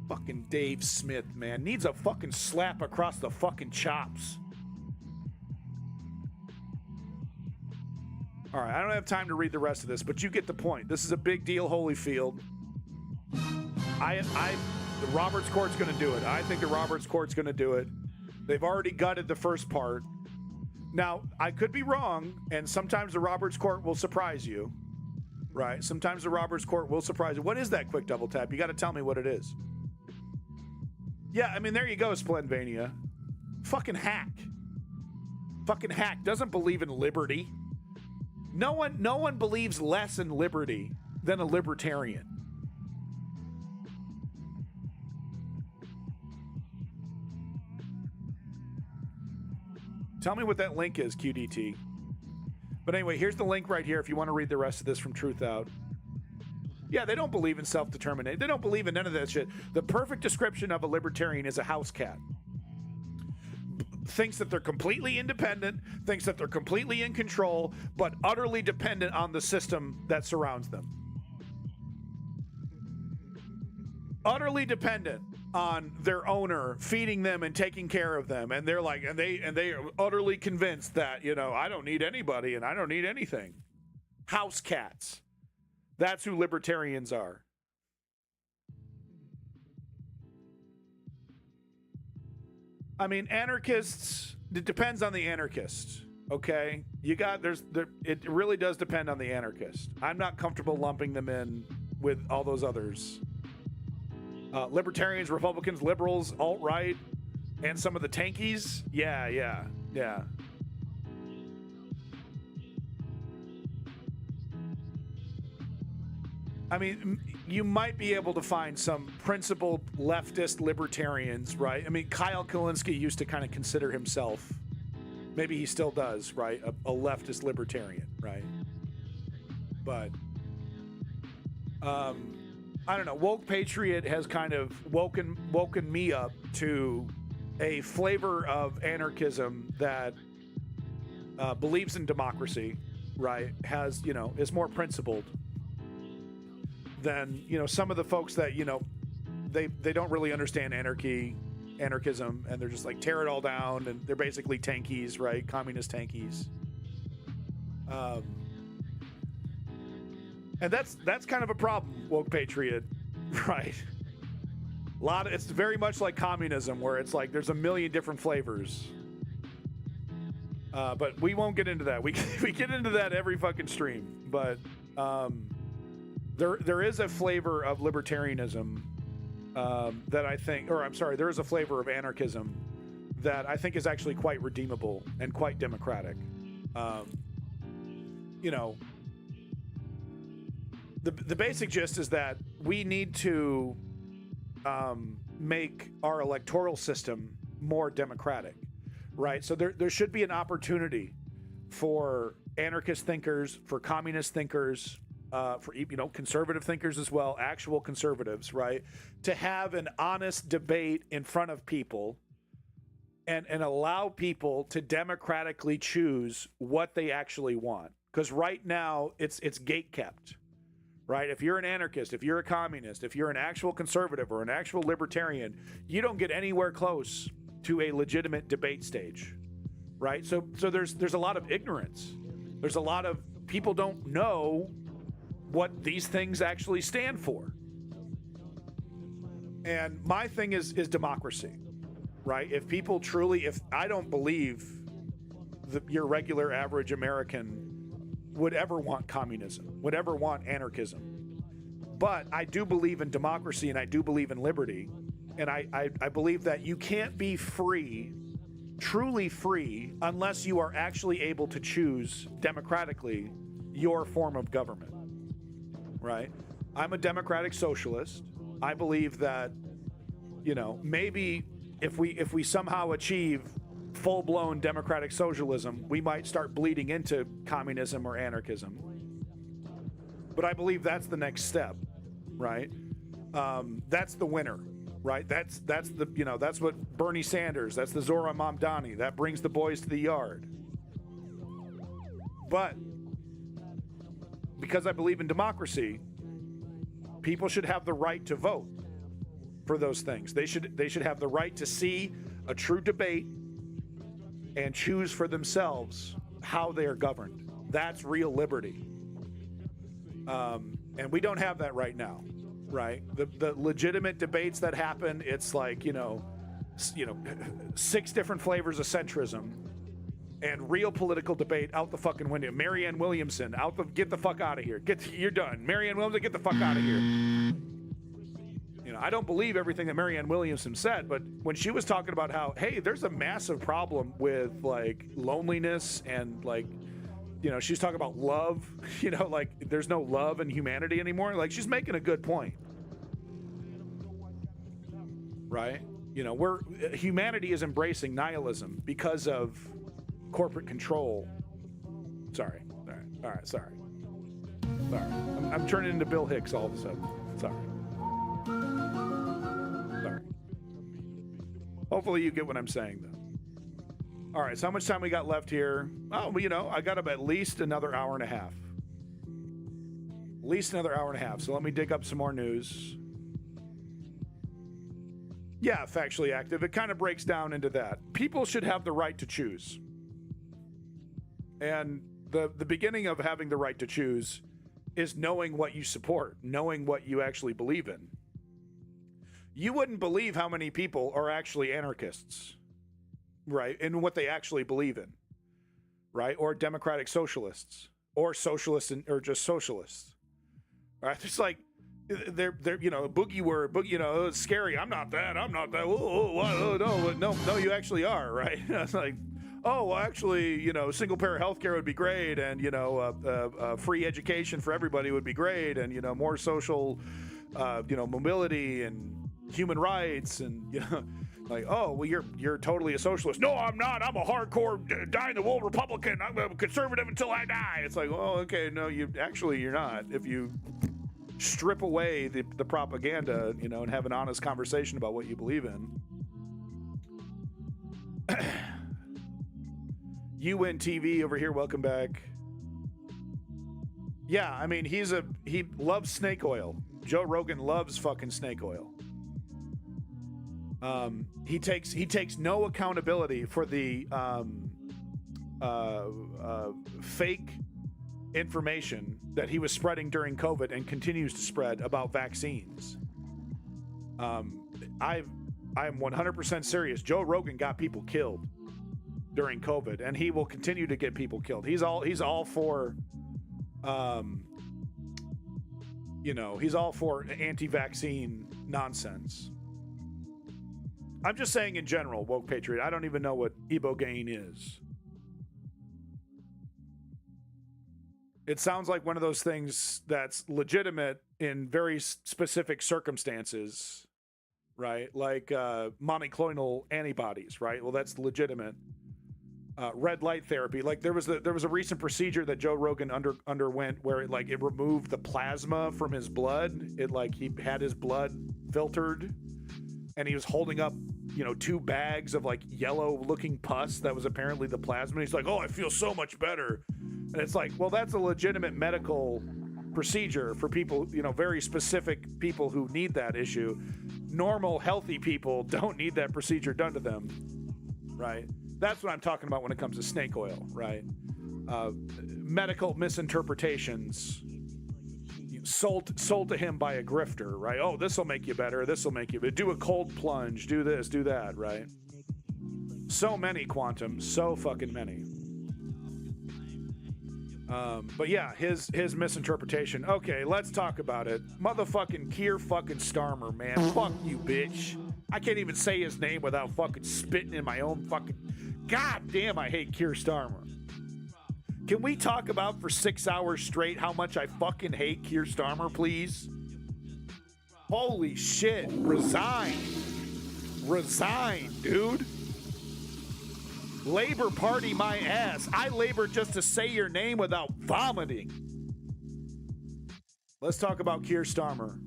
Fucking Dave Smith, man. Needs a fucking slap across the fucking chops. All right, I don't have time to read the rest of this, but you get the point. This is a big deal, Holyfield. The Roberts Court's going to do it. I think the Roberts Court's going to do it. They've already gutted the first part. Now, I could be wrong, and sometimes the Roberts Court will surprise you, right? Sometimes the Roberts Court will surprise you. What is that quick double tap? You got to tell me what it is. Yeah, I mean, there you go, Splendvania. Fucking hack. Doesn't believe in liberty. No one believes less in liberty than a libertarian. Tell me what that link is, QDT. But anyway, here's the link right here if you want to read the rest of this from Truth Out. Yeah, they don't believe in self-determination. They don't believe in none of that shit. The perfect description of a libertarian is a house cat. Thinks that they're completely independent, thinks that they're completely in control, but utterly dependent on the system that surrounds them. Utterly dependent on their owner feeding them and taking care of them, and they're like, and they are utterly convinced that, you know, I don't need anybody and I don't need anything. House cats. That's who libertarians are. I mean, anarchists, it depends on the anarchist, okay? It really does depend on the anarchist. I'm not comfortable lumping them in with all those others. Libertarians, Republicans, liberals, alt-right, and some of the tankies, yeah. I mean, you might be able to find some principled leftist libertarians, right? I mean, Kyle Kulinski used to kind of consider himself, maybe he still does, right? A leftist libertarian, right? But, I don't know. Woke Patriot has kind of woken me up to a flavor of anarchism that believes in democracy, right? Has, you know, is more principled than, you know, some of the folks that, you know, they don't really understand anarchism, and they're just like, tear it all down, and they're basically tankies, right? Communist tankies. And that's kind of a problem, Woke Patriot, right? It's very much like communism, where it's like there's a million different flavors. But we won't get into that. We get into that every fucking stream. But there is a flavor of libertarianism that I think, or I'm sorry, there is a flavor of anarchism that I think is actually quite redeemable and quite democratic. You know, the basic gist is that we need to make our electoral system more democratic, right? So there should be an opportunity for anarchist thinkers, for communist thinkers, for, you know, conservative thinkers as well, actual conservatives, right, to have an honest debate in front of people and allow people to democratically choose what they actually want. Because right now it's gate-kept, right? If you're an anarchist, if you're a communist, if you're an actual conservative or an actual libertarian, you don't get anywhere close to a legitimate debate stage, right? So there's a lot of ignorance. There's a lot of people don't know what these things actually stand for. And my thing is democracy, right? If people truly, if I don't believe your regular average American would ever want communism, would ever want anarchism. But I do believe in democracy, and I do believe in liberty. And I believe that you can't be free, truly free, unless you are actually able to choose democratically your form of government, right? I'm a democratic socialist. I believe that, you know, maybe if we somehow achieve full-blown democratic socialism, we might start bleeding into communism or anarchism. But I believe that's the next step, right? That's the winner, right? That's the, you know, that's what Bernie Sanders, that's the Zohran Mamdani, that brings the boys to the yard. But because I believe in democracy, people should have the right to vote for those things. They should have the right to see a true debate and choose for themselves how they are governed. That's real liberty. And we don't have that right now, right? The legitimate debates that happen, it's like, you know, 6 different flavors of centrism and real political debate out the fucking window. Marianne Williamson, get the fuck out of here. You're done. Marianne Williamson, get the fuck out of here. You know, I don't believe everything that Marianne Williamson said, but when she was talking about how, hey, there's a massive problem with like loneliness and like You know, she's talking about love, you know, like there's no love in humanity anymore. Like, she's making a good point. Right? You know, humanity is embracing nihilism because of corporate control. Sorry. All right. Sorry. I'm turning into Bill Hicks all of a sudden. Sorry. Hopefully you get what I'm saying, though. All right, so how much time we got left here? Oh, well, you know, I got at least another hour and a half. At least another hour and a half. So let me dig up some more news. Yeah, factually active. It kind of breaks down into that. People should have the right to choose. And the beginning of having the right to choose is knowing what you support, knowing what you actually believe in. You wouldn't believe how many people are actually anarchists, right? And what they actually believe in, right? Or democratic socialists, or socialists, or just socialists, right? It's like they're you know, boogie word, you know, it's scary. I'm not that. No, you actually are, right? It's like, oh, well, actually, you know, single payer healthcare would be great, and you know, free education for everybody would be great, and you know, more social, you know, mobility and human rights, and you know, like, oh, well, you're totally a socialist. No, I'm not. I'm a hardcore dyed-in-the-wool Republican. I'm a conservative until I die. It's like, oh, okay, no, you're not. If you strip away the propaganda, you know, and have an honest conversation about what you believe in. UN TV over here, welcome back. Yeah, I mean, he loves snake oil. Joe Rogan loves fucking snake oil. He takes no accountability for the fake information that he was spreading during COVID and continues to spread about vaccines. I am 100% serious. Joe Rogan got people killed during COVID, and he will continue to get people killed. He's all for, you know, he's all for anti-vaccine nonsense. I'm just saying in general, woke patriot. I don't even know what ibogaine is. It sounds like one of those things that's legitimate in very specific circumstances, right? Like monoclonal antibodies, right? Well, that's legitimate. Red light therapy. Like there was a recent procedure that Joe Rogan underwent where it removed the plasma from his blood. He had his blood filtered, and he was holding up, you know, 2 bags of like yellow looking pus that was apparently the plasma. And he's like, oh, I feel so much better. And it's like, well, that's a legitimate medical procedure for people, you know, very specific people who need that issue. Normal, healthy people don't need that procedure done to them, right? That's what I'm talking about when it comes to snake oil, right? Medical misinterpretations sold to him by a grifter, right? Oh, this will make you better. This will make you better. Do a cold plunge. Do this. Do that, right? So many Quantum. So fucking many. But yeah, his misinterpretation. Okay, let's talk about it. Motherfucking Keir fucking Starmer, man. Fuck you, bitch. I can't even say his name without fucking spitting in my own fucking... God damn, I hate Keir Starmer. Can we talk about for 6 hours straight how much I fucking hate Keir Starmer, please? Holy shit. Resign. Resign, dude. Labor Party my ass. I labor just to say your name without vomiting. Let's talk about Keir Starmer.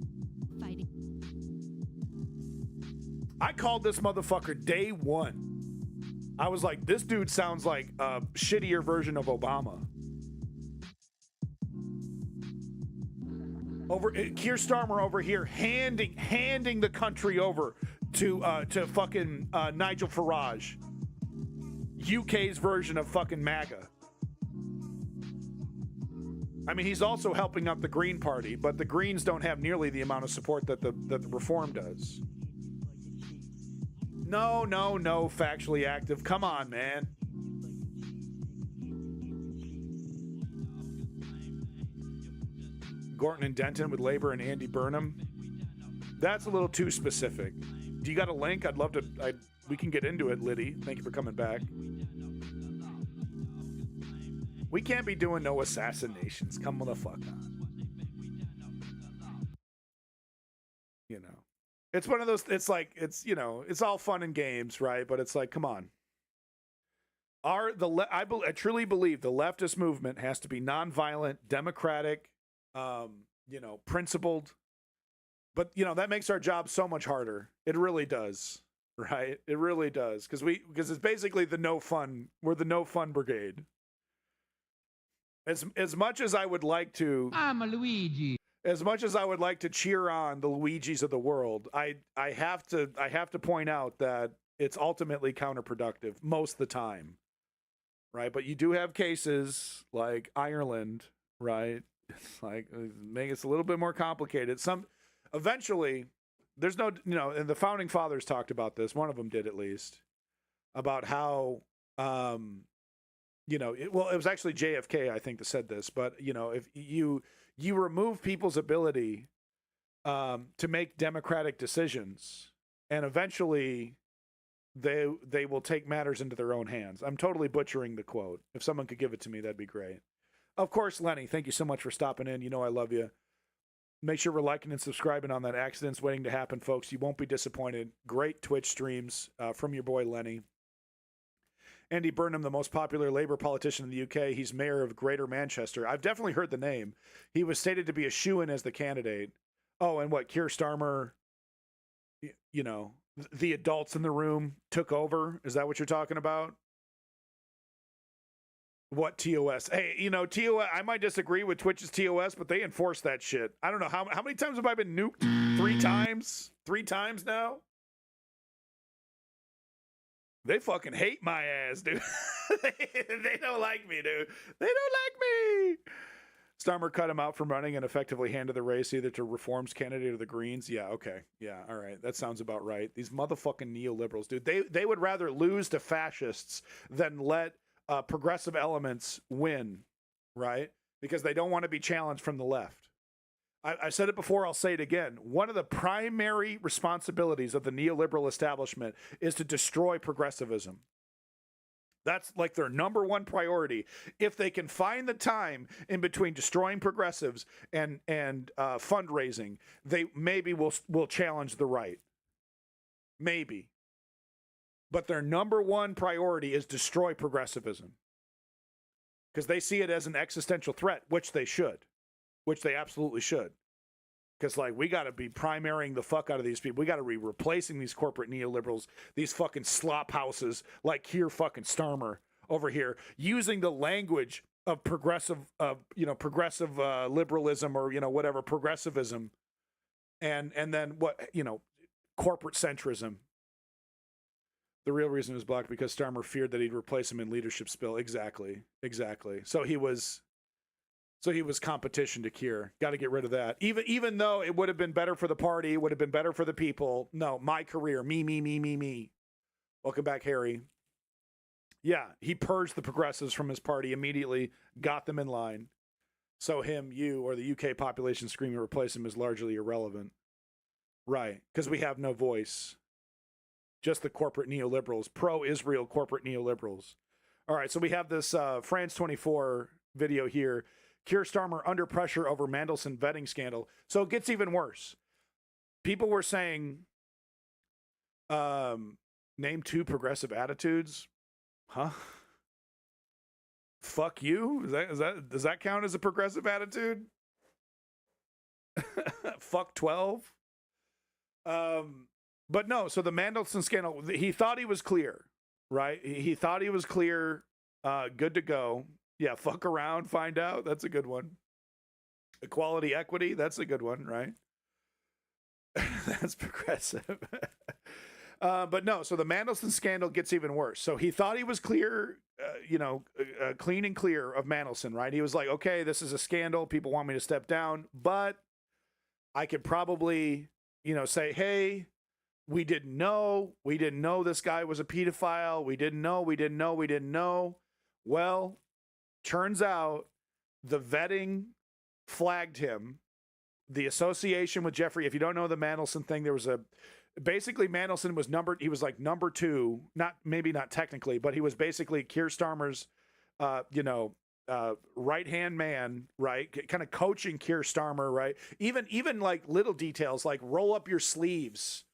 I called this motherfucker day one. I was like, this dude sounds like a shittier version of Obama. Keir Starmer over here handing the country over to fucking Nigel Farage. UK's version of fucking MAGA. I mean, he's also helping out the Green Party, but the Greens don't have nearly the amount of support that the Reform does. No, factually active. Come on, man. Gorton and Denton with Labor and Andy Burnham. That's a little too specific. Do you got a link? I'd love to... we can get into it, Liddy. Thank you for coming back. We can't be doing no assassinations. Come the fuck on. You know, it's one of those. It's like it's it's all fun and games, right? But it's like, come on. I truly believe the leftist movement has to be nonviolent, democratic, principled. But that makes our job so much harder. It really does, right? It really does, because it's basically the no fun. We're the no fun brigade. As much as I would like to, I'm a Luigi. As much as I would like to cheer on the Luigis of the world, I have to point out that it's ultimately counterproductive most of the time, right? But you do have cases like Ireland, right? It's like make it a little bit more complicated. Eventually, there's no, and the founding fathers talked about this. One of them did, at least, about how, it was actually JFK, I think, that said this. But if you remove people's ability to make democratic decisions, and eventually they will take matters into their own hands. I'm totally butchering the quote. If someone could give it to me, that'd be great. Of course, Lenny, thank you so much for stopping in. I love you. Make sure we're liking and subscribing on that. Accident's waiting to happen, folks. You won't be disappointed. Great Twitch streams from your boy Lenny. Andy Burnham, the most popular Labour politician in the UK. He's mayor of Greater Manchester. I've definitely heard the name. He was stated to be a shoo-in as the candidate. Oh, and what, Keir Starmer, the adults in the room took over? Is that what you're talking about? What TOS? Hey, TOS, I might disagree with Twitch's TOS, but they enforce that shit. I don't know. How many times have I been nuked? 3 times? 3 times now? They fucking hate my ass, dude. They don't like me, dude. They don't like me. Starmer cut him out from running and effectively handed the race either to Reform's candidate or the Greens. Yeah, okay. Yeah, all right. That sounds about right. These motherfucking neoliberals, dude. They would rather lose to fascists than let progressive elements win, right? Because they don't want to be challenged from the left. I said it before, I'll say it again. One of the primary responsibilities of the neoliberal establishment is to destroy progressivism. That's like their number one priority. If they can find the time in between destroying progressives and fundraising, they maybe will challenge the right. Maybe. But their number one priority is destroy progressivism. Because they see it as an existential threat, which they should. Which they absolutely should. Because, we got to be primarying the fuck out of these people. We got to be replacing these corporate neoliberals, these fucking slop houses like Keir fucking Starmer over here, using the language of progressive liberalism or, whatever, progressivism. And then corporate centrism. The real reason he was blocked because Starmer feared that he'd replace him in leadership spill. Exactly. So he was competition to Keir. Got to get rid of that. Even though it would have been better for the party, it would have been better for the people. No, my career. Me. Welcome back, Harry. Yeah, he purged the progressives from his party immediately, got them in line. So you, or the UK population screaming to replace him is largely irrelevant. Right, because we have no voice. Just the corporate neoliberals, pro-Israel corporate neoliberals. All right, so we have this France 24 video here. Keir Starmer under pressure over Mandelson vetting scandal. So it gets even worse. People were saying, name 2 progressive attitudes. Huh? Fuck you? Does that count as a progressive attitude? Fuck 12? But no, so the Mandelson scandal, he thought he was clear, right? He thought he was clear, good to go. Yeah, fuck around, find out. That's a good one. Equality, equity, that's a good one, right? That's progressive. But no, so the Mandelson scandal gets even worse. So he thought he was clear, clean and clear of Mandelson, right? He was like, okay, this is a scandal. People want me to step down, but I could probably, say, hey, we didn't know this guy was a pedophile. We didn't know. Well, turns out the vetting flagged him. The association with Jeffrey, if you don't know the Mandelson thing, basically Mandelson was he was like number 2, maybe not technically, but he was basically Keir Starmer's, right-hand man, right? Kind of coaching Keir Starmer, right? Even like little details like roll up your sleeves,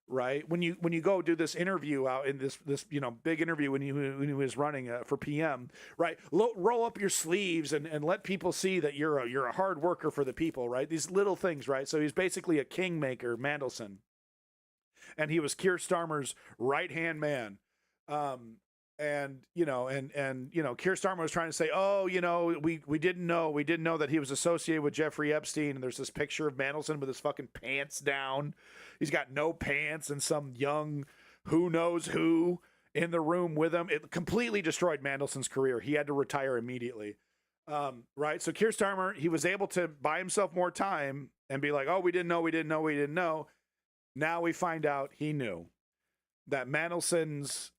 right? When you go do this interview out in this big interview when he was running for PM, right? Roll up your sleeves and let people see that you're a hard worker for the people, right? These little things, right? So he's basically a kingmaker, Mandelson, and he was Keir Starmer's right-hand man. And Keir Starmer was trying to say, we didn't know that he was associated with Jeffrey Epstein. And there's this picture of Mandelson with his fucking pants down. He's got no pants and some young who knows who in the room with him. It completely destroyed Mandelson's career. He had to retire immediately. Right. So Keir Starmer, he was able to buy himself more time and be like, oh, we didn't know. Now we find out he knew. That Mandelson's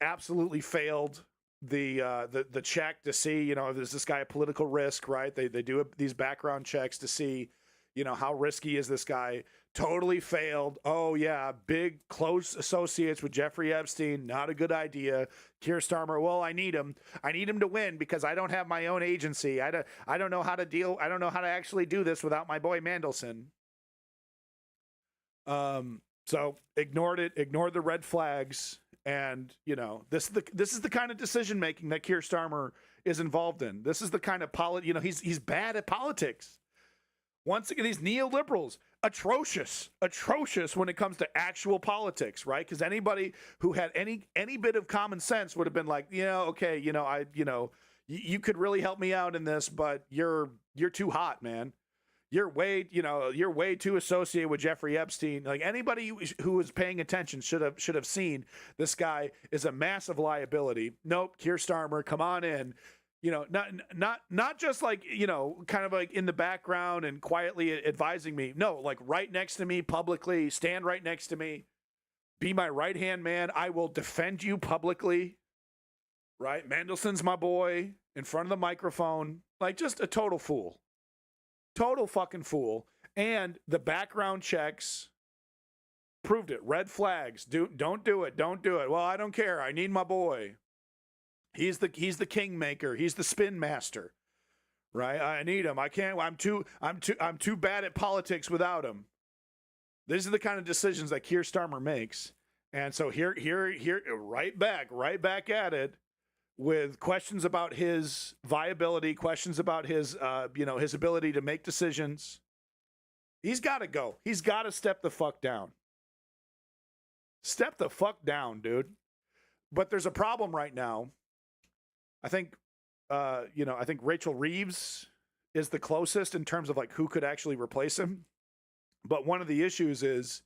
absolutely failed the check to see, is this guy a political risk, right? They do these background checks to see, how risky is this guy? Totally failed. Oh yeah, big close associates with Jeffrey Epstein. Not a good idea. Keir Starmer. Well, I need him to win because I don't have my own agency. I don't know how to deal. I don't know how to actually do this without my boy Mandelson. So ignored the red flags, and this is the kind of decision making that Keir Starmer is involved in. This is the kind of he's bad at politics. Once again, these neoliberals, atrocious when it comes to actual politics, right? Because anybody who had any bit of common sense would have been like, okay, you could really help me out in this, but you're too hot, man. You're way too associated with Jeffrey Epstein. Like anybody who was paying attention should have seen this guy is a massive liability. Nope, Keir Starmer, come on in. Not just like, kind of like in the background and quietly advising me. No, like right next to me publicly, stand right next to me. Be my right-hand man. I will defend you publicly. Right? Mandelson's my boy in front of the microphone. Like just a total fool. Total fucking fool. And the background checks proved it. Red flags. Don't do it. Well, I don't care. I need my boy. He's the kingmaker. He's the spin master. Right? I need him. I can't. I'm too bad at politics without him. These are the kind of decisions that Keir Starmer makes. And so here right back at it. With questions about his viability, questions about his, his ability to make decisions. He's got to go. He's got to step the fuck down. Step the fuck down, dude. But there's a problem right now. I think Rachel Reeves is the closest in terms of like who could actually replace him. But one of the issues is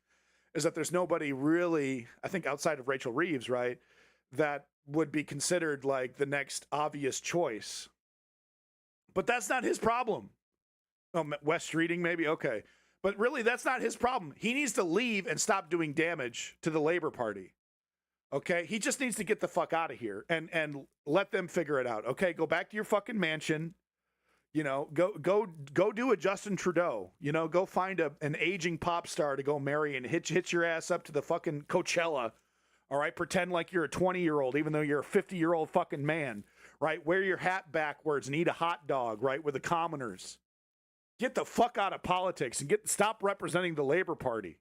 that there's nobody really, I think outside of Rachel Reeves, right, that would be considered like the next obvious choice. But that's not his problem. Oh, West Streeting maybe? Okay. But really, that's not his problem. He needs to leave and stop doing damage to the Labor Party. Okay? He just needs to get the fuck out of here and let them figure it out. Okay? Go back to your fucking mansion. Go do a Justin Trudeau. Go find an aging pop star to go marry and hit your ass up to the fucking Coachella. All right, pretend like you're a 20-year-old, even though you're a 50-year-old fucking man, right? Wear your hat backwards and eat a hot dog, right, with the commoners. Get the fuck out of politics and stop representing the Labor Party.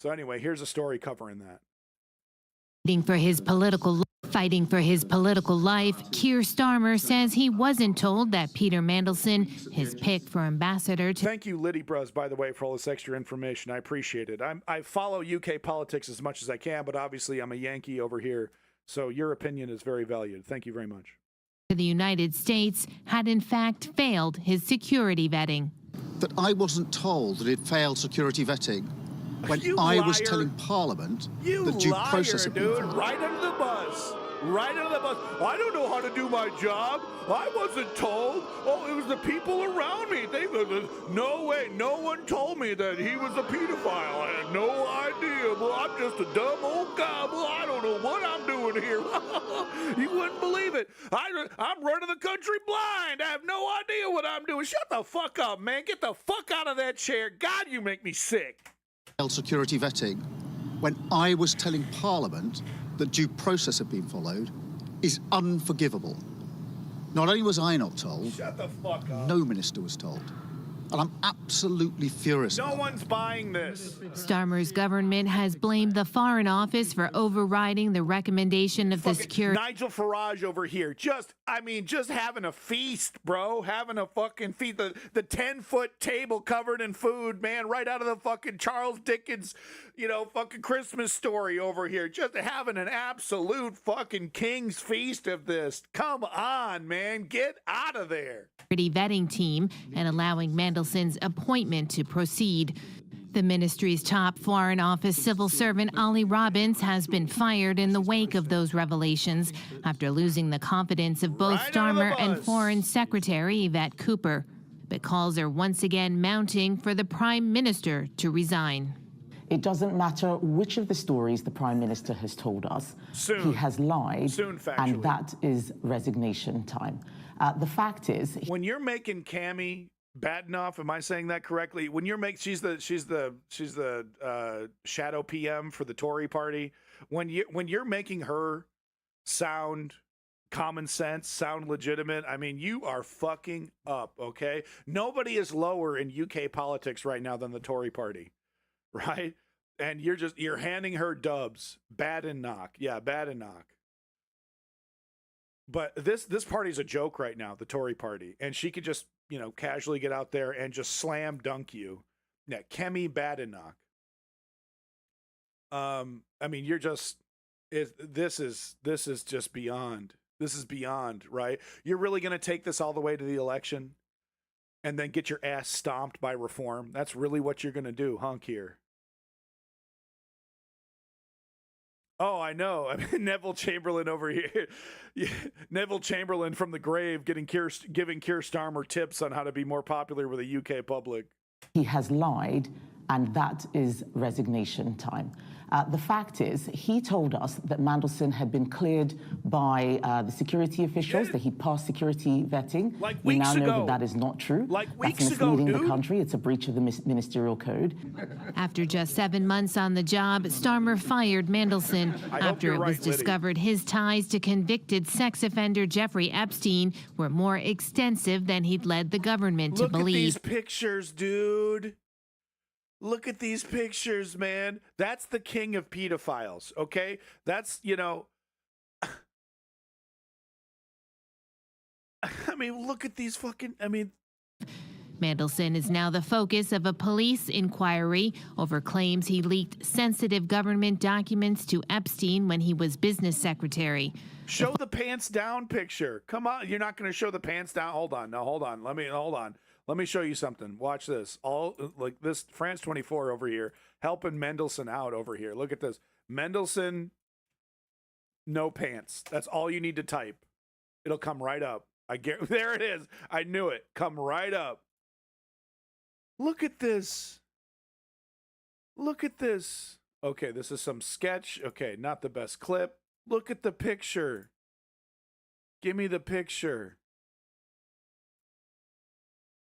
So anyway, here's a story covering that. Fighting for his political life, Keir Starmer says he wasn't told that Peter Mandelson, his pick for ambassador to... Thank you, Liddy Bros, by the way, for all this extra information. I appreciate it. I follow UK politics as much as I can, but obviously I'm a Yankee over here, so your opinion is very valued. Thank you very much. The United States had in fact failed his security vetting. That I wasn't told that it failed security vetting when I was telling Parliament that due process... dude, right under the bus. Right under the bus. I don't know how to do my job. I wasn't told. Oh, it was the people around me. No way. No one told me that he was a pedophile. I had no idea. Well, I'm just a dumb old guy. Well, I don't know what I'm doing here. You wouldn't believe it. I'm running the country blind. I have no idea what I'm doing. Shut the fuck up, man. Get the fuck out of that chair. God, you make me sick. Security vetting when I was telling Parliament that due process had been followed is unforgivable. Not only was I not told, Shut the fuck up. no minister was told. And I'm absolutely furious. No one's buying this. Starmer's government has blamed the Foreign Office for overriding the recommendation of the security. Nigel Farage over here, just having a feast, bro. Having a fucking feast. The 10-foot table covered in food, man, right out of the fucking Charles Dickens, fucking Christmas story over here. Just having an absolute fucking king's feast of this. Come on, man. Get out of there. Vetting team and allowing Mandelson's appointment to proceed. The ministry's top Foreign Office civil servant, Ollie Robbins, has been fired in the wake of those revelations after losing the confidence of both Starmer and Foreign Secretary Yvette Cooper. But calls are once again mounting for the Prime Minister to resign. It doesn't matter which of the stories the Prime Minister has told us. Soon. He has lied. Soon, factually. And that is resignation time. The fact is, when you're making Cammie Badenoff, am I saying that correctly? When you're she's the shadow PM for the Tory party. When you're making her sound common sense, sound legitimate, I mean, you are fucking up. Okay, nobody is lower in UK politics right now than the Tory party, right? And you're handing her dubs. Badenoch, yeah, Badenoch. But this party's a joke right now, the Tory party, and she could just casually get out there and just slam dunk you. Yeah, Cammie Badenoch. I mean, you're just this is just beyond. This is beyond, right? You're really gonna take this all the way to the election, and then get your ass stomped by Reform? That's really what you're gonna do, hunk here. Oh, I know. I mean, Neville Chamberlain over here. Yeah, Neville Chamberlain from the grave giving Keir Starmer tips on how to be more popular with the UK public. he has lied, and that is resignation time. The fact is, he told us that Mandelson had been cleared by the security officials, that he passed security vetting. Like we weeks now know ago. that that is not true. Like weeks That's ago, misleading dude. the country. It's a breach of the ministerial code. After just 7 months on the job, Starmer fired Mandelson after it was discovered his ties to convicted sex offender Jeffrey Epstein were more extensive than he'd led the government to Look believe. at these pictures, dude. Look at these pictures, man. That's the king of pedophiles, okay? That's, you know... I mean, look at these fucking... I mean... Mandelson is now the focus of a police inquiry over claims he leaked sensitive government documents to Epstein when he was business secretary. Show the pants down picture. Come on, you're not going to show the pants down. Hold on. No, hold on. Let me show you something. Watch this. All like this France 24 over here helping Mendelson out over here. Look at this. Mendelson no pants. That's all you need to type. It'll come right up. There it is. I knew it. Come right up. Look at this. Look at this. Okay, this is some sketch. Okay, not the best clip. Look at the picture. Give me the picture.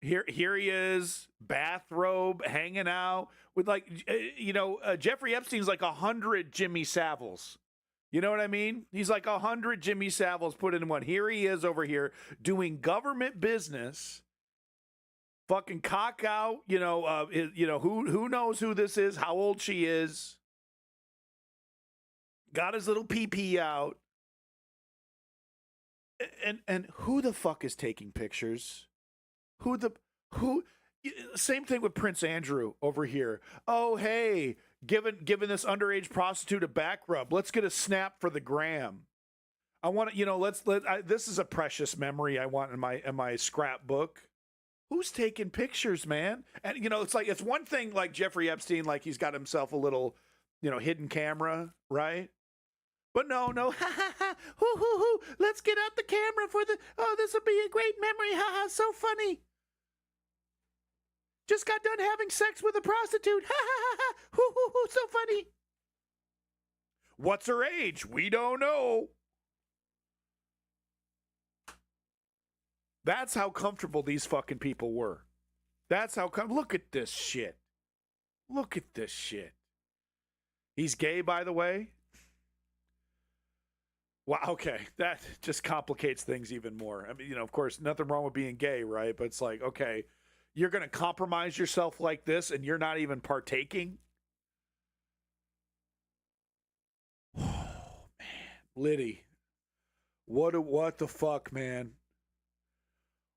Here he is, bathrobe, hanging out with Jeffrey Epstein's like 100 Jimmy Saviles. You know what I mean? He's like 100 Jimmy Saviles put in one. Here he is over here doing government business. Fucking cock out, who knows who this is, how old she is. Got his little pee-pee out. And who the fuck is taking pictures? Same thing with Prince Andrew over here. Oh, hey, giving this underage prostitute a back rub. Let's get a snap for the gram. I want to, this is a precious memory I want in my scrapbook. Who's taking pictures, man? And it's one thing like Jeffrey Epstein, like he's got himself a little, hidden camera, right? But no, ha ha ha, hoo hoo hoo, let's get out the camera for this will be a great memory, ha ha, so funny. Just got done having sex with a prostitute, ha ha ha ha, hoo hoo hoo, so funny. What's her age? We don't know. That's how comfortable these fucking people were. That's how look at this shit. Look at this shit. He's gay, by the way. Wow, okay. That just complicates things even more. I mean, of course, nothing wrong with being gay, right? But it's like, okay, you're going to compromise yourself like this and you're not even partaking? Oh, man. Liddy. What the fuck, man?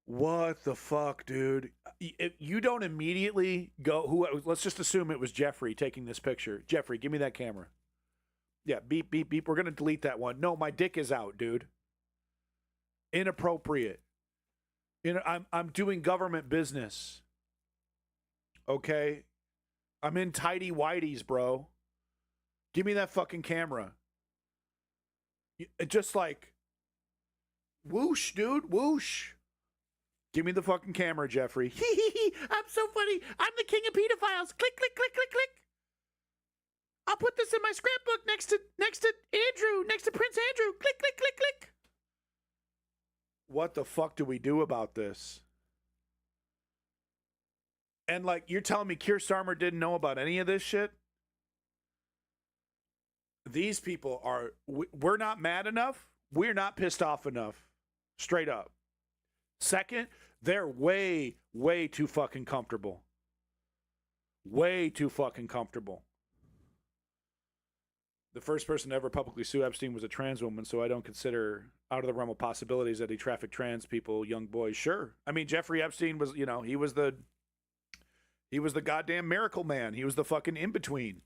What the fuck, dude? You don't immediately go, let's just assume it was Jeffrey taking this picture. Jeffrey, give me that camera. Yeah, beep, beep, beep. We're going to delete that one. No, my dick is out, dude. Inappropriate. I'm doing government business. Okay? I'm in tidy whities, bro. Give me that fucking camera. Just like, whoosh, dude, whoosh. Give me the fucking camera, Jeffrey. I'm so funny. I'm the king of pedophiles. Click, click, click, click, click. I'll put this in my scrapbook next to Andrew, next to Prince Andrew. Click, click, click, click. What the fuck do we do about this? And like, you're telling me Keir Starmer didn't know about any of this shit? These people are, we're not mad enough. We're not pissed off enough. Straight up. Second, they're way, way too fucking comfortable. Way too fucking comfortable. The first person to ever publicly sue Epstein was a trans woman, so I don't consider out of the realm of possibilities that he trafficked trans people, young boys. Sure. I mean, Jeffrey Epstein was, he was the goddamn miracle man. He was the fucking in-between.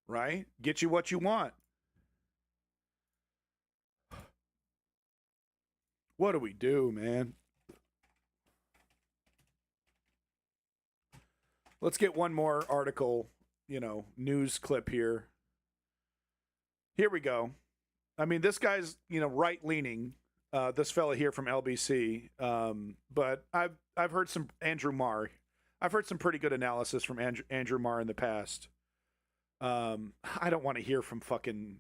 Right? Get you what you want. What do we do, man? Let's get one more article, news clip here. Here we go. I mean, this guy's, right-leaning, this fella here from LBC. But I've heard some Andrew Marr. I've heard some pretty good analysis from Andrew Marr in the past. I don't want to hear from fucking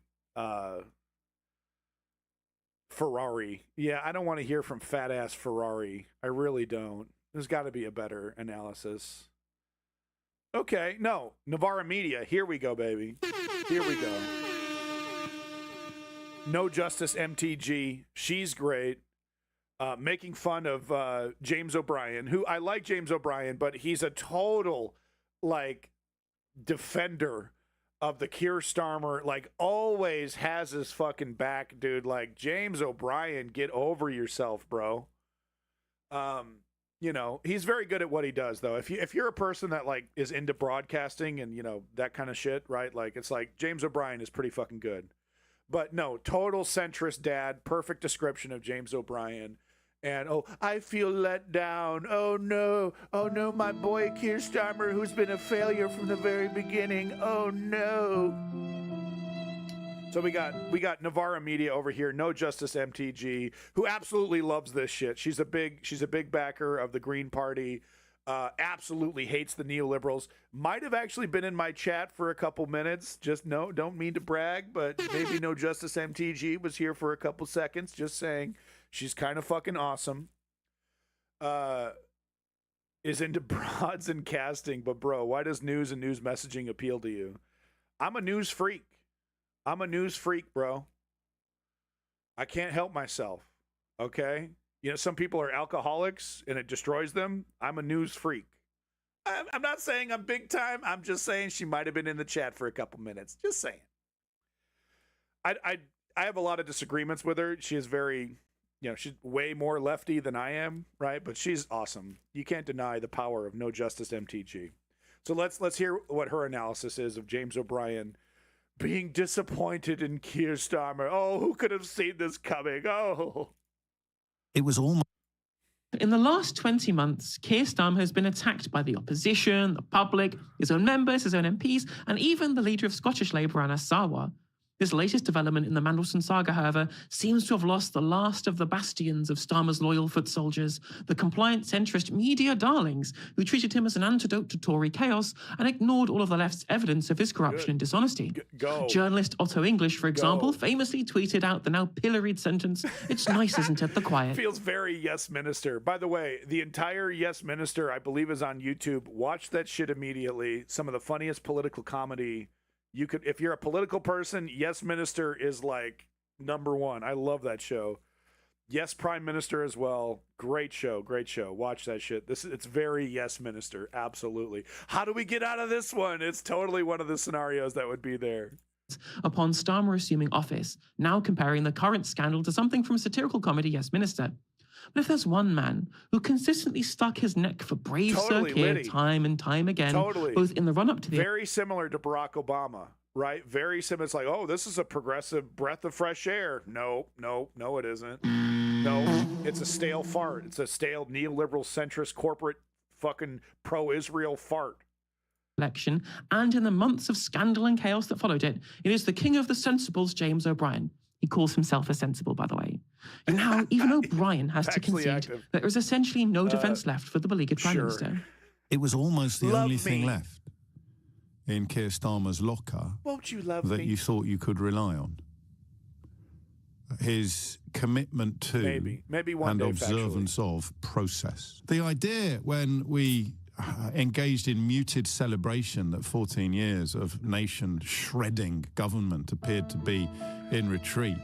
Ferrari. Yeah, I don't want to hear from fat-ass Ferrari. I really don't. There's got to be a better analysis. Okay, no. Navarra Media. Here we go, baby. Here we go. No Justice MTG. She's great. Making fun of James O'Brien, who I like James O'Brien, but he's a total, defender of the Keir Starmer, always has his fucking back, dude. James O'Brien, get over yourself, bro. He's very good at what he does, though. If you're a person that, is into broadcasting and, that kind of shit, right? It's like James O'Brien is pretty fucking good. But no, total centrist dad, perfect description of James O'Brien. And, I feel let down. Oh, no, my boy Keir Starmer, who's been a failure from the very beginning. Oh, no. So we got Navarra Media over here, No Justice MTG, who absolutely loves this shit. She's a big backer of the Green Party. Absolutely hates the neoliberals. Might have actually been in my chat for a couple minutes. Don't mean to brag, but maybe No Justice MTG was here for a couple seconds. Just saying. She's kind of fucking awesome. Is into broads and casting, but bro, why does news and news messaging appeal to you? I'm a news freak. Bro. I can't help myself. Okay? Some people are alcoholics and it destroys them. I'm a news freak. I'm not saying I'm big time. I'm just saying she might have been in the chat for a couple minutes. Just saying. I have a lot of disagreements with her. She is very... she's way more lefty than I am, right? But she's awesome. You can't deny the power of No Justice MTG. So let's hear what her analysis is of James O'Brien being disappointed in Keir Starmer. Oh, who could have seen this coming? Oh. It was almost... In the last 20 months, Keir Starmer has been attacked by the opposition, the public, his own members, his own MPs, and even the leader of Scottish Labour, Anna Sarwar. This latest development in the Mandelson saga, however, seems to have lost the last of the bastions of Starmer's loyal foot soldiers, the compliant centrist media darlings who treated him as an antidote to Tory chaos and ignored all of the left's evidence of his corruption and dishonesty. Journalist Otto English, for example, famously tweeted out the now pilloried sentence, "It's nice, isn't it, the quiet?" Feels very Yes Minister. By the way, the entire Yes Minister, I believe, is on YouTube. Watch that shit immediately. Some of the funniest political comedy you could, if you're a political person, Yes Minister is #1. I love that show. Yes, Prime Minister as well. Great show. Watch that shit. It's very Yes Minister. Absolutely. How do we get out of this one? It's totally one of the scenarios that would be there. Upon Starmer assuming office, now comparing the current scandal to something from satirical comedy Yes Minister. But if there's one man who consistently stuck his neck for brave Sir Keir time and time again, both in the run-up to the... Very similar to Barack Obama, right? Very similar. It's like, oh, this is a progressive breath of fresh air. No, it isn't. No, it's a stale fart. It's a stale neoliberal centrist corporate fucking pro-Israel fart. Election, and in the months of scandal and chaos that followed it, it is the king of the sensibles, James O'Brien. He calls himself a sensible, by the way. And now even O'Brien has to concede that there is essentially no defense left for the beleaguered Prime Minister. It was almost the only thing left in Keir Starmer's locker Won't you love that me? you thought you could rely on. His commitment to maybe one and day, observance of process. The idea when we engaged in muted celebration that 14 years of nation shredding government appeared to be in retreat.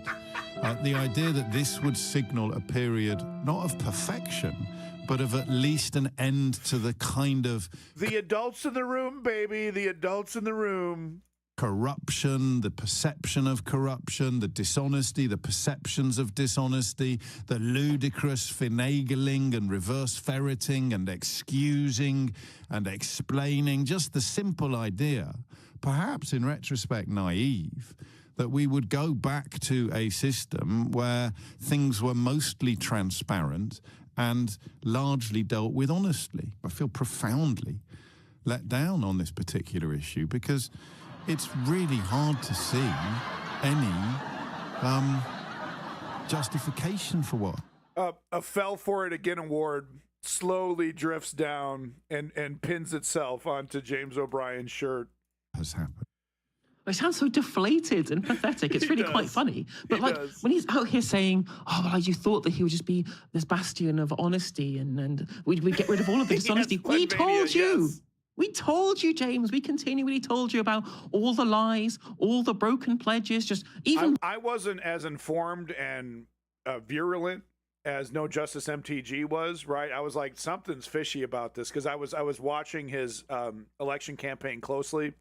The idea that this would signal a period not of perfection, but of at least an end to the kind of... The adults in the room, baby. The adults in the room. Corruption, the perception of corruption, the dishonesty, the perceptions of dishonesty, the ludicrous finagling and reverse ferreting and excusing and explaining, just the simple idea, perhaps in retrospect naive, that we would go back to a system where things were mostly transparent and largely dealt with honestly. I feel profoundly let down on this particular issue because it's really hard to see any justification for what. A Fell For It Again award slowly drifts down and pins itself onto James O'Brien's shirt. Has happened. It sounds so deflated and pathetic. It's really quite funny. But when he's out here saying, oh, well, you thought that he would just be this bastion of honesty and we'd get rid of all of the dishonesty. We told you. Yes. We told you, James. We continually told you about all the lies, all the broken pledges, just even... I wasn't as informed and virulent as No Justice MTG was, right? I was like, something's fishy about this because I was watching his election campaign closely.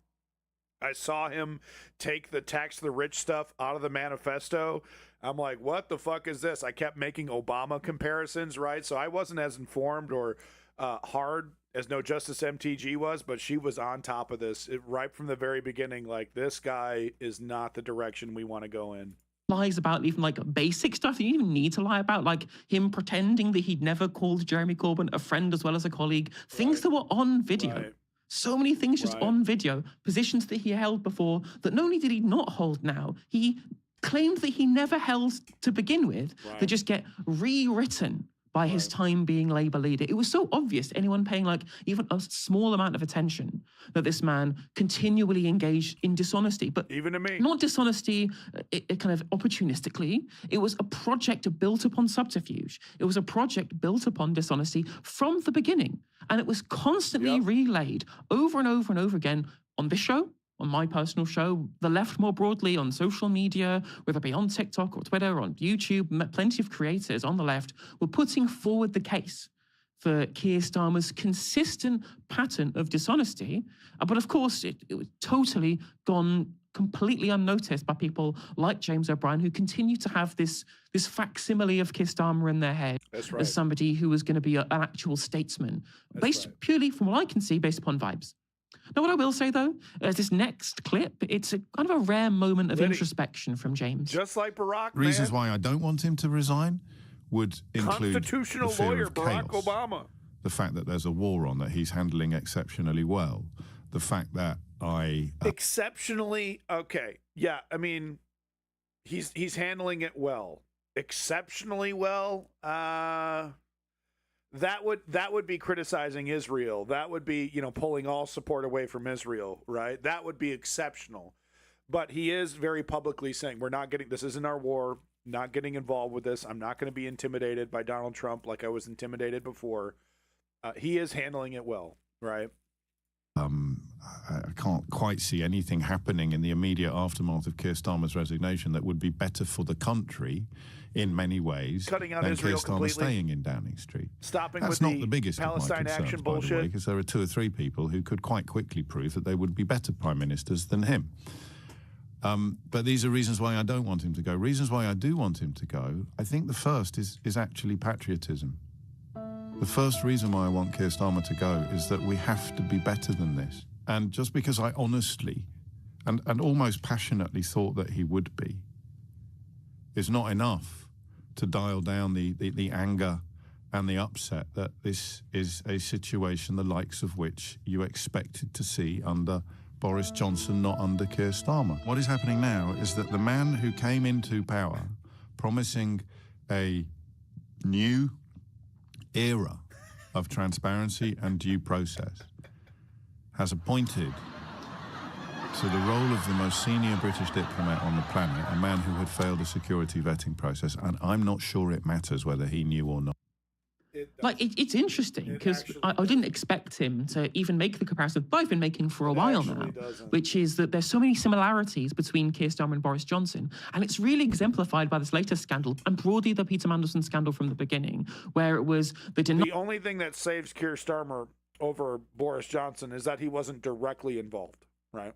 I saw him take the tax the rich stuff out of the manifesto. I'm like, what the fuck is this? I kept making Obama comparisons, right? So I wasn't as informed or hard as No Justice MTG was, but she was on top of this right from the very beginning. Like, this guy is not the direction we want to go in. Lies about even like basic stuff that you didn't even need to lie about, like him pretending that he'd never called Jeremy Corbyn a friend as well as a colleague, things that were on video. So many things just on video, positions that he held before that not only did he not hold now, he claimed that he never held to begin with, that just get rewritten by his time being Labour leader. It was so obvious to anyone paying like even a small amount of attention that this man continually engaged in dishonesty. But even to me, not dishonesty it kind of opportunistically. It was a project built upon subterfuge. It was a project built upon dishonesty from the beginning. And it was constantly relayed over and over and over again on this show, on my personal show, the left more broadly, on social media, whether it be on TikTok or Twitter or on YouTube. Plenty of creators on the left were putting forward the case for Keir Starmer's consistent pattern of dishonesty. But of course, it was totally gone completely unnoticed by people like James O'Brien, who continue to have this facsimile of Keir Starmer in their head as somebody who was going to be an actual statesman, based purely, from what I can see, based upon vibes. Now, what I will say, though, is this next clip, it's a kind of a rare moment of introspection from James. Just like Barack, Reasons why I don't want him to resign would include constitutional the fear lawyer of Barack chaos, Obama. the fact that there's a war on that he's handling exceptionally well, the fact that exceptionally okay. Yeah, I mean, he's handling it well. Exceptionally well. That would be criticizing Israel. That would be, pulling all support away from Israel, right? That would be exceptional. But he is very publicly saying, this isn't our war, not getting involved with this. I'm not going to be intimidated by Donald Trump like I was intimidated before. He is handling it well, right? I can't quite see anything happening in the immediate aftermath of Keir Starmer's resignation that would be better for the country in many ways Cutting out than Israel Keir Starmer completely. staying in Downing Street. Stopping That's with not the the biggest Palestine of my concerns, action by the way, bullshit. because there are 2 or 3 people who could quite quickly prove that they would be better prime ministers than him. But these are reasons why I don't want him to go. Reasons why I do want him to go, I think the first is actually patriotism. The first reason why I want Keir Starmer to go is that we have to be better than this. And just because I honestly and almost passionately thought that he would be, is not enough to dial down the anger and the upset that this is a situation the likes of which you expected to see under Boris Johnson, not under Keir Starmer. What is happening now is that the man who came into power promising a new era of transparency and due process has appointed to the role of the most senior British diplomat on the planet a man who had failed a security vetting process, and I'm not sure it matters whether he knew or not. It's interesting because I didn't expect him to even make the comparison that I've been making for a while now, which is that there's so many similarities between Keir Starmer and Boris Johnson, and it's really exemplified by this latest scandal and broadly the Peter Mandelson scandal from the beginning, where it was the only thing that saves Keir Starmer over Boris Johnson is that he wasn't directly involved, right?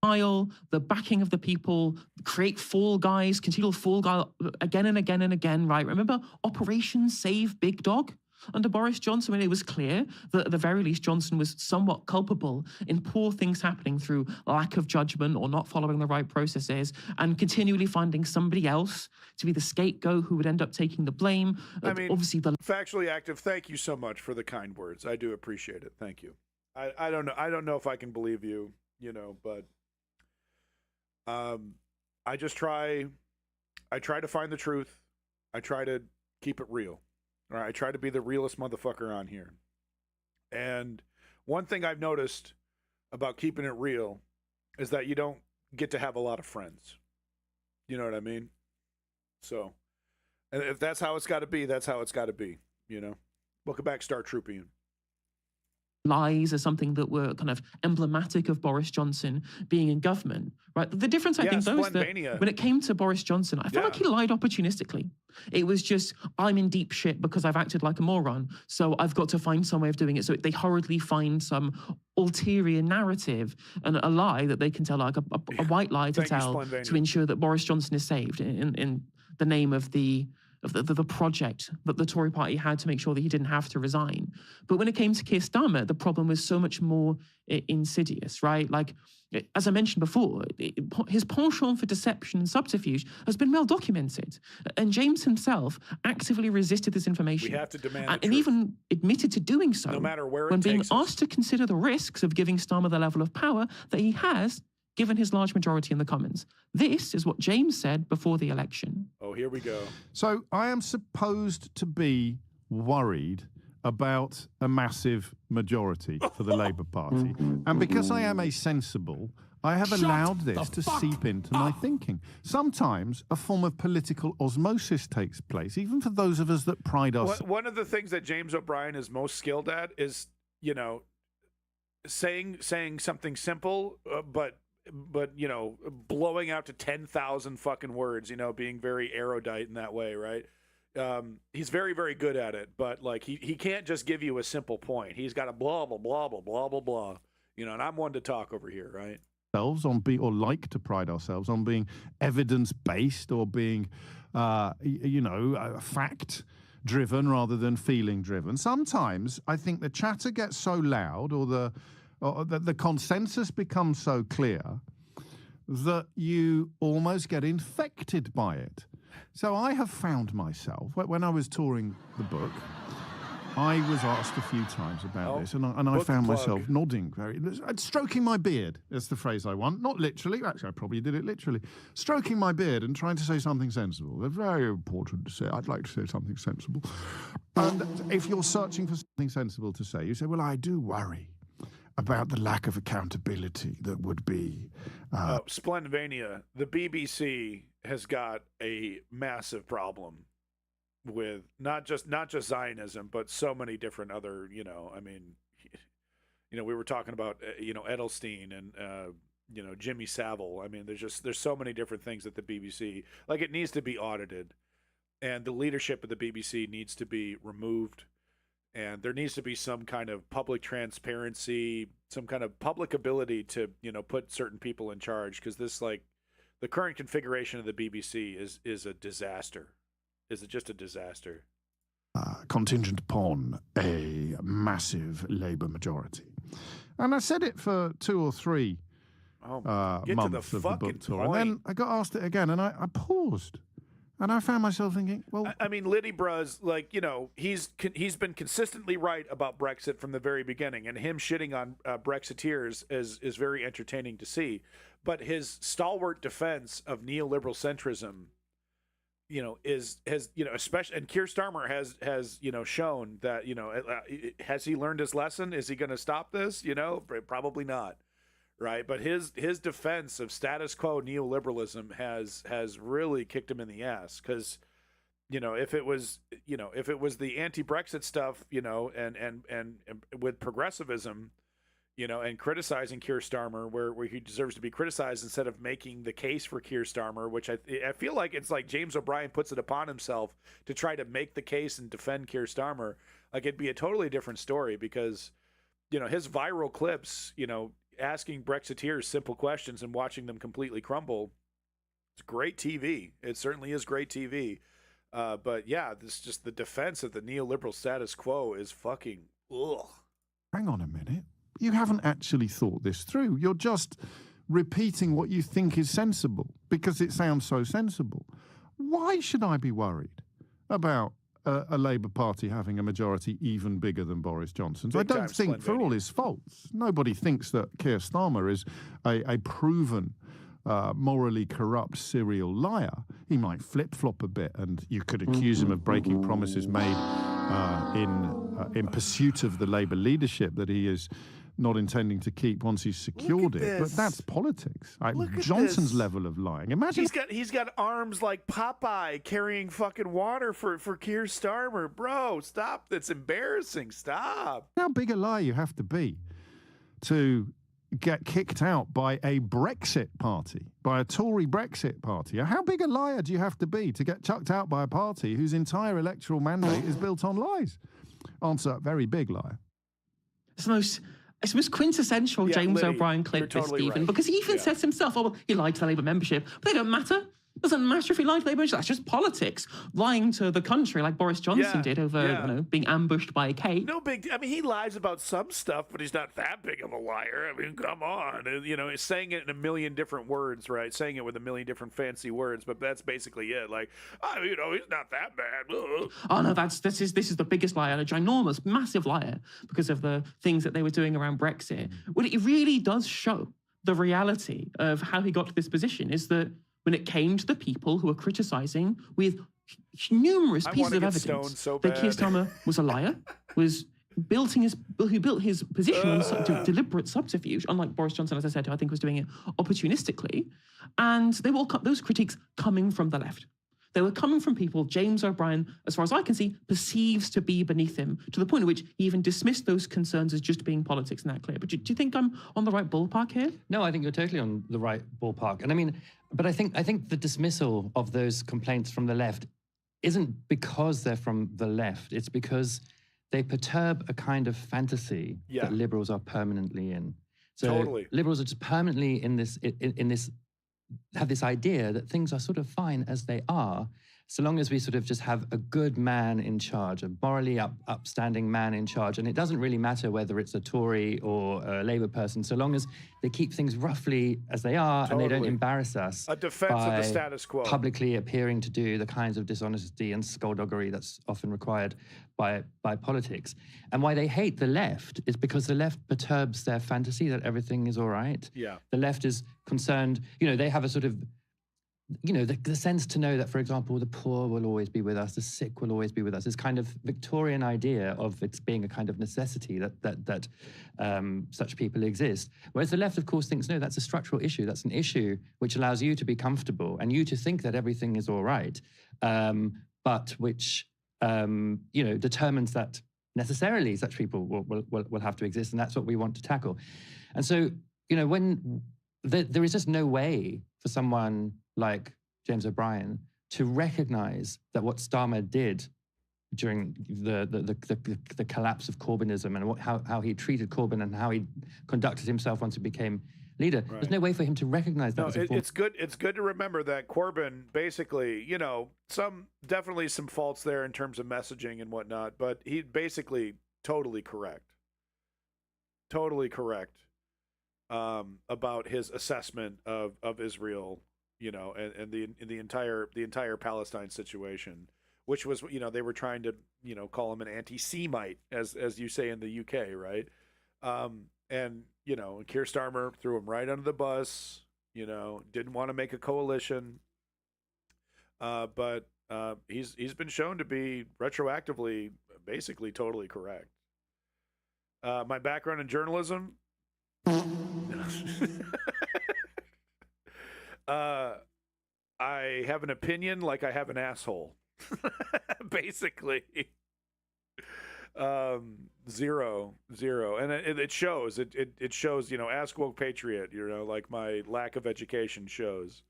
The backing of the people, create fall guys, continual fall guy again and again and again, right? Remember Operation Save Big Dog under Boris Johnson, when it was clear that at the very least Johnson was somewhat culpable in poor things happening through lack of judgment or not following the right processes and continually finding somebody else to be the scapegoat who would end up taking the blame. I mean, obviously the factually active. Thank you so much for the kind words. I do appreciate it. Thank you. I don't know. I don't know if I can believe you, but I try to find the truth. I try to keep it real. All right, I try to be the realest motherfucker on here. And one thing I've noticed about keeping it real is that you don't get to have a lot of friends. You know what I mean? So, and if that's how it's got to be, that's how it's got to be, Welcome back, Star Trooping. Lies are something that were kind of emblematic of Boris Johnson being in government, right? The difference, I think, though, is that when it came to Boris Johnson, I felt like he lied opportunistically. It was just, I'm in deep shit because I've acted like a moron, so I've got to find some way of doing it. So they hurriedly find some ulterior narrative and a lie that they can tell, like a white lie to tell to ensure that Boris Johnson is saved in the name of the project that the Tory party had to make sure that he didn't have to resign. But when it came to Keir Starmer, the problem was so much more insidious, right? Like, as I mentioned before, his penchant for deception and subterfuge has been well documented. And James himself actively resisted this information. We have to demand and even admitted to doing so no matter where it when being takes us. asked to consider the risks of giving Starmer the level of power that he has given his large majority in the Commons. This is what James said before the election. Oh, here we go. So I am supposed to be worried about a massive majority for the Labour Party. And because I am asensible, I have allowed this to seep into my thinking. Sometimes a form of political osmosis takes place, even for those of us that pride ourselves. One of the things that James O'Brien is most skilled at is, saying something simple, but blowing out to 10,000 fucking words, being very erudite in that way, right? He's very, very good at it, but like he can't just give you a simple point. He's got a blah, blah, blah, blah, blah, blah, blah, and I'm one to talk over here, right? Or like to pride ourselves on being evidence-based or being, fact-driven rather than feeling-driven. Sometimes I think the chatter gets so loud or the consensus becomes so clear that you almost get infected by it. So I have found myself, when I was touring the book, I was asked a few times about this, and I found myself nodding, stroking my beard, is the phrase I want. Not literally, actually I probably did it literally. Stroking my beard and trying to say something sensible. They're very important to say. I'd like to say something sensible. And if you're searching for something sensible to say, you say, well, I do worry about the lack of accountability that would be... Splendvania, the BBC has got a massive problem with not just Zionism, but so many different other, we were talking about, Edelstein and, Jimmy Savile. I mean, there's so many different things at the BBC. Like, it needs to be audited, and the leadership of the BBC needs to be removed, and there needs to be some kind of public transparency, some kind of public ability to, put certain people in charge, because this, like, the current configuration of the BBC is a disaster. Is it just a disaster? Contingent upon a massive Labour majority. And I said it for 2 or 3 months of the book tour. And then I got asked it again, and I paused. And I found myself thinking, well... I mean, Liddy Bruh's, like, he's been consistently right about Brexit from the very beginning, and him shitting on Brexiteers is very entertaining to see. But his stalwart defense of neoliberal centrism, especially, and Keir Starmer has shown that, has he learned his lesson? Is he going to stop this? Probably not. Right. But his defense of status quo neoliberalism has really kicked him in the ass, because, if it was the anti-Brexit stuff, and with progressivism, and criticizing Keir Starmer where he deserves to be criticized, instead of making the case for Keir Starmer, which I feel like it's like James O'Brien puts it upon himself to try to make the case and defend Keir Starmer. Like, it'd be a totally different story, because, his viral clips, asking Brexiteers simple questions and watching them completely crumble, it's great TV. It certainly is great TV. But yeah, the defense of the neoliberal status quo is fucking ugh. Hang on a minute. You haven't actually thought this through. You're just repeating what you think is sensible because it sounds so sensible. Why should I be worried about a Labour Party having a majority even bigger than Boris Johnson's? I don't think, for all his faults, nobody thinks that Keir Starmer is a proven, morally corrupt serial liar. He might flip-flop a bit, and you could accuse him of breaking promises made in pursuit of the Labour leadership that he is not intending to keep once he's secured it. But that's politics. Johnson's level of lying. Imagine he's got arms like Popeye carrying fucking water for Keir Starmer. Bro, stop. That's embarrassing. Stop. How big a liar you have to be to get kicked out by a Brexit party, by a Tory Brexit party? How big a liar do you have to be to get chucked out by a party whose entire electoral mandate is built on lies? Answer, very big liar. It's the most quintessential James O'Brien clip, totally Stephen, right. because he even says himself, oh, well, he lied to the Labour membership. But they don't matter. It doesn't matter if he lied to Labour membership. That's just politics. Lying to the country like Boris Johnson did over being ambushed by a cake. No big... I mean, he lies about some stuff, but he's not that big of a liar. I mean, come on. He's saying it in a million different words, right? Saying it with a million different fancy words, but that's basically it. Like, he's not that bad. Oh, no, this is the biggest liar, a ginormous, massive liar, because of the things that they were doing around Brexit. What it really does show, the reality of how he got to this position, is that when it came to the people who were criticising with numerous pieces of evidence that Keir Starmer was a liar, who built his position on deliberate subterfuge, unlike Boris Johnson, as I said, who I think was doing it opportunistically, and they were all those critiques coming from the left. They were coming from people James O'Brien, as far as I can see, perceives to be beneath him, to the point at which he even dismissed those concerns as just being politics and that clear. But do you think I'm on the right ballpark here? No, I think you're totally on the right ballpark. And I mean, but I think the dismissal of those complaints from the left isn't because they're from the left. It's because they perturb a kind of fantasy that liberals are permanently in. So liberals are just permanently in this have this idea that things are sort of fine as they are, so long as we sort of just have a good man in charge, a morally upstanding man in charge. And it doesn't really matter whether it's a Tory or a Labour person, so long as they keep things roughly as they are and they don't embarrass us. A defense of the status quo. Publicly appearing to do the kinds of dishonesty and skullduggery that's often required by politics. And why they hate the left is because the left perturbs their fantasy that everything is all right. Yeah. The left is concerned, they have a sort of, the sense to know that, for example, the poor will always be with us, the sick will always be with us, this kind of Victorian idea of it being a kind of necessity that such people exist. Whereas the left, of course, thinks, no, that's a structural issue. That's an issue which allows you to be comfortable and you to think that everything is all right, but which, determines that necessarily such people will have to exist, and that's what we want to tackle. And so, you know, when there is just no way for someone like James O'Brien to recognize that what Starmer did during the collapse of Corbynism and how he treated Corbyn and how he conducted himself once he became leader. Right. There's no way for him to recognize that. No, it's good. It's good to remember that Corbyn basically, you know, definitely some faults there in terms of messaging and whatnot, but he basically totally correct about his assessment of Israel, you know, and the entire Palestine situation, which was, you know, they were trying to, you know, call him an anti-Semite, as you say in the UK, right? And, you know, Keir Starmer threw him right under the bus, you know, didn't want to make a coalition. But he's been shown to be retroactively basically totally correct. My background in journalism, I have an opinion like I have an asshole. Basically. Zero. And it shows. It shows, you know, ask woke patriot, you know, like my lack of education shows.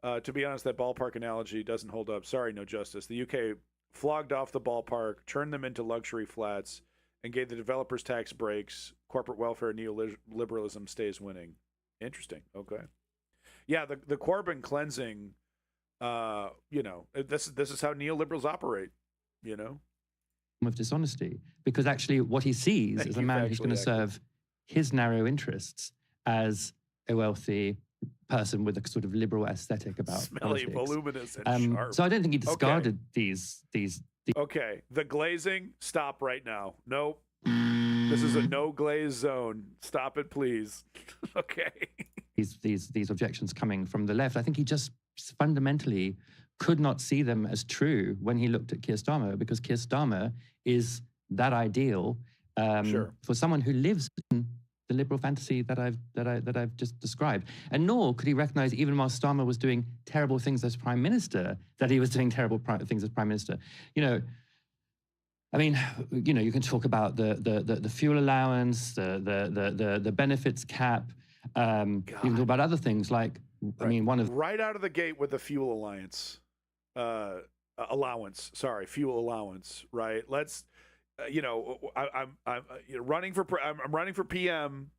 To be honest, that ballpark analogy doesn't hold up. Sorry, no justice. The UK flogged off the ballpark, turned them into luxury flats, and gave the developers tax breaks. Corporate welfare neoliberalism stays winning. Interesting. Okay. Yeah, the Corbyn cleansing, you know, this is how neoliberals operate, you know? Of dishonesty, because actually what he sees is a man who's going to serve his narrow interests as a wealthy person with a sort of liberal aesthetic about smelly, politics. Voluminous, and sharp. So I don't think he discarded these. Okay, the glazing, stop right now. Nope. This is a no glaze zone. Stop it, please. Okay. These objections coming from the left, I think he just fundamentally could not see them as true when he looked at Keir Starmer, because Keir Starmer is that ideal for someone who lives in the liberal fantasy that I've just described. And nor could he recognize, even while Starmer was doing terrible things as Prime Minister, that he was doing terrible things as Prime Minister. You know, I mean, you know, you can talk about the fuel allowance, the benefits cap. You can talk about other things like, I mean, right out of the gate with the fuel fuel allowance, right? Let's, you know, I'm running for PM,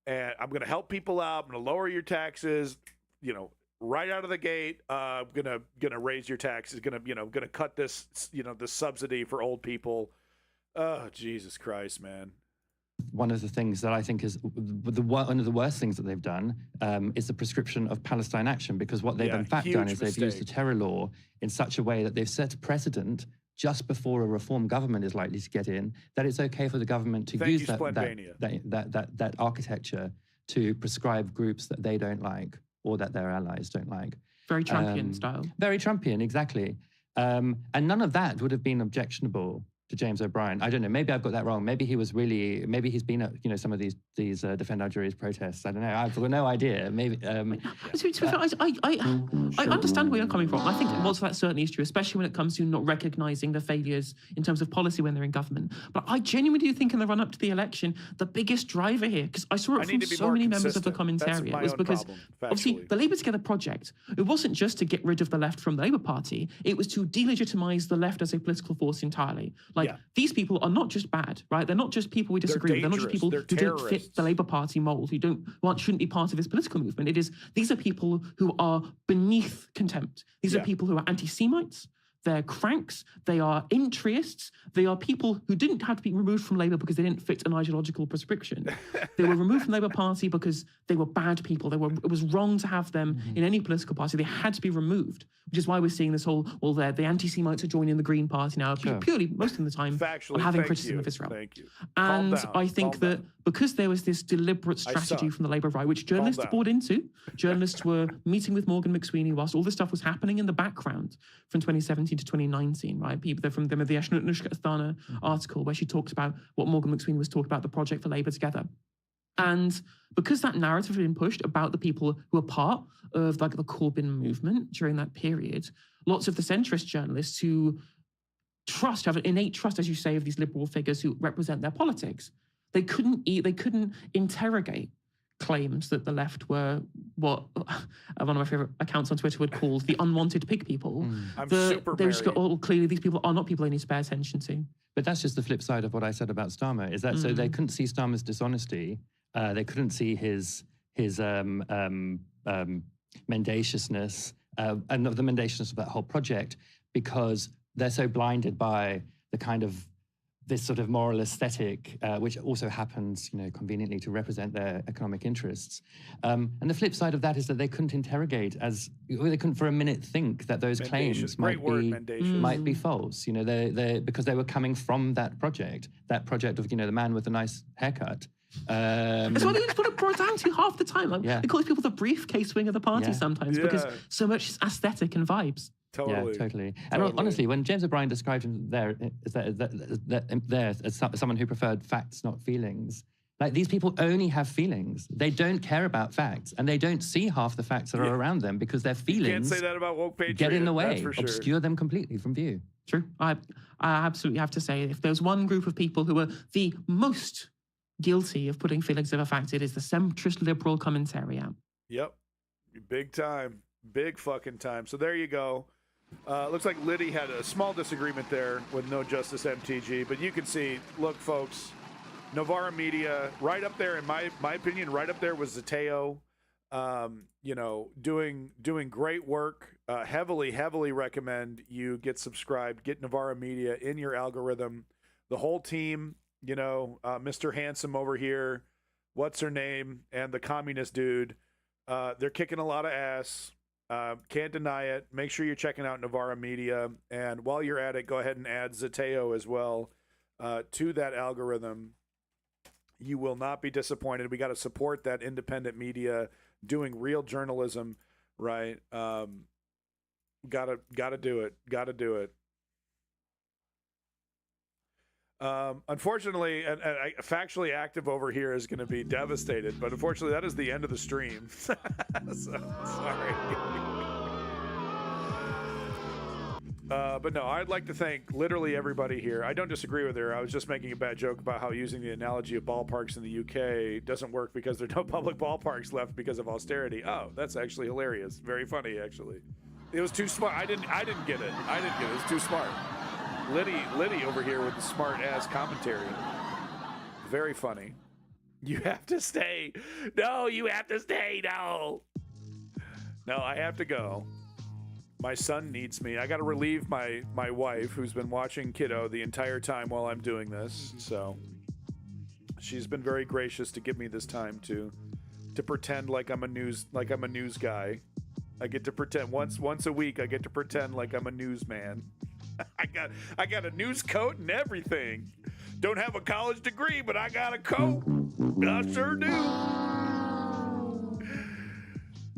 and I'm going to help people out. I'm going to lower your taxes, you know, right out of the gate. I'm gonna raise your taxes. Gonna cut this, you know, the subsidy for old people. Oh, Jesus Christ, man. One of the things that I think is one of the worst things that they've done is the prescription of Palestine action, because what they've in fact done is they've used the terror law in such a way that they've set a precedent just before a reform government is likely to get in, that it's okay for the government to use that architecture to prescribe groups that they don't like or that their allies don't like. Very Trumpian style. Very Trumpian, exactly. And none of that would have been objectionable to James O'Brien. I don't know. Maybe I've got that wrong. Maybe he's been at, you know, some of these Defend Our Juries protests. I don't know. I've got no idea. Maybe. To be fair, I understand where you're coming from. I think that certainly is true, especially when it comes to not recognizing the failures in terms of policy when they're in government. But I genuinely do think in the run up to the election, the biggest driver here, because I saw it from so many members of the commentariat, was because obviously the Labour Together project, it wasn't just to get rid of the left from the Labour Party. It was to delegitimize the left as a political force entirely. Like, these people are not just bad, right? They're not just people we disagree with. They're not just people who don't fit the Labour Party mold, who shouldn't be part of this political movement. These are people who are beneath contempt. These are people who are anti-Semites. They're cranks. They are intraists. They are people who didn't have to be removed from Labour because they didn't fit an ideological prescription. They were removed from the Labour Party because they were bad people. It was wrong to have them in any political party. They had to be removed, which is why we're seeing this whole, the anti-Semites are joining the Green Party now, purely, most of the time, on having criticism of Israel. Thank you. And I think that because there was this deliberate strategy from the Labour right, which journalists bought into, journalists were meeting with Morgan McSweeney whilst all this stuff was happening in the background from 2017 to 2019, right? People from the Anushka Asthana article where she talks about what Morgan McSweeney was talking about, the project for Labour Together. And because that narrative had been pushed about the people who were part of the Corbyn movement during that period, lots of the centrist journalists who trust, have an innate trust, as you say, of these liberal figures who represent their politics. They couldn't interrogate claims that the left were what one of my favorite accounts on Twitter would call the unwanted pig people. They just go, oh, clearly these people are not people they need to pay attention to. But that's just the flip side of what I said about Starmer, is that so they couldn't see Starmer's dishonesty, they couldn't see his mendaciousness, and the mendaciousness of that whole project, because they're so blinded by the kind of this sort of moral aesthetic, which also happens, conveniently to represent their economic interests. And the flip side of that is that they couldn't interrogate they couldn't for a minute think that those claims might be false. Because they were coming from that project of, the man with the nice haircut. That's what they put it brought down to half the time. They call these people the briefcase wing of the party sometimes because so much is aesthetic and vibes. Totally. Yeah, totally. And honestly, when James O'Brien described him there as someone who preferred facts, not feelings, like these people only have feelings. They don't care about facts, and they don't see half the facts that are around them because their feelings can't say that about woke patriot, get in the way, that's for sure. obscure them completely from view. True. I absolutely have to say, if there's one group of people who are the most guilty of putting feelings over facts, it is the centrist liberal commentariat. Yep. Big time. Big fucking time. So there you go. Looks like Liddy had a small disagreement there with No Justice MTG, but you can see, look, folks, Novara Media, right up there, in my opinion, right up there was Zateo, doing great work. Heavily recommend you get subscribed, get Novara Media in your algorithm. The whole team, Mr. Handsome over here, what's her name, and the communist dude, they're kicking a lot of ass. Can't deny it. Make sure you're checking out Novara Media. And while you're at it, go ahead and add Zateo as well to that algorithm. You will not be disappointed. We got to support that independent media doing real journalism, right? Gotta do it. Gotta do it. Unfortunately, and Factually Active over here is going to be devastated, but unfortunately that is the end of the stream. So, sorry. But no, I'd like to thank literally everybody here. I don't disagree with her. I was just making a bad joke about how using the analogy of ballparks in the UK doesn't work because there are no public ballparks left because of austerity. Oh, that's actually hilarious. Very funny, actually. It was too smart. I didn't get it. It was too smart. Liddy over here with the smart ass commentary. Very funny. You have to stay. No, you have to stay. No, I have to go. My son needs me. I got to relieve my wife, who's been watching kiddo the entire time while I'm doing this. So she's been very gracious to give me this time to pretend like I'm a news guy. I get to pretend once a week. I get to pretend like I'm a newsman. I got a news coat and everything. Don't have a college degree, but I got a coat. I sure do.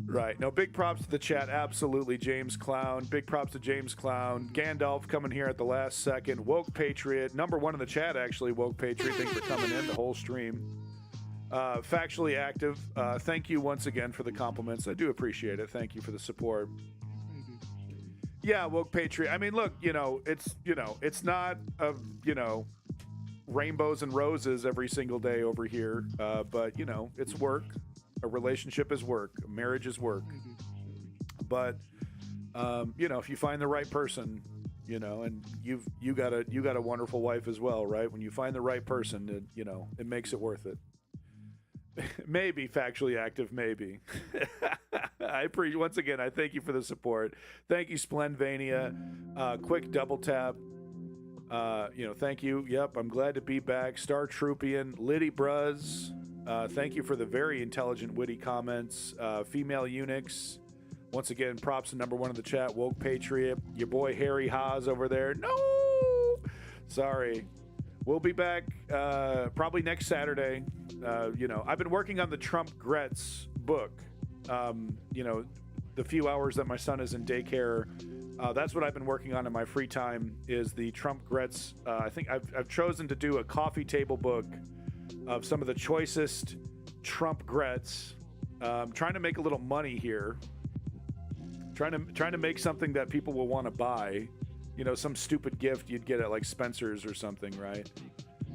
Right. No, big props to the chat. Absolutely, James Clown. Big props to James Clown. Gandalf coming here at the last second. Woke Patriot. Number one in the chat, actually, Woke Patriot. Thanks for coming in the whole stream. Factually Active. Thank you once again for the compliments. I do appreciate it. Thank you for the support. Yeah, Woke Patriot. I mean, look, it's not rainbows and roses every single day over here, but it's work. A relationship is work. A marriage is work. But if you find the right person, and you got a wonderful wife as well, right? When you find the right person, it makes it worth it. Maybe Factually Active, maybe. Once again, I thank you for the support. Thank you, Splendvania. Quick double tap. Thank you. Yep, I'm glad to be back. Star Troopian, Liddy Bruz. Thank you for the very intelligent, witty comments. Female Eunuchs. Once again, props to number one in the chat, Woke Patriot. Your boy Harry Haas over there. No! Sorry. We'll be back probably next Saturday. I've been working on the Trump Gretz book. The few hours that my son is in daycare, that's what I've been working on in my free time is the Trump Gretz. I think I've chosen to do a coffee table book of some of the choicest Trump Gretz. Trying to make a little money here. Trying to make something that people will want to buy. you know, some stupid gift you'd get at like Spencer's or something, right?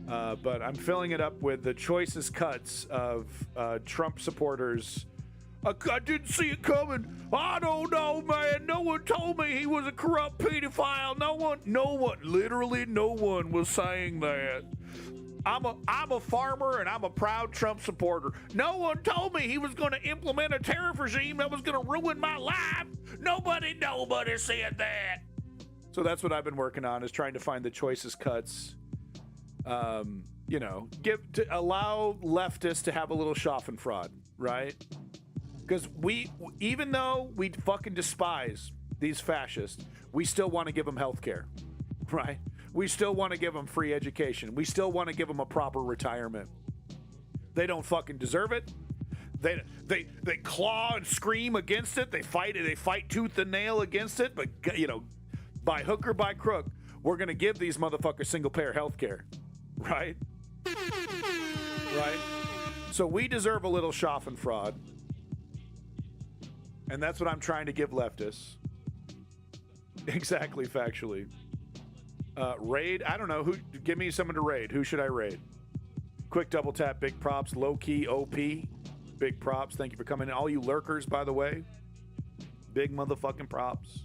But I'm filling it up with the choicest cuts of Trump supporters. I didn't see it coming. I don't know, man. No one told me he was a corrupt pedophile. No one, literally no one was saying that. I'm a farmer and I'm a proud Trump supporter. No one told me he was going to implement a tariff regime that was going to ruin my life. Nobody said that. So that's what I've been working on, is trying to find the choicest cuts. You know, allow leftists to have a little schadenfreude, right? Because even though we fucking despise these fascists, we still want to give them health care, right? We still want to give them free education. We still want to give them a proper retirement. They don't fucking deserve it. They claw and scream against it. They fight tooth and nail against it. But, you know, by hook or by crook, we're going to give these motherfuckers single-payer health care, right? Right? So we deserve a little schadenfreude. And that's what I'm trying to give leftists. Exactly, factually. Raid, I don't know. Who? Give me someone to raid. Who should I raid? Quick double tap, big props. Low key, OP, big props. Thank you for coming in. All you lurkers, by the way, big motherfucking props.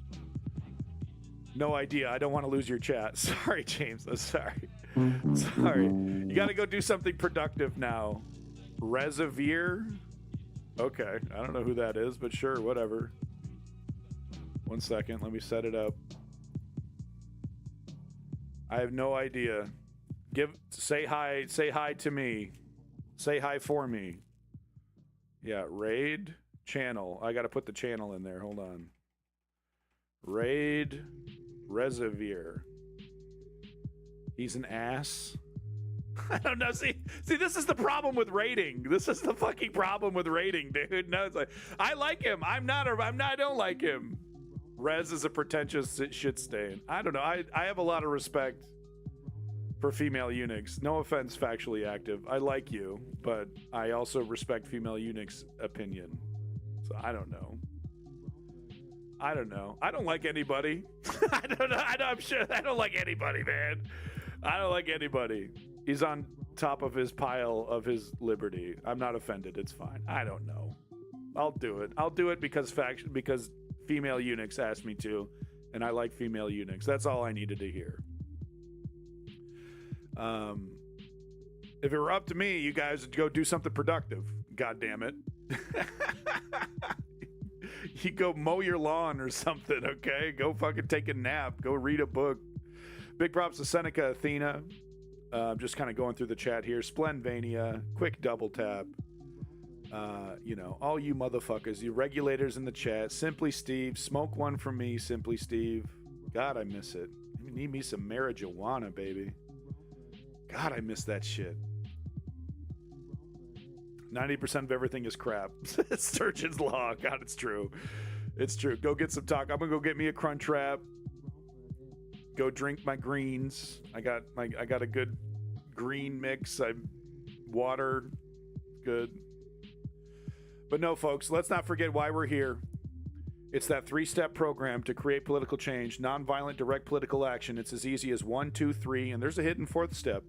No idea. I don't want to lose your chat. Sorry, James. I'm sorry. Sorry. You got to go do something productive now. Reservoir? Okay. I don't know who that is, but sure, whatever. 1 second. Let me set it up. I have no idea. Say hi to me. Say hi for me. Yeah, raid channel. I got to put the channel in there. Hold on. Raid Reservoir. He's an ass. I don't know. See, this is the problem with rating. This is the fucking problem with rating, dude. No, it's like, I like him. I don't like him. Rez is a pretentious shit stain. I don't know. I have a lot of respect for female eunuchs. No offense, factually active. I like you, but I also respect female eunuchs' opinion. So I don't know. I don't like anybody. I don't know. I'm sure I don't like anybody, man. I don't like anybody. He's on top of his pile of his liberty. I'm not offended. It's fine. I don't know. I'll do it. I'll do it because female eunuchs asked me to, and I like female eunuchs. That's all I needed to hear. If it were up to me, you guys would go do something productive. God damn it. You go mow your lawn or something, okay? Go fucking take a nap. Go read a book. Big props to Seneca Athena. Just kind of going through the chat here. Splendvania. Quick double tap. You know, all you motherfuckers, you regulators in the chat. Simply Steve. Smoke one from me, Simply Steve. God, I miss it. I need me some marijuana, baby. God, I miss that shit. 90% of everything is crap. Sturgeon's Law. God, it's true. It's true. Go get some talk. I'm going to go get me a Crunch Wrap. Go drink my greens. I got a good green mix. Water. Good. But no, folks, let's not forget why we're here. It's that 3-step program to create political change, nonviolent, direct political action. It's as easy as 1, 2, 3, and there's a hidden 4th step.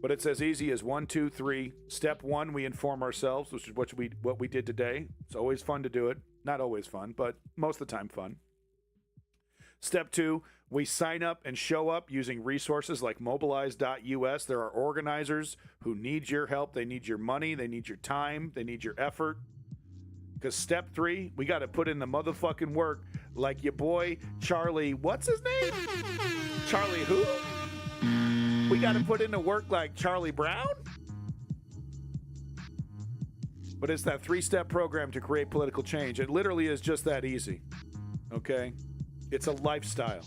But it's as easy as 1, 2, 3. Step 1, we inform ourselves, which is what we did today. It's always fun to do it. Not always fun, but most of the time fun. Step 2, we sign up and show up using resources like mobilize.us. There are organizers who need your help. They need your money. They need your time. They need your effort. Because step 3, we got to put in the motherfucking work like your boy Charlie. What's his name? Charlie who? We got to put in the work like Charlie Brown? But it's that 3-step program to create political change. It literally is just that easy. Okay? It's a lifestyle.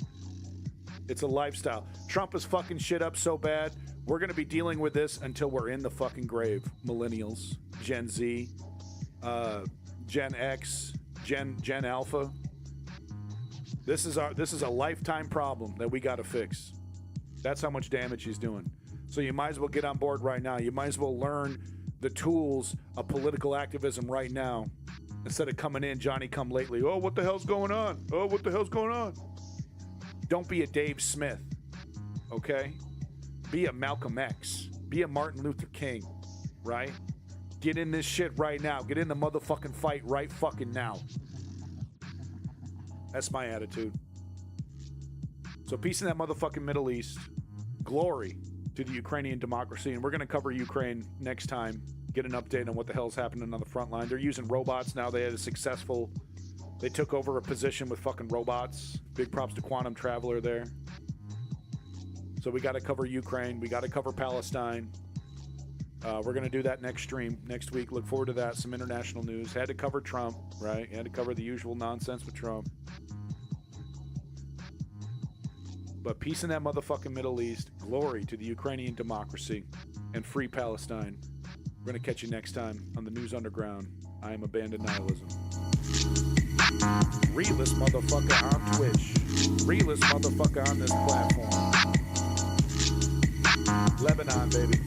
It's a lifestyle. Trump is fucking shit up so bad, we're going to be dealing with this until we're in the fucking grave. Millennials, Gen Z, Gen X, Gen Alpha. This is a lifetime problem that we got to fix. That's how much damage he's doing. So you might as well get on board right now. You might as well learn the tools of political activism right now instead of coming in Johnny come lately. Oh, what the hell's going on? Oh, what the hell's going on? Don't be a Dave Smith, okay? Be a Malcolm X. Be a Martin Luther King, right? Get in this shit right now. Get in the motherfucking fight right fucking now. That's my attitude. So peace in that motherfucking Middle East. Glory to the Ukrainian democracy. And we're going to cover Ukraine next time. Get an update on what the hell's happening on the front line. They're using robots now. They took over a position with fucking robots. Big props to Quantum Traveler there. So we got to cover Ukraine. We got to cover Palestine. We're going to do that next stream, next week. Look forward to that. Some international news. Had to cover Trump, right? Had to cover the usual nonsense with Trump. But peace in that motherfucking Middle East. Glory to the Ukrainian democracy. And free Palestine. We're going to catch you next time on the News Underground. I am Abandoned Nihilism. Realist motherfucker on Twitch. Realist motherfucker on this platform. Lebanon, baby.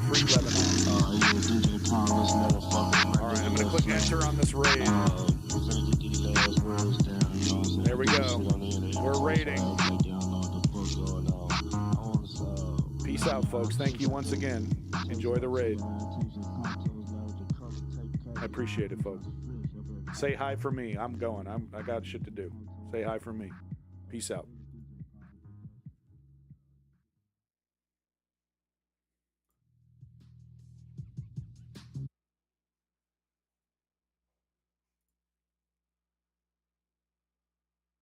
Free Lebanon. Alright, I'm going to click enter on this raid. There we go. We're raiding. Peace out, folks. Thank you once again. Enjoy the raid. I appreciate it, folks. Say hi for me. I'm going. I got shit to do. Say hi for me. Peace out.